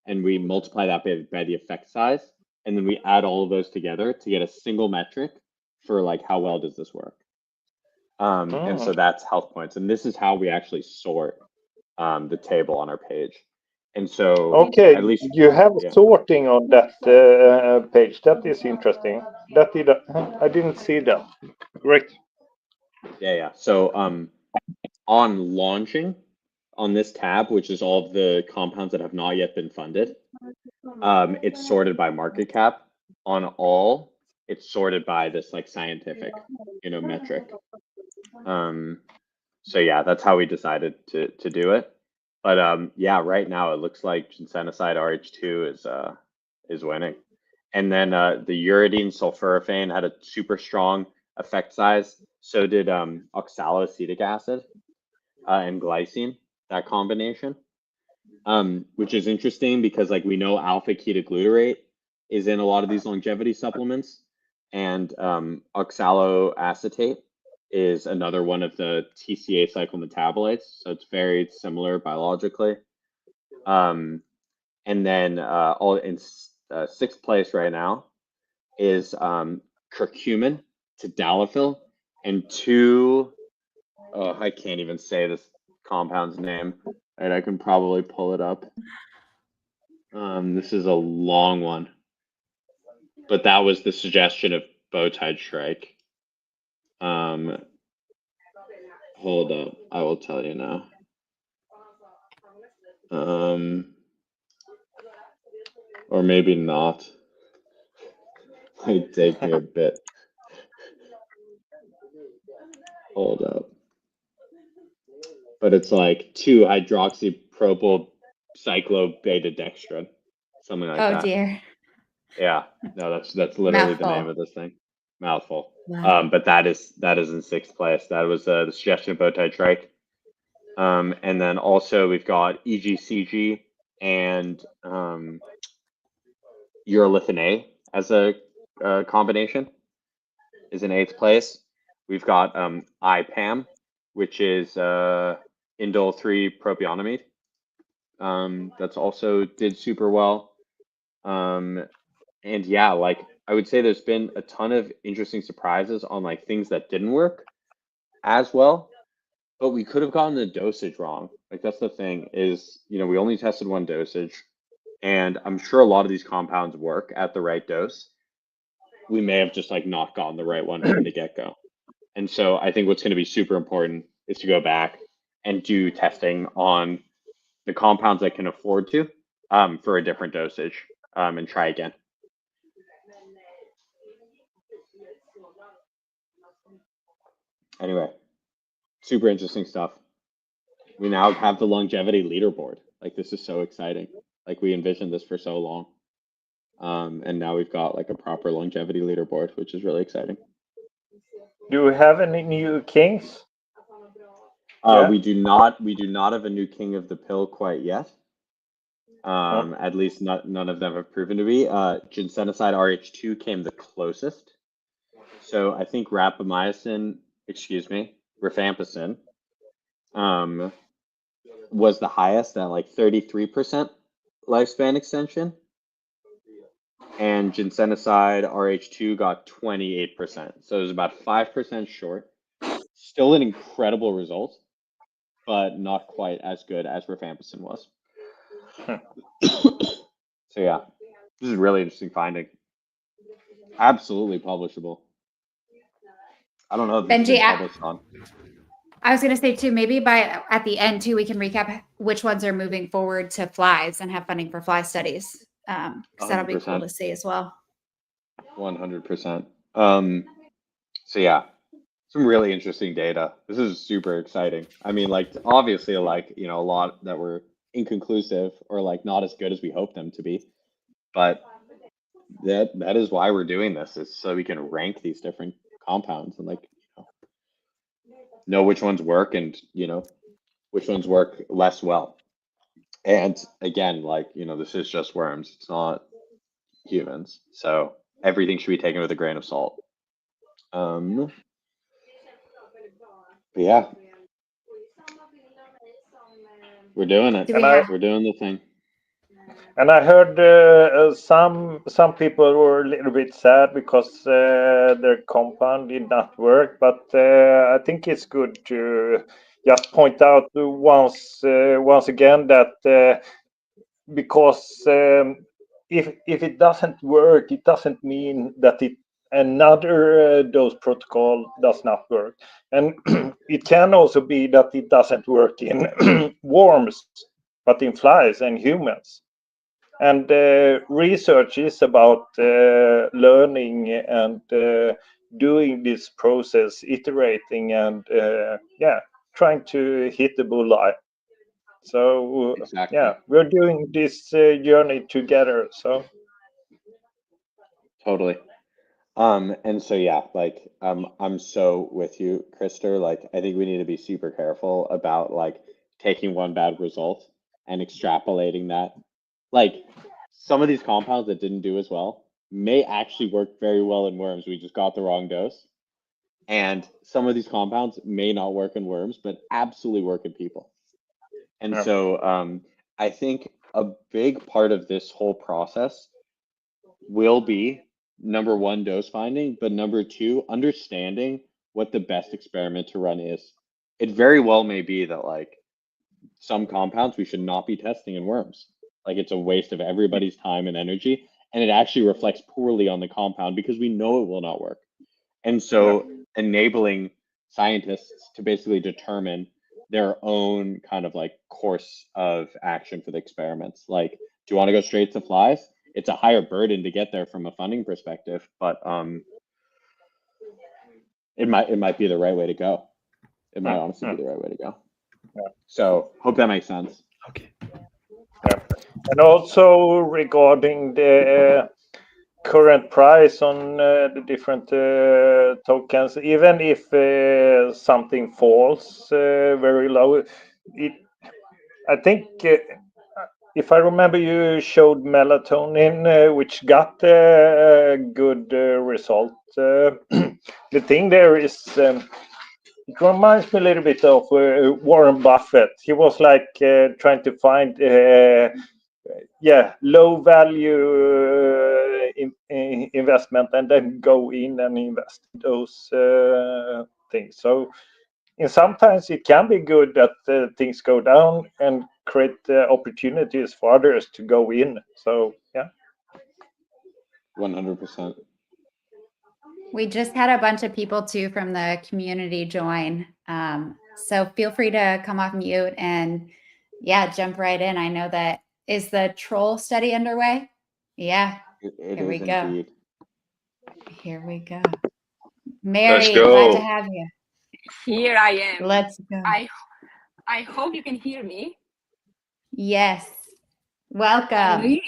S3: and we multiply that by the effect size, and then we add all of those together to get a single metric for like how well does this work. And so that's health points, and this is how we actually sort the table on our page. And so
S14: Okay,
S3: at least
S14: you have sorting on that page. That is interesting. I didn't see that. Great.
S3: Yeah. So on launching, on this tab, which is all of the compounds that have not yet been funded, it's sorted by market cap. On all, it's sorted by this like scientific, metric. So yeah, that's how we decided to do it. But yeah, right now it looks like ginsenoside RH2 is winning. And then the uridine sulforaphane had a super strong effect size. So did oxaloacetic acid and glycine, that combination, which is interesting because like we know alpha ketoglutarate is in a lot of these longevity supplements, and oxaloacetate is another one of the TCA cycle metabolites, so it's very similar biologically. And then all in sixth place right now is curcumin, tadalafil, and two. Oh, I can't even say this compound's name. Right, I can probably pull it up. This is a long one, but that was the suggestion of Bowtie Shrike. Hold up, I will tell you now. Or maybe not. Might take me a bit. Hold up. But it's like 2-hydroxypropyl cyclobeta-dextrin, something like that.
S2: Oh dear.
S3: Yeah, no, that's literally the name of this thing. Mouthful.
S2: Wow.
S3: But that is in sixth place. That was the suggestion of Bowtie Shrike. And then also we've got EGCG and urolithin A as a combination is in eighth place. We've got IPAM, which is indole 3 propionamide. That's also did super well. And yeah, like I would say there's been a ton of interesting surprises on like things that didn't work as well, but we could have gotten the dosage wrong. Like that's the thing is, we only tested one dosage, and I'm sure a lot of these compounds work at the right dose. We may have just like not gotten the right one from the get-go. And so I think what's going to be super important is to go back and do testing on the compounds that can afford to for a different dosage and try again. Anyway, super interesting stuff. We now have the longevity leaderboard. Like this is so exciting. Like we envisioned this for so long. And now we've got like a proper longevity leaderboard, which is really exciting.
S14: Do we have any new kings?
S3: We do not have a new king of the pill quite yet. At least none of them have proven to be. Ginsenoside RH2 came the closest. So I think rifampicin was the highest at like 33% lifespan extension. And ginsenoside RH2 got 28%. So it was about 5% short. Still an incredible result, but not quite as good as rifampicin was. So yeah, this is a really interesting finding. Absolutely publishable. I don't know if it's been published on.
S2: I was going to say too, maybe at the end too, we can recap which ones are moving forward to flies and have funding for fly studies. Because that'll be cool to see as well.
S3: 100%. So some really interesting data. This is super exciting. I mean, like, obviously, like, you know, a lot that were inconclusive or like not as good as we hoped them to be, but that is why we're doing this, is so we can rank these different compounds and, like, you know which ones work and, you know, which ones work less well. And again, like, you know, this is just worms, it's not humans, so everything should be taken with a grain of salt. But yeah, we're doing it.
S2: Do we have?
S3: We're doing the thing.
S14: And I heard some people were a little bit sad because their compound did not work. But I think it's good to just point out once again that because if it doesn't work, it doesn't mean that another dose protocol does not work, and it can also be that it doesn't work in worms, but in flies and humans. And research is about learning and doing this process, iterating and trying to hit the bullseye. So
S3: Exactly.
S14: yeah, we're doing this journey together. So
S3: Totally. And so yeah, like I'm so with you, Krister. Like, I think we need to be super careful about like taking one bad result and extrapolating that. Like, some of these compounds that didn't do as well may actually work very well in worms. We just got the wrong dose. And some of these compounds may not work in worms, but absolutely work in people. And
S14: Yeah.
S3: so I think a big part of this whole process will be, number one, dose finding, but number two, understanding what the best experiment to run is. It very well may be that like some compounds we should not be testing in worms. Like, it's a waste of everybody's time and energy, and it actually reflects poorly on the compound because we know it will not work. And so enabling scientists to basically determine their own kind of like course of action for the experiments. Like, do you want to go straight to flies? It's a higher burden to get there from a funding perspective, but it might be the right way to go. It might honestly be the right way to go.
S14: Yeah.
S3: So hope that makes sense.
S1: Okay.
S14: Yeah. And also regarding the current price on the different tokens, even if something falls very low, I think if I remember, you showed melatonin, which got a good result. The thing there is, it reminds me a little bit of Warren Buffett. He was like trying to find low value investment and then go in and invest in those things. So sometimes it can be good that things go down and create opportunities for others to go in. So yeah.
S3: 100%.
S2: We just had a bunch of people too from the community join. So feel free to come off mute and jump right in. I know that is the troll study underway. Yeah. Here we go.
S3: Indeed.
S2: Here we go. Mary,
S13: Let's go.
S2: glad to have you.
S15: Here I am.
S2: Let's go.
S15: I hope you can hear me.
S2: Yes. Welcome.
S15: I really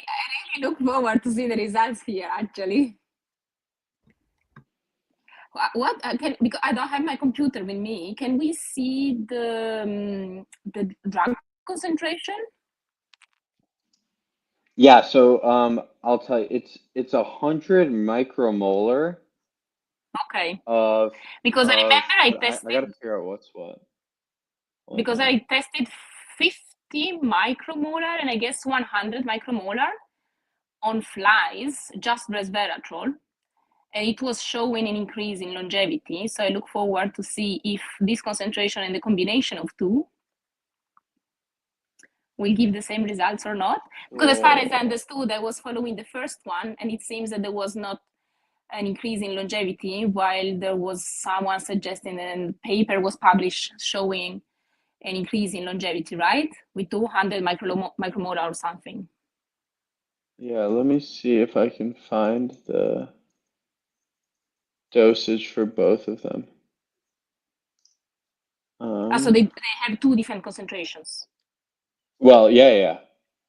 S15: look forward to see the results here, actually. Because I don't have my computer with me, can we see the drug concentration?
S3: Yeah, so I'll tell you, it's 100 micromolar.
S15: Okay.
S3: Of
S15: because I remember I tested.
S3: I gotta figure out what's what.
S15: Because I tested 50 micromolar and I guess 100 micromolar on flies, just resveratrol, and it was showing an increase in longevity. So I look forward to see if this concentration and the combination of two will give the same results or not. Because as far as I understood, I was following the first one, and it seems that there was not an increase in longevity, while there was someone suggesting, and a paper was published showing an increase in longevity, right? With 200 micromolar or something.
S3: Yeah, let me see if I can find the dosage for both of them.
S15: So they have two different concentrations.
S3: Well, yeah.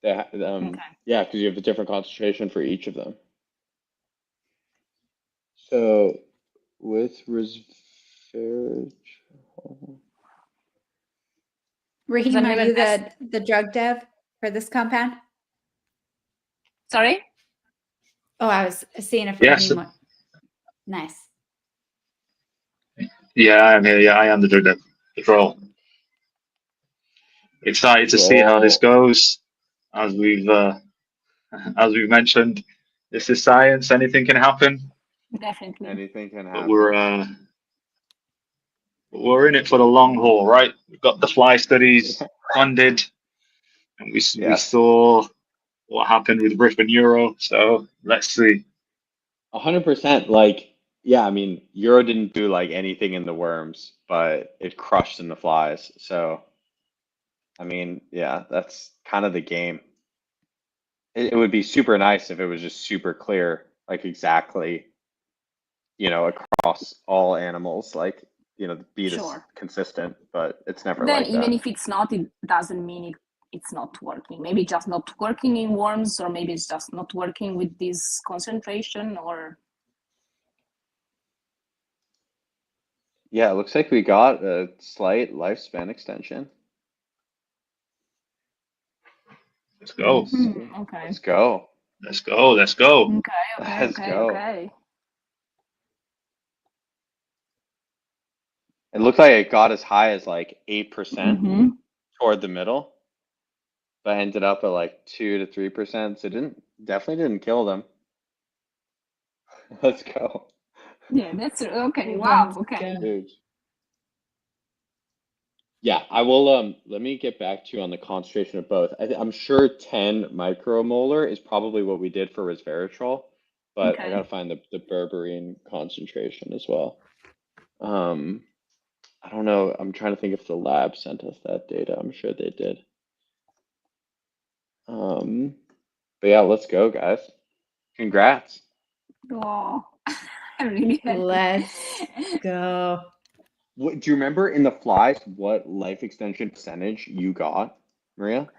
S15: Okay.
S3: Yeah, because you have a different concentration for each of them. So with resveratrol.
S2: Raheem, are you the drug dev for this compound?
S15: Sorry?
S2: Oh, I was seeing if
S13: Yes.
S2: Raheem. Nice.
S13: Yeah, I'm here. Yeah, I am the drug dev control. Excited to see how this goes. As we've mentioned, this is science. Anything can happen.
S15: Definitely.
S3: Anything can
S13: But
S3: happen.
S13: we're in it for the long haul, right? We've got the fly studies funded, and we saw what happened with Riff and Euro. So let's see.
S3: 100%. Like, yeah, I mean, Euro didn't do like anything in the worms, but it crushed in the flies. So, I mean, yeah, that's kind of the game. It would be super nice if it was just super clear, like exactly, across all animals, like, be this consistent, but it's never
S15: Then
S3: like
S15: even
S3: that.
S15: if it's not, it doesn't mean it's not working. Maybe just not working in worms, or maybe it's just not working with this concentration, or.
S3: Yeah, it looks like we got a slight lifespan extension.
S13: Let's go.
S15: Okay.
S3: Let's go.
S13: Let's go. Let's go.
S15: Okay.
S3: It looked like it got as high as like 8% toward the middle, but ended up at like 2 to 3%. So definitely didn't kill them. Let's go.
S15: Yeah, that's okay. Wow. Okay.
S3: Huge. Yeah, I will. Let me get back to you on the concentration of both. I'm sure 10 micromolar is probably what we did for resveratrol, but I gotta find the berberine concentration as well. I don't know. I'm trying to think if the lab sent us that data. I'm sure they did. But yeah, let's go, guys. Congrats.
S15: Oh, I'm really happy.
S2: Let's go.
S3: Do you remember in the flies what life extension percentage you got, Maria?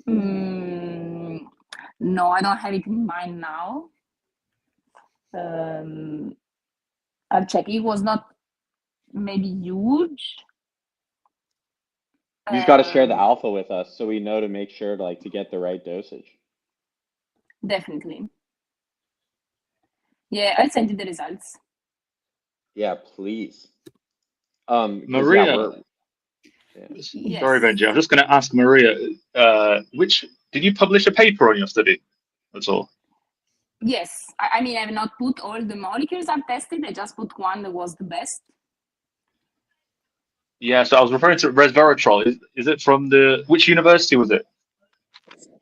S15: No, I don't have it in mind now. I'll check. It was not maybe huge.
S3: You just got to share the alpha with us so we know to make sure to get the right dosage.
S15: Definitely. Yeah, I'll send you the results.
S3: Yeah, please.
S13: Maria.
S15: Yes.
S13: Sorry, Benji. I'm just going to ask Maria. Did you publish a paper on your study? That's all.
S15: Yes. I mean, I've not put all the molecules I've tested. I just put one that was the best.
S13: Yeah, so I was referring to resveratrol. Is it from which university was it?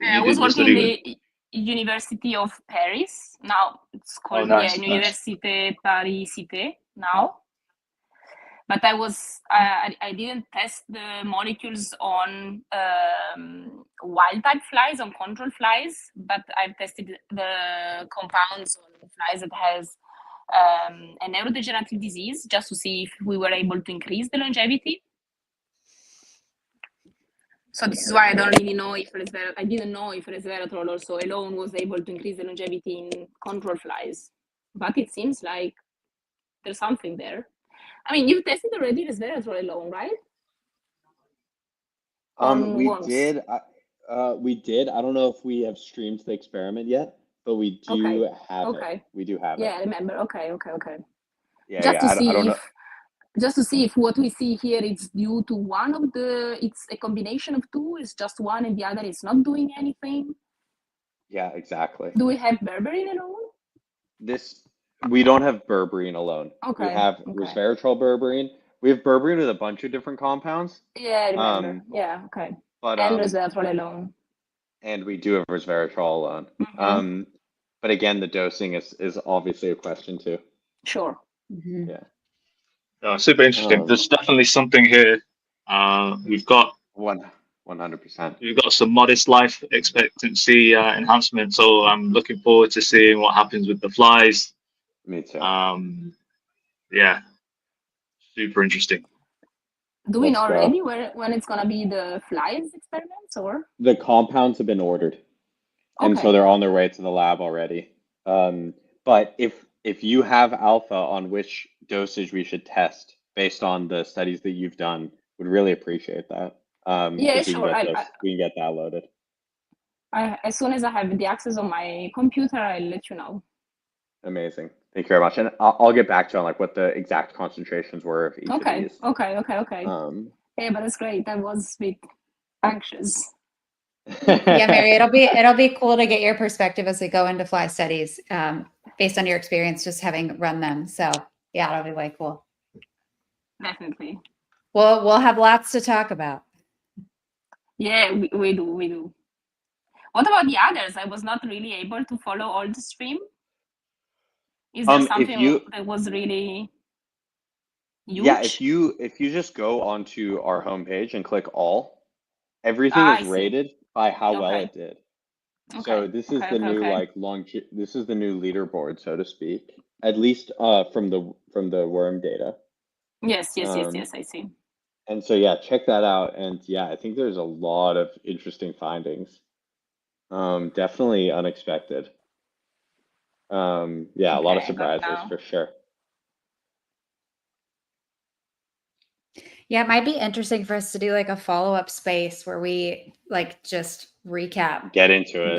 S15: I was working in the University of Paris. Now it's called Université Paris-Cité now. But I didn't test the molecules on wild type flies, on control flies, but I've tested the compounds on flies that has a neurodegenerative disease, just to see if we were able to increase the longevity. So this is why I don't really know if I didn't know if resveratrol also alone was able to increase the longevity in control flies. But it seems like there's something there. I mean, you've tested already resveratrol alone, right?
S3: We did. We did. I don't know if we have streamed the experiment yet, but we do have it. We do have it.
S15: Yeah, I remember. Okay.
S3: Yeah, I don't know.
S15: Just to see if what we see here is due to one of it's a combination of two, it's just one and the other is not doing anything.
S3: Yeah, exactly.
S15: Do we have berberine alone?
S3: We don't have berberine alone.
S15: Okay.
S3: We have resveratrol berberine. We have berberine with a bunch of different compounds.
S15: Yeah, I remember. Yeah, okay.
S3: But,
S15: and resveratrol alone.
S3: And we do have resveratrol alone. But again, the dosing is obviously a question too.
S15: Sure.
S3: Yeah.
S13: Super interesting. There's definitely something here. We've got
S3: 100%.
S13: We've got some modest life expectancy enhancement. So I'm looking forward to seeing what happens with the flies.
S3: Me too.
S13: Yeah. Super interesting.
S15: Do we
S3: Let's
S15: know
S3: go.
S15: already when it's gonna be the flies experiments or?
S3: The compounds have been ordered, and so
S15: Okay.
S3: they're on their way to the lab already. But if you have alpha on which dosage we should test based on the studies that you've done, would really appreciate that.
S15: Yeah,
S3: Because we can
S15: sure.
S3: get that loaded.
S15: As soon as I have the access on my computer, I'll let you know.
S3: Amazing. Thank you very much. And I'll get back to you on like what the exact concentrations were of each of these.
S15: Okay. Yeah, but that's great. I was a bit anxious.
S2: Yeah, Mary, it'll be cool to get your perspective as we go into fly studies, based on your experience just having run them. So yeah, it'll be way cool.
S15: Definitely.
S2: We'll have lots to talk about.
S15: Yeah, we do. What about the others? I was not really able to follow all the stream. Is there something that was really huge?
S3: Yeah, if you just go onto our homepage and click all, everything is rated by how well it did. So this is the new this is the new leaderboard, so to speak. At least from the worm data.
S15: Yes, I see.
S3: And so yeah, check that out. And yeah, I think there's a lot of interesting findings. Definitely unexpected. Yeah, a lot of surprises for sure.
S2: Yeah, it might be interesting for us to do like a follow-up space where we like just recap.
S3: Get into it.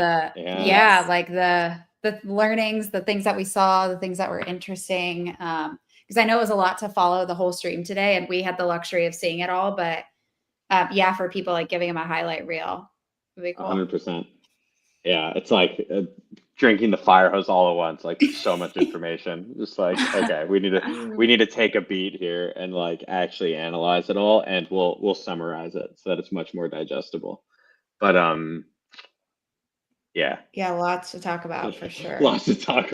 S2: Like the learnings, the things that we saw, the things that were interesting. Because I know it was a lot to follow the whole stream today, and we had the luxury of seeing it all. But yeah, for people like giving them a highlight reel, would be cool.
S3: 100%. Yeah, it's like drinking the fire hose all at once. Like so much information. Just like, okay, we need to take a beat here and like actually analyze it all, and we'll summarize it so that it's much more digestible. But yeah,
S2: lots to talk about for sure.
S3: Lots to talk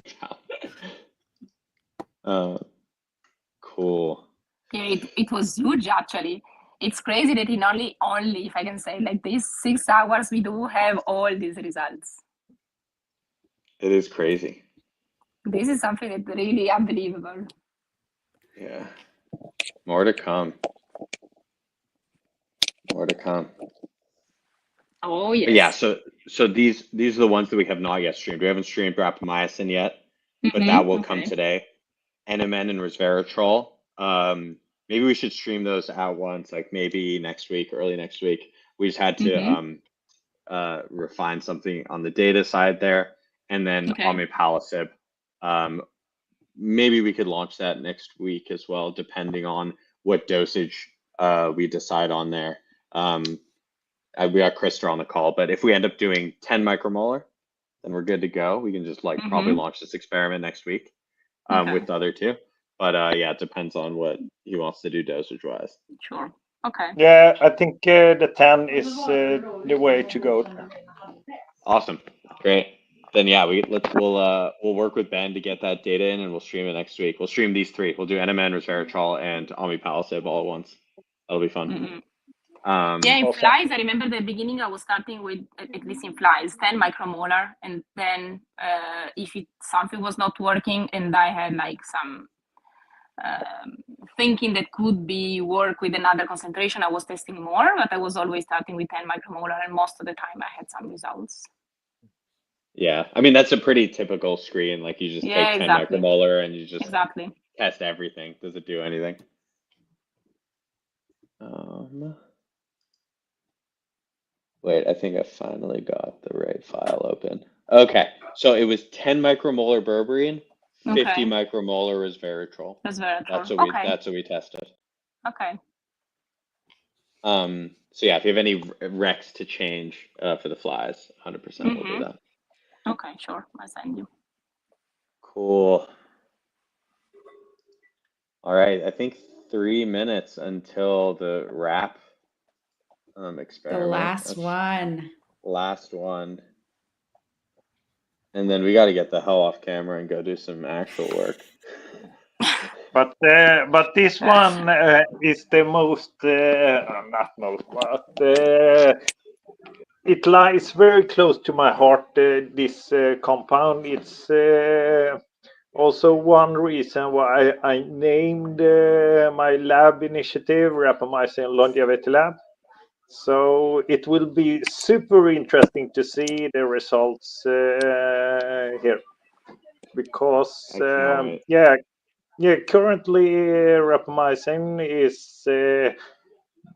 S3: about. Cool.
S15: Yeah, it was huge actually. It's crazy that in only if I can say like these 6 hours we do have all these results.
S3: It is crazy.
S15: This is something that's really unbelievable.
S3: Yeah. More to come.
S15: Oh yes.
S3: But yeah, so these are the ones that we have not yet streamed. We haven't streamed rapamycin yet, but that will come today. NMN and resveratrol. Maybe we should stream those at once, like maybe next week, early next week. We just had to refine something on the data side there. And then omeprazole. Maybe we could launch that next week as well, depending on what dosage we decide on there. We got Krista on the call, but if we end up doing 10 micromolar, then we're good to go. We can just like probably launch this experiment next week with the other two. But yeah, it depends on what he wants to do dosage wise.
S15: Sure. Okay.
S14: Yeah, I think the 10 is the way to go.
S3: Awesome. Great. Then yeah, we'll work with Ben to get that data in, and we'll stream it next week. We'll stream these 3. We'll do NMN, resveratrol, and omeprazole all at once. That'll be fun.
S15: Yeah, in flies, I remember the beginning I was starting with, at least in flies, 10 micromolar. And then if something was not working and I had like some thinking that could be work with another concentration, I was testing more, but I was always starting with 10 micromolar, and most of the time I had some results.
S3: Yeah, I mean, that's a pretty typical screen. Like you just take 10 micromolar and you just test everything. Does it do anything? Wait, I think I finally got the right file open. Okay, so it was 10 micromolar berberine, 50 micromolar resveratrol. That's what we tested.
S15: Okay.
S3: So yeah, if you have any recs to change for the flies, 100% we'll do that.
S15: Okay, sure. I'll send you.
S3: Cool. All right, I think 3 minutes until the wrap experiment.
S2: The last one.
S3: Last one. And then we got to get the hell off camera and go do some actual work.
S14: But this one is the most, not most, but it lies very close to my heart. This compound, it's also one reason why I named my lab initiative Rapamycin Longevity Lab. So it will be super interesting to see the results here, because currently rapamycin is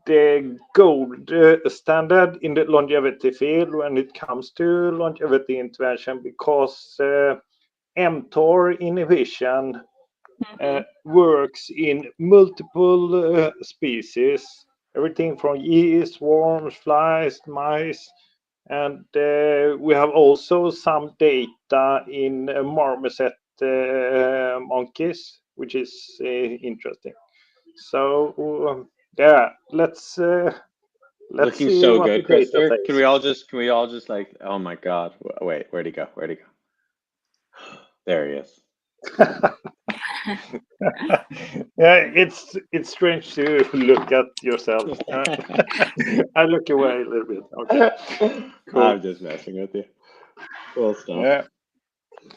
S14: the gold standard in the longevity field when it comes to longevity intervention, because mTOR inhibition works in multiple species, everything from yeast, worms, flies, mice, and we have also some data in marmoset monkeys, which is interesting. So yeah, let's
S3: Looking
S14: see
S3: so
S14: what
S3: good,
S14: the data
S3: Krister.
S14: says.
S3: Can we all just like, oh my God, wait, where'd he go? There he is.
S14: Yeah, it's strange to look at yourself. I look away a little bit. Okay, cool.
S3: I'm just messing with you. Cool stuff.
S14: Yeah.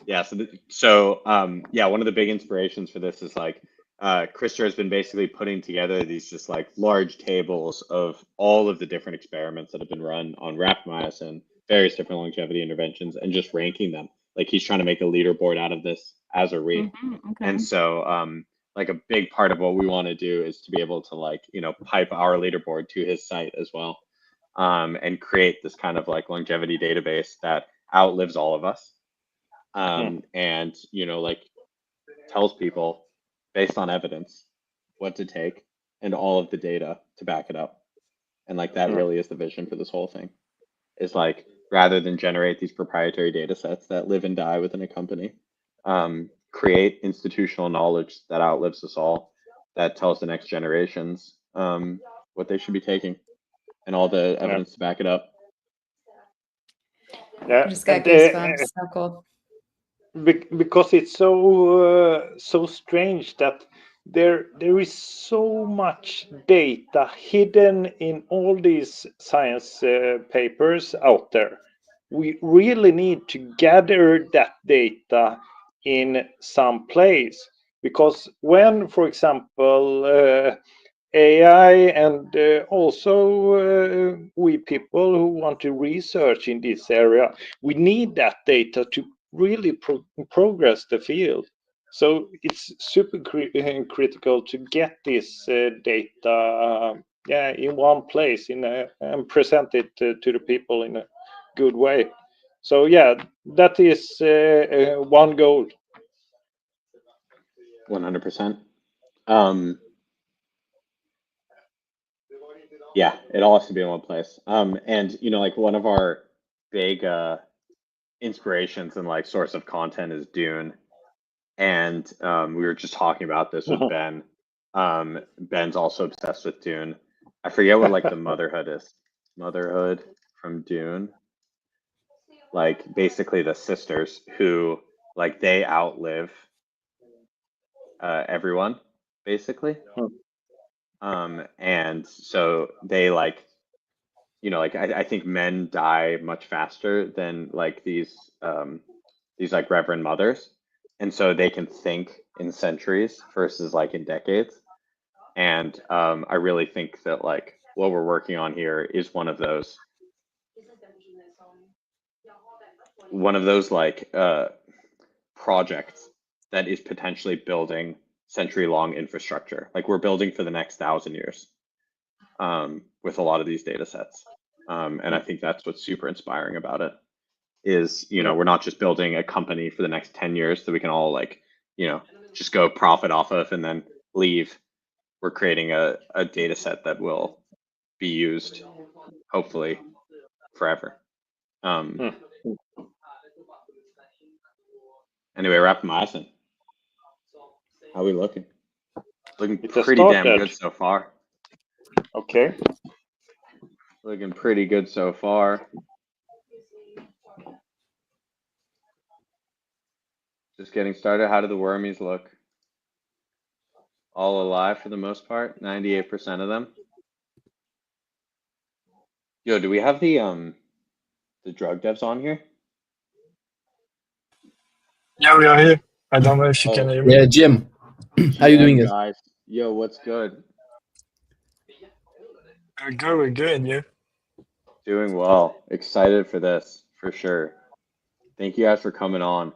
S3: Yeah. So one of the big inspirations for this is like Krister has been basically putting together these just like large tables of all of the different experiments that have been run on rapamycin, various different longevity interventions, and just ranking them. Like he's trying to make a leaderboard out of this, as are we. And so like a big part of what we want to do is to be able to like, pipe our leaderboard to his site as well, and create this kind of like longevity database that outlives all of us. And, like tells people based on evidence what to take and all of the data to back it up. And like that really is the vision for this whole thing. Is like, rather than generate these proprietary data sets that live and die within a company, create institutional knowledge that outlives us all, that tells the next generations what they should be taking and all the evidence to back it up.
S14: Yeah,
S2: I just got goosebumps. So cool.
S14: Because it's so strange that there is so much data hidden in all these science papers out there. We really need to gather that data in some place, because when, for example, AI and also we people who want to research in this area, we need that data to really progress the field. So it's super critical to get this data in one place and present it to the people in a good way. So yeah, that is one goal.
S3: 100%. Yeah, it all has to be in one place. And like one of our big inspirations and like source of content is Dune. And we were just talking about this with Ben. Ben's also obsessed with Dune. I forget what like the motherhood is. Motherhood from Dune. Like basically the sisters who like they outlive everyone, basically. And so they like, like I think men die much faster than like these like Reverend Mothers. And so they can think in centuries versus like in decades. And I really think that like what we're working on here is one of those like projects that is potentially building century-long infrastructure. Like we're building for the next 1,000 years with a lot of these data sets. And I think that's what's super inspiring about it is, we're not just building a company for the next 10 years that we can all like, just go profit off of and then leave. We're creating a data set that will be used, hopefully, forever. Anyway, rapamycin. How are we looking? Looking pretty damn good so far.
S14: Okay.
S3: Looking pretty good so far. Just getting started. How do the wormies look? All alive for the most part. 98% of them. Yo, do we have the drug devs on here?
S16: Yeah, we are here. I don't know if you can hear me.
S17: Yeah, Jim. How you doing, guys?
S3: Guys? Yo, what's good?
S16: We're good, and you?
S3: Doing well. Excited for this, for sure. Thank you guys for coming on.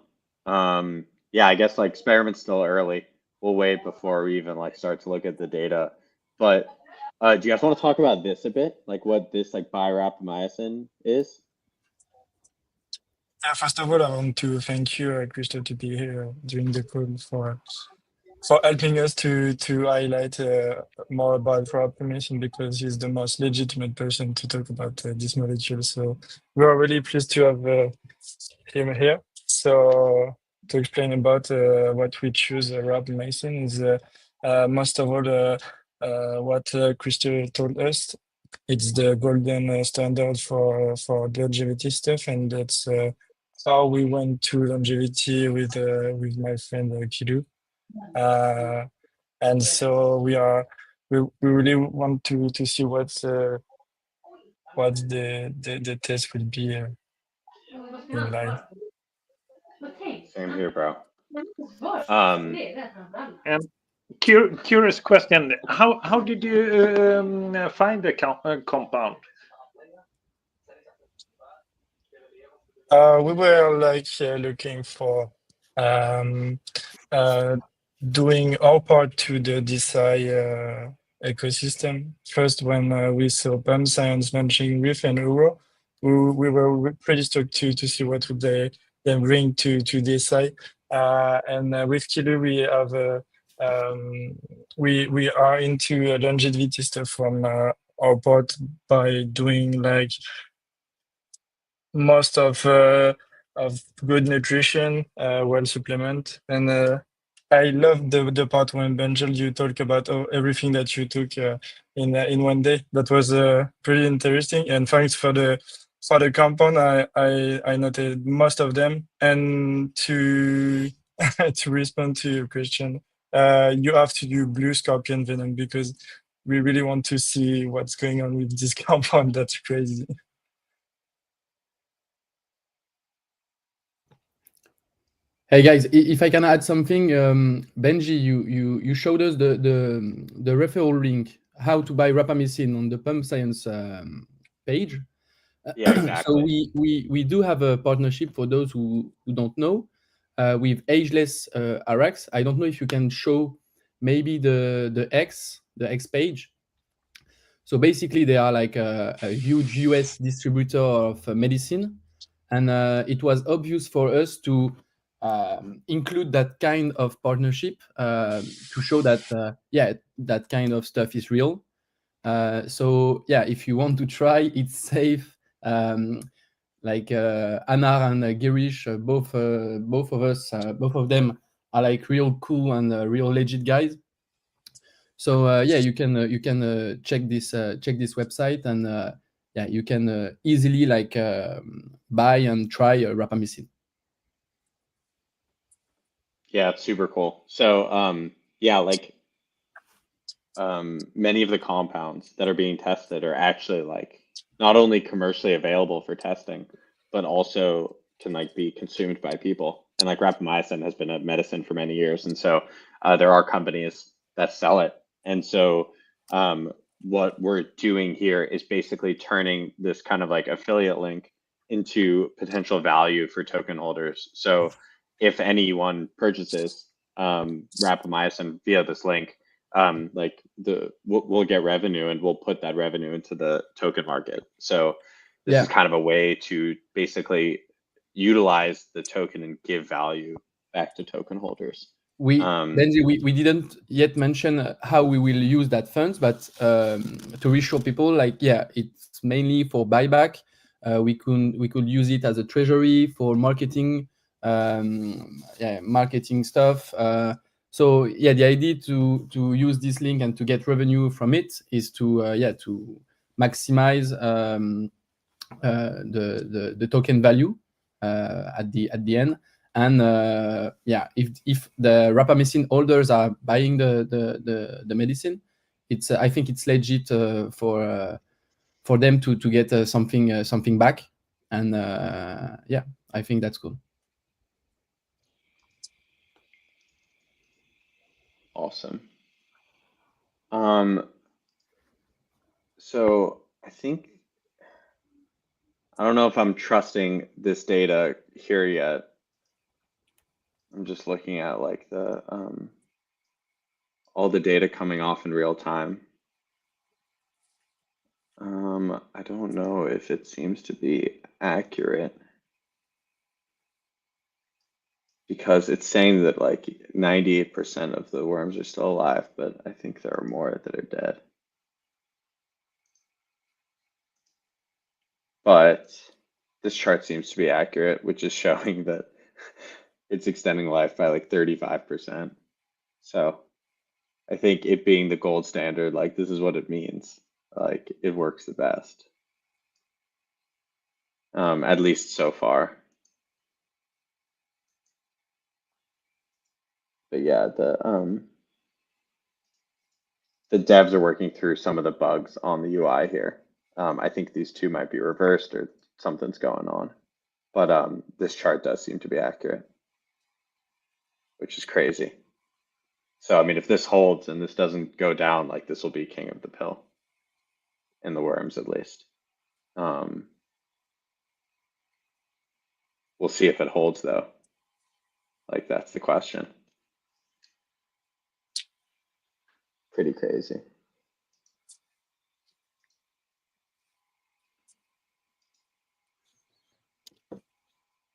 S3: Yeah, I guess like experiment's still early. We'll wait before we even like start to look at the data. But do you guys want to talk about this a bit? Like what this like birapamycin is?
S16: Yeah, first of all, I want to thank you, Christo, to be here during the call for helping us to highlight more about rapamycin, because he's the most legitimate person to talk about this molecule. So we are really pleased to have him here. So to explain about what we choose rapamycin is most of all what Christo told us. It's the golden standard for longevity stuff, and that's how we went to longevity with my friend Kidu. And so we really want to see what the test will be in live.
S3: Same here, bro.
S14: And curious question: how did you find the compound?
S16: We were like looking for doing our part to the DeSci ecosystem. First, when we saw PumpScience launching Riff and Euro, we were pretty stoked to see what would they bring to DeSci. And with Kilu, we have we are into longevity stuff from our part by doing like most of good nutrition, well supplement, and I love the part when Benjel you talk about everything that you took in one day. That was pretty interesting, and thanks for the compound. I noted most of them, and to to respond to your question, you have to do blue scorpion venom because we really want to see what's going on with this compound. That's crazy.
S17: Hey guys, if I can add something, Benji, you showed us the referral link how to buy rapamycin on the PumpScience page.
S3: Yeah, exactly.
S17: So we do have a partnership for those who don't know with Ageless RX. I don't know if you can show maybe the X page. So basically, they are like a huge US distributor of medicine, and it was obvious for us to include that kind of partnership to show that yeah, that kind of stuff is real. So yeah, if you want to try, it's safe. Like Anar and Girish, both of us, both of them are like real cool and real legit guys. So yeah, you can check this website, and yeah, you can easily like buy and try rapamycin.
S3: Yeah, it's super cool. So yeah, like many of the compounds that are being tested are actually like not only commercially available for testing, but also can like be consumed by people. And like rapamycin has been a medicine for many years, and so there are companies that sell it. And so what we're doing here is basically turning this kind of like affiliate link into potential value for token holders. So if anyone purchases rapamycin via this link, like we'll get revenue, and we'll put that revenue into the token market. So this is kind of a way to basically utilize the token and give value back to token holders.
S17: Benji, we didn't yet mention how we will use that funds, but to reassure people, like yeah, it's mainly for buyback. We could use it as a treasury for marketing, marketing stuff. So yeah, the idea to use this link and to get revenue from it is to to maximize the token value at the end. And yeah, if the rapamycin holders are buying the medicine, it's I think it's legit for them to get something back. And yeah, I think that's cool.
S3: Awesome. So I don't know if I'm trusting this data here yet. I'm just looking at like the all the data coming off in real time. I don't know if it seems to be accurate because it's saying that like 98% of the worms are still alive, but I think there are more that are dead. But this chart seems to be accurate, which is showing that it's extending life by like 35%. So I think it being the gold standard, like this is what it means. Like it works the best. At least so far. But yeah, the devs are working through some of the bugs on the UI here. I think these two might be reversed or something's going on. But this chart does seem to be accurate, which is crazy. So I mean, if this holds and this doesn't go down, like this will be king of the pill in the worms at least. We'll see if it holds though. Like that's the question. Pretty crazy.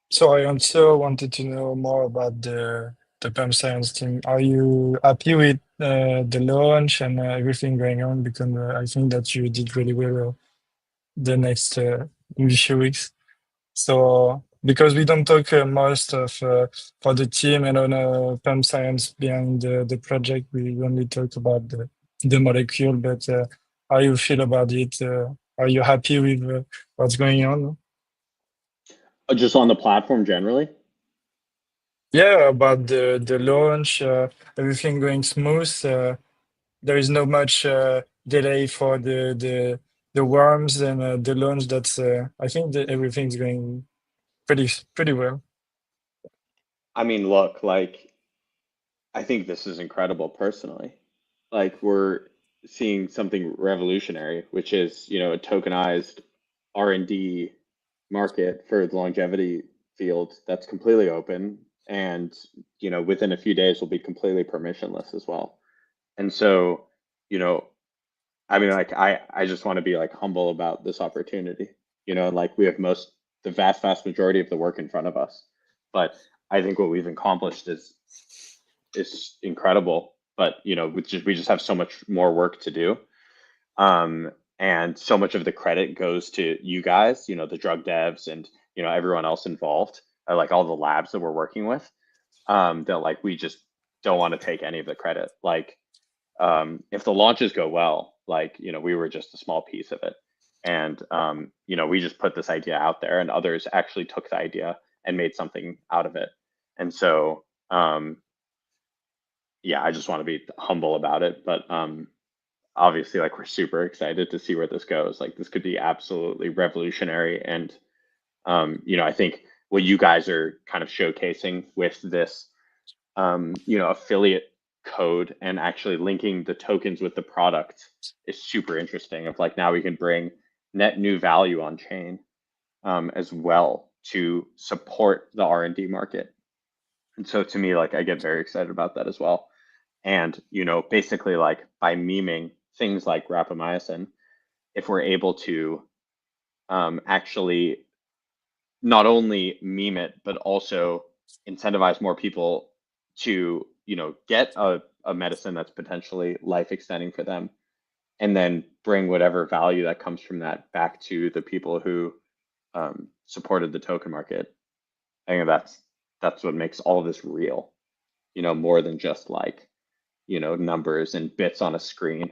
S16: So I also wanted to know more about the PumpScience team. Are you happy with the launch and everything going on? Because I think that you did really well the next in the few weeks. So because we don't talk most of for the team and on PumpScience behind the project, we only talk about the molecule. But how you feel about it? Are you happy with what's going on?
S3: Just on the platform generally?
S16: Yeah, about the launch, everything going smooth. There is no much delay for the worms and the launch. That's I think that everything's going pretty well.
S3: I mean, look, like I think this is incredible personally. Like we're seeing something revolutionary, which is, you know, a tokenized R&D market for the longevity field that's completely open and, you know, within a few days will be completely permissionless as well. And so, you know, I mean, like I just want to be like humble about this opportunity, you know, like we have the vast majority of the work in front of us, but I think what we've accomplished is incredible, but you know, we just have so much more work to do. And so much of the credit goes to you guys, you know, the drug devs and, you know, everyone else involved, like all the labs that we're working with, that like, we just don't want to take any of the credit. Like, if the launches go well, like, you know, we were just a small piece of it. And, you know, we just put this idea out there and others actually took the idea and made something out of it. And so, yeah, I just want to be humble about it, but obviously, like we're super excited to see where this goes. Like this could be absolutely revolutionary, and you know, I think what you guys are kind of showcasing with this, you know, affiliate code and actually linking the tokens with the product is super interesting. Of like now we can bring net new value on chain as well to support the R&D market. And so to me, like I get very excited about that as well. And, you know, basically like by meming things like rapamycin, if we're able to actually not only meme it, but also incentivize more people to, you know, get a medicine that's potentially life extending for them, and then bring whatever value that comes from that back to the people who supported the token market. I think that's what makes all of this real, you know, more than just like, you know, numbers and bits on a screen,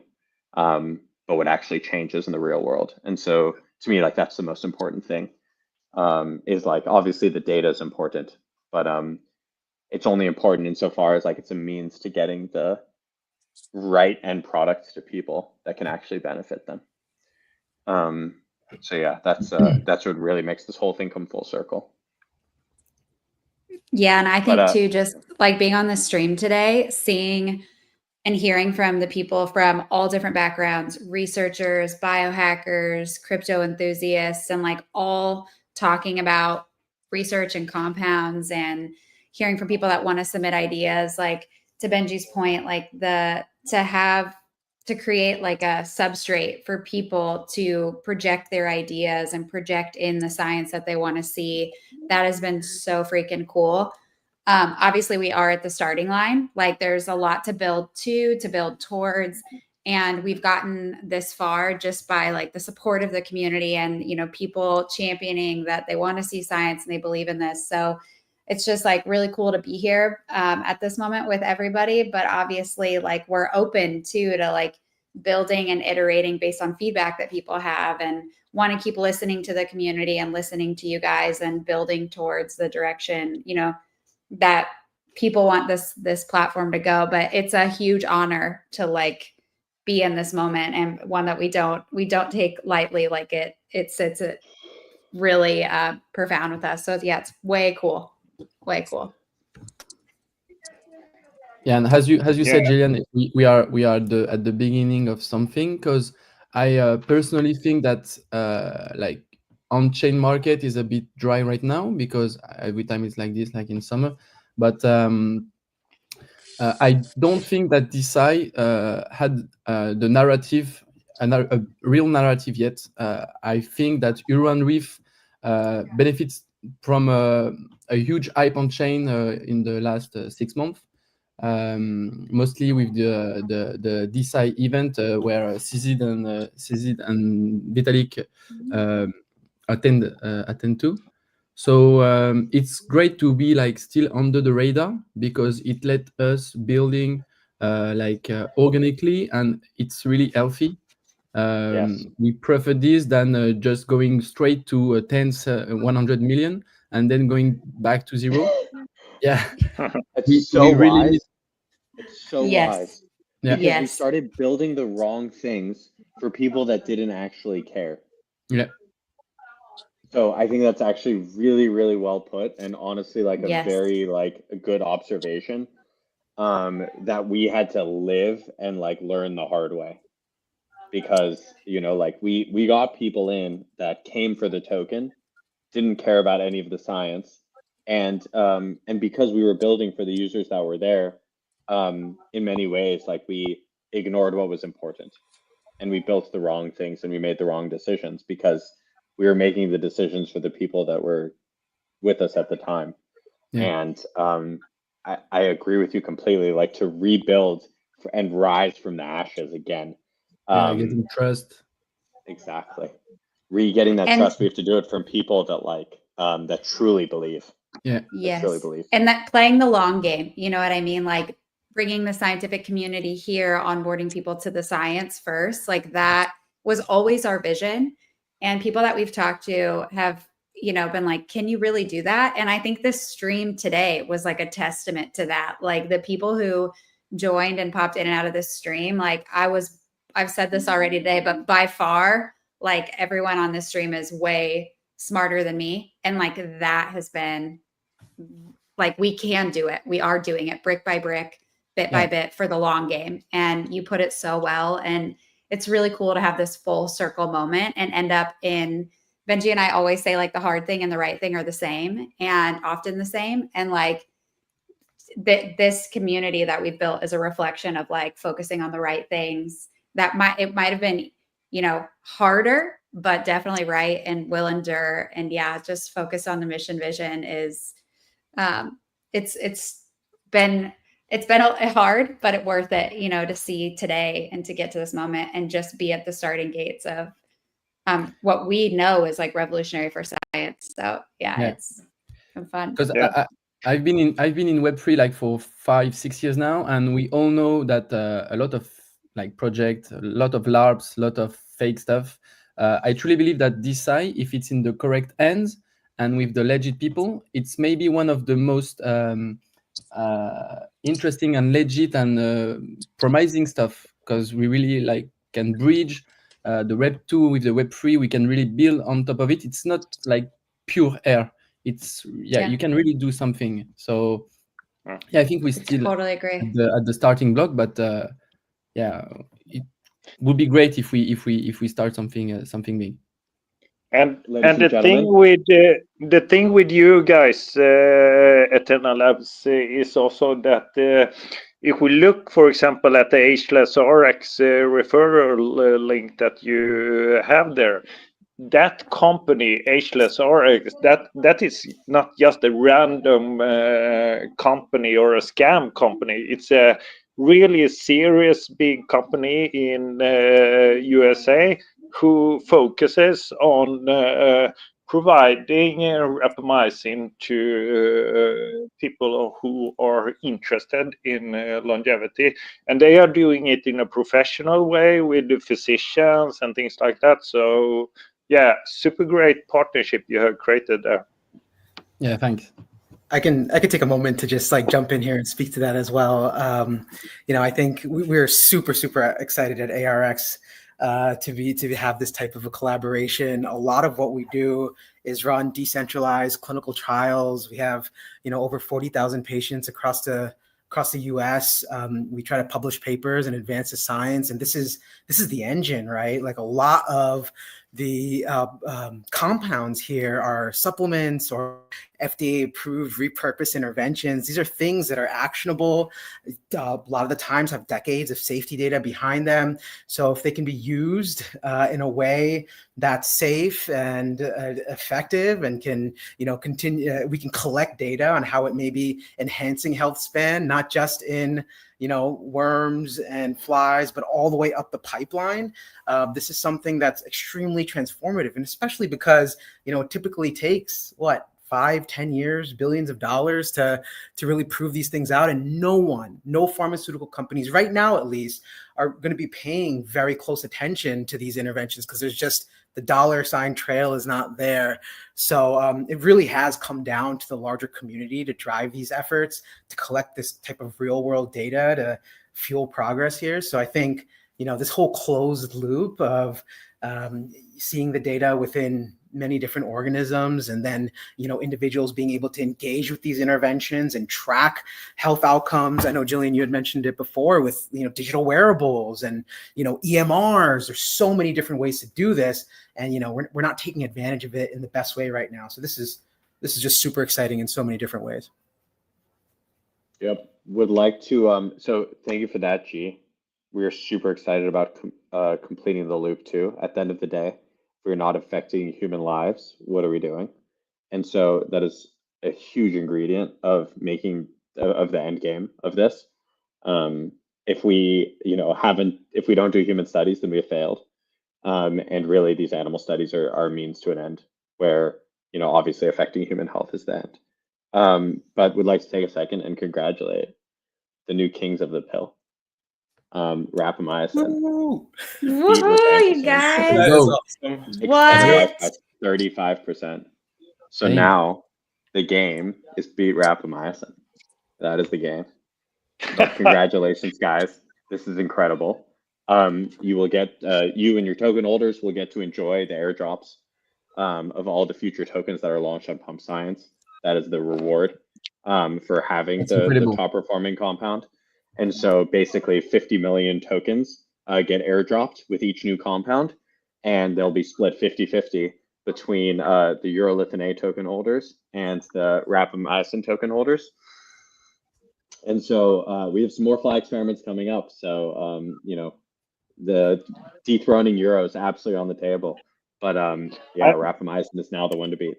S3: but what actually changes in the real world. And so to me, like that's the most important thing, is like obviously the data is important, but it's only important insofar as like it's a means to getting the right end products to people that can actually benefit them. So yeah, that's what really makes this whole thing come full circle.
S2: Yeah, and I think too, just like being on the stream today, seeing and hearing from the people from all different backgrounds, researchers, biohackers, crypto enthusiasts, and like all talking about research and compounds, and hearing from people that want to submit ideas. Like, to Benji's point, like to create like a substrate for people to project their ideas and project in the science that they want to see. That has been so freaking cool. Obviously we are at the starting line. Like, there's a lot to build towards, and we've gotten this far just by like the support of the community and, you know, people championing that they want to see science and they believe in this. So it's just like really cool to be here at this moment with everybody. But obviously, like, we're open to like building and iterating based on feedback that people have, and want to keep listening to the community and listening to you guys and building towards the direction, you know, that people want this platform to go. But it's a huge honor to like be in this moment, and one that we don't take lightly. Like, it's really profound with us. So yeah, it's way cool.
S17: Yeah, and as you said, Jillian, we are at the beginning of something, because I personally think that like on-chain market is a bit dry right now, because every time it's like this, like in summer. But I don't think that DeSci had the narrative, a real narrative yet. I think that Huron Reef benefits from a huge hype on chain in the last 6 months. Mostly with the DeSci event where Cizid and Vitalik attend to. So it's great to be like still under the radar, because it let us building organically, and it's really healthy.
S3: Yes.
S17: We prefer this than just going straight to tens 100 million and then going back to zero. Yeah,
S3: It's so
S17: we really
S3: wise.
S17: need.
S3: It's so
S2: Yes.
S3: wise.
S17: Yeah.
S3: Because we
S2: Yes.
S3: started building the wrong things for people that didn't actually care.
S17: Yeah.
S3: So I think that's actually really, really well put, and honestly, like a
S2: Yes.
S3: very like a good observation. That we had to live and like learn the hard way, because you know, like we got people in that came for the token, didn't care about any of the science, and because we were building for the users that were there, in many ways, like we ignored what was important, and we built the wrong things, and we made the wrong decisions because we were making the decisions for the people that were with us at the time.
S17: Yeah.
S3: And I agree with you completely. Like, to rebuild and rise from the ashes again.
S17: Getting trust.
S3: Exactly. Getting that
S2: And-
S3: trust, we have to do it from people that like that truly believe.
S17: Yeah.
S3: That truly believe.
S2: And that playing the long game, you know what I mean? Like, bringing the scientific community here, onboarding people to the science first, like that was always our vision. And people that we've talked to have, you know, been like, can you really do that? And I think this stream today was like a testament to that. Like, the people who joined and popped in and out of this stream, like I've said this already today, but by far, like, everyone on this stream is way smarter than me. And like, that has been like, we can do it. We are doing it brick by brick, bit by bit, for the long game. And you put it so well. And it's really cool to have this full circle moment and end up in, Benji and I always say, like, the hard thing and the right thing are the same, and often the same. And like, this community that we've built is a reflection of like focusing on the right things. That it might have been, you know, harder, but definitely right and will endure. And yeah, just focus on the mission vision is it's been hard, but it's worth it, you know, to see today and to get to this moment and just be at the starting gates of what we know is like revolutionary for science. So yeah. It's been fun.
S17: Because I've been in Web3 like for 5-6 years now, and we all know that a lot of like projects, a lot of LARPs, a lot of fake stuff. I truly believe that DeSci, if it's in the correct hands and with the legit people, it's maybe one of the most interesting and legit and promising stuff, because we really like can bridge the Web 2 with the Web 3. We can really build on top of it. It's not like pure air. It's you can really do something. So Yeah, I think we still
S2: Totally agree.
S17: at the starting block, but yeah, it would be great if we start something big.
S14: And
S3: Ladies and
S14: the thing with you guys at Eternal Labs is also that if we look, for example, at the Ageless RX referral link that you have there, that company, Ageless RX, that is not just a random company or a scam company. It's a really serious big company in USA who focuses on providing rapamycin to people who are interested in longevity, and they are doing it in a professional way with the physicians and things like that. So yeah, super great partnership you have created there.
S17: Yeah, thanks.
S6: I can take a moment to just like jump in here and speak to that as well. I think we're super excited at ARX to have this type of a collaboration. A lot of what we do is run decentralized clinical trials. We have over 40,000 patients across the U.S. We try to publish papers and advance the science, and this is the engine, right? Like a lot of the compounds here are supplements or FDA-approved repurposed interventions. These are things that are actionable. A lot of the times have decades of safety data behind them. So if they can be used in a way that's safe and effective and can, continue, we can collect data on how it may be enhancing health span, not just in worms and flies, but all the way up the pipeline. This is something that's extremely transformative, and especially because, it typically takes 5-10 years, billions of dollars to really prove these things out. And no pharmaceutical companies right now, at least, are going to be paying very close attention to these interventions because there's just the dollar sign trail is not there. So it really has come down to the larger community to drive these efforts, to collect this type of real world data to fuel progress here. So I think, this whole closed loop of seeing the data within many different organisms and then, individuals being able to engage with these interventions and track health outcomes. I know, Jillian, you had mentioned it before with, digital wearables and, EMRs. There's so many different ways to do this. And, we're not taking advantage of it in the best way right now. So this is just super exciting in so many different ways.
S3: Yep. Would like to, so thank you for that, G. We are super excited about completing the loop too. At the end of the day, if we're not affecting human lives, what are we doing? And so that is a huge ingredient of making of the end game of this. If we, if we don't do human studies, then we have failed. And really, these animal studies are means to an end, where obviously affecting human health is the end. But would like to take a second and congratulate the new kings of the pill, rapamycin.
S2: Woohoo, you guys!
S3: That is awesome.
S2: What?
S3: 35%. So now the game is beat rapamycin. That is the game. So congratulations, guys. This is incredible. You will get, you and your token holders will get to enjoy the airdrops of all the future tokens that are launched on PumpScience. That is the reward for having the top performing compound. And so basically 50 million tokens get airdropped with each new compound, and they'll be split 50-50 between the urolithin A token holders and the rapamycin token holders. And so we have some more fly experiments coming up. So, the dethroning Euro is absolutely on the table. But yeah, rapamycin is now the one to beat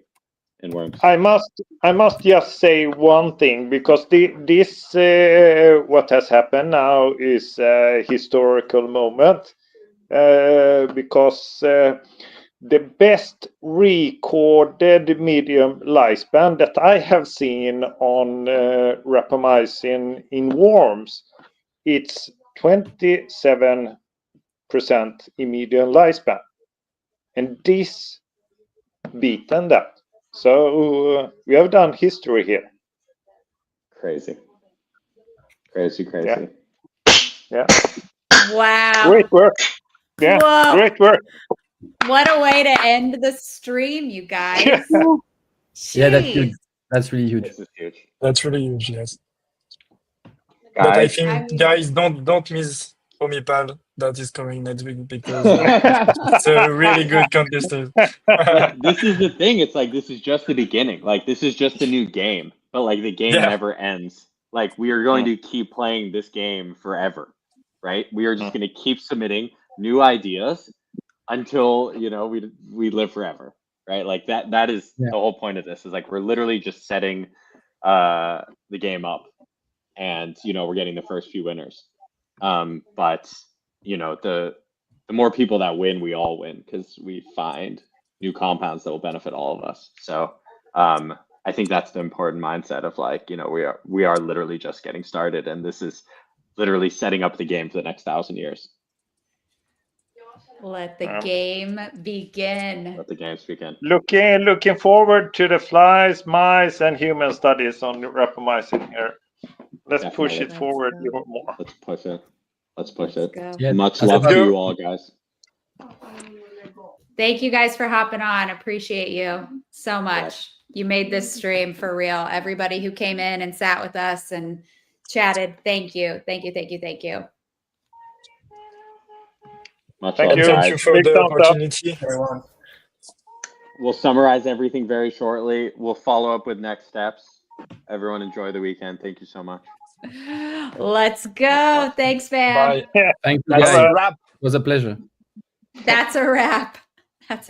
S3: in worms.
S14: I must just say one thing, because this what has happened now is a historical moment, because the best recorded medium lifespan that I have seen on rapamycin in worms, it's 27% in median lifespan, and this beaten that. So we have done history here.
S3: Crazy.
S14: Yeah.
S2: Wow.
S14: Great work. Yeah.
S2: Whoa.
S14: Great work.
S2: What a way to end the stream, you guys.
S17: Yeah, that's huge. That's really huge.
S3: This is huge.
S16: That's really huge, yes. But I
S3: guys.
S16: think, guys, don't miss Omipal that is coming next week because it's a really good contestant.
S3: This is the thing. It's like this is just the beginning. Like this is just a new game, but like the game
S16: Yeah.
S3: never ends. Like we are going to keep playing this game forever, right? We are just going to keep submitting new ideas until we live forever, right? Like that is the whole point of this. Is like we're literally just setting the game up, and we're getting the first few winners. But the more people that win, we all win because we find new compounds that will benefit all of us. So I think that's the important mindset of like, we are literally just getting started, and this is literally setting up the game for the next 1,000 years.
S2: Let the game begin.
S3: Let the games begin.
S14: Looking forward to the flies, mice, and human studies on rapamycin here. Let's push it forward even more.
S3: Let's push it. Let's push it.
S17: Yeah.
S3: Much love to you all, guys.
S2: Thank you guys for hopping on. Appreciate you so much. You made this stream for real. Everybody who came in and sat with us and chatted, thank you. Thank you, thank you, thank you.
S3: Much
S14: Thank
S3: love,
S14: you.
S3: guys.
S16: Thank you for
S14: Big
S16: the
S14: thumbs up.
S16: opportunity.
S3: We'll summarize everything very shortly. We'll follow up with next steps. Everyone enjoy the weekend. Thank you so much.
S2: Let's go. Thanks, fam.
S16: Bye.
S17: Thank you,
S16: That's
S17: guys.
S16: a wrap.
S17: It was a pleasure.
S2: That's a wrap. That's